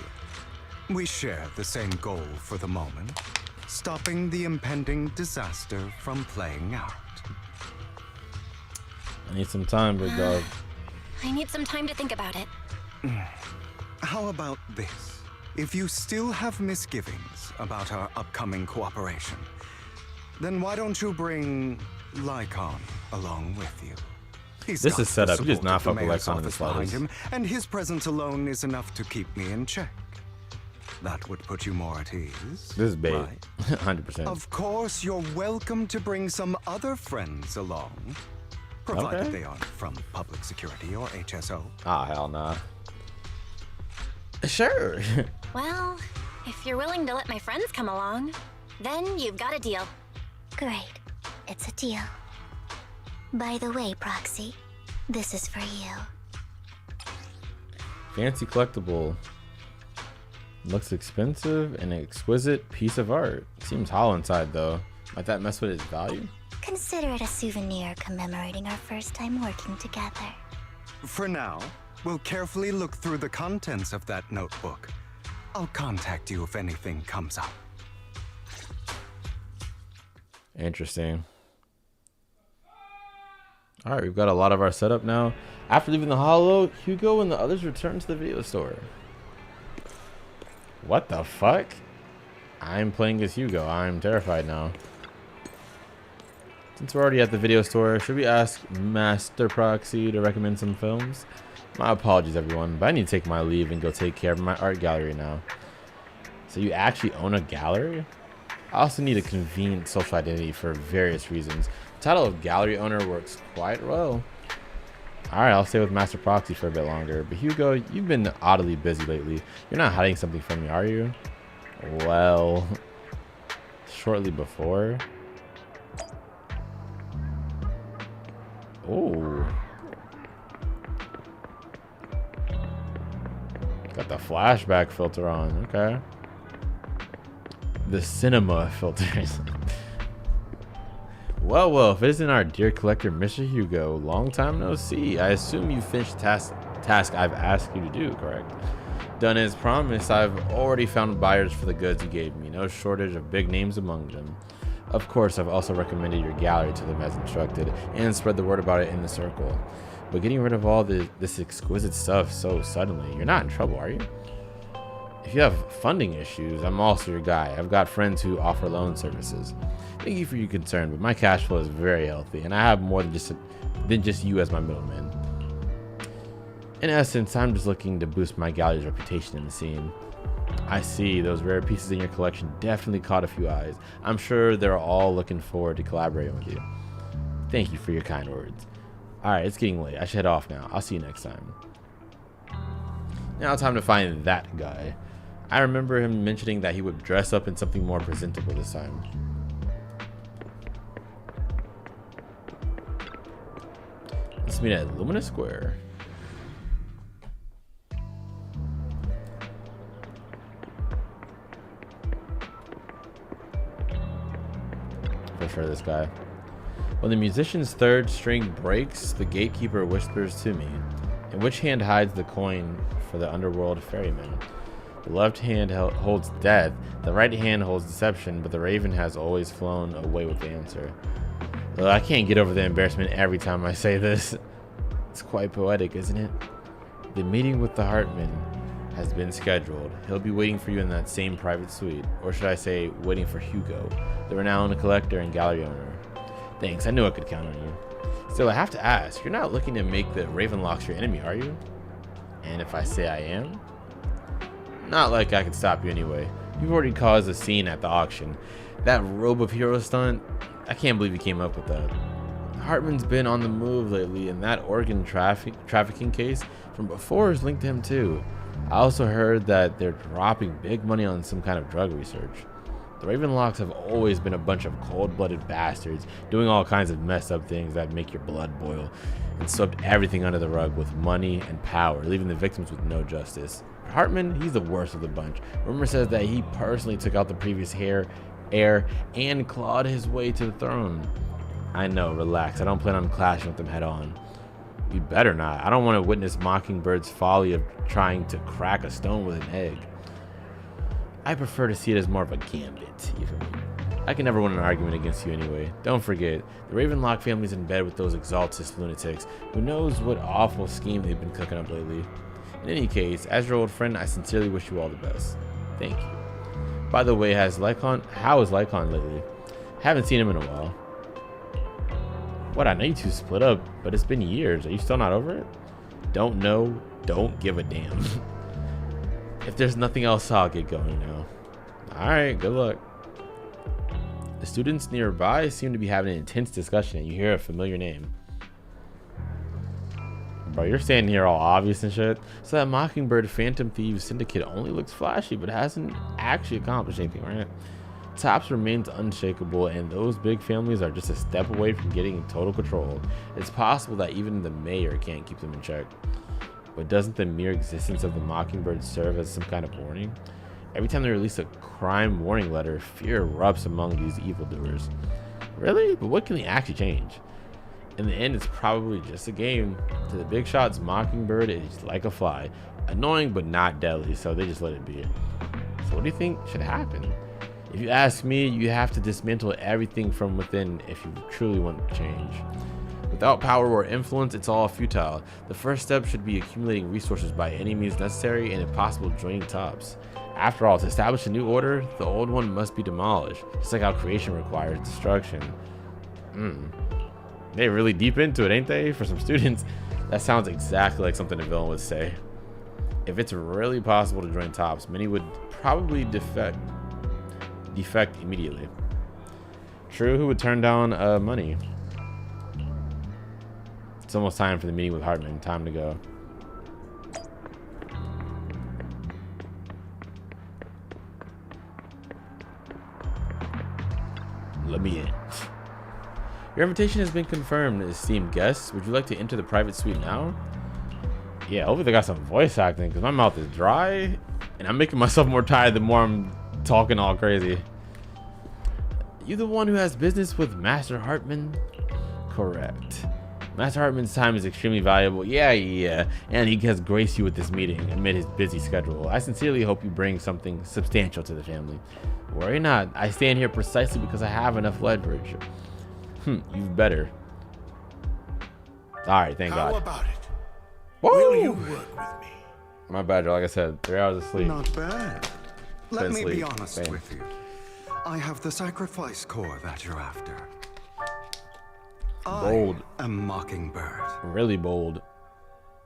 We share the same goal for the moment, stopping the impending disaster from playing out. I need some time, big dog. I need some time to think about it. How about this? If you still have misgivings about our upcoming cooperation, then why don't you bring Lycon along with you? He's This got is set the up. He does support not of the fuck with mayor's Lycon in the office behind slightest. him, and his presence alone is enough to keep me in check. That would put you more at ease. This is bait. right? 100%. Of course, you're welcome to bring some other friends along, provided Okay. they aren't from public security or HSO. Ah, hell nah. Sure. Well, if you're willing to let my friends come along, then you've got a deal. Great. It's a deal. By the way, Proxy, this is for you. Fancy collectible. Looks expensive and an exquisite piece of art. Seems hollow inside though. Might that mess with its value? Consider it a souvenir commemorating our first time working together. For now, we'll carefully look through the contents of that notebook. I'll contact you if anything comes up. Interesting. Alright, we've got a lot of our setup now. After leaving the hollow, Hugo and the others return to the video store. What the fuck? I'm playing as Hugo. I'm terrified now. Since we're already at the video store, should we ask Master Proxy to recommend some films? My apologies, everyone, but I need to take my leave and go take care of my art gallery now. So you actually own a gallery? I also need a convenient social identity for various reasons. The title of gallery owner works quite well. Alright, I'll stay with Master Proxy for a bit longer. But Hugo, you've been oddly busy lately. You're not hiding something from me, are you? Well, shortly before. Oh. Got the flashback filter on, okay. The cinema filters. Well, if it isn't our dear collector, Mr. Hugo, long time no see. I assume you finished the task I've asked you to do, correct? Done as promised, I've already found buyers for the goods you gave me. No shortage of big names among them. Of course, I've also recommended your gallery to them as instructed, and spread the word about it in the circle. But getting rid of all this exquisite stuff so suddenly, you're not in trouble, are you? If you have funding issues, I'm also your guy. I've got friends who offer loan services. Thank you for your concern, but my cash flow is very healthy, and I have more than just you as my middleman. In essence, I'm just looking to boost my gallery's reputation in the scene. I see, those rare pieces in your collection definitely caught a few eyes. I'm sure they're all looking forward to collaborating with you. Thank you for your kind words. Alright, it's getting late. I should head off now. I'll see you next time. Now time to find that guy. I remember him mentioning that he would dress up in something more presentable this time. Let's meet at Lumina Square. For sure, this guy. When the musician's third string breaks, the gatekeeper whispers to me, in which hand hides the coin for the underworld ferryman. The left hand holds death, the right hand holds deception, but the raven has always flown away with the answer. Well, I can't get over the embarrassment every time I say this. It's quite poetic, isn't it? The meeting with the Hartman has been scheduled. He'll be waiting for you in that same private suite, or should I say, waiting for Hugo, the renowned collector and gallery owner. Thanks, I knew I could count on you. Still, I have to ask, you're not looking to make the Ravenlocks your enemy, are you? And if I say I am? Not like I could stop you anyway. You've already caused a scene at the auction. That robe of hero stunt, I can't believe you came up with that. Hartman's been on the move lately, and that organ trafficking case from before is linked to him too. I also heard that they're dropping big money on some kind of drug research. The Ravenlocks have always been a bunch of cold-blooded bastards doing all kinds of messed up things that make your blood boil, and swept everything under the rug with money and power, leaving the victims with no justice. Hartman, he's the worst of the bunch. Rumor says that he personally took out the previous heir and clawed his way to the throne. I know, relax. I don't plan on clashing with them head on. You better not. I don't want to witness Mockingbird's folly of trying to crack a stone with an egg. I prefer to see it as more of a gambit, even. I can never win an argument against you anyway. Don't forget, the Ravenlock family's in bed with those Exaltus lunatics. Who knows what awful scheme they've been cooking up lately. In any case, as your old friend, I sincerely wish you all the best. Thank you. By the way, how is Lycon lately? Haven't seen him in a while. What, I know you two split up, but it's been years. Are you still not over it? Don't know, don't give a damn. If there's nothing else, I'll get going now. Alright, good luck. The students nearby seem to be having an intense discussion, and you hear a familiar name. Bro, you're standing here all obvious and shit. So that Mockingbird Phantom Thieves Syndicate only looks flashy, but hasn't actually accomplished anything, right? Tops remains unshakable, and those big families are just a step away from getting total control. It's possible that even the mayor can't keep them in check. But doesn't the mere existence of the Mockingbird serve as some kind of warning? Every time they release a crime warning letter, fear erupts among these evildoers. Really? But what can they actually change? In the end, it's probably just a game. To the big shots, Mockingbird is like a fly. Annoying, but not deadly, so they just let it be. So what do you think should happen? If you ask me, you have to dismantle everything from within if you truly want change. Without power or influence, it's all futile. The first step should be accumulating resources by any means necessary, and if possible, joining tops. After all, to establish a new order, the old one must be demolished, just like how creation requires destruction. They really deep into it, ain't they? For some students, that sounds exactly like something a villain would say. If it's really possible to join TOPS, many would probably defect immediately. True, who would turn down money? It's almost time for the meeting with Hartman. Time to go. Let me in. Your invitation has been confirmed, esteemed guests. Would you like to enter the private suite now? Yeah, hopefully they got some voice acting, because my mouth is dry and I'm making myself more tired the more I'm talking all crazy. You the one who has business with Master Hartman? Correct. Master Hartman's time is extremely valuable. Yeah. And he has graced you with this meeting amid his busy schedule. I sincerely hope you bring something substantial to the family. Worry not. I stand here precisely because I have enough leverage. You better. Alright, thank God. How about it? Woo! Will you work with me? My bad, like I said, 3 hours of sleep. Not bad. Let me be sleep. honest Bam. with you. I have the sacrifice core that you're after. Bold. I am Mockingbird. Really bold.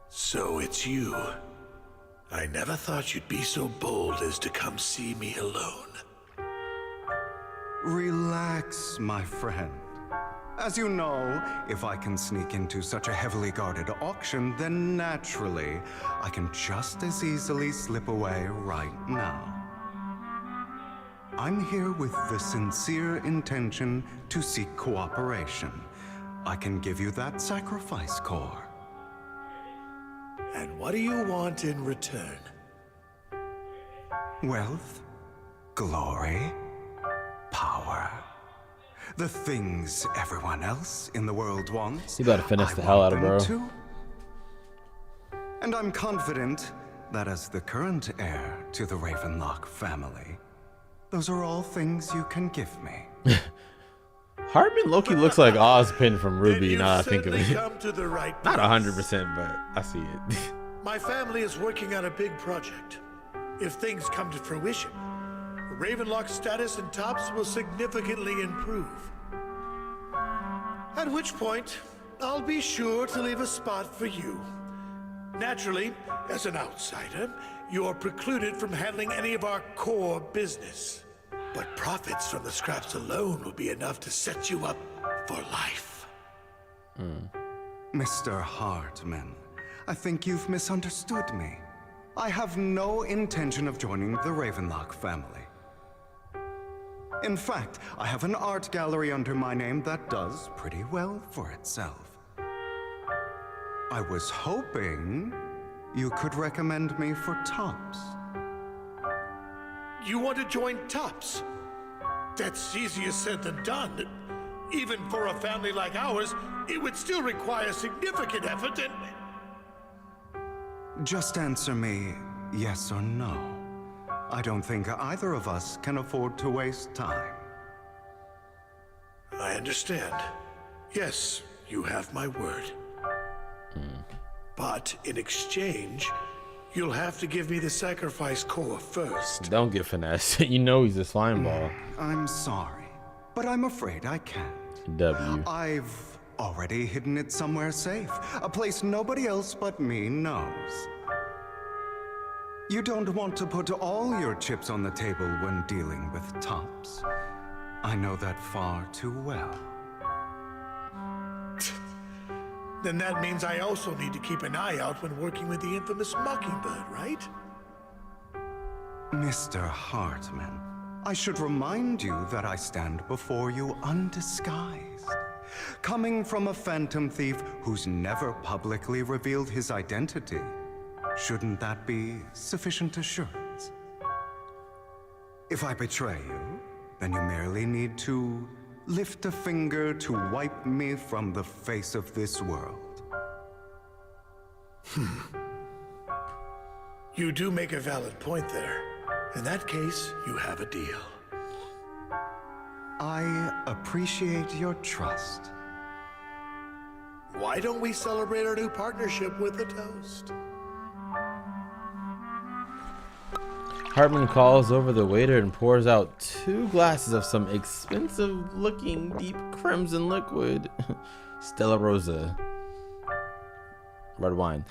So it's you. I never thought you'd be so bold as to come see me alone. Relax, my friend. As you know, if I can sneak into such a heavily guarded auction, then naturally, I can just as easily slip away right now. I'm here with the sincere intention to seek cooperation. I can give you that sacrifice core. And what do you want in return? Wealth, glory, power. The things everyone else in the world wants. You better finesse the hell out of bro. Too. And I'm confident that as the current heir to the Ravenlock family, those are all things you can give me. Hartman Loki looks like Ozpin from Ruby, now I think of it. Come to the right Not place. 100%, but I see it. My family is working on a big project. If things come to fruition, Ravenlock's status in TOPS will significantly improve. At which point, I'll be sure to leave a spot for you. Naturally, as an outsider, you're precluded from handling any of our core business. But profits from the scraps alone will be enough to set you up for life. Mr. Hartman, I think you've misunderstood me. I have no intention of joining the Ravenlock family. In fact, I have an art gallery under my name that does pretty well for itself. I was hoping you could recommend me for TOPS. You want to join TOPS? That's easier said than done. Even for a family like ours, it would still require significant effort and... Just answer me yes or no. I don't think either of us can afford to waste time. I understand. Yes, you have my word. But in exchange, you'll have to give me the sacrifice core first. Don't get finesse. You know he's a slime ball. I'm sorry, but I'm afraid I can't. W. I've already hidden it somewhere safe, a place nobody else but me knows. You don't want to put all your chips on the table when dealing with TOPS. I know that far too well. Then that means I also need to keep an eye out when working with the infamous Mockingbird, right? Mr. Hartman, I should remind you that I stand before you undisguised. Coming from a phantom thief who's never publicly revealed his identity, shouldn't that be sufficient assurance? If I betray you, then you merely need to lift a finger to wipe me from the face of this world. You do make a valid point there. In that case, you have a deal. I appreciate your trust. Why don't we celebrate our new partnership with a toast? Hartman calls over the waiter and pours out 2 glasses of some expensive looking deep crimson liquid. Stella Rosa. Red wine.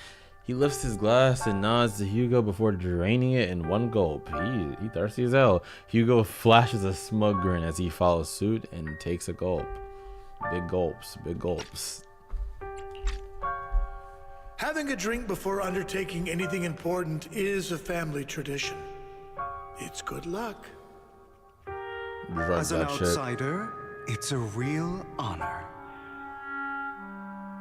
He lifts his glass and nods to Hugo before draining it in one gulp. He thirsty as hell. Hugo flashes a smug grin as he follows suit and takes a gulp. Big gulps, big gulps. Having a drink before undertaking anything important is a family tradition. It's good luck. As an outsider, it's a real honor.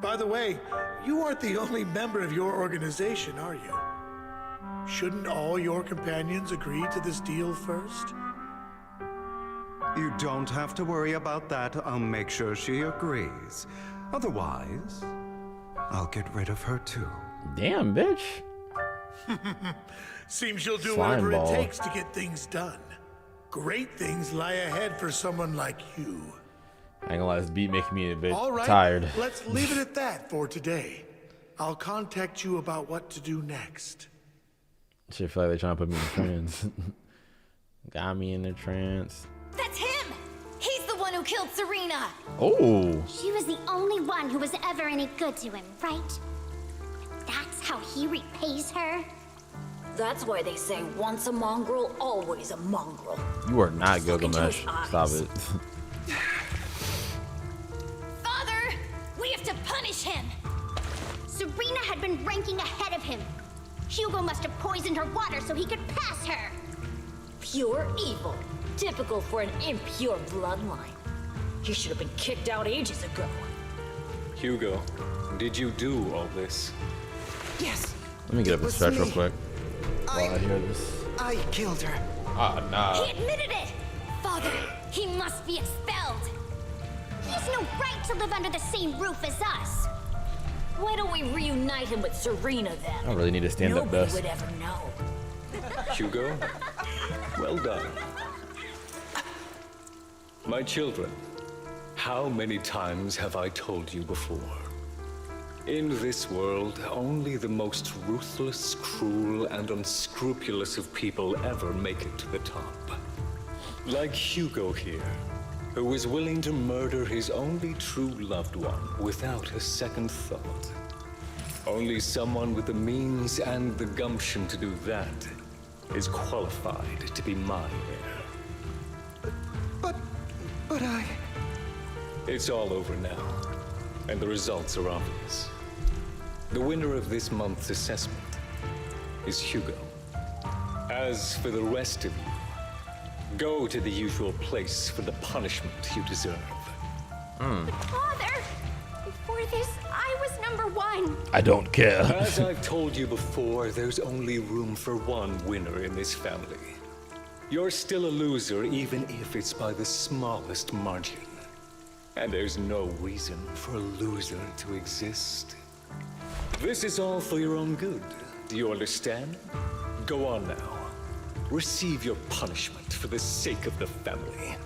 By the way, you aren't the only member of your organization, are you? Shouldn't all your companions agree to this deal first? You don't have to worry about that. I'll make sure she agrees. Otherwise, I'll get rid of her too. Damn, bitch. Seems you'll do Slime whatever ball. it takes to get things done. Great things lie ahead for someone like you. I ain't gonna lie, this beat making me a bit All right, tired. let's leave it at that for today. I'll contact you about what to do next. Shit, feel like they're trying to put me in a trance. Got me in a trance. That's him! He's the one who killed Serena! Oh. She was the only one who was ever any good to him, right? That's how he repays her? That's why they say once a mongrel, always a mongrel. You are not Gilgamesh. Stop it. Father! We have to punish him! Serena had been ranking ahead of him. Hugo must have poisoned her water so he could pass her. Pure evil. Typical for an impure bloodline. He should have been kicked out ages ago. Hugo, did you do all this? Yes. Let me get up and was stretch real me. quick while I hear this. I killed her. Ah, nah. He admitted it! Father, he must be expelled! He has no right to live under the same roof as us. Why don't we reunite him with Serena then? I really need to stand up Nobody best. would ever know. Hugo, well done. My children, how many times have I told you before? In this world, only the most ruthless, cruel, and unscrupulous of people ever make it to the top. Like Hugo here, who was willing to murder his only true loved one without a second thought. Only someone with the means and the gumption to do that is qualified to be my heir. But I... It's all over now, and the results are obvious. The winner of this month's assessment is Hugo. As for the rest of you, go to the usual place for the punishment you deserve. Father! Before this, I was #1. I don't care. As I've told you before, there's only room for one winner in this family. You're still a loser, even if it's by the smallest margin. And there's no reason for a loser to exist. This is all for your own good. Do you understand? Go on now. Receive your punishment for the sake of the family.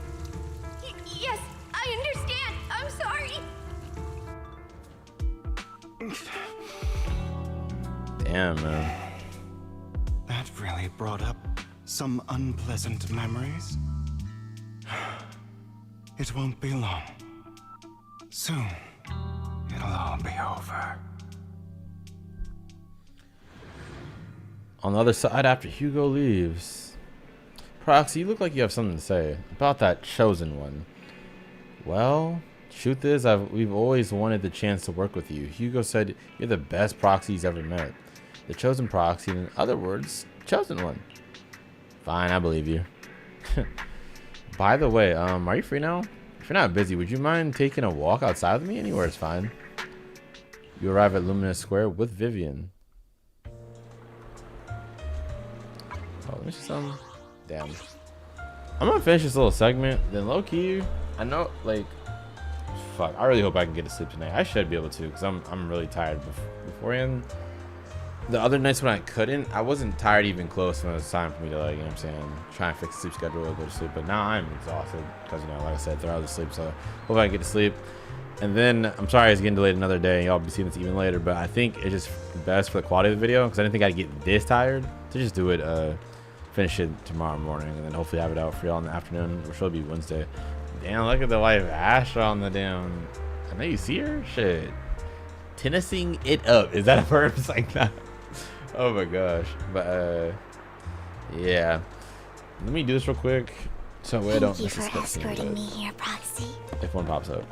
Yes, I understand. I'm sorry. Damn, man. That really brought up some unpleasant memories. It won't be long. Soon, it'll all be over. On the other side, after Hugo leaves, Proxy, you look like you have something to say about that chosen one. Well, truth is, we've always wanted the chance to work with you. Hugo said you're the best proxy he's ever met. The chosen proxy, in other words, chosen one. Fine, I believe you. By the way, are you free now? If you're not busy, would you mind taking a walk outside with me? Anywhere is fine. You arrive at Luminous Square with Vivian. Oh, let me see something. Damn. I'm gonna finish this little segment. Then low key, I know, like, fuck. I really hope I can get to sleep tonight. I should be able to, cause I'm really tired beforehand. The other nights when I couldn't, I wasn't tired even close when it was time for me to, like, you know what I'm saying, try and fix the sleep schedule or go to sleep. But now I'm exhausted because, you know, like I said, 3 hours of sleep. So hope I can get to sleep. And then I'm sorry it's getting delayed another day. Y'all be seeing this even later, but I think it's just best for the quality of the video because I didn't think I'd get this tired to just do it finish it tomorrow morning, and then hopefully have it out for y'all in the afternoon, which will be Wednesday. Damn, look at the wife Ash on the damn. I know you see her. Shit, tennising it up. Is that a verb? It's like that. Oh my gosh. But yeah. Let me do this real quick, so I don't miss this Thank you for escorting me here, Proxy. if one pops up.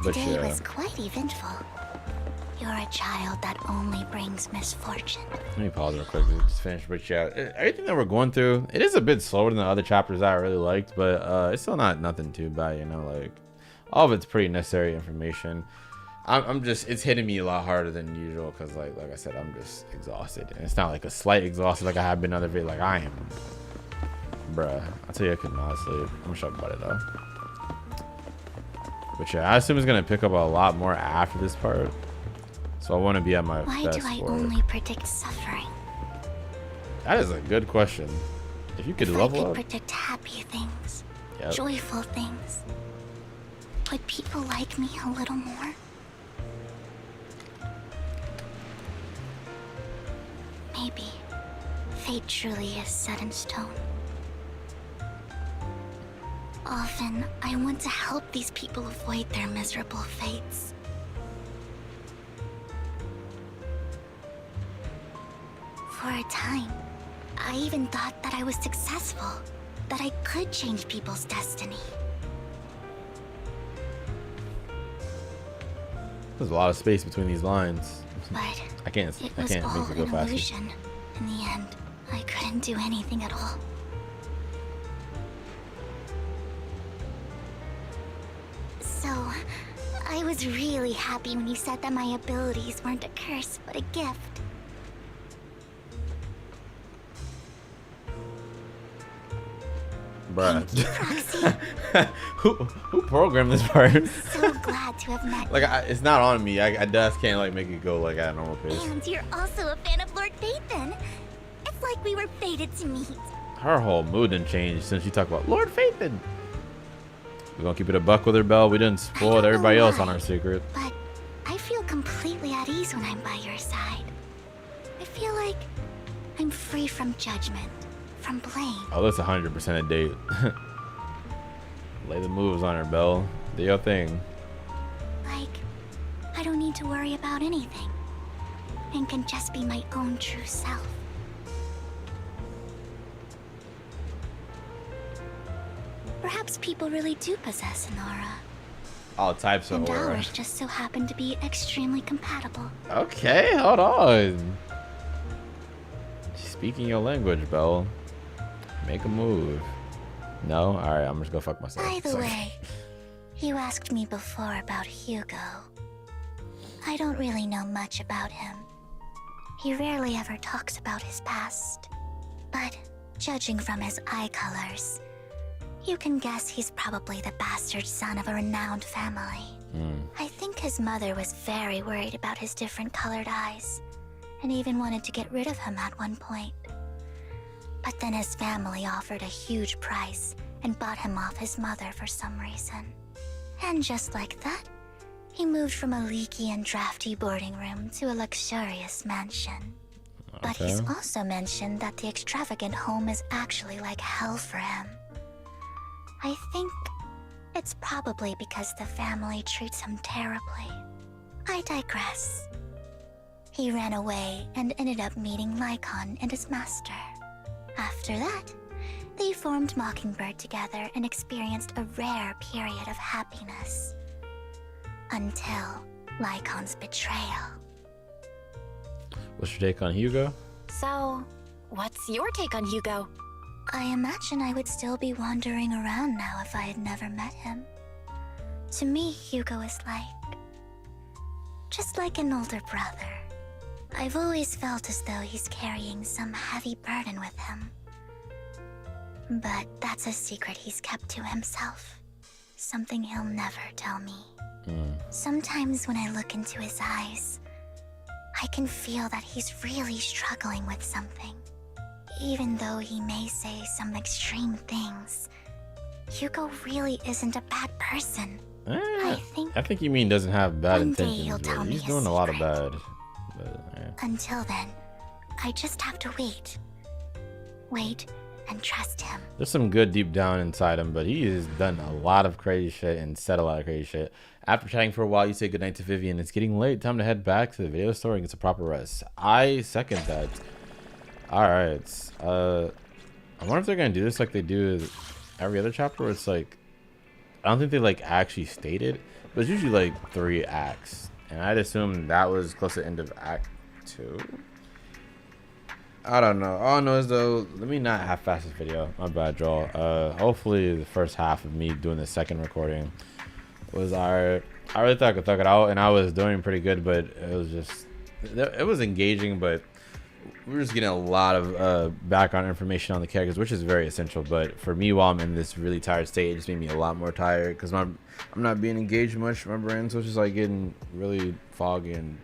But Today yeah. was quite eventful. You're a child that only brings misfortune. Let me pause real quick to just finish. But yeah, everything that we're going through, it is a bit slower than the other chapters that I really liked, but it's still not nothing too bad, you know. Like, all of it's pretty necessary information. I'm just, it's hitting me a lot harder than usual because, like I said, I'm just exhausted, and it's not like a slight exhausted like I have been other videos. Like I am, bruh. I'll tell you, I could not sleep. I'm gonna show about it though. But yeah, I assume it's gonna pick up a lot more after this part. So I want to be at my Why best do I for only it. predict suffering? That is a good question. If you could If level I could up, predict happy things, Yep. joyful things, would people like me a little more? Maybe fate truly is set in stone. Often, I want to help these people avoid their miserable fates. For a time, I even thought that I was successful, that I could change people's destiny. there's a lot of space between these lines. But I can't it make was it all go an faster. illusion. In the end, I couldn't do anything at all. So, I was really happy when you said that my abilities weren't a curse, but a gift. Bruh. who programmed this part? So glad to have met Like, it's not on me. I just can't like make it go like at a normal pace. And you're also a fan of Lord Phaethon. It's like we were fated to meet. Her whole mood didn't change since she talked about Lord Phaethon. We're gonna keep it a buck with her, Belle. We didn't spoil everybody else on our secret. But I feel completely at ease when I'm by your side. I feel like I'm free from judgment, from blame. Oh, that's 100% a date. Lay the moves on her, Belle. Do your thing. Like, I don't need to worry about anything. And can just be my own true self. Perhaps people really do possess an aura. All types of And aura. ours just so happen to be extremely compatible. Okay, hold on. Speaking your language, Belle. Make a move. No? Alright, I'm just gonna fuck myself. By the Sorry. way, you asked me before about Hugo. I don't really know much about him. He rarely ever talks about his past. But judging from his eye colors, you can guess he's probably the bastard son of a renowned family. I think his mother was very worried about his different colored eyes, and even wanted to get rid of him at one point. But then his family offered a huge price and bought him off his mother for some reason. And just like that, he moved from a leaky and drafty boarding room to a luxurious mansion. But he's also mentioned that the extravagant home is actually like hell for him. I think it's probably because the family treats him terribly. I digress. He ran away and ended up meeting Lycon and his master. After that, they formed Mockingbird together and experienced a rare period of happiness. Until Lycon's betrayal. What's your take on Hugo? So, what's your take on Hugo? I imagine I would still be wandering around now if I had never met him. To me, Hugo is just like an older brother. I've always felt as though he's carrying some heavy burden with him. But that's a secret he's kept to himself. Something he'll never tell me. Sometimes when I look into his eyes, I can feel that he's really struggling with something. Even though he may say some extreme things, Hugo really isn't a bad person. I think you mean doesn't have bad one day intentions, he'll but tell me he's his doing a lot of bad. But, Until then, I just have to wait. Wait and trust him. There's some good deep down inside him, but he has done a lot of crazy shit and said a lot of crazy shit. After chatting for a while, you say goodnight to Vivian. It's getting late. Time to head back to the video store and get some proper rest. I second that. Alright. I wonder if they're gonna do this like they do every other chapter where it's like, I don't think they like actually stated, but it's usually like 3 acts. And I'd assume that was close to the end of Act 2. I don't know. All I know is though, let me not half-ass this video. My bad, Joel. Hopefully the first half of me doing the second recording was alright. I really thought I could thug it out, and I was doing pretty good, but it was just, it was engaging, but we were just getting a lot of background information on the characters, which is very essential. But for me, while I'm in this really tired state, it just made me a lot more tired because I'm not being engaged much. My brain, so it's just like getting really foggy and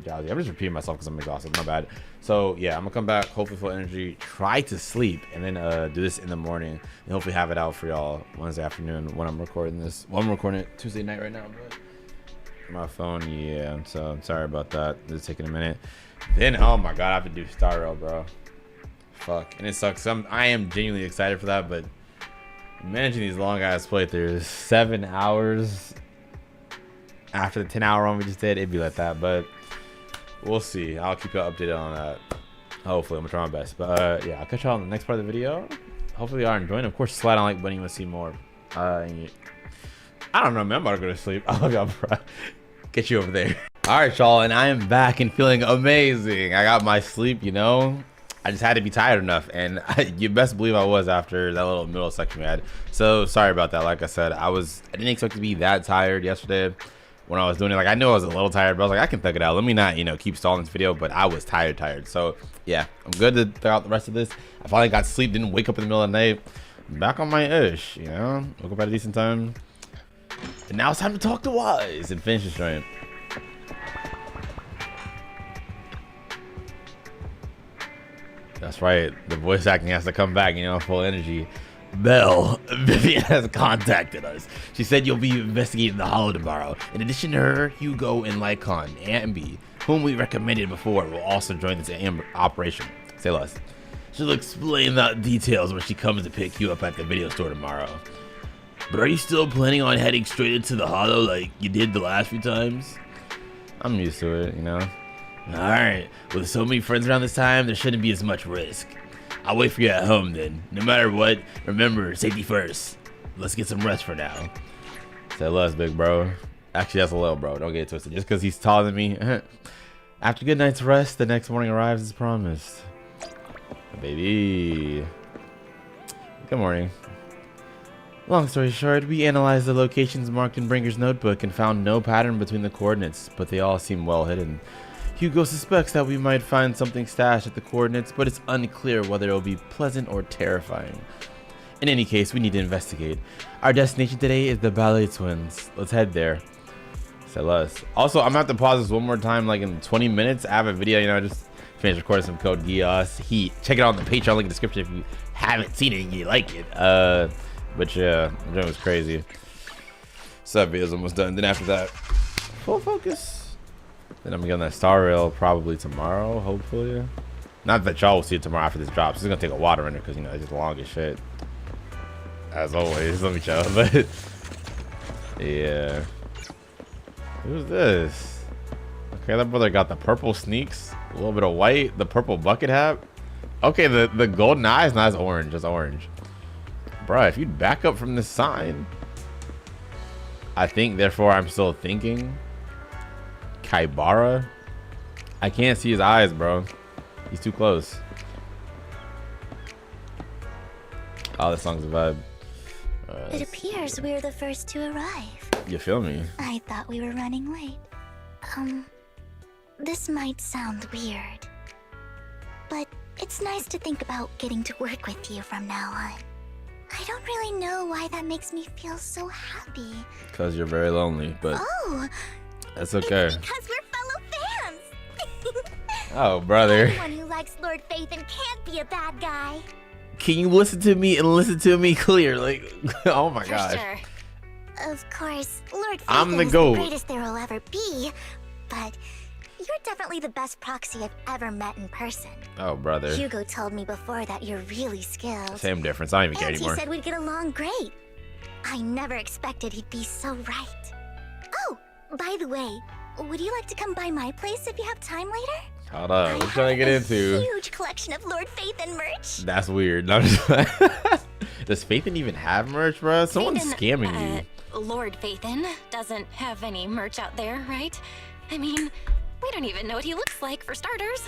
jazzy. I'm just repeating myself because I'm exhausted. My bad. So yeah, I'm gonna come back, hopefully full energy, try to sleep, and then do this in the morning, and hopefully have it out for y'all Wednesday afternoon when I'm recording this. Well, I'm recording it Tuesday night right now, but my phone, yeah. So I'm sorry about that. It's taking a minute. Then, oh my god, I have to do Star Rail, bro. Fuck, and it sucks. I am genuinely excited for that, but managing these long ass playthroughs, 7 hours after the 10-hour one we just did, it'd be like that, but we'll see. I'll keep you updated on that. Hopefully, I'm gonna try my best. But yeah, I'll catch y'all in the next part of the video. Hopefully, you are enjoying. Of course, slide on like button. You want to see more. I don't know, man. I'm about to go to sleep. I love y'all, bro. Get you over there. All right, y'all, and I am back and feeling amazing. I got my sleep, you know. I just had to be tired enough, and you best believe I was after that little middle section we had. So sorry about that. Like I said, I didn't expect to be that tired yesterday when I was doing it. Like, I knew I was a little tired, but I was like, I can thug it out. Let me not, you know, keep stalling this video. But I was tired. So yeah, I'm good to throw out the rest of this. I finally got sleep, didn't wake up in the middle of the night. I'm back on my ish, you know. Woke up at a decent time, and now it's time to talk to Wise and finish this joint. That's right, the voice acting has to come back, you know, full energy. Belle, Vivian has contacted us. She said you'll be investigating the Hollow tomorrow. In addition to her, Hugo and Lycon, A and B, whom we recommended before, will also join this operation. Say less. She'll explain the details when she comes to pick you up at the video store tomorrow. But are you still planning on heading straight into the Hollow like you did the last few times? I'm used to it, you know. Alright, with so many friends around this time, there shouldn't be as much risk. I'll wait for you at home then. No matter what, remember, safety first. Let's get some rest for now. Say less, big bro. Actually, that's a little bro. Don't get it twisted. Just because he's taller than me. After a good night's rest, the next morning arrives as promised. Baby. Good morning. Long story short, we analyzed the locations marked in Bringer's notebook and found no pattern between the coordinates, but they all seem well hidden. Hugo suspects that we might find something stashed at the coordinates, but it's unclear whether it will be pleasant or terrifying. In any case, we need to investigate. Our destination today is the Ballet Twins. Let's head there. Say less. Also, I'm gonna have to pause this one more time, like in 20 minutes. I have a video, you know, just finished recording some Code Geass Heat. Check it out in the Patreon link in the description if you haven't seen it and you like it. But yeah, it was crazy. So that video's almost done. Then after that, full focus. Then I'm getting that Star Rail probably tomorrow, hopefully. Not that y'all will see it tomorrow after this drops. It's gonna take a water render because, you know, it's just long as shit. As always, let me show. But yeah, who's this? Okay, that brother got the purple sneaks, a little bit of white, the purple bucket hat. Okay, the golden eyes, not as orange, just orange. Bruh, if you'd back up from this sign, I think, therefore, I'm still thinking. Kaibara? I can't see his eyes, bro. He's too close. Oh, this song's a vibe. It appears we're the first to arrive. You feel me? I thought we were running late. This might sound weird, but it's nice to think about getting to work with you from now on. I don't really know why that makes me feel so happy. Because you're very lonely, but oh, that's okay. It's because we're fellow fans. Oh, brother. Anyone who likes Lord Faith and can't be a bad guy. Can you listen to me and listen to me clear? Like, oh my gosh. Sure. Of course, Lord Faith I'm the is GOAT. the greatest there will ever be, but You're definitely the best proxy I've ever met in person. Oh, brother. Hugo told me before that you're really skilled. Same difference. I don't even care And anymore. he said we'd get along great. I never expected he'd be so right. Oh, by the way, would you like to come by my place if you have time later? Hold on. What you trying to get into? Huge collection of Lord Phaethon merch. That's weird. No, does Phaethon even have merch, bro? Someone's scamming you. Lord Phaethon doesn't have any merch out there, right? I mean, we don't even know what he looks like, for starters.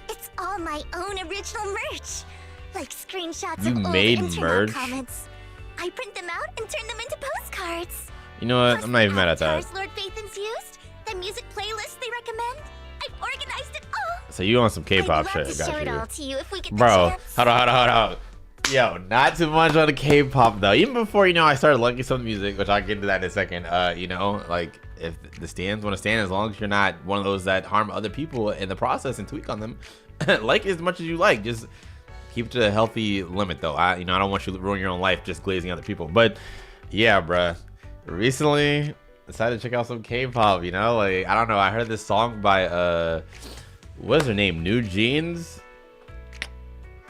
It's all my own original merch. Like screenshots You of old made internet merch? comments. I print them out and turn them into postcards. You know what? I'm not even mad at that. Avatars Lord Phaethon's used, the music playlists they recommend. I've organized it all. So you want some K-pop I'd shit? love to show Got it all you. to you if we get the Bro, chance. hold on. Yo, not too much on the K-pop though. Even before, I started liking some music, which I'll get into that in a second. Like if the stands want to stand, as long as you're not one of those that harm other people in the process and tweak on them, like it as much as you like. Just keep it to a healthy limit though. I don't want you to ruin your own life just glazing other people. But yeah, bruh. Recently decided to check out some K-pop, like I don't know. I heard this song by what is her name? New Jeans.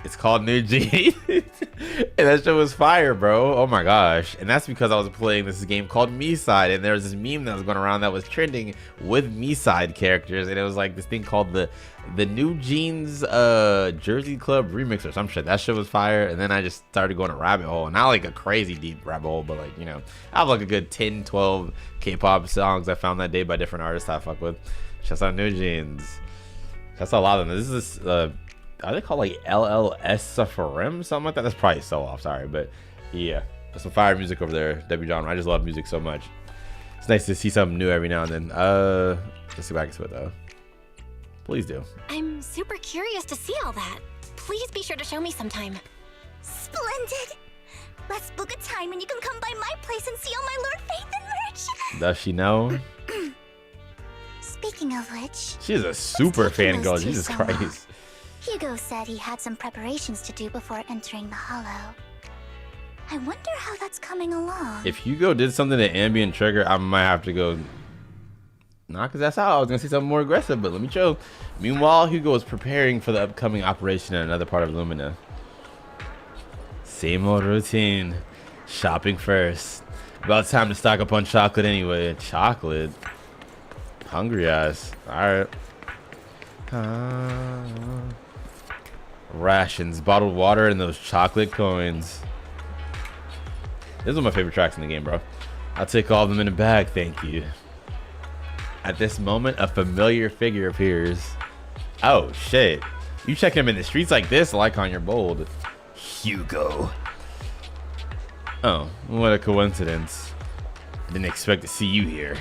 It's called New Jeans. And that shit was fire, bro. Oh my gosh. And that's because I was playing this game called Me-Side, and there was this meme that was going around that was trending with Me-Side characters, and it was like this thing called the New Jeans Jersey Club remix or some shit. That shit was fire. And then I just started going a rabbit hole. Not like a crazy deep rabbit hole, but I have like a good 10, 12 K-pop songs I found that day by different artists I fuck with. Shouts out New Jeans. That's a lot of them. This is are they called like LLS Safarim? Something like that. That's probably so off, sorry. But yeah, there's some fire music over there, W. John. I just love music so much. It's nice to see something new every now and then. Let's see if I can see it though. Please do. I'm super curious to see all that. Please be sure to show me sometime. Splendid. Let's book a time and you can come by my place and see all my Lord Phaethon merch. Does she know? Speaking of which, She's a super fan girl. those two Jesus so long? Christ. Hugo said he had some preparations to do before entering the Hollow. I wonder how that's coming along. If Hugo did something to Ambient Trigger, I might have to go. Not because that's how I was gonna say something more aggressive, but let me chill. Meanwhile, Hugo is preparing for the upcoming operation in another part of Lumina. Same old routine. Shopping first. About time to stock up on chocolate anyway. Chocolate. Hungry ass. Alright. Rations, bottled water, and those chocolate coins. This is one of my favorite tracks in the game, bro. I'll take all of them in a bag, thank you. At this moment, a familiar figure appears. Oh, shit. You check him in the streets like this, like on your bold. Hugo. Oh, what a coincidence. Didn't expect to see you here.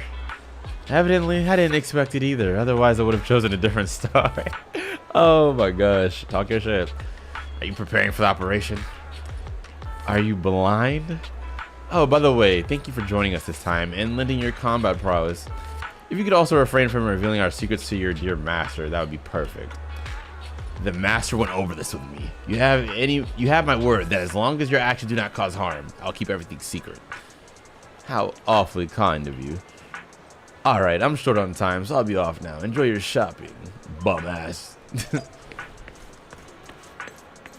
Evidently, I didn't expect it either. Otherwise, I would have chosen a different star. Oh my gosh. Talk your shit. Are you preparing for the operation? Are you blind? Oh, by the way, thank you for joining us this time and lending your combat prowess. If you could also refrain from revealing our secrets to your dear master, that would be perfect. The master went over this with me. You have my word that as long as your actions do not cause harm, I'll keep everything secret. How awfully kind of you. Alright, I'm short on time, so I'll be off now. Enjoy your shopping, bum ass.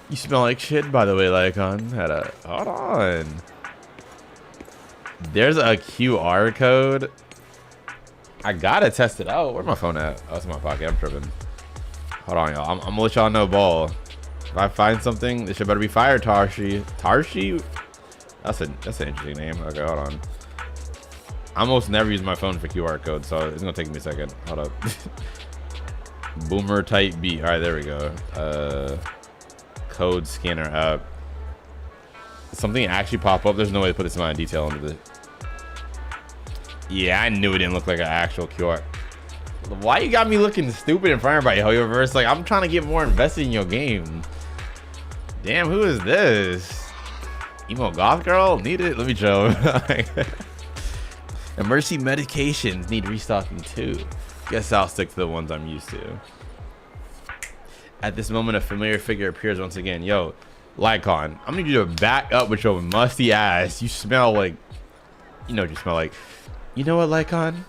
You smell like shit, by the way, Lycon. Hold on. There's a QR code. I gotta test it out. Where's my phone at? Oh, it's in my pocket. I'm tripping. Hold on, y'all. I'm gonna let y'all know, ball. If I find something, this shit better be fire, Tarshi. Tarshi? That's an interesting name. Okay, hold on. I almost never use my phone for QR codes, so it's gonna take me a second. Hold up. Boomer type B. All right, there we go. Code scanner app. Something actually pop up. There's no way to put this amount of detail into this. Yeah, I knew it didn't look like an actual QR. Why you got me looking stupid in front of everybody, Hoyoverse? Like, I'm trying to get more invested in your game. Damn, who is this? Emo goth girl? Need it? Let me show. Emergency medications need restocking too. Guess I'll stick to the ones I'm used to. At this moment, a familiar figure appears once again. Yo, Lycon, I'm gonna need you to back up with your musty ass. You smell like, you know what you smell like. You know what, Lycon?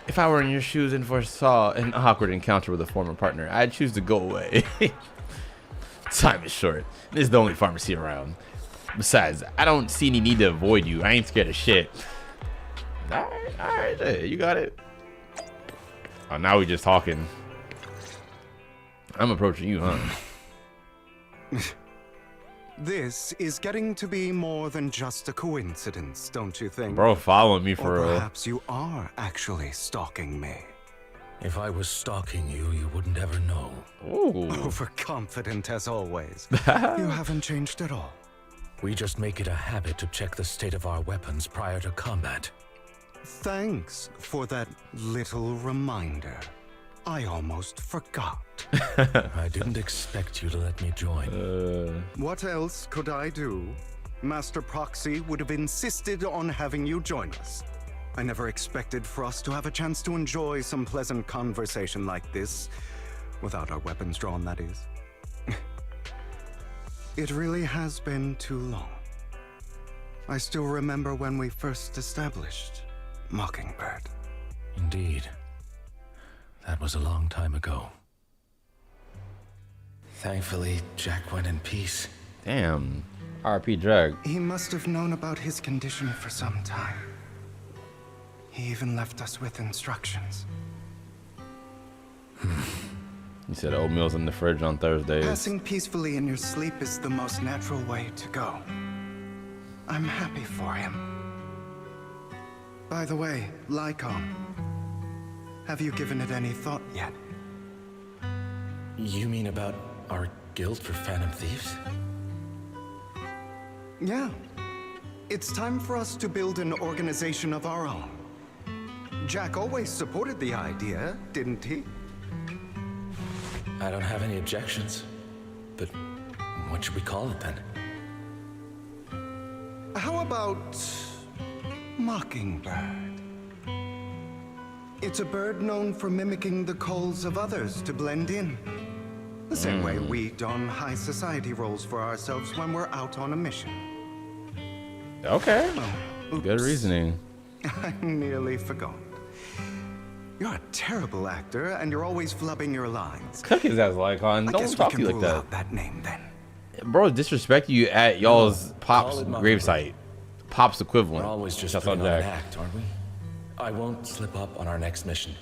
If I were in your shoes and foresaw an awkward encounter with a former partner, I'd choose to go away. Time is short. This is the only pharmacy around. Besides, I don't see any need to avoid you. I ain't scared of shit. Alright, you got it. Oh, now we just talking. I'm approaching you, huh? This is getting to be more than just a coincidence, don't you think? Bro, following me for or real. Perhaps you are actually stalking me. If I was stalking you, you wouldn't ever know. Ooh. Overconfident as always. You haven't changed at all. We just make it a habit to check the state of our weapons prior to combat. Thanks for that little reminder. I almost forgot. I didn't expect you to let me join. What else could I do? Master Proxy would have insisted on having you join us. I never expected for us to have a chance to enjoy some pleasant conversation like this, without our weapons drawn, that is. It really has been too long. I still remember when we first established Mockingbird. Indeed. That was a long time ago. Thankfully, Jack went in peace. Damn. RP Drag. He must have known about his condition for some time. He even left us with instructions. He said oatmeal's in the fridge on Thursdays. Passing peacefully in your sleep is the most natural way to go. I'm happy for him. By the way, Lycon, have you given it any thought yet? You mean about our guild for Phantom Thieves? Yeah. It's time for us to build an organization of our own. Jack always supported the idea, didn't he? I don't have any objections. But what should we call it then? How about Mockingbird? It's a bird known for mimicking the calls of others to blend in. The same way we don high society roles for ourselves when we're out on a mission. Okay. Oh, good reasoning. I nearly forgot. You're a terrible actor, and you're always flubbing your lines. Cook his ass, Lycon. Don't talk to you like that. Out that name then. Bro, disrespect you at y'all's Pop's gravesite. Pop's equivalent. We're always just That's putting on on an Jack. act, aren't we? I won't slip up on our next mission.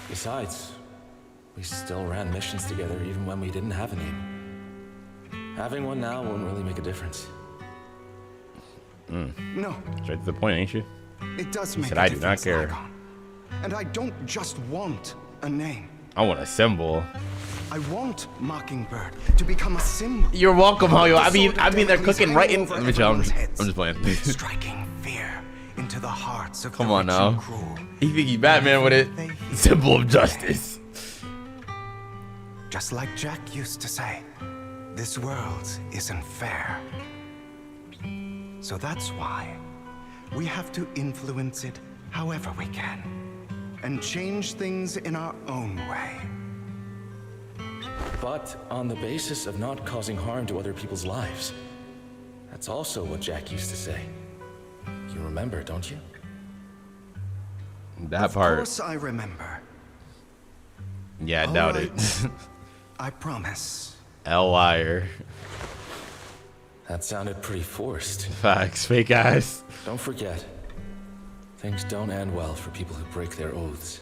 Besides, we still ran missions together even when we didn't have a name. Having one now won't really make a difference. No. Straight to the point, ain't you? It does He make said, a I do not difference, care. Lycon. And I don't just want a name. I want a symbol. I want Mockingbird to become a symbol. You're welcome, Hoyo. I mean, they're He's cooking right in. hanging over Let me chill. I'm everyone's just playing. Striking fear into the hearts of Come the on rich now. and cruel. He think he Batman with it. Symbol of justice. Just like Jack used to say, this world isn't fair. So that's why we have to influence it however we can and change things in our own way. But on the basis of not causing harm to other people's lives. That's also what Jack used to say. You remember, don't you? That part. Of course I remember. Yeah, I All doubt right. it. I promise. L liar. That sounded pretty forced. Facts, fake ass. Don't forget, things don't end well for people who break their oaths.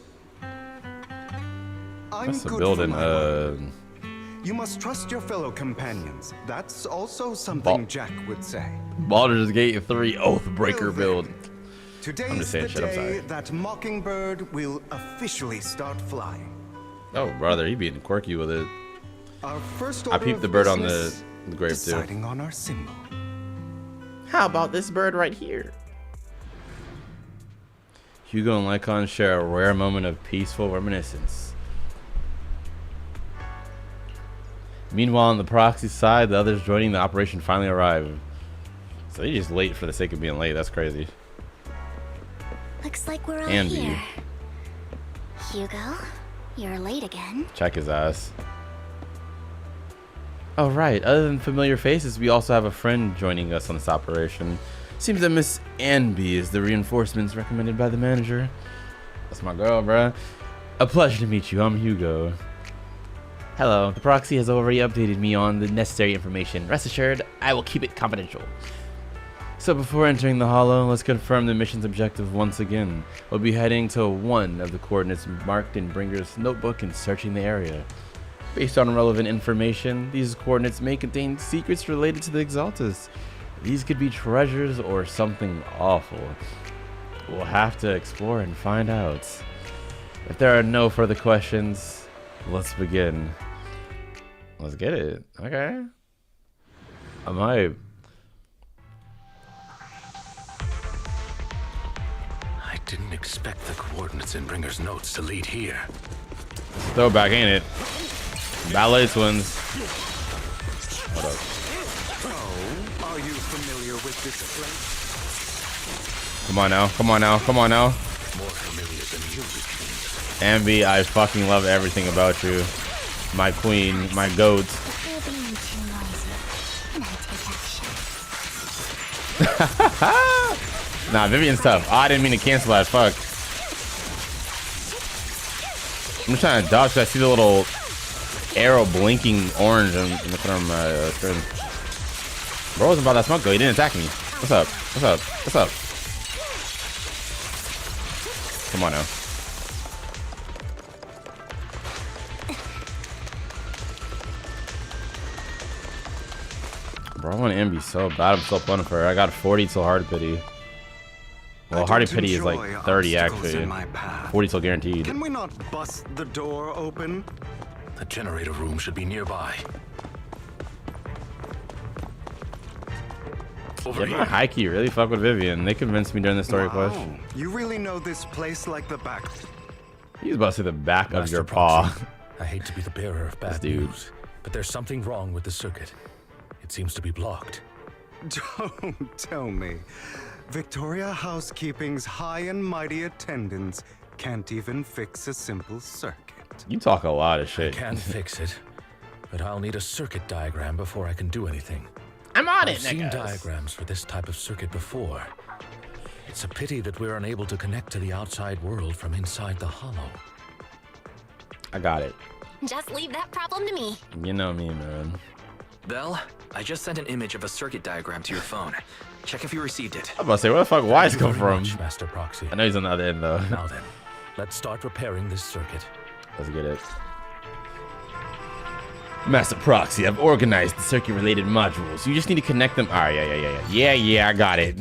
I'm That's a good building. for my word. You must trust your fellow companions. That's also something Jack would say. Baldur's Gate 3 Oathbreaker build. Today's I'm just saying the shit, I'm day sorry. that Mockingbird will officially start flying. Oh, brother, he being quirky with it. Our first I order peeped of the bird on business, the grave too. deciding on our symbol. How about this bird right here? Hugo and Lycon share a rare moment of peaceful reminiscence. Meanwhile, on the proxy side, the others joining the operation finally arrive. So they just late for the sake of being late. That's crazy. Looks like we're all And here. you. Hugo, you're late again. Check his ass. Oh, right. Other than familiar faces, we also have a friend joining us on this operation. Seems that Miss Anby is the reinforcements recommended by the manager. That's my girl, bruh. A pleasure to meet you. I'm Hugo. Hello. The proxy has already updated me on the necessary information. Rest assured, I will keep it confidential. So before entering the Hollow, let's confirm the mission's objective once again. We'll be heading to one of the coordinates marked in Bringer's notebook and searching the area. Based on relevant information, these coordinates may contain secrets related to the Exaltus. These could be treasures or something awful. We'll have to explore and find out. If there are no further questions, let's begin. Let's get it. Okay. I'm hyped. I didn't expect the coordinates in Bringer's notes to lead here. Throwback, ain't it? Ballet twins. What up? Oh, are you familiar with this place? Come on now. Come on now. Come on now. More familiar than you. Ambi, I fucking love everything about you. My queen, my goat. Nah, Vivian's tough. Oh, I didn't mean to cancel that. Fuck. I'm just trying to dodge because I see the little arrow blinking orange in the front of my screen. Bro wasn't about that smoke though. He didn't attack me. What's up? What's up? What's up? Come on now. Bro, I want Ambi so bad. I'm so pulling for her. I got 40 till hard pity. Well, hardy pity is like 30 actually. 40 till guaranteed. Can we not bust the door open? The generator room should be nearby. Yeah, my high key really fuck with Vivian. They convinced me during the story quest. You really know this place like the back. He's about to say the back of Master your paw. Proxy, I hate to be the bearer of bad news, but there's something wrong with the circuit. It seems to be blocked. Don't tell me. Victoria Housekeeping's high and mighty attendants can't even fix a simple circuit. You talk a lot of shit. I can't fix it, but I'll need a circuit diagram before I can do anything. I'm on it, I've seen niggas. diagrams for this type of circuit before. It's a pity that we're unable to connect to the outside world from inside the Hollow. I got it. Just leave that problem to me. You know me, man. Belle, I just sent an image of a circuit diagram to your phone. Check if you received it. I'm about to say, where the fuck Wise come from? Master Proxy. I know he's on the other end though. Now then, let's start repairing this circuit. Let's get it. Master Proxy, I've organized the circuit-related modules. You just need to connect them. All right, yeah, I got it.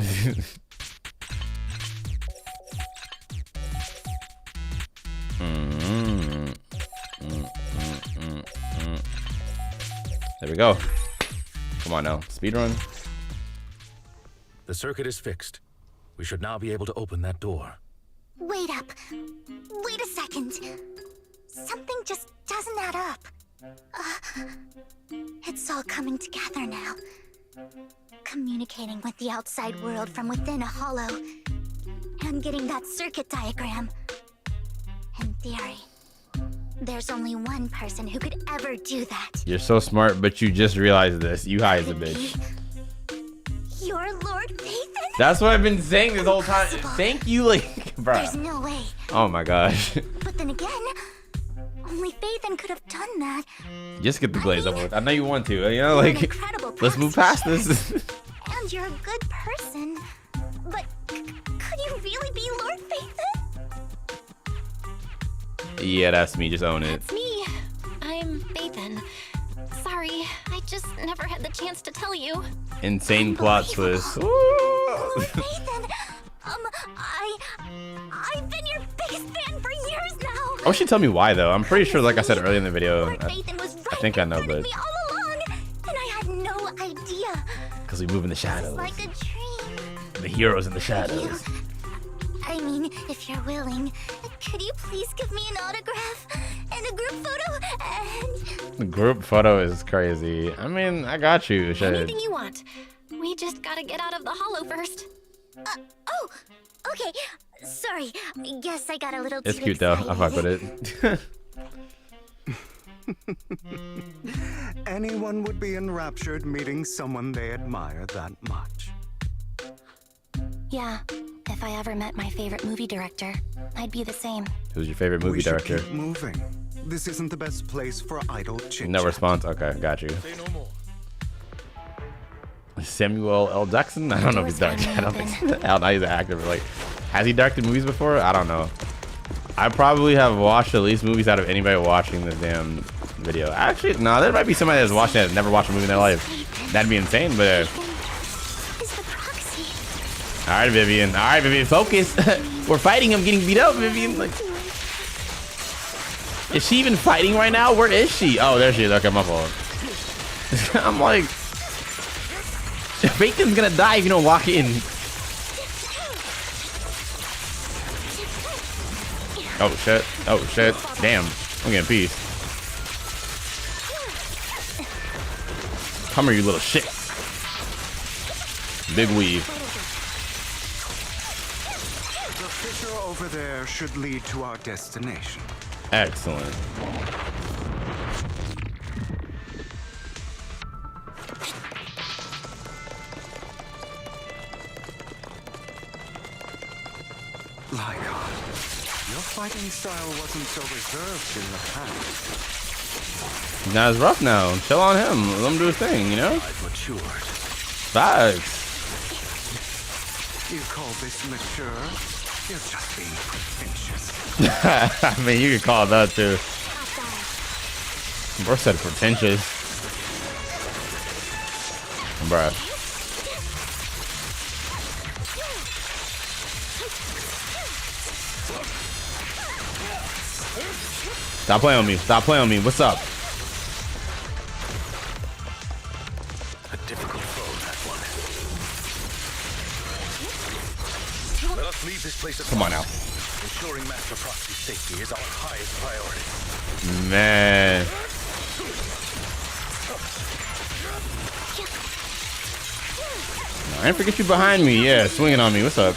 There we go. Come on now, speedrun. The circuit is fixed. We should now be able to open that door. Wait up. Wait a second. Something just doesn't add up. It's all coming together now. Communicating with the outside world from within a hollow. And getting that circuit diagram. In theory, there's only one person who could ever do that. You're so smart, but you just realized this. You high as a bitch. You're Lord Phaethon? That's what I've been saying this whole time. Thank you, like, bro. There's no way. Oh my gosh. But then again, only Phaethon could have done that. Just get the glaze over with. I know you want to, you know, like, let's move past this. And you're a good person. But could you really be Lord Phaethon? Yeah, that's me. Just own it. It's me. I'm Phaethon. Sorry, I just never had the chance to tell you. Insane plot twist. Phaethon, I've been your biggest fan for years now. Oh, she tell me why though. I'm pretty sure, like I said earlier in the video. Phaethon was right I think I know, but me all along, and I had no idea. because we move in the shadows. Like a dream. The heroes in the shadows. I mean, if you're willing, could you please give me an autograph and a group photo and... The group photo is crazy. I mean, I got you. Shit. Anything you want. We just gotta get out of the hollow first. Oh, okay. Sorry. Guess I got a little It's too cute though. I excited. fuck with it. Anyone would be enraptured meeting someone they admire that much. Yeah, if I ever met my favorite movie director, I'd be the same. Who's your favorite movie we should director? Keep moving. This isn't the best place for idle chit. No response. Okay, got you. Samuel L. Jackson? I don't know if he's directed. I don't think so. I don't know, he's an actor, but like, has he directed movies before? I don't know. I probably have watched at least movies out of anybody watching this damn video. Actually, no, there might be somebody that's watching it that's never watched a movie in their life. That'd be insane, but Alright, Vivian. Alright, Vivian, focus. We're fighting. I'm getting beat up, Vivian. Like, is she even fighting right now? Where is she? Oh, there she is. Okay, my fault. I'm like, Bacon's gonna die if you don't walk in. Oh shit. Oh shit. Damn. I'm getting peace. Come here, you little shit. Big weave. The fissure over there should lead to our destination. Excellent. Lycon, your fighting style wasn't so reserved in the past. Not as rough now. Chill on him. Let him do his thing, you know? I've matured. Facts. You call this mature? You're just being pretentious. I mean, you could call it that too. Bro said pretentious. Bruh. Stop playing on me. Stop playing on me. What's up? A difficult foe, that one. Let us leave this place at Come on now. Ensuring Master Proxy's safety is our highest priority. Man. I didn't forget you behind me. Yeah, swinging on me. What's up?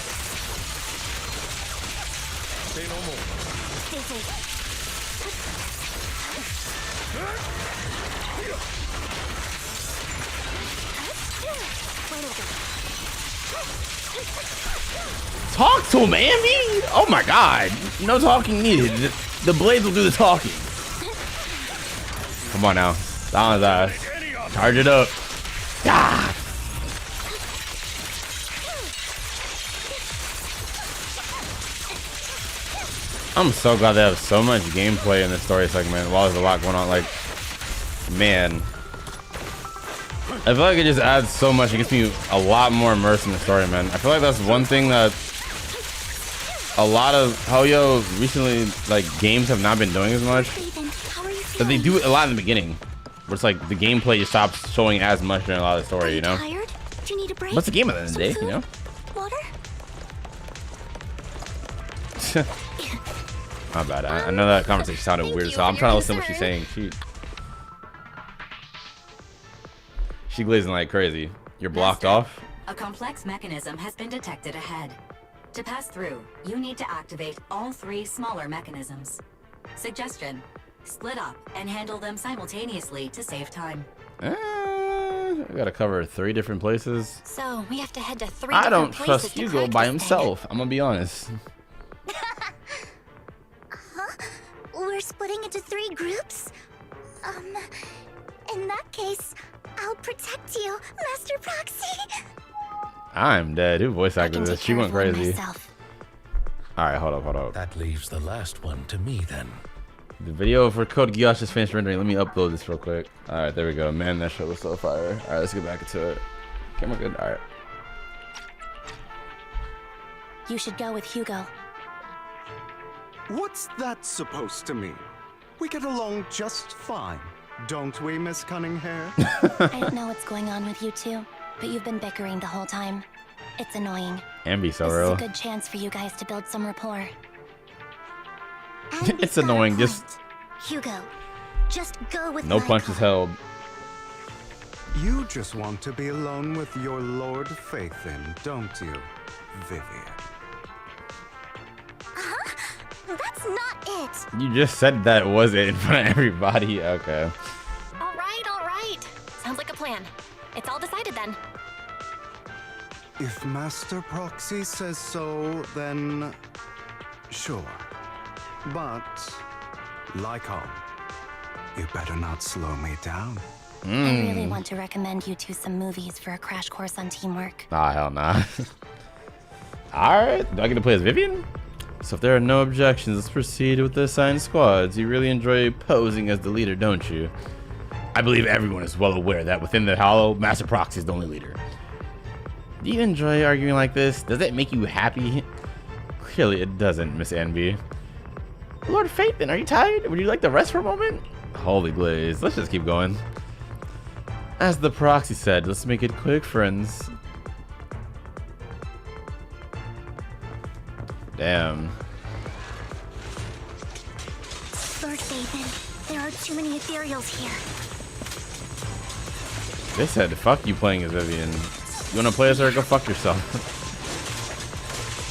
Talk to him, Ambi! Oh my god. No talking needed. The blades will do the talking. Come on now. Down his ass. Charge it up. Ah! I'm so glad they have so much gameplay in this story segment while there's a lot going on. Like, man. I feel like it just adds so much. It gets me a lot more immersed in the story, man. I feel like that's one thing that a lot of Hoyo recently, like, games have not been doing as much. But they do it a lot in the beginning, where it's like the gameplay just stops showing as much during a lot of the story, you know? Tired? Do you need a break? What's the game at the end of the day, you know? Water? My bad. I know that conversation sounded weird, so I'm trying to listen to what she's saying. She glazing like crazy. You're blocked off? A complex mechanism has been detected ahead. To pass through, you need to activate all 3 smaller mechanisms. Suggestion: split up and handle them simultaneously to save time. I gotta cover 3 different places. So we have to head to 3 I don't different places trust to Hugo crack by this himself. I'm gonna be honest. Huh? We're splitting into 3 groups? In that case, I'll protect you, Master Proxy. I'm dead. Who voice acted this? She went crazy. Alright, hold up. That leaves the last one to me then. The video for Code Geass just finished rendering. Let me upload this real quick. Alright, there we go. Man, that show was so fire. Alright, let's get back into it. Camera good? Alright. You should go with Hugo. What's that supposed to mean? We get along just fine, don't we, Miss Cunninghair? I don't know what's going on with you two, but you've been bickering the whole time. It's annoying. Ambi so This real. is a good chance for you guys to build some rapport. It's annoying. Just Hugo, just go with no my punches held. You just want to be alone with your Lord Faithin, don't you, Vivian? That's not it. You just said that was it in front of everybody. Okay. All right. Sounds like a plan. It's all decided then. If Master Proxy says so, then sure. But, Lycon, you better not slow me down. I really want to recommend you to some movies for a crash course on teamwork. Nah, hell nah. Alright, do I get to play as Vivian? So if there are no objections, let's proceed with the assigned squads. You really enjoy posing as the leader, don't you? I believe everyone is well aware that within the Hollow, Master Proxy is the only leader. Do you enjoy arguing like this? Does it make you happy? Clearly it doesn't, Miss Anby. Lord Phaethon, are you tired? Would you like to rest for a moment? Holy glaze, let's just keep going. As the proxy said, let's make it quick, friends. Damn. Lord Phaethon, there are too many ethereals here. They said, fuck you playing as Vivian. You wanna play as her? Go fuck yourself.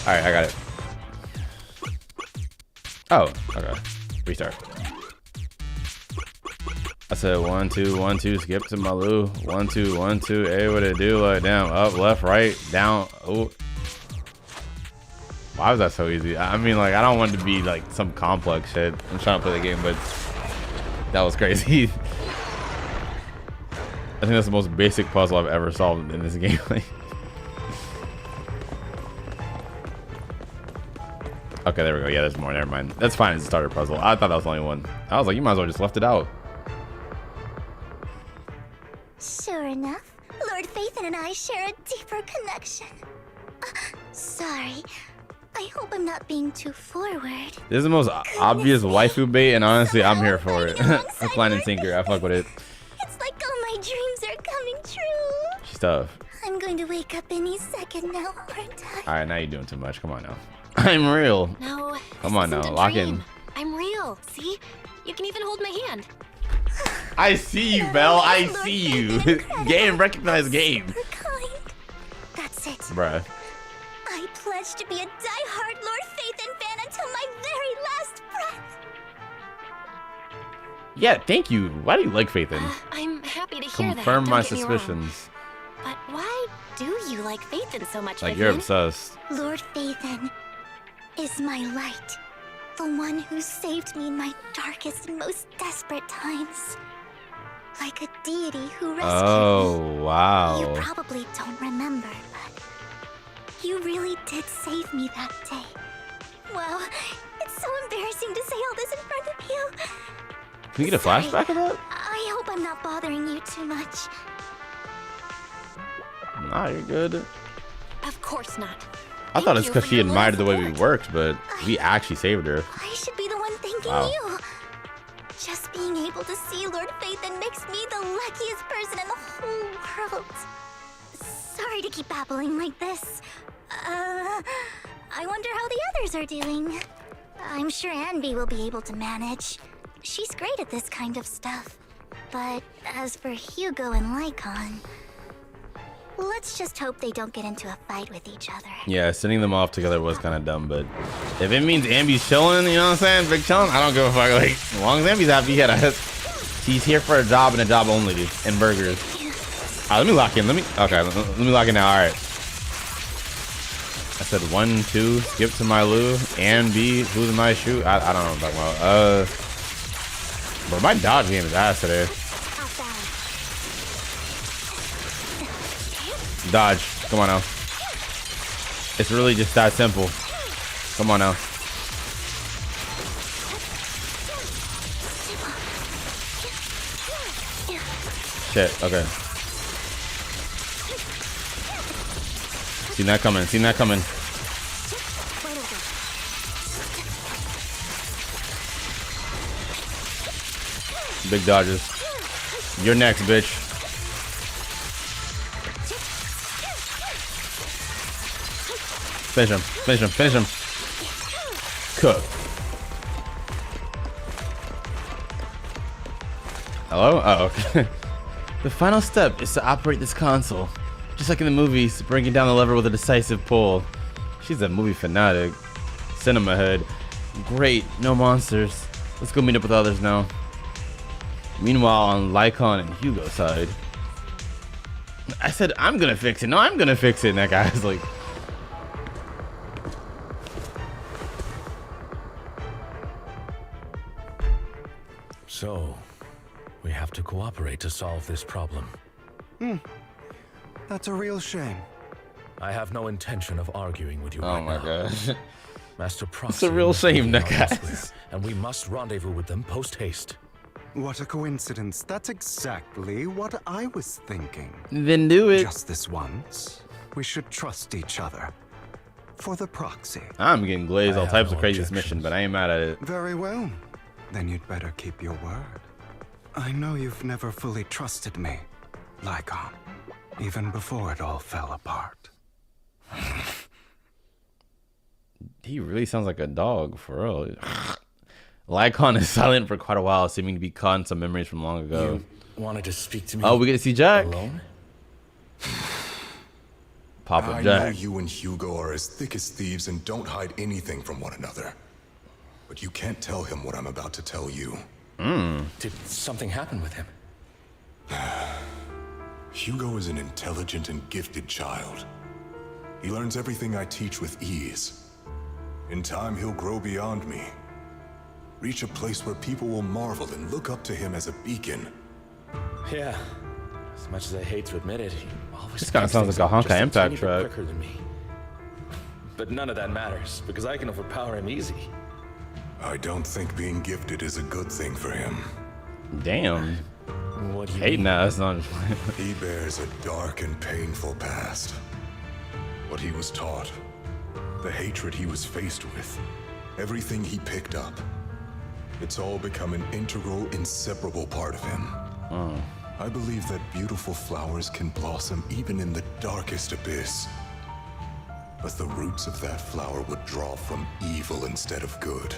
Alright, I got it. Oh, okay. Restart. I said 1, 2, 1, 2, skip to Malu. 1, 2, 1, 2. Hey, what it do? Like down, up, left, right, down. Oh. Why was that so easy? I mean, like, I don't want it to be like some complex shit. I'm trying to play the game, but that was crazy. I think that's the most basic puzzle I've ever solved in this game. Okay, there we go. Yeah, there's more. Never mind. That's fine as a starter puzzle. I thought that was the only one. I was like, you might as well just left it out. Sure enough, Lord Phaethon and I share a deeper connection. Sorry. I hope I'm not being too forward. This is the most obvious waifu bait, and honestly, I'm here for it. Hook, line, and sinker. I fuck with it. It's like all my dreams are coming true. She's tough. I'm going to wake up any second now, aren't I? Alright, now you're doing too much. Come on now. I'm real. No. Come on now. Lock in. I'm real. See? You can even hold my hand. I see you, Belle. I see you. Game. Recognize game. That's it. Bruh. I pledge to be a die-hard Lord Phaethon fan until my very last breath. Yeah, thank you. Why do you like Phaethon? I'm happy to hear that. Confirm my Don't get me wrong. suspicions. But why do you like Phaethon so much, Like, Vivian? you're obsessed. Lord Phaethon is my light. The one who saved me in my darkest and most desperate times. Like a deity who rescued me. Oh, wow. You probably don't remember, but you really did save me that day. Wow, it's so embarrassing to say all this in front of you. Can we get a flashback of that? I hope I'm not bothering you too much. Nah, you're good. Of course not. I thought it's you because for she your admired the loyal way we worked, but we actually saved her. I should be the one thanking Wow. you. Just being able to see Lord Phaethon makes me the luckiest person in the whole world. Sorry to keep babbling like this. I wonder how the others are doing. I'm sure Anby will be able to manage. She's great at this kind of stuff. But as for Hugo and Lycon, let's just hope they don't get into a fight with each other. Yeah, sending them off together was kind of dumb, but if it means Amby's chilling, you know what I'm saying? Big chilling, I don't give a fuck. Like, as long as Amby's happy, yeah, she's here for a job and a job only, and burgers. All right, let me lock in. Okay, let me lock in now. All right. I said 1, 2, skip to my Lou, and B, who's in my shoe? I don't know what I'm talking about. But my dodge game is ass today. Dodge. Come on now. It's really just that simple. Come on now. Shit. Okay. Seen that coming. Seen that coming. Big dodges. You're next, bitch. Finish him. Finish him. Finish him. Cook. Hello? Oh, okay. The final step is to operate this console. Just like in the movies, bringing down the lever with a decisive pull. She's a movie fanatic. Cinema head. Great. No monsters. Let's go meet up with others now. Meanwhile, on Lycon and Hugo's side. I said, I'm gonna fix it. No, I'm gonna fix it. And that guy's like... So, we have to cooperate to solve this problem. That's a real shame. I have no intention of arguing with you Oh right my now. gosh. Master Proxy It's a real must be shame, that out guy. elsewhere, and we must rendezvous with them post-haste. What a coincidence. That's exactly what I was thinking. Then do it. Just this once, we should trust each other. For the proxy. I'm getting glazed I all have types no of crazy this mission, but I ain't mad at it. Very well. Then you'd better keep your word. I know you've never fully trusted me, Lycon, even before it all fell apart. He really sounds like a dog, for real. Lycon is silent for quite a while, seeming to be caught in some memories from long ago. You wanted to speak to me. Oh, we get to see Jack. Alone? Pop up I Jack. know you and Hugo are as thick as thieves and don't hide anything from one another. But you can't tell him what I'm about to tell you. Did something happen with him? Hugo is an intelligent and gifted child. He learns everything I teach with ease. In time, he'll grow beyond me. Reach a place where people will marvel and look up to him as a beacon. Yeah. As much as I hate to admit it, he always This kinda picks sounds things like a up Honkai just Impact tiny bit track. quicker than me. But none of that matters, because I can overpower him easy. I don't think being gifted is a good thing for him. Damn. What do you Hating mean? that, that's not... He bears a dark and painful past. What he was taught, the hatred he was faced with, everything he picked up. It's all become an integral, inseparable part of him. I believe that beautiful flowers can blossom even in the darkest abyss. But the roots of that flower would draw from evil instead of good.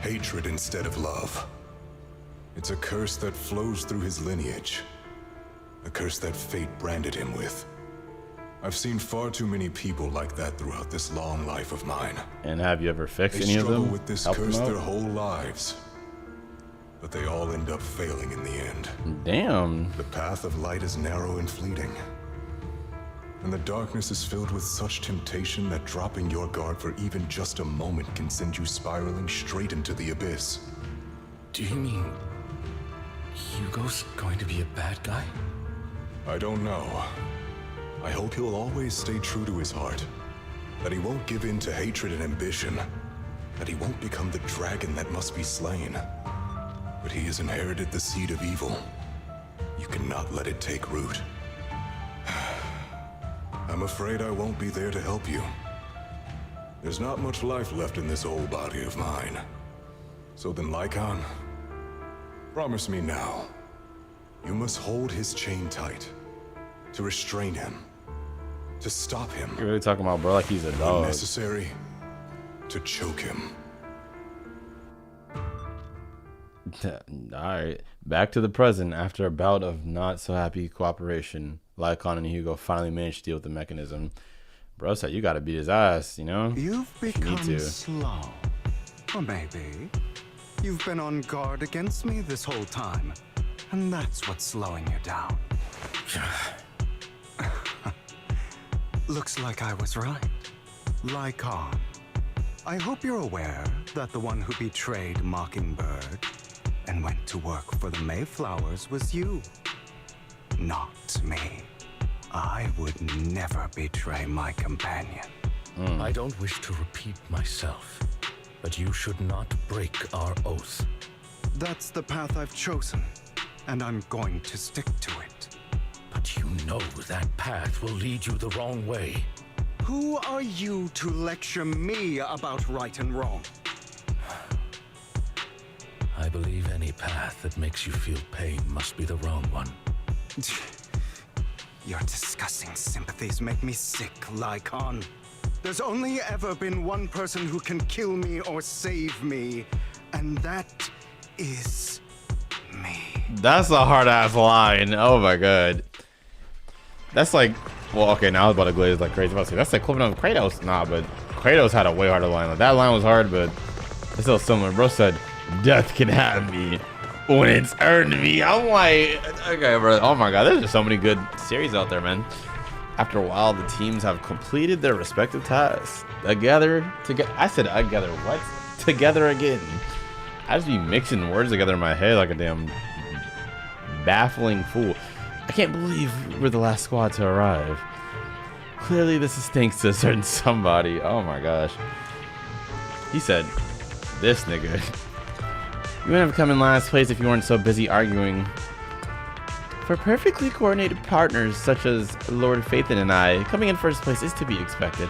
Hatred instead of love. It's a curse that flows through his lineage. A curse that fate branded him with. I've seen far too many people like that throughout this long life of mine. And have you ever fixed They any of struggle them? with this Helped them curse out? their whole lives. But they all end up failing in the end. Damn. The path of light is narrow and fleeting. And the darkness is filled with such temptation that dropping your guard for even just a moment can send you spiraling straight into the abyss. Do you mean Hugo's going to be a bad guy? I don't know. I hope he'll always stay true to his heart. That he won't give in to hatred and ambition. That he won't become the dragon that must be slain. But he has inherited the seed of evil. You cannot let it take root. I'm afraid I won't be there to help you. There's not much life left in this old body of mine. So then, Lycon, promise me now. You must hold his chain tight. To restrain him. To stop him. You're really talking about bro like he's a When dog. necessary, to choke him. Alright, back to the present. After a bout of not so happy cooperation, Lycon and Hugo finally managed to deal with the mechanism. Bro said you gotta beat his ass, you know? You've If you need become to. slow. Or maybe you've been on guard against me this whole time. And that's what's slowing you down. Looks like I was right. Lycon. I hope you're aware that the one who betrayed Mockingbird and went to work for the Mayflowers was you. Not me. I would never betray my companion. I don't wish to repeat myself, but you should not break our oath. That's the path I've chosen, and I'm going to stick to it. But you know that path will lead you the wrong way. Who are you to lecture me about right and wrong? I believe any path that makes you feel pain must be the wrong one. Your disgusting sympathies make me sick, Lycon. There's only ever been one person who can kill me or save me, and that is me. That's a hard ass line. Oh my god. That's like, well, okay, now I was about to glaze like crazy. I was about to say, that's like clipping on Kratos. Nah, but Kratos had a way harder line. Like, that line was hard, but it's still similar. Bro said, death can have me. when it's earned me. I'm like, okay, bro. Oh my god, there's just so many good series out there, man. After a while, the teams have completed their respective tasks. Together. I said together. What? Together again. I just be mixing words together in my head like a damn baffling fool. I can't believe we're the last squad to arrive. Clearly, this is thanks to a certain somebody. Oh my gosh. He said, this nigga. You wouldn't have come in last place if you weren't so busy arguing. For perfectly coordinated partners such as Lord Phaethon and I, coming in first place is to be expected.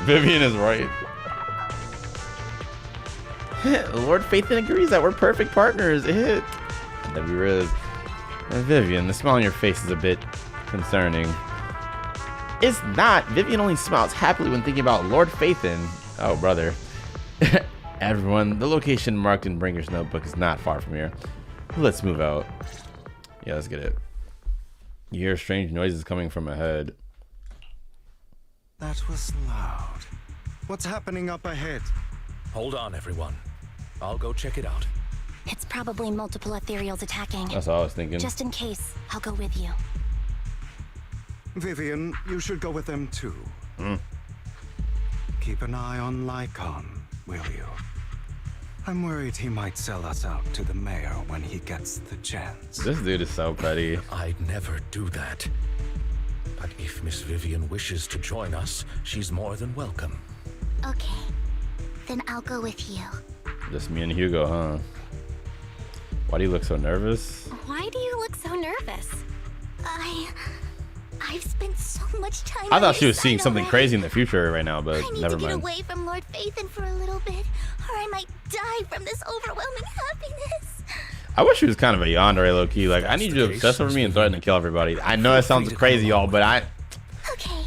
Vivian is right. Lord Phaethon agrees that we're perfect partners. W Riz. Vivian, the smile on your face is a bit concerning. It's not. Vivian only smiles happily when thinking about Lord Phaethon. Oh, brother. Everyone, the location marked in Bringer's notebook is not far from here. Let's move out. Yeah, let's get it. You hear strange noises coming from ahead. That was loud. What's happening up ahead? Hold on, everyone. I'll go check it out. It's probably multiple ethereals attacking. That's all I was thinking. Just in case, I'll go with you. Vivian, you should go with them too. Keep an eye on Lycon, will you? I'm worried he might sell us out to the mayor when he gets the chance. This dude is so petty. I'd never do that. But if Miss Vivian wishes to join us, she's more than welcome. Okay, then I'll go with you. Just me and Hugo, huh? Why do you look so nervous? Why do you look so nervous? I've spent so much time. I thought she was seeing something crazy in the future right now, but I need never to get mind. away from Lord Phaethon for a little bit, or I might die from this overwhelming happiness. I wish she was kind of a yandere, low key. Like, I need you to obsess over me and threaten to kill everybody. I know that sounds crazy, y'all, but Okay.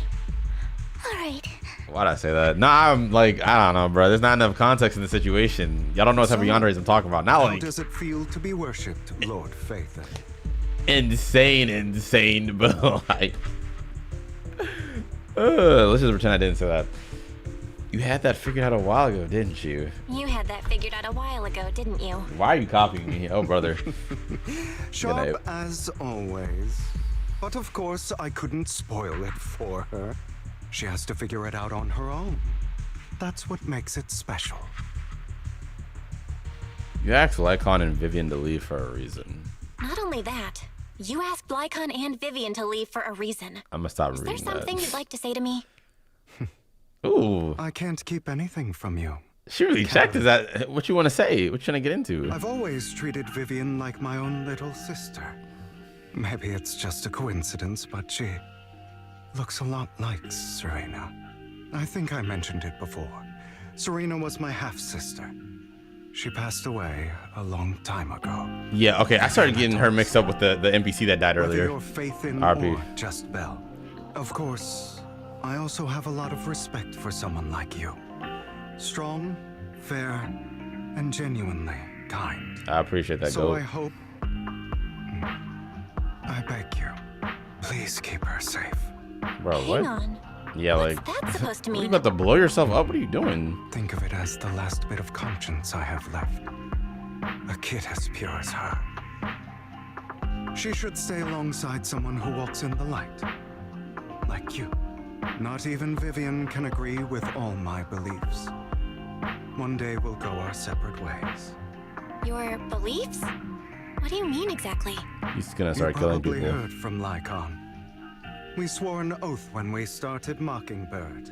All right. why'd I say that? Nah, I'm like, I don't know, bro. There's not enough context in the situation. Y'all don't know what type of yanderes I'm talking about. Not How like does it feel to be worshipped, Lord Phaethon? insane, but like, let's just pretend I didn't say that. You had that figured out a while ago, didn't you? You had that figured out a while ago, didn't you? Why are you copying me? Oh, brother. Sharp as always. But of course, I couldn't spoil it for her. She has to figure it out on her own. That's what makes it special. You asked Lycon and Vivian to leave for a reason. Not only that, you asked Lycon and Vivian to leave for a reason. I'm gonna stop Is reading there something that. you'd like to say to me? Ooh. I can't keep anything from you. She really checked. Is that what you want to say? What you trying to get into? I've always treated Vivian like my own little sister. Maybe it's just a coincidence, but she looks a lot like Serena. I think I mentioned it before. Serena was my half-sister. She passed away a long time ago. Yeah, okay. I started getting her mixed up with the NPC that died Whether earlier. you're Phaethon RP. or just Belle. Of course, I also have a lot of respect for someone like you. Strong, fair, and genuinely kind. I appreciate that, So Goat. I hope... I beg you, please keep her safe. Bro, what? Hang on. Yeah, What's like, that supposed to what, you mean? about to blow yourself up? What are you doing? Think of it as the last bit of conscience I have left. A kid as pure as her. She should stay alongside someone who walks in the light. Like you. Not even Vivian can agree with all my beliefs. One day we'll go our separate ways. Your beliefs? What do you mean exactly? He's gonna start killing You probably people. heard from Lycon. We swore an oath when we started Mockingbird.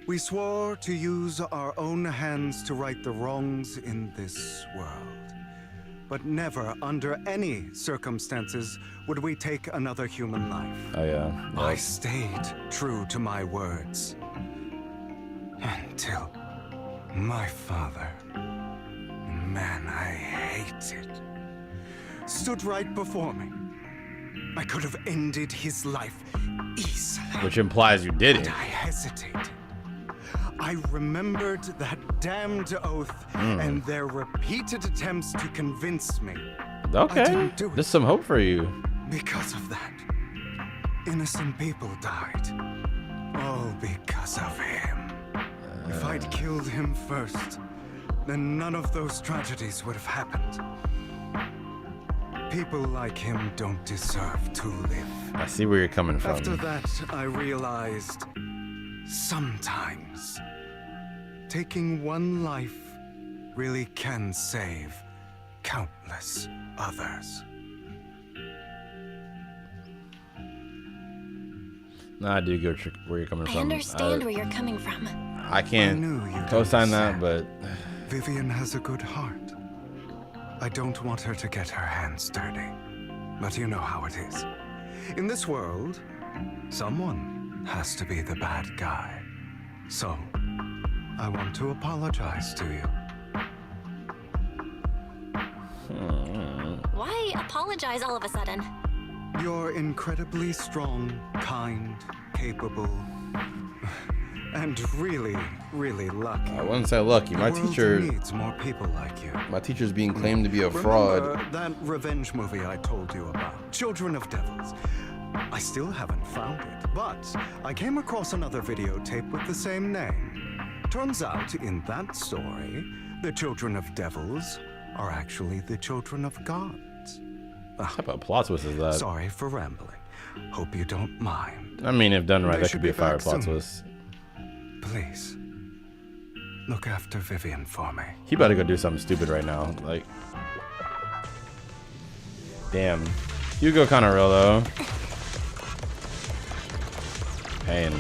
We swore to use our own hands to right the wrongs in this world. But never, under any circumstances, would we take another human life. Oh, yeah. I stayed true to my words. Until my father, a man I hated, stood right before me. I could have ended his life easily. Which implies you didn't. But I hesitated. I remembered that damned oath and their repeated attempts to convince me. I Okay. didn't do it. There's some hope for you. Because of that, innocent people died. All because of him. If I'd killed him first, then none of those tragedies would have happened. People like him don't deserve to live. I see where you're coming from. After that, I realized sometimes taking one life really can save countless others. Nah, I do get where you're coming from. I understand where you're coming from. I can't co-sign that, but Vivian has a good heart. I don't want her to get her hands dirty, but you know how it is. In this world, someone has to be the bad guy. So, I want to apologize to you. Why apologize all of a sudden? You're incredibly strong, kind, capable, and really, really lucky. I wouldn't say lucky. My The world teacher needs more people like you. My teacher's being claimed to be a fraud. Remember that revenge movie I told you about, Children of Devils? I still haven't found it, but I came across another videotape with the same name. Turns out, in that story, the Children of Devils are actually the children of gods. What type of plot twist is that? Sorry for rambling. Hope you don't mind. I mean, if done right, They that should could be a fire back plot soon. twist. Please, look after Vivian for me. He better go do something stupid right now. Like, damn. Hugo kind of real though. Pain.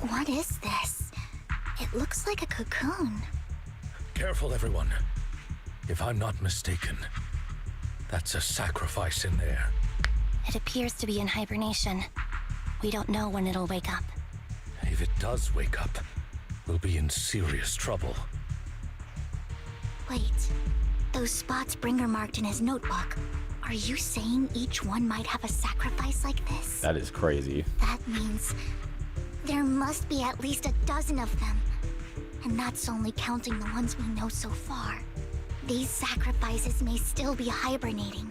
What is this? It looks like a cocoon. Careful, everyone. If I'm not mistaken, that's a sacrifice in there. It appears to be in hibernation. We don't know when it'll wake up. If it does wake up, we'll be in serious trouble. Wait, those spots Bringer marked in his notebook. Are you saying each one might have a sacrifice like this? That is crazy. That means there must be at least a dozen of them. And that's only counting the ones we know so far. These sacrifices may still be hibernating,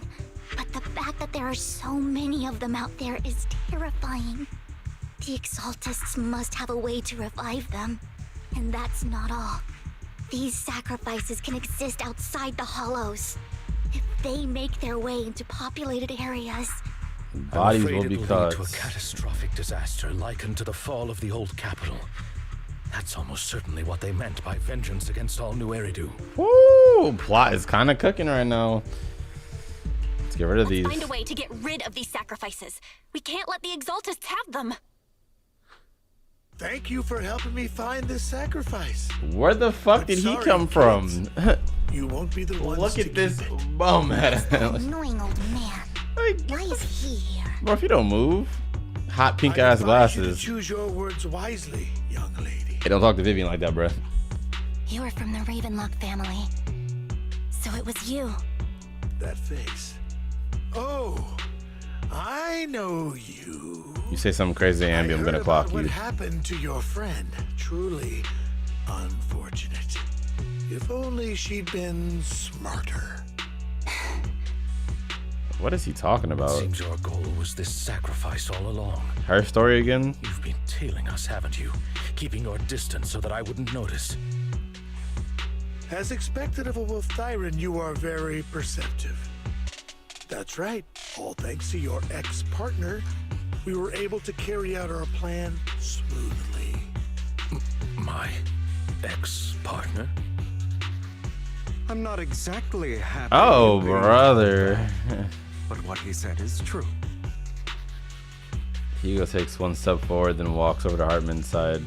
but the fact that there are so many of them out there is terrifying. The Exaltists must have a way to revive them. And that's not all. These sacrifices can exist outside the Hollows. If they make their way into populated areas, Bodies I'm afraid will be it'll lead cut. to a catastrophic disaster likened to the fall of the old capital. That's almost certainly what they meant by vengeance against all New Eridu. Woo! Plot is kind of cooking right now. Let's get rid of these. Find a way to get rid of these sacrifices. We can't let the Exaltists have them. Thank you for helping me find this sacrifice. Where the fuck But did he sorry, come from? You won't be the ones Look to at this keep it. bum head. annoying old man. Why is he here? Bro, if you don't move, hot pink I ass advise you to glasses. choose your words wisely, young lady. Hey, don't talk to Vivian like that, bruh. You were from the Ravenlock family. So it was you. That face. Oh, I know you. You say something crazy, Ambi, I'm gonna Heard clock about what you. happened to your friend. Truly unfortunate. If only she'd been smarter. What is he talking about? Seems your goal was this sacrifice all along. Her story again? You've been tailing us, haven't you? Keeping your distance so that I wouldn't notice. As expected of a Wolf-Thyran, you are very perceptive. That's right. All thanks to your ex-partner, we were able to carry out our plan smoothly. My ex-partner? I'm not exactly happy. Oh, with being brother. called that, but what he said is true. Hugo takes one step forward, then walks over to Hartman's side.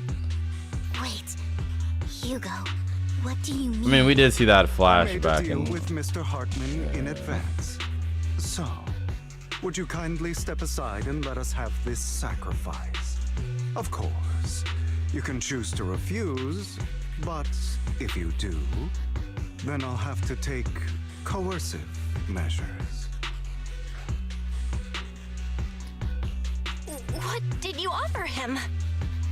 Wait, Hugo, what do you mean? I mean, we did see that I flash made back a deal in. with Mr. Hartman in advance. So, would you kindly step aside and let us have this sacrifice? Of course, you can choose to refuse, but if you do, then I'll have to take coercive measures. What did you offer him?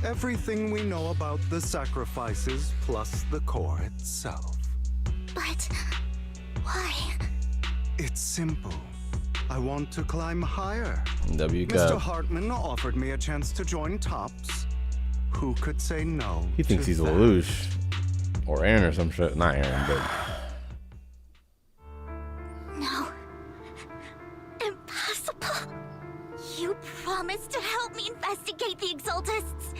Everything we know about the sacrifices plus the core itself. But why? It's simple. I want to climb higher. W Mr. Cup. Hartman offered me a chance to join Tops. Who could say no? He thinks he's a Lelouch. Or Aaron or some shit. Not Aaron, but... No. Impossible. You promised to help me investigate the Exaltists.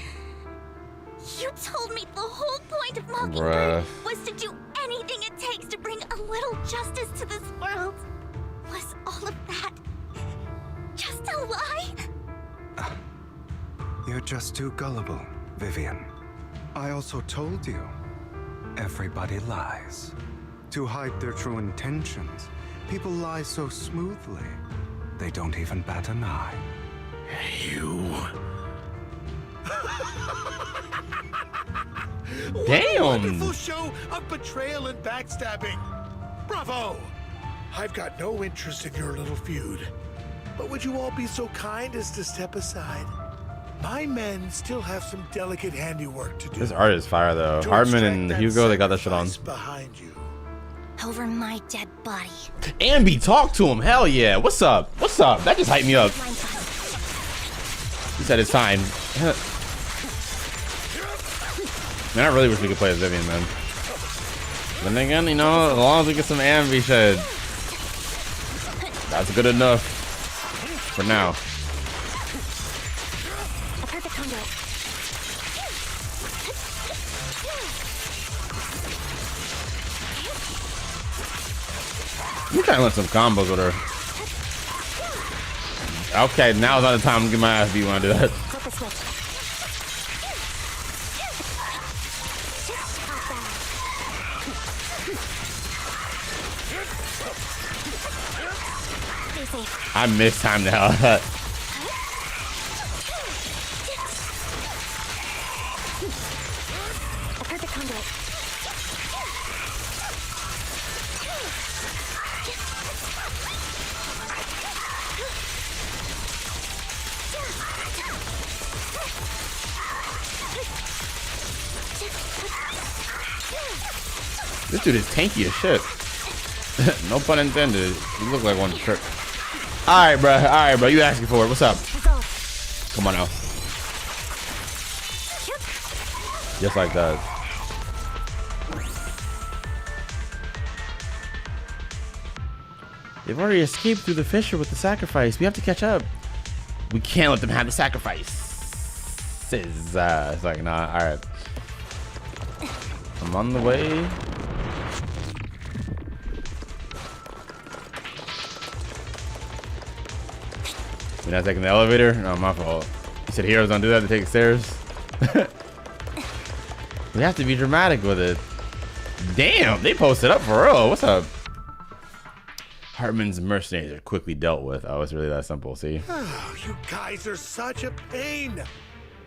You told me the whole point of Mockingbird was to do anything it takes to bring a little justice to this world. Was all of that just a lie? You're just too gullible, Vivian. I also told you, everybody lies. To hide their true intentions, people lie so smoothly, they don't even bat an eye. You... Damn! What a wonderful show of betrayal and backstabbing. Bravo! I've got no interest in your little feud. But would you all be so kind as to step aside? My men still have some delicate handiwork to do. This art is fire though. Hartman and Hugo, they got that shit on. Behind you. Over my dead body. Ambi, talk to him. Hell yeah. What's up? What's up? That just hyped me up. He said it's time. Man, I really wish we could play as Vivian, man. But then again, you know, as long as we get some Ambi shit, that's good enough for now. A perfect conduit. I'm trying to let some combos with her. Okay, now's not the time to get my ass beat when I do that. Flip the switch. Stay safe. I mistimed the hell out of that. A perfect conduit. This dude is tanky as shit. No pun intended. You look like one shirt. Alright, bro, you asking for it. What's up? Come on now. Just like that. They've already escaped through the fissure with the sacrifice. We have to catch up. We can't let them have the sacrifice. It's like, nah, alright. I'm on the way. You're not taking the elevator? No, my fault. You said heroes don't do that, to take stairs. We have to be dramatic with it. Damn, they posted up for real. What's up? Hartman's mercenaries are quickly dealt with. Oh, it's really that simple, see? Oh, you guys are such a pain.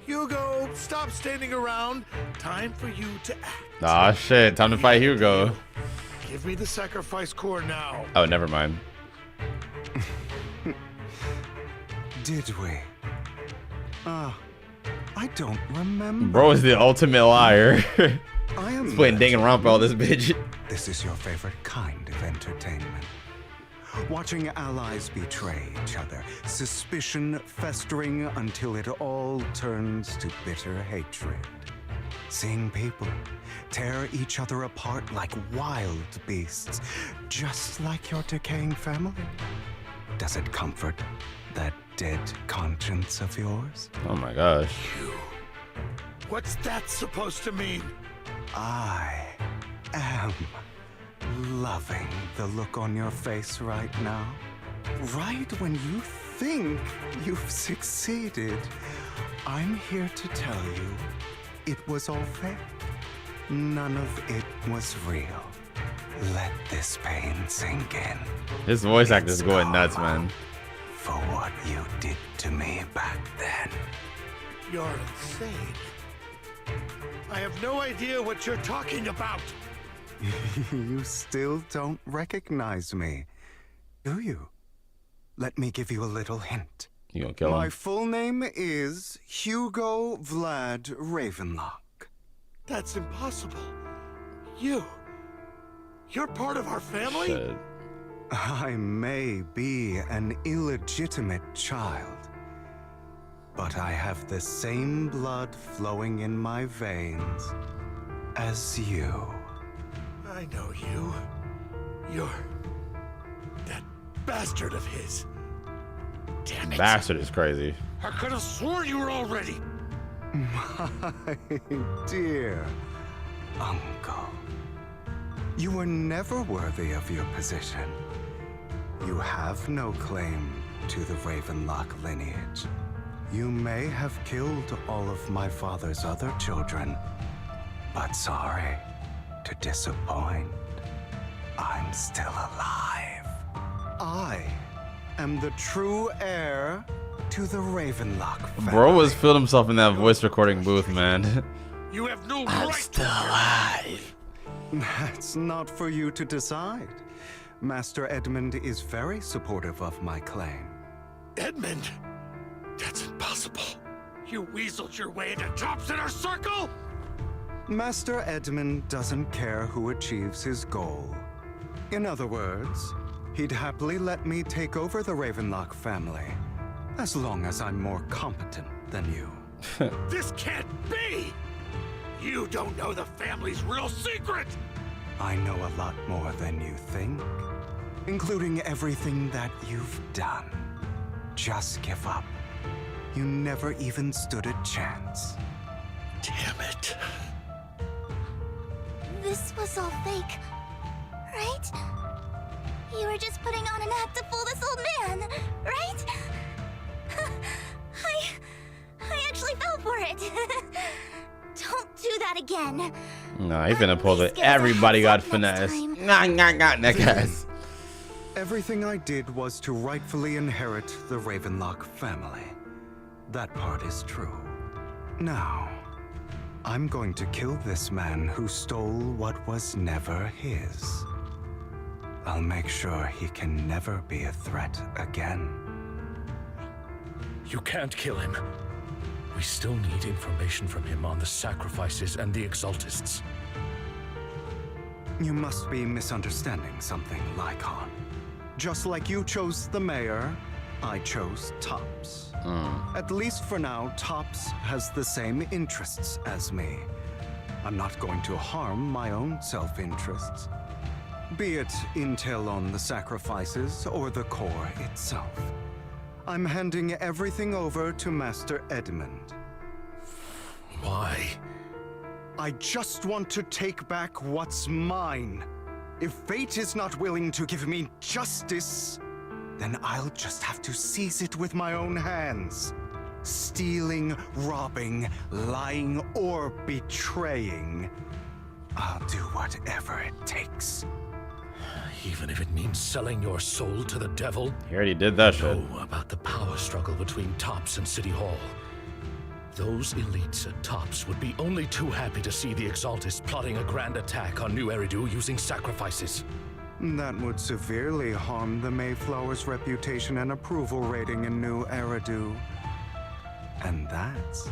Hugo, stop standing around. Time for you to act. Aw, shit. Time to fight Hugo. Give me the sacrifice core now. Oh, never mind. Did we? I don't remember. Bro is the ultimate liar. I am He's playing Danganronpa all this bitch. This is your favorite kind of entertainment. Watching allies betray each other, suspicion festering until it all turns to bitter hatred. Seeing people tear each other apart like wild beasts, just like your decaying family. Does it comfort that dead conscience of yours? Oh my gosh. What's that supposed to mean? I am loving the look on your face right now. Right when you think you've succeeded, I'm here to tell you it was all fake. None of it was real. Let this pain sink in. His voice actor is going nuts, man. For what you did to me back then. You're insane. I have no idea what you're talking about. You still don't recognize me, do you? Let me give you a little hint. You gonna kill him? My full name is Hugo Vlad Ravenlock. That's impossible. You're part of our family? Shit. I may be an illegitimate child, but I have the same blood flowing in my veins as you. I know you. You're that bastard of his. Damn it. Bastard is crazy. I could have sworn you were already. My dear uncle, you were never worthy of your position. You have no claim to the Ravenlock lineage. You may have killed all of my father's other children, but sorry to disappoint. I'm still alive. I am the true heir to the Ravenlock family. Bro was filled himself in that voice recording booth, man. You have no I'm right still to alive. That's not for you to decide. Master Edmund is very supportive of my claim. Edmund? That's impossible. You weaseled your way into Top's inner circle? Master Edmund doesn't care who achieves his goal. In other words, he'd happily let me take over the Ravenlock family, as long as I'm more competent than you. This can't be! You don't know the family's real secret! I know a lot more than you think, including everything that you've done. Just give up. You never even stood a chance. Damn it. This was all fake, right? You were just putting on an act to fool this old man, right? I actually fell for it. Don't do that again. Nah, he's gonna pull it. Everybody got finesse. Nah, neck ass. Everything I did was to rightfully inherit the Ravenlock family. That part is true. Now, I'm going to kill this man who stole what was never his. I'll make sure he can never be a threat again. You can't kill him. We still need information from him on the sacrifices and the Exaltists. You must be misunderstanding something, Lycon. Just like you chose the mayor, I chose Tops. At least for now, Tops has the same interests as me. I'm not going to harm my own self-interests. Be it intel on the sacrifices or the core itself. I'm handing everything over to Master Edmund. Why? I just want to take back what's mine. If fate is not willing to give me justice, then I'll just have to seize it with my own hands. Stealing, robbing, lying, or betraying. I'll do whatever it takes. Even if it means selling your soul to the devil? He already did that shit. Know about the power struggle between Tops and City Hall. Those elites at Tops would be only too happy to see the Exaltists plotting a grand attack on New Eridu using sacrifices. That would severely harm the Mayflower's reputation and approval rating in New Eridu. And that's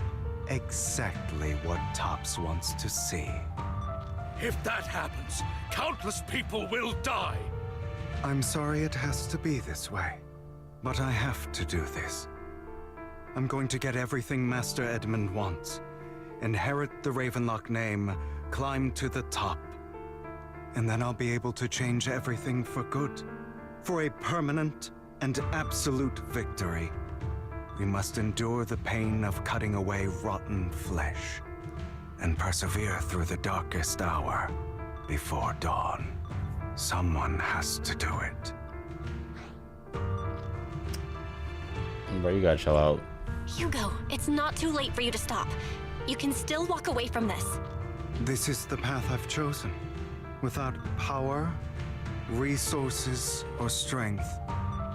exactly what Tops wants to see. If that happens, countless people will die. I'm sorry it has to be this way, but I have to do this. I'm going to get everything Master Edmund wants. Inherit the Ravenlock name, climb to the top. And then I'll be able to change everything for good. For a permanent and absolute victory. We must endure the pain of cutting away rotten flesh. And persevere through the darkest hour before dawn. Someone has to do it. Bro, you gotta chill out. Hugo, it's not too late for you to stop. You can still walk away from this. This is the path I've chosen. Without power, resources, or strength,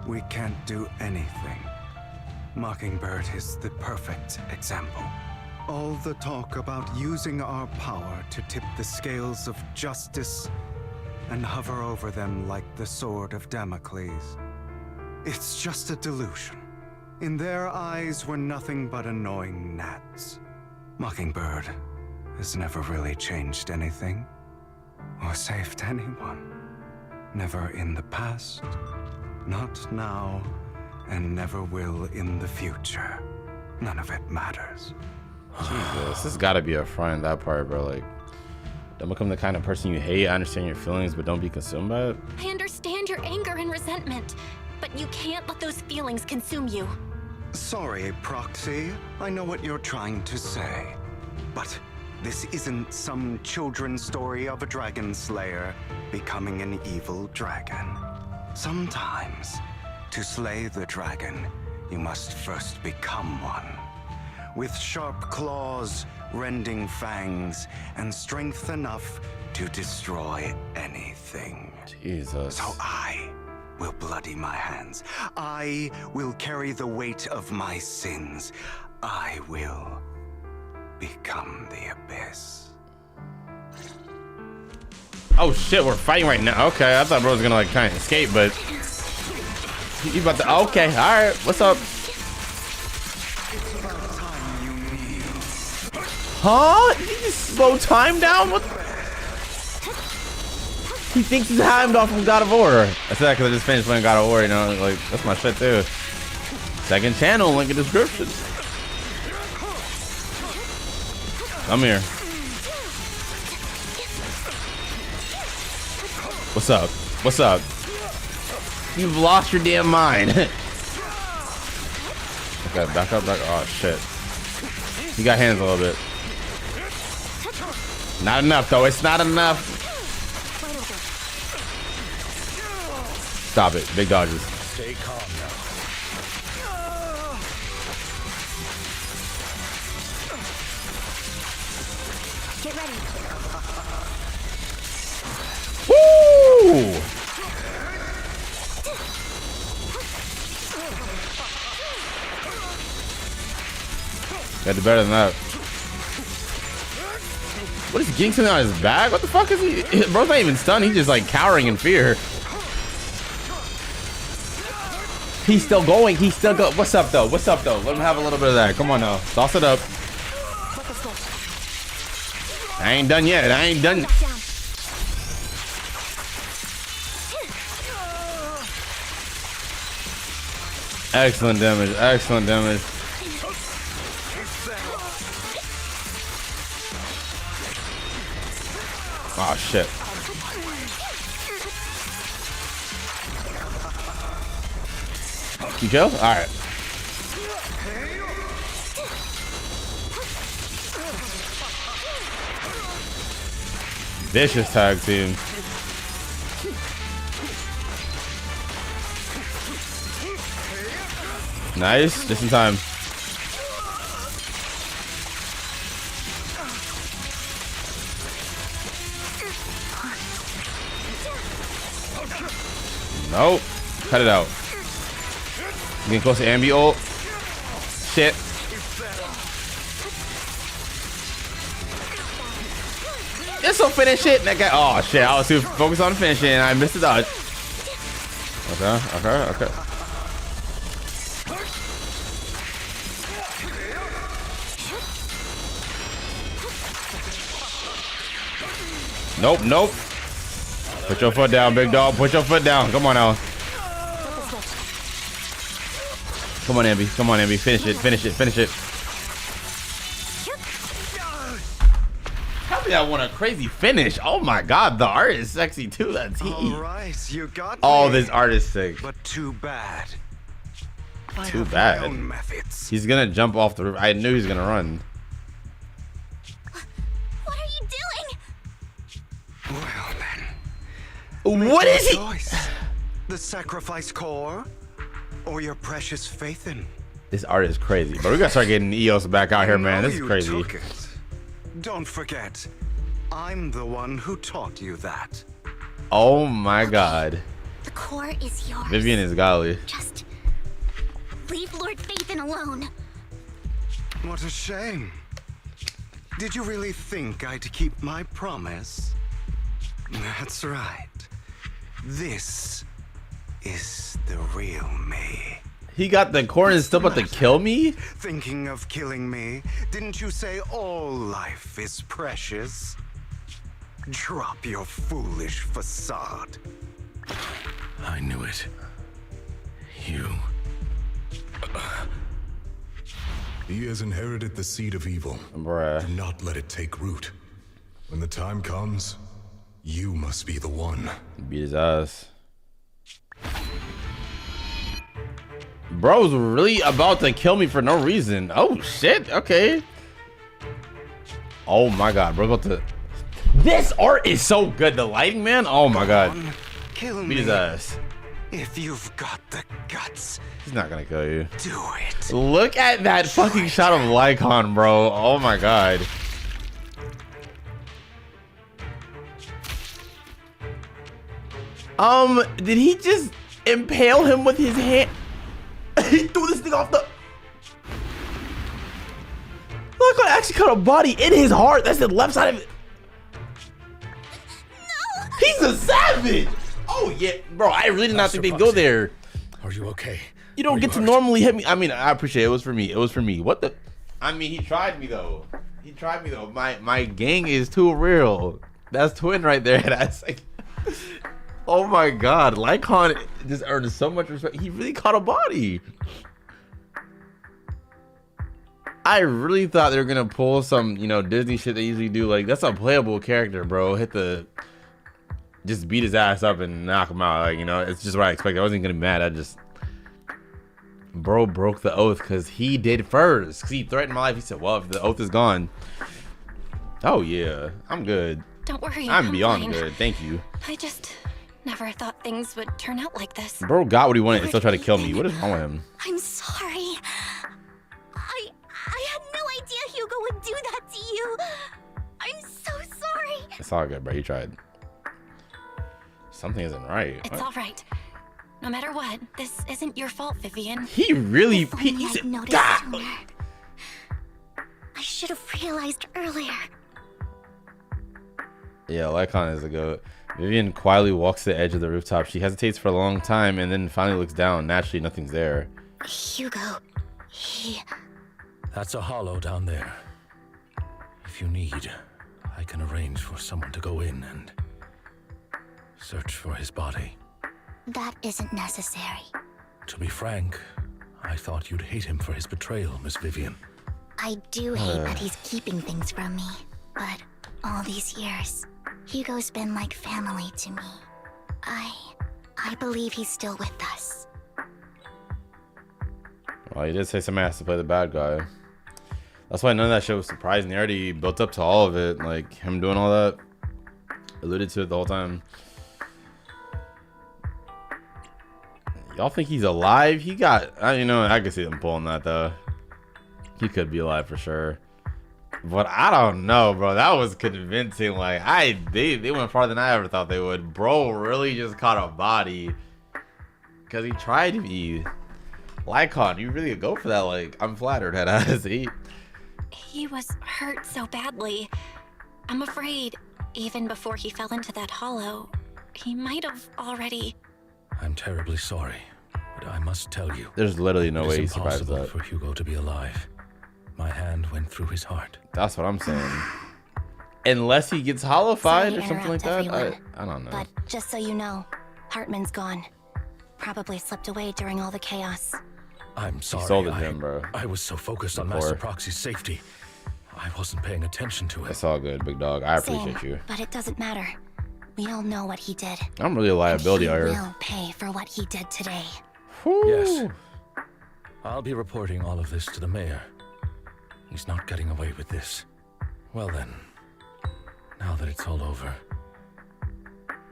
we can't do anything. Mockingbird is the perfect example. All the talk about using our power to tip the scales of justice and hover over them like the sword of Damocles. It's just a delusion. In their eyes, we're nothing but annoying gnats. Mockingbird has never really changed anything or saved anyone. Never in the past, not now, and never will in the future. None of it matters. Jesus, this gotta be a front, that part, bro. Like, don't become the kind of person you hate. I understand your feelings, but don't be consumed by it. I understand your anger and resentment, but you can't let those feelings consume you. Sorry, Proxy. I know what you're trying to say. But this isn't some children's story of a dragon slayer becoming an evil dragon. Sometimes, to slay the dragon, you must first become one. With sharp claws, rending fangs, and strength enough to destroy anything. Jesus. So I will bloody my hands. I will carry the weight of my sins. I will become the abyss. Oh shit, we're fighting right now. Okay, I thought bro was gonna like try and escape, but he about to. Okay, all right. What's up? Huh? Did he just slow time down? What? He thinks he's Heimdall from God of War. I said that because I just finished playing God of War. You know, like that's my shit too. Second channel, link in description. Come here. What's up? What's up? You've lost your damn mind. Okay, back up, back. Oh shit. You got hands a little bit. Not enough though. It's not enough. Stop it. Big dodges. Stay calm now. Get ready. Woo! Gotta do better than that. What is he getting something on his back? What the fuck is he? Bro's not even stunned. He's just like cowering in fear. He's still going. He's still go. What's up though? What's up though? Let him have a little bit of that. Come on now. Sauce it up. I ain't done yet. I ain't done. Excellent damage. Excellent damage. Oh shit. You kill? Alright. Vicious tag team. Nice. Just in time. Nope. Cut it out. Getting close to Ambi ult. Shit. This will finish it. That guy. Oh shit. I was too focused on finishing and I missed the dodge. Okay. Okay. Okay. Nope. Nope. Put your foot down, big dog. Put your foot down. Come on now. Come on, Ambi. Come on, Ambi. Finish it. Finish it. Finish it. Tell me I want a crazy finish. Oh my god, the art is sexy too. That's heat. All right, you got Oh, me. this art is sick. But too bad. I Too have bad. my own methods. He's gonna jump off the roof. I knew he was gonna run. What are you doing? Well then. What is he? Choice. The sacrifice core, or your precious faith in? This art is crazy, but we gotta start getting EOS back out here, man. I know This is you crazy. took it. Don't forget, I'm the one who taught you that. Oh my god. The core is yours. Vivian is godly. Just leave Lord Phaethon alone. What a shame. Did you really think I'd keep my promise? That's right. This is the real me. He got the core and is still about to kill me? Thinking of killing me? Didn't you say all life is precious? Drop your foolish facade. I knew it. You. He has inherited the seed of evil. Bruh. Do not let it take root. When the time comes, you must be the one. Beat his ass. Bro's really about to kill me for no reason. Oh shit, okay. Oh my god, bro, about to... This art is so good. The lighting, man. Oh my god. Kill Beat his ass. If you've got the guts, he's not gonna kill you. Do it. Look at that fucking shot of Lycon, bro. Oh my god. Did he just impale him with his hand? He threw this thing off the... Lycon actually cut a body in his heart. That's the left side of it. No! He's a savage! Oh yeah, bro, I really did not think they'd go there. Are you okay? You don't get to normally hit me. I mean, I appreciate it. It was for me. It was for me. What the? I mean, he tried me though. He tried me though. My gang is too real. That's twin right there. That's like, oh my god, Lycon just earned so much respect. He really caught a body. I really thought they were gonna pull some, you know, Disney shit they usually do. Like, that's a playable character, bro. Hit the, just beat his ass up and knock him out. Like, you know, it's just what I expected. I wasn't gonna be mad. I just, bro broke the oath because he did first. Because he threatened my life. He said, well, if the oath is gone. Oh yeah, I'm good. Don't worry, I'm beyond fine. good. Thank you. I just never thought things would turn out like this. Bro got what he wanted and still tried to kill me. What is wrong with him? I'm sorry. I had no idea Hugo would do that to you. I'm so sorry. It's all good, bro. He tried. Something isn't right. It's all right. No matter what, this isn't your fault, Vivian. He really... If only He I'd said, noticed God. sooner. I should have realized earlier. Yeah, Lycon is a goat. Vivian quietly walks to the edge of the rooftop. She hesitates for a long time and then finally looks down. Naturally, nothing's there. Hugo, he... That's a hollow down there. If you need, I can arrange for someone to go in and search for his body. That isn't necessary. To be frank, I thought you'd hate him for his betrayal, Miss Vivian. I do hate that he's keeping things from me. But all these years, Hugo's been like family to me. I believe he's still with us. Well, he did say somebody has to play the bad guy. That's why none of that shit was surprising. They already built up to all of it. Like, him doing all that. Alluded to it the whole time. Y'all think he's alive? He got... you know, I could see them pulling that, though. He could be alive for sure. But I don't know, bro. That was convincing. Like, they went farther than I ever thought they would. Bro really just caught a body. Because he tried me. Lycon, you really go for that. Like, I'm flattered, head ass. He was hurt so badly. I'm afraid, even before he fell into that hollow, he might have already... I'm terribly sorry, but I must tell you. There's literally no way he survives impossible that. for Hugo to be alive. My hand went through his heart. That's what I'm saying. Unless he gets hollowified Sorry or to something like interrupt that. everyone, I don't know. But just so you know, Hartman's gone. Probably slipped away during all the chaos. I'm sorry. sold it to him, bro. I was so focused on Master Proxy's safety. I wasn't paying attention to it. It's all good, big dog. I appreciate Same, you. But it doesn't matter. We all know what he did. I'm really a liability out He here. will pay for what he did today. Yes. I'll be reporting all of this to the mayor. He's not getting away with this. Well then, now that it's all over,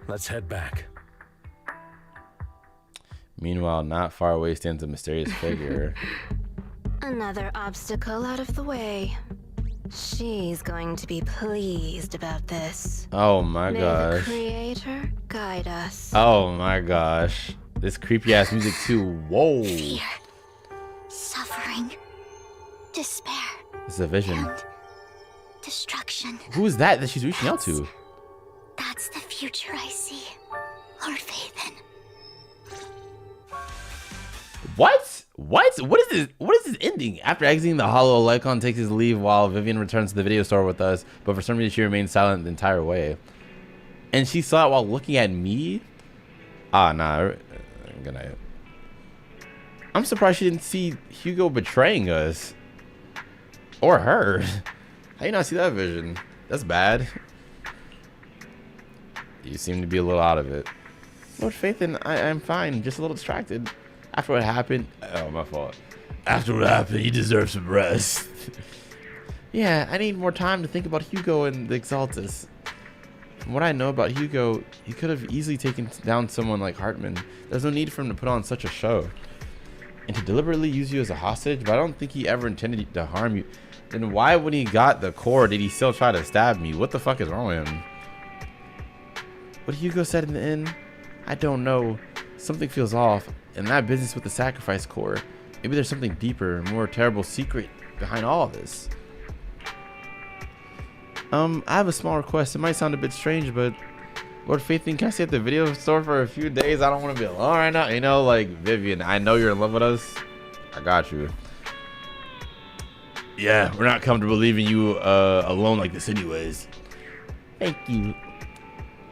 let's head back. Meanwhile, not far away stands a mysterious figure. Another obstacle out of the way. She's going to be pleased about this. Oh my May gosh. the Creator guide us. Oh my gosh. This creepy ass music too. Whoa. Fear. Suffering. Despair. This is a vision. And destruction. Who is that she's reaching out to? That's the future I see. Lord Vathan. What? What? What is this? What is this ending? After exiting the hollow, Lycon takes his leave while Vivian returns to the video store with us, but for some reason she remains silent the entire way. And she saw it while looking at me? Ah, nah. Good night. I'm surprised she didn't see Hugo betraying us. Or her. How you not see that vision? That's bad. You seem to be a little out of it. Lord Phaethon, I'm fine. Just a little distracted. After what happened... Oh, my fault. After what happened, you deserve some rest. Yeah, I need more time to think about Hugo and the Exaltus. From what I know about Hugo, he could have easily taken down someone like Hartman. There's no need for him to put on such a show. And to deliberately use you as a hostage, but I don't think he ever intended to harm you. Then why, when he got the core, did he still try to stab me? What the fuck is wrong with him? What Hugo said in the end? I don't know. Something feels off. And that business with the sacrifice core. Maybe there's something deeper, more terrible secret behind all of this. I have a small request. It might sound a bit strange, but Lord Phaethon, can I stay at the video store for a few days? I don't want to be alone right now. You know, like, Vivian, I know you're in love with us. I got you. Yeah, we're not comfortable leaving you alone like this anyways. Thank you.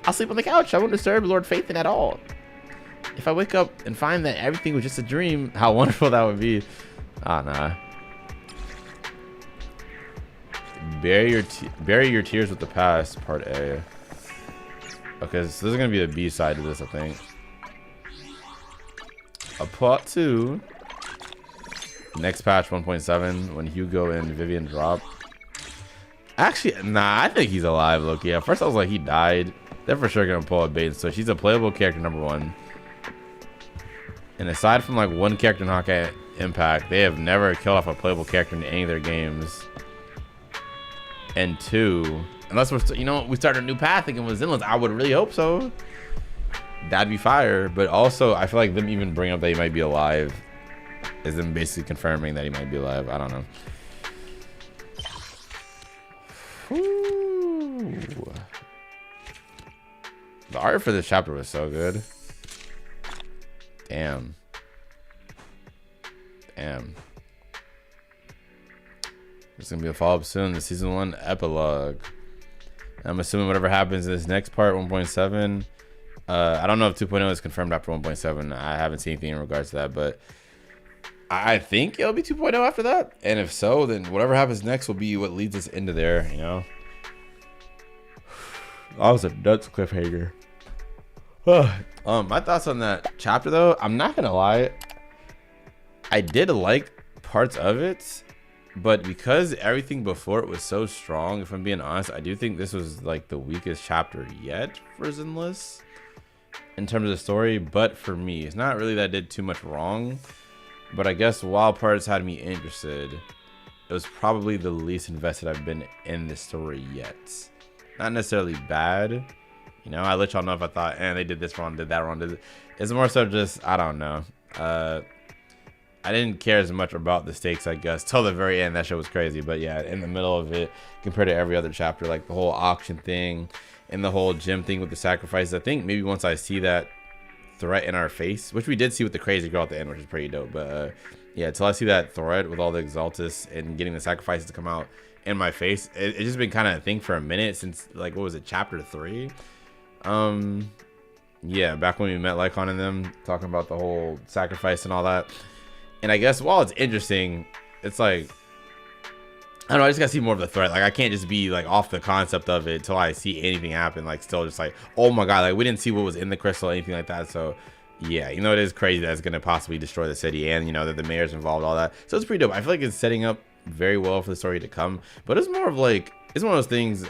I'll sleep on the couch. I won't disturb Lord Phaethon at all. If I wake up and find that everything was just a dream, how wonderful that would be. Ah, nah. Bury your tears with the past, part A. Okay, so this is gonna be a B side to this, I think. A part 2. Next patch 1.7 when Hugo and Vivian drop. Actually, nah, I think he's alive, Loki. At first I was like he died. They're for sure gonna pull a bait, so she's a playable character, number 1. And aside from like one character in Hawkeye Impact, they have never killed off a playable character in any of their games. And 2, unless we're, you know, we start a new path again with Zenless, I would really hope so. That'd be fire. But also, I feel like them even bringing up that he might be alive is them basically confirming that he might be alive. I don't know. Ooh. The art for this chapter was so good. Damn. Damn. There's gonna be a follow-up soon. The season 1 epilogue. I'm assuming whatever happens in this next part, 1.7. I don't know if 2.0 is confirmed after 1.7. I haven't seen anything in regards to that, but I think it'll be 2.0 after that. And if so, then whatever happens next will be what leads us into there, you know? That was a nuts cliffhanger. My thoughts on that chapter, though, I'm not gonna lie. I did like parts of it. But because everything before it was so strong, if I'm being honest, I do think this was like the weakest chapter yet for Zenless in terms of the story. But for me, it's not really that I did too much wrong. But I guess while parts had me interested, it was probably the least invested I've been in the story yet. Not necessarily bad. You know, I let y'all know if I thought, they did this wrong, did that wrong. It's more so just, I don't know. I didn't care as much about the stakes, I guess, till the very end. That shit was crazy. But yeah, in the middle of it, compared to every other chapter, like the whole auction thing and the whole gym thing with the sacrifices, I think maybe once I see that threat in our face, which we did see with the crazy girl at the end, which is pretty dope. But yeah, till I see that threat with all the Exaltus and getting the sacrifices to come out in my face, it's just been kind of a thing for a minute since, like, what was it, chapter 3? Yeah, back when we met Lycon and them, talking about the whole sacrifice and all that. And I guess while it's interesting, it's like, I don't know, I just gotta see more of the threat. Like, I can't just be like off the concept of it till I see anything happen. Like, still just like, oh my god, like we didn't see what was in the crystal or anything like that. So yeah, you know, it is crazy that it's gonna possibly destroy the city, and you know that the mayor's involved, all that. So it's pretty dope. I feel like it's setting up very well for the story to come. But it's more of like, it's one of those things,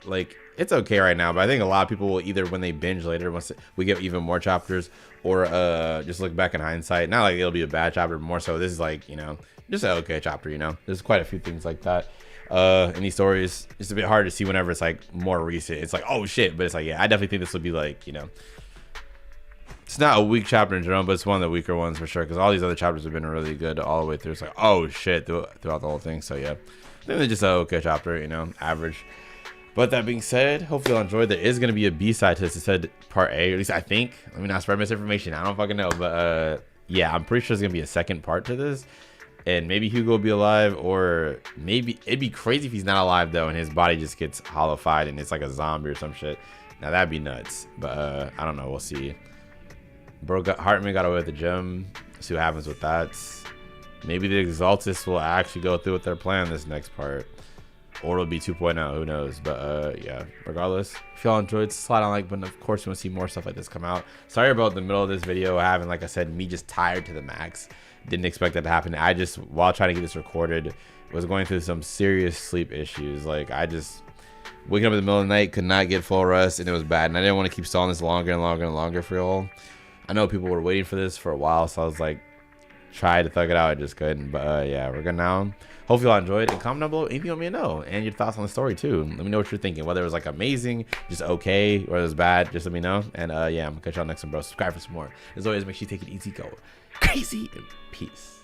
like, it's okay right now, but I think a lot of people will either, when they binge later, once we get even more chapters, or just look back in hindsight. Not like it'll be a bad chapter, but more so this is like, you know, just an okay chapter, you know. There's quite a few things like that in these stories. It's a bit hard to see whenever it's like more recent. It's like, oh shit, but it's like, yeah, I definitely think this will be like, you know, it's not a weak chapter in general, but it's one of the weaker ones for sure, because all these other chapters have been really good all the way through. It's like, oh shit, throughout the whole thing. So yeah, I think they're just an okay chapter, you know, average. But that being said, hopefully y'all enjoyed. There is going to be a B-side to this. It said part A, or at least I think. Let me not spread misinformation. I don't fucking know. But yeah, I'm pretty sure there's going to be a second part to this. And maybe Hugo will be alive, or maybe it'd be crazy if he's not alive, though, and his body just gets hollowified and it's like a zombie or some shit. Now, that'd be nuts. But I don't know. We'll see. Bro, Hartman got away with the gem. See what happens with that. Maybe the Exaltus will actually go through with their plan this next part. Or it'll be 2.0, who knows. But yeah, regardless, if y'all enjoyed, slide on like button. Of course, you want to see more stuff like this come out. Sorry about the middle of this video having, like I said, me just tired to the max. Didn't expect that to happen. I just, while trying to get this recorded, was going through some serious sleep issues. Like, I just waking up in the middle of the night, could not get full rest, and it was bad. And I didn't want to keep stalling this longer and longer and longer for y'all. I know people were waiting for this for a while, so I was like, try to thug it out. I just couldn't. But yeah, we're good now. Hope y'all enjoyed, and comment down below anything you want me to know and your thoughts on the story too. Let me know what you're thinking, whether it was like amazing, just okay, or it was bad. Just let me know. And yeah, I'm gonna catch y'all next one, bro. Subscribe for some more. As always, make sure you take it easy, go crazy, and peace.